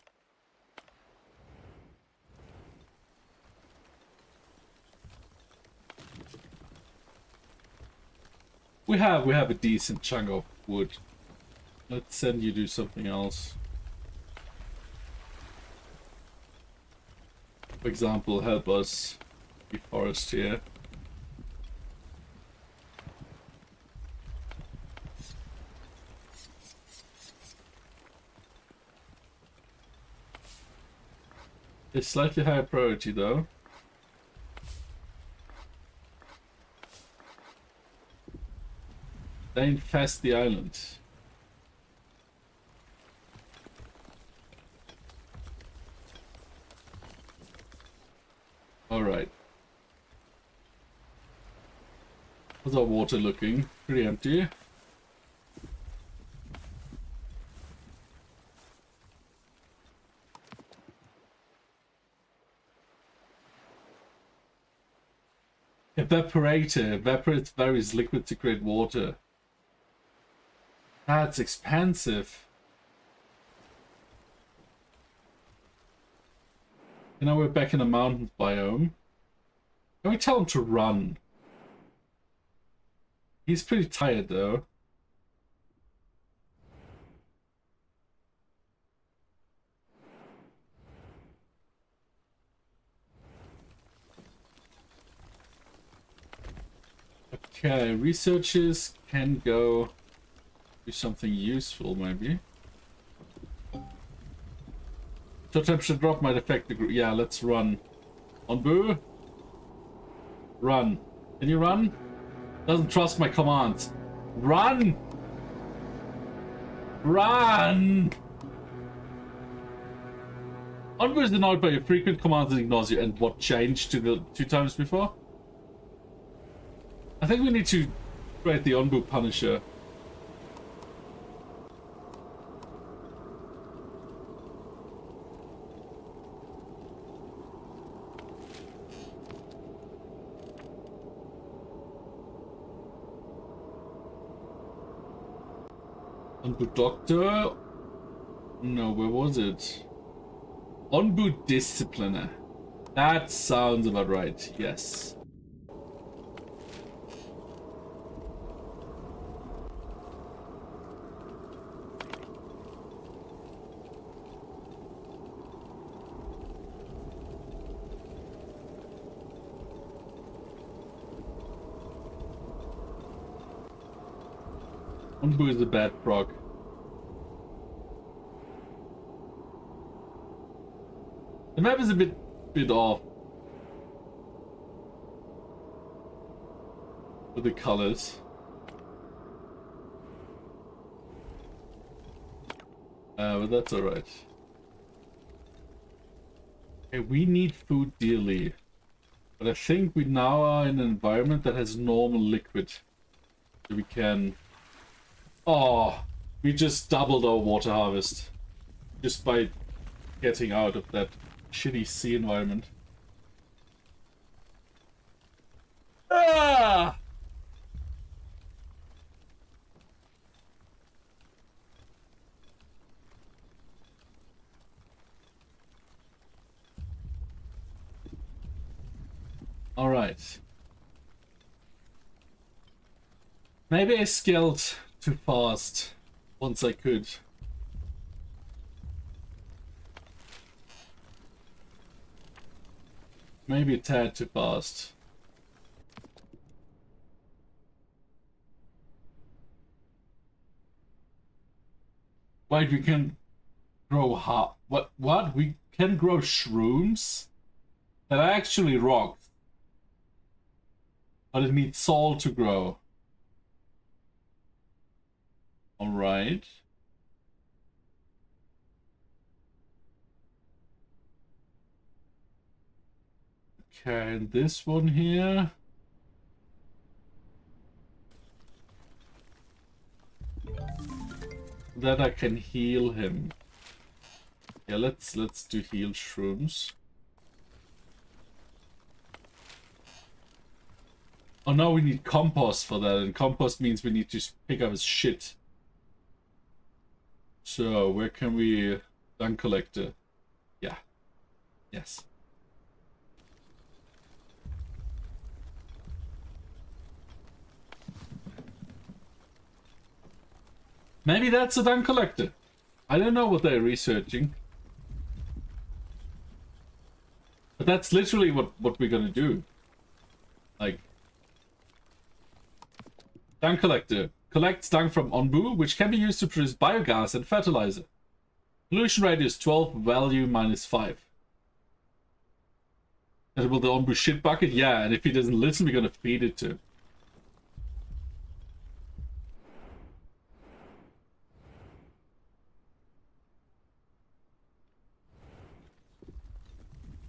We have a decent chunk of wood. Let's send you do something else. For example, help us reforest here. It's slightly higher priority though. They infest the island. Alright. How's our water looking? Pretty empty. Evaporator. Evaporates various liquid to create water. That's expensive. You know, we're back in a mountain biome. Can we tell him to run? He's pretty tired though. Okay, researchers can go do something useful maybe. Short temperature drop might affect the group. Yeah, let's run. Onbu? Run. Can you run? Doesn't trust my commands. Run! Run! Onbu is annoyed by your frequent commands and ignores you. And what changed to the 2 times before? I think we need to create the Onbu Punisher. Onbu Doctor? No, where was it? Onbu Discipliner. That sounds about right, yes. Onbu is a bad frog. The map is a bit off with the colors. But that's alright. Okay, we need food dearly. But I think we now are in an environment that has normal liquid. So we can... Oh, we just doubled our water harvest. Just by getting out of that shitty sea environment. Ah! All right. Maybe I scaled too fast once I could. Maybe a tad too fast. Wait, we can grow what? We can grow shrooms? That are actually rocks. But it needs salt to grow. Alright. Okay, and this one here. That I can heal him. Yeah, let's do heal shrooms. Oh no, we need compost for that, and compost means we need to pick up his shit. So, where can we... Dung collector. Yeah. Yes. Maybe that's a dung collector. I don't know what they're researching. But that's literally what we're gonna do. Like... Dung collector. Collects dung from Onbu, which can be used to produce biogas and fertilizer. Pollution radius 12, value -5. That will the Onbu shit bucket? Yeah, and if he doesn't listen, we're gonna feed it to.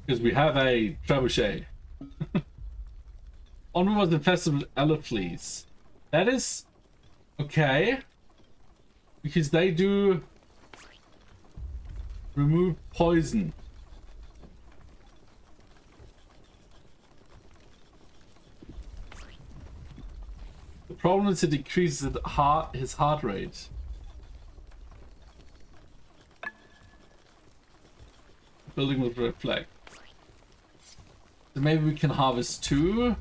Because we have a trebuchet. Onbu was infested with Elefleas. That is... okay. Because they do... remove poison. problem is it decreases his heart rate. Building with red flag. So maybe we can harvest 2.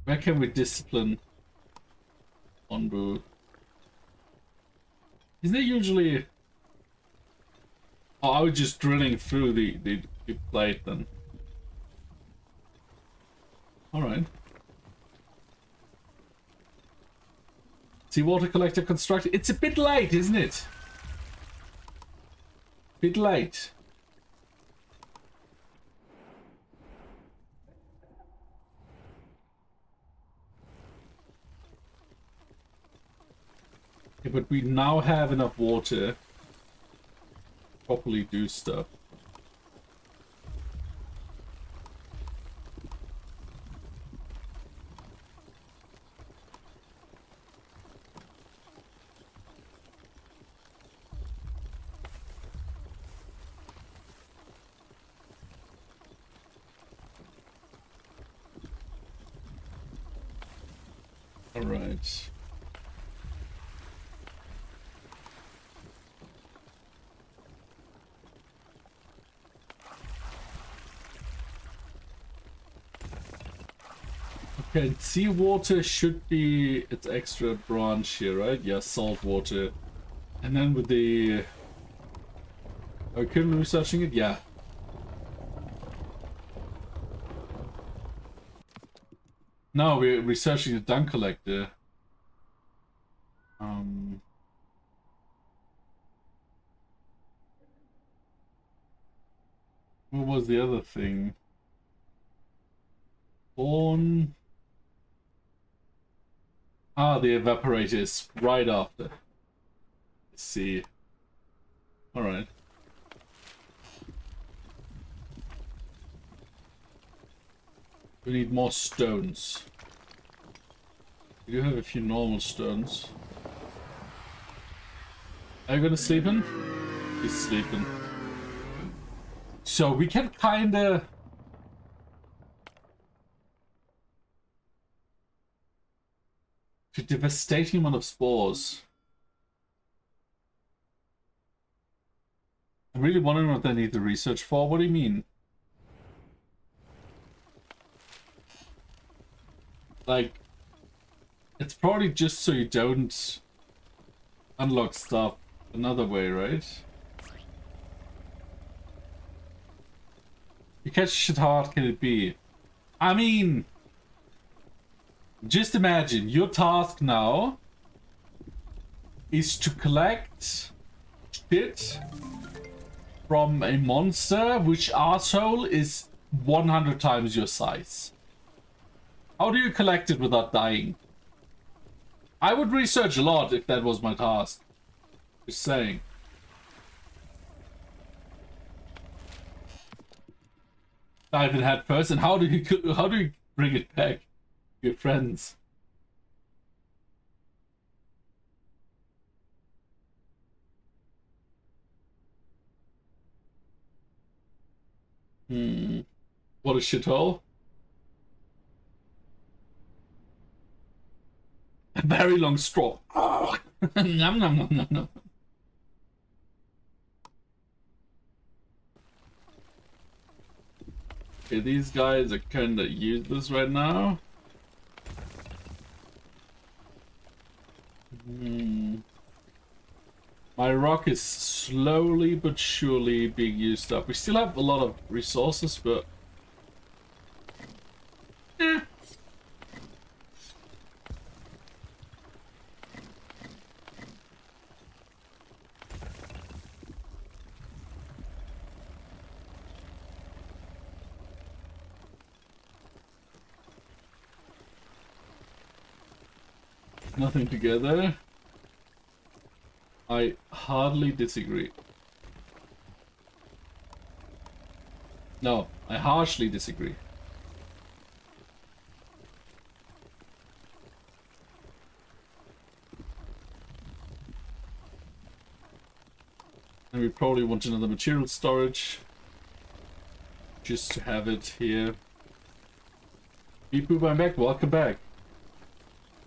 Where can we discipline Onbu? Isn't it usually... Oh, I was just drilling through the plate then. Alright. Seawater collector constructed. It's a bit late, isn't it? Bit late. Okay, but we now have enough water to properly do stuff. All right. Okay, seawater should be its extra branch here, right? Yeah, salt water. And then with the... Are we currently researching it? Yeah. No, we're researching the dung collector. What was the other thing? On... Ah, the evaporator is right after. Let's see. Alright. We need more stones. We do have a few normal stones. Are you gonna sleep in? He's sleeping. So we can kinda... A devastating amount of spores. I'm really wondering what they need the research for. What do you mean? Like, it's probably just so you don't unlock stuff another way, right? You catch shit hard can it be? I mean... Just imagine, your task now is to collect shit from a monster which arsehole is 100 times your size. How do you collect it without dying? I would research a lot if that was my task. Just saying. Dive in head first, and how do you bring it back? Your friends. What a shithole. A very long straw. Nom nom nom nom nom. Okay, these guys are kinda useless right now. My rock is slowly but surely being used up. We still have a lot of resources, but... Nothing together. I hardly disagree. No, I harshly disagree. And we probably want another material storage. Just to have it here. Beep boop, I'm back. Welcome back.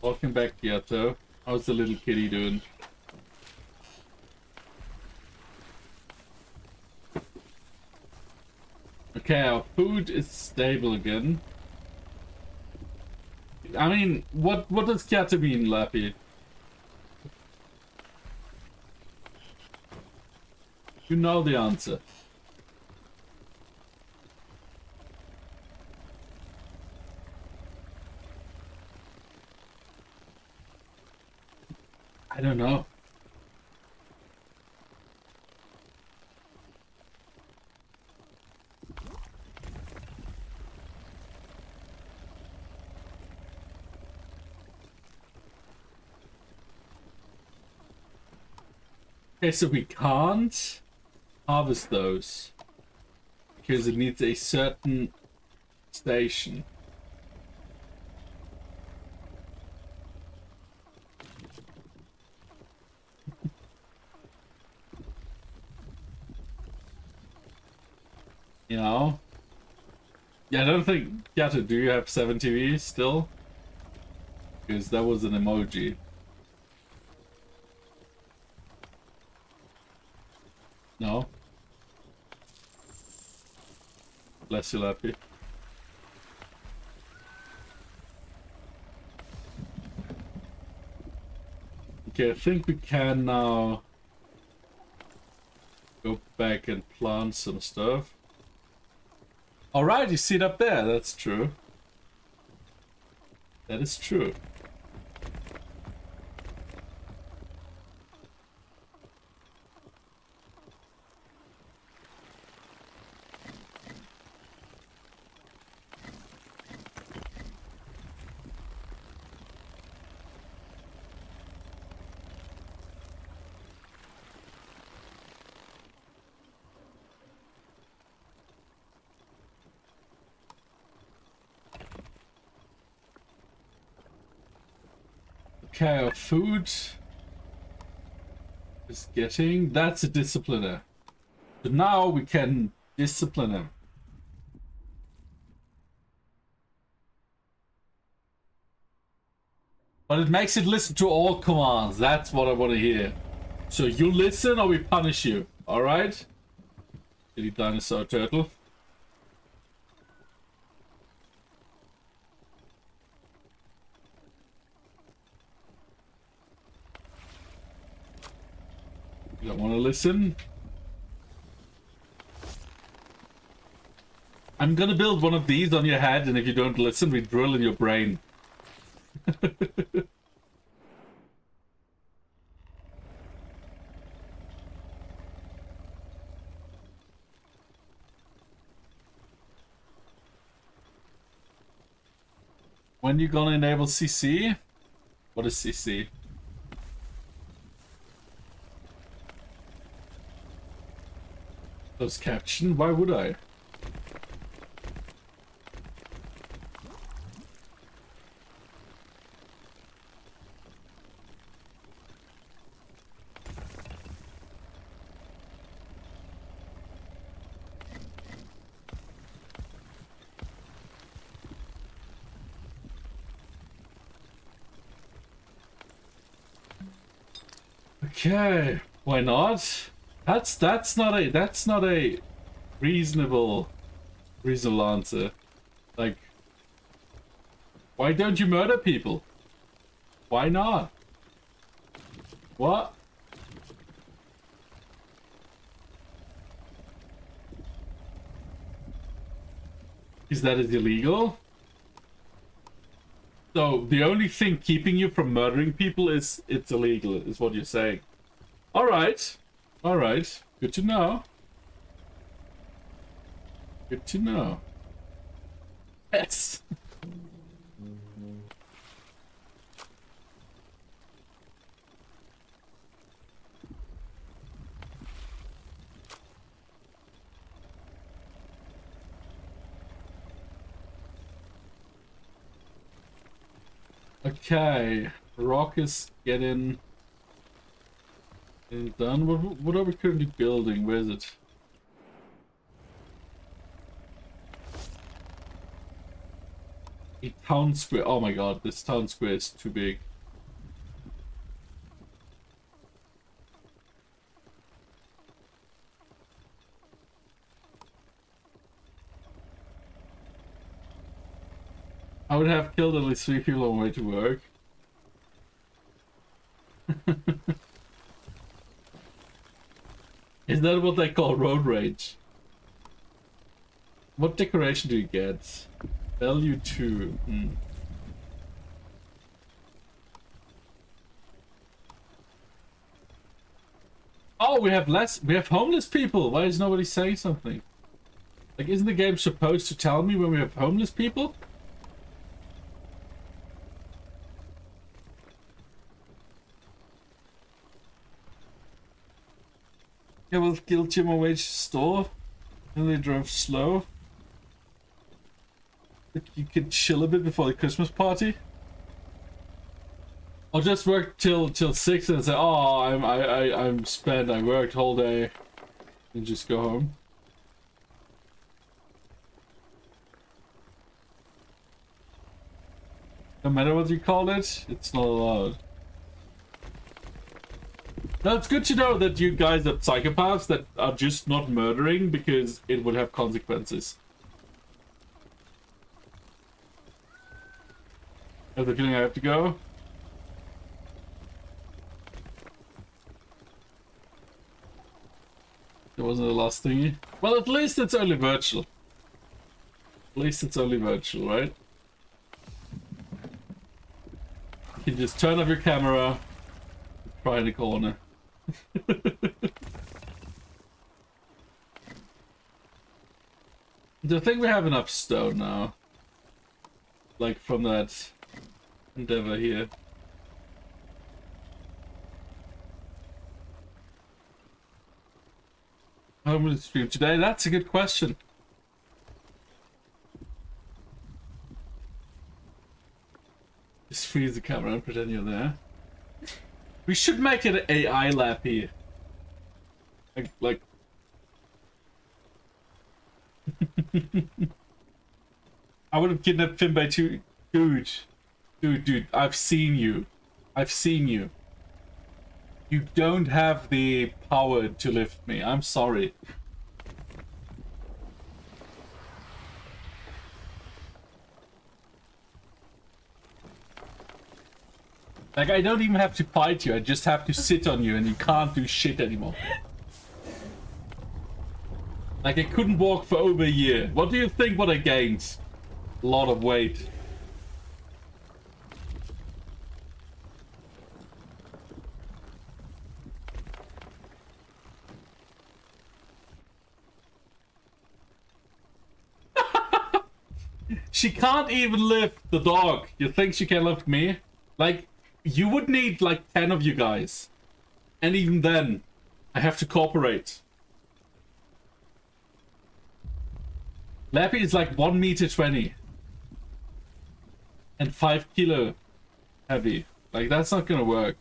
Welcome back, Yato. How's the little kitty doing? Okay, our food is stable again. I mean, what does Kyato mean, Lappy? You know the answer. I don't know. Okay, so we can't harvest those because it needs a certain station. You know? Yeah, I don't think... Yato, do you have 7 TV still? Because that was an emoji. No? Bless you, Lappy. Okay, I think we can now go back and plant some stuff. Alright, you see it up there. That's true. That is true. Okay, our food is getting... That's a discipliner. But now we can discipline him. But it makes it listen to all commands. That's what I want to hear. So you listen or we punish you. Alright? Silly dinosaur turtle. You don't want to listen? I'm gonna build one of these on your head, and if you don't listen, we drill in your brain. When you gonna enable CC? What is CC? Closed caption? Why would I? Okay, why not? That's not a reasonable answer. Like, why don't you murder people? Why not? What? Is that illegal? So the only thing keeping you from murdering people is it's illegal, is what you're saying. Alright. Alright. Good to know. Good to know. Yes. Okay, Rock is getting Is it done? What are we currently building? Where is it? A town square. Oh my god, this town square is too big. I would have killed at least 3 people on the way to work. Is that what they call road rage? What decoration do you get? Value 2. Oh, we have homeless people. Why is nobody saying something? Like, isn't the game supposed to tell me when we have homeless people? Yeah, we'll kill Jim Wage store. And they drove slow. You could chill a bit before the Christmas party. Or just work till 6 and say, oh, I'm spent, I worked whole day, and just go home. No matter what you call it, it's not allowed. Now it's good to know that you guys are psychopaths that are just not murdering because it would have consequences. I have the feeling I have to go. That wasn't the last thingy. Well, at least it's only virtual. At least it's only virtual, right? You can just turn off your camera, try in the corner. I think we have enough stone now. Like from that endeavor here. How will it stream today? That's a good question. Just freeze the camera and pretend you're there. We should make it an AI lab here. Like I would have kidnapped Finbay too. Dude, I've seen you. I've seen you. You don't have the power to lift me. I'm sorry. Like, I don't even have to fight you. I just have to sit on you and you can't do shit anymore. Like, I couldn't walk for over a year. What do you think what I gained? A lot of weight. She can't even lift the dog. You think she can lift me? Like, you would need like 10 of you guys. And even then, I have to cooperate. Lappy is like 1 meter 20. And 5 kilo heavy. Like, that's not gonna work.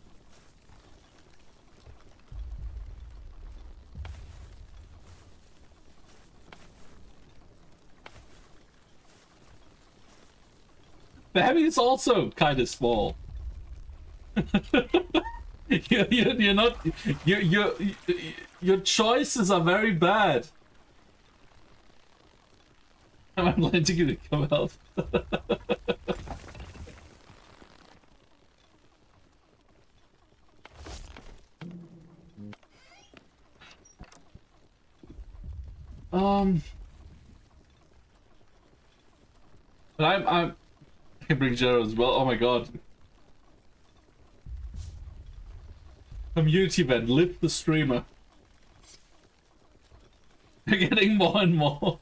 Baby is also kind of small. You're not. Your choices are very bad. I'm letting you to come help. But I can bring Gerald as well. Oh my god. Community event, lift the streamer. They're getting more and more.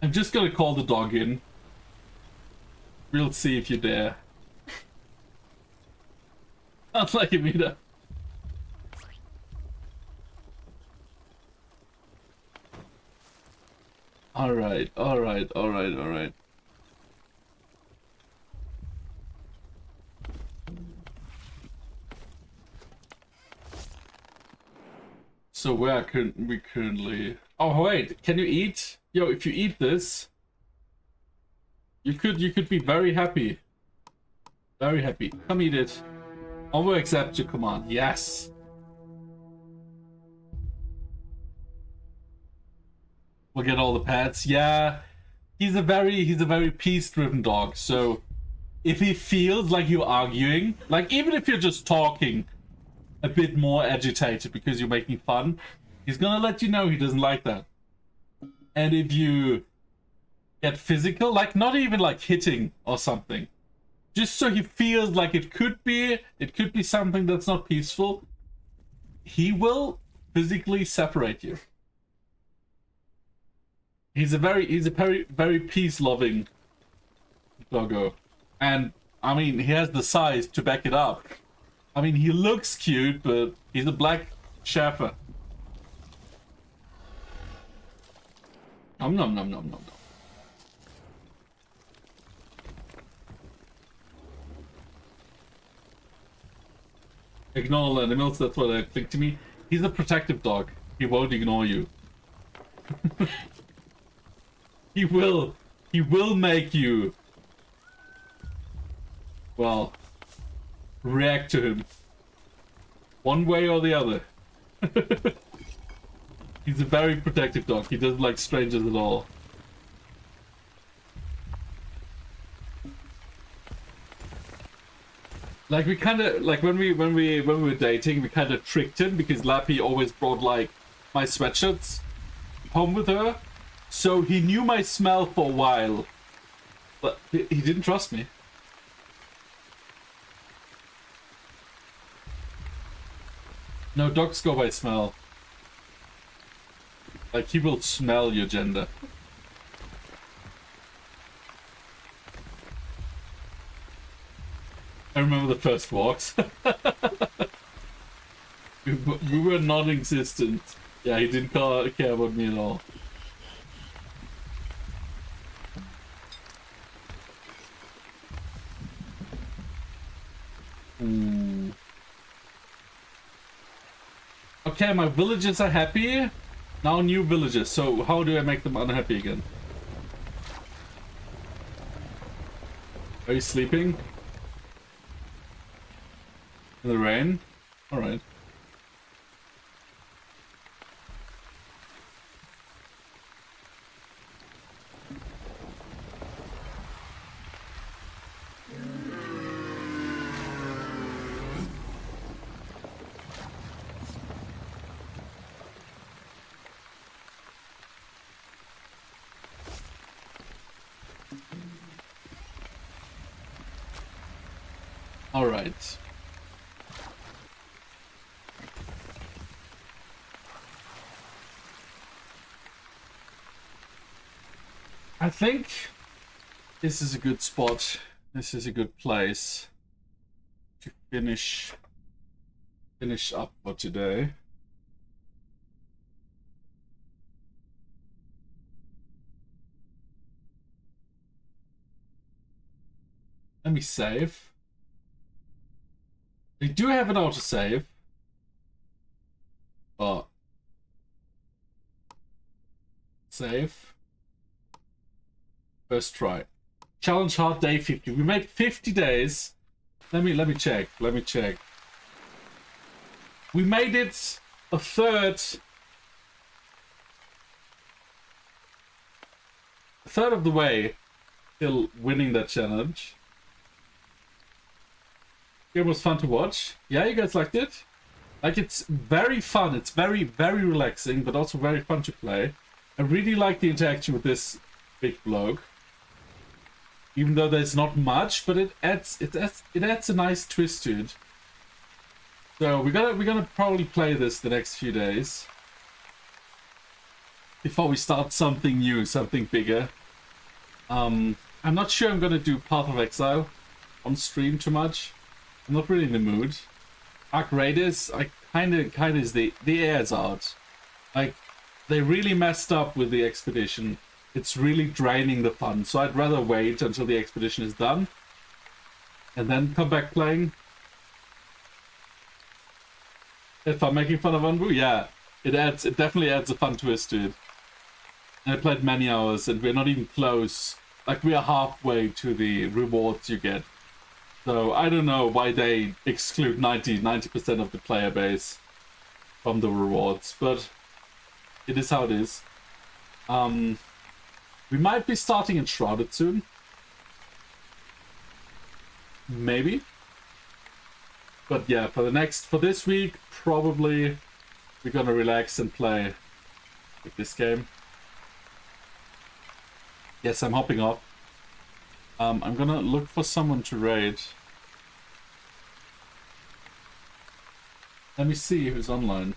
I'm just gonna call the dog in. We'll see if you dare. Not like a meetup. Alright, alright, alright, alright. So where can we currently... Oh wait, can you eat? Yo, if you eat this, you could be very happy. Very happy. Come eat it. I will accept your command. Yes. We'll get all the pets. Yeah. He's a very peace-driven dog. So if he feels like you're arguing, like even if you're just talking a bit more agitated because you're making fun, he's gonna let you know he doesn't like that. And if you get physical, like not even like hitting or something, just so he feels like it could be something that's not peaceful, he will physically separate you. He's a very peace-loving doggo. And I mean, he has the size to back it up. I mean, he looks cute, but he's a black Schäfer. Nom nom nom nom nom nom. Ignore animals, that's what they think to me. He's a protective dog. He won't ignore you. He will make you, well, react to him. One way or the other. He's a very protective dog. He doesn't like strangers at all. Like we kind of like when we were dating, we kind of tricked him because Lappy always brought like my sweatshirts home with her, so he knew my smell for a while, but he didn't trust me. No, dogs go by smell. Like he will smell your gender. I remember the first walks. we were non-existent. Yeah, he didn't care about me at all. Ooh. Okay, my villagers are happy. Now new villagers. So how do I make them unhappy again? Are you sleeping? In the rain? Alright. Alright. I think this is a good spot. This is a good place to finish up for today. Let me save. They do have an autosave, but save. First try. Challenge hard day 50. We made 50 days. Let me check. Let me check. We made it a third of the way till winning that challenge. It was fun to watch. Yeah, you guys liked it? Like, it's very fun. It's very, very relaxing, but also very fun to play. I really like the interaction with this big bloke. Even though there's not much, but it adds a nice twist to it. So we're gonna probably play this the next few days before we start something new, something bigger. I'm not sure I'm gonna do Path of Exile on stream too much. I'm not really in the mood. Arc Raiders, I kinda is the air's out. Like, they really messed up with the expedition it's really draining the fun. So I'd rather wait until the expedition is done and then come back playing. If I'm making fun of Anbu, yeah, it definitely adds a fun twist to it. And I played many hours and we're not even close. Like, we are halfway to the rewards you get. So I don't know why they exclude 90% of the player base from the rewards, but it is how it is. We might be starting Enshrouded soon. Maybe. But yeah, for this week, probably we're gonna relax and play with this game. Yes, I'm hopping off. I'm gonna look for someone to raid. Let me see who's online.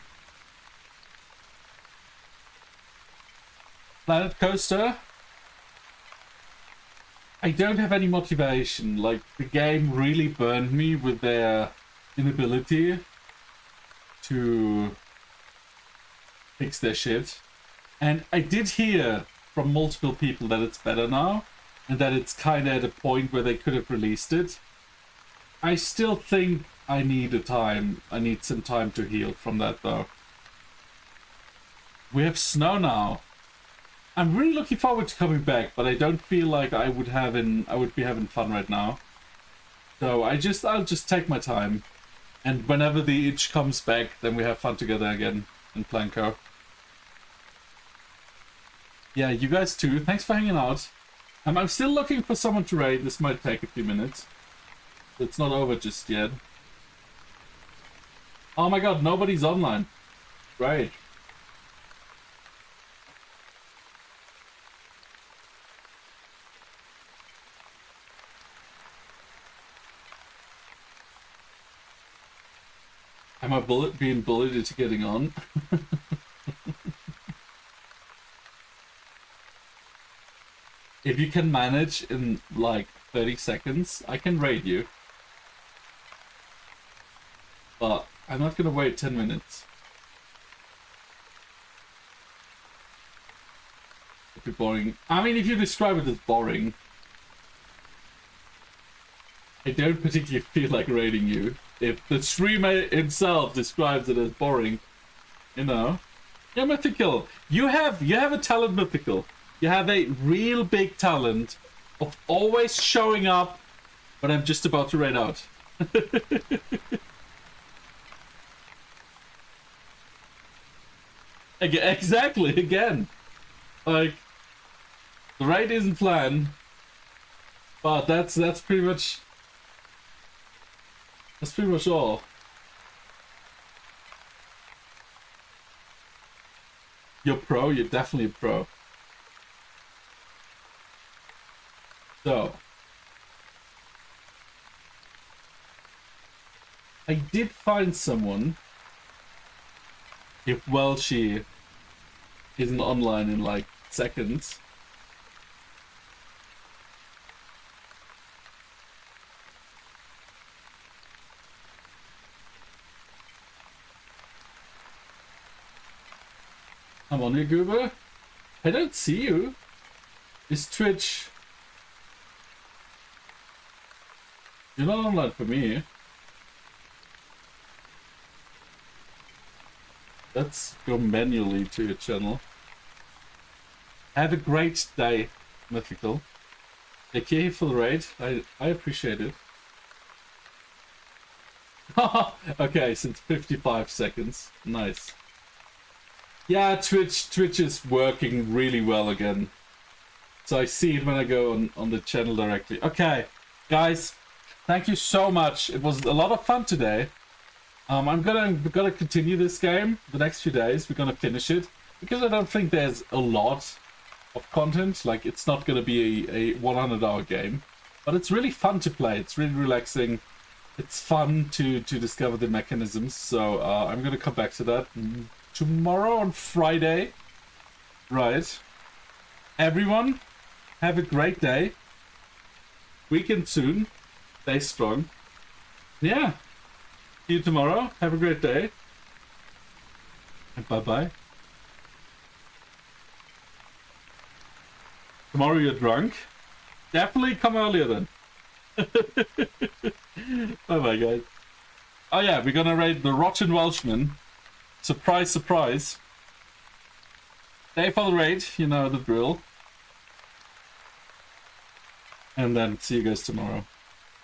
Planet Coaster. I don't have any motivation. Like, the game really burned me with their inability to fix their shit. And I did hear from multiple people that it's better now, and that it's kind of at a point where they could have released it. I still think I need some time to heal from that, though. We have snow now. I'm really looking forward to coming back, but I don't feel like I would be having fun right now. So I'll just take my time, and whenever the itch comes back, then we have fun together again in Planko. Yeah, you guys too. Thanks for hanging out. I'm still looking for someone to raid. This might take a few minutes. It's not over just yet. Oh my god, nobody's online. Great. Am I being bullied into getting on? If you can manage in like 30 seconds, I can raid you. But I'm not gonna wait 10 minutes. It'd be boring. I mean, if you describe it as boring, I don't particularly feel like raiding you. If the streamer himself describes it as boring, you know. Yeah, Mythical. You have a talent, Mythical. You have a real big talent of always showing up when I'm just about to raid out. Exactly, again. Like, the raid isn't planned, but that's pretty much all. You're pro, you're definitely a pro. So, I did find someone. If Welshie isn't online in like seconds. I'm on you, Goober. I don't see you. Is Twitch... You're not online for me. Let's go manually to your channel. Have a great day, Mythical. Thank you for the raid. I appreciate it. Okay, since 55 seconds. Nice. Yeah, Twitch is working really well again. So I see it when I go on the channel directly. Okay, guys, thank you so much. It was a lot of fun today. I'm gonna continue this game the next few days. We're gonna finish it because I don't think there's a lot of content. Like, it's not gonna be a 100-hour game, but it's really fun to play. It's really relaxing. It's fun to discover the mechanisms. So I'm gonna come back to that tomorrow on Friday. Right. Everyone, have a great day. Weekend soon. Stay strong. Yeah. See you tomorrow. Have a great day. And bye-bye. Tomorrow you're drunk. Definitely come earlier then. Bye bye, guys. Oh yeah, we're gonna raid the Rotten Welshman. Surprise, surprise. Stay for the raid, you know the drill. And then see you guys tomorrow.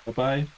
Bye bye.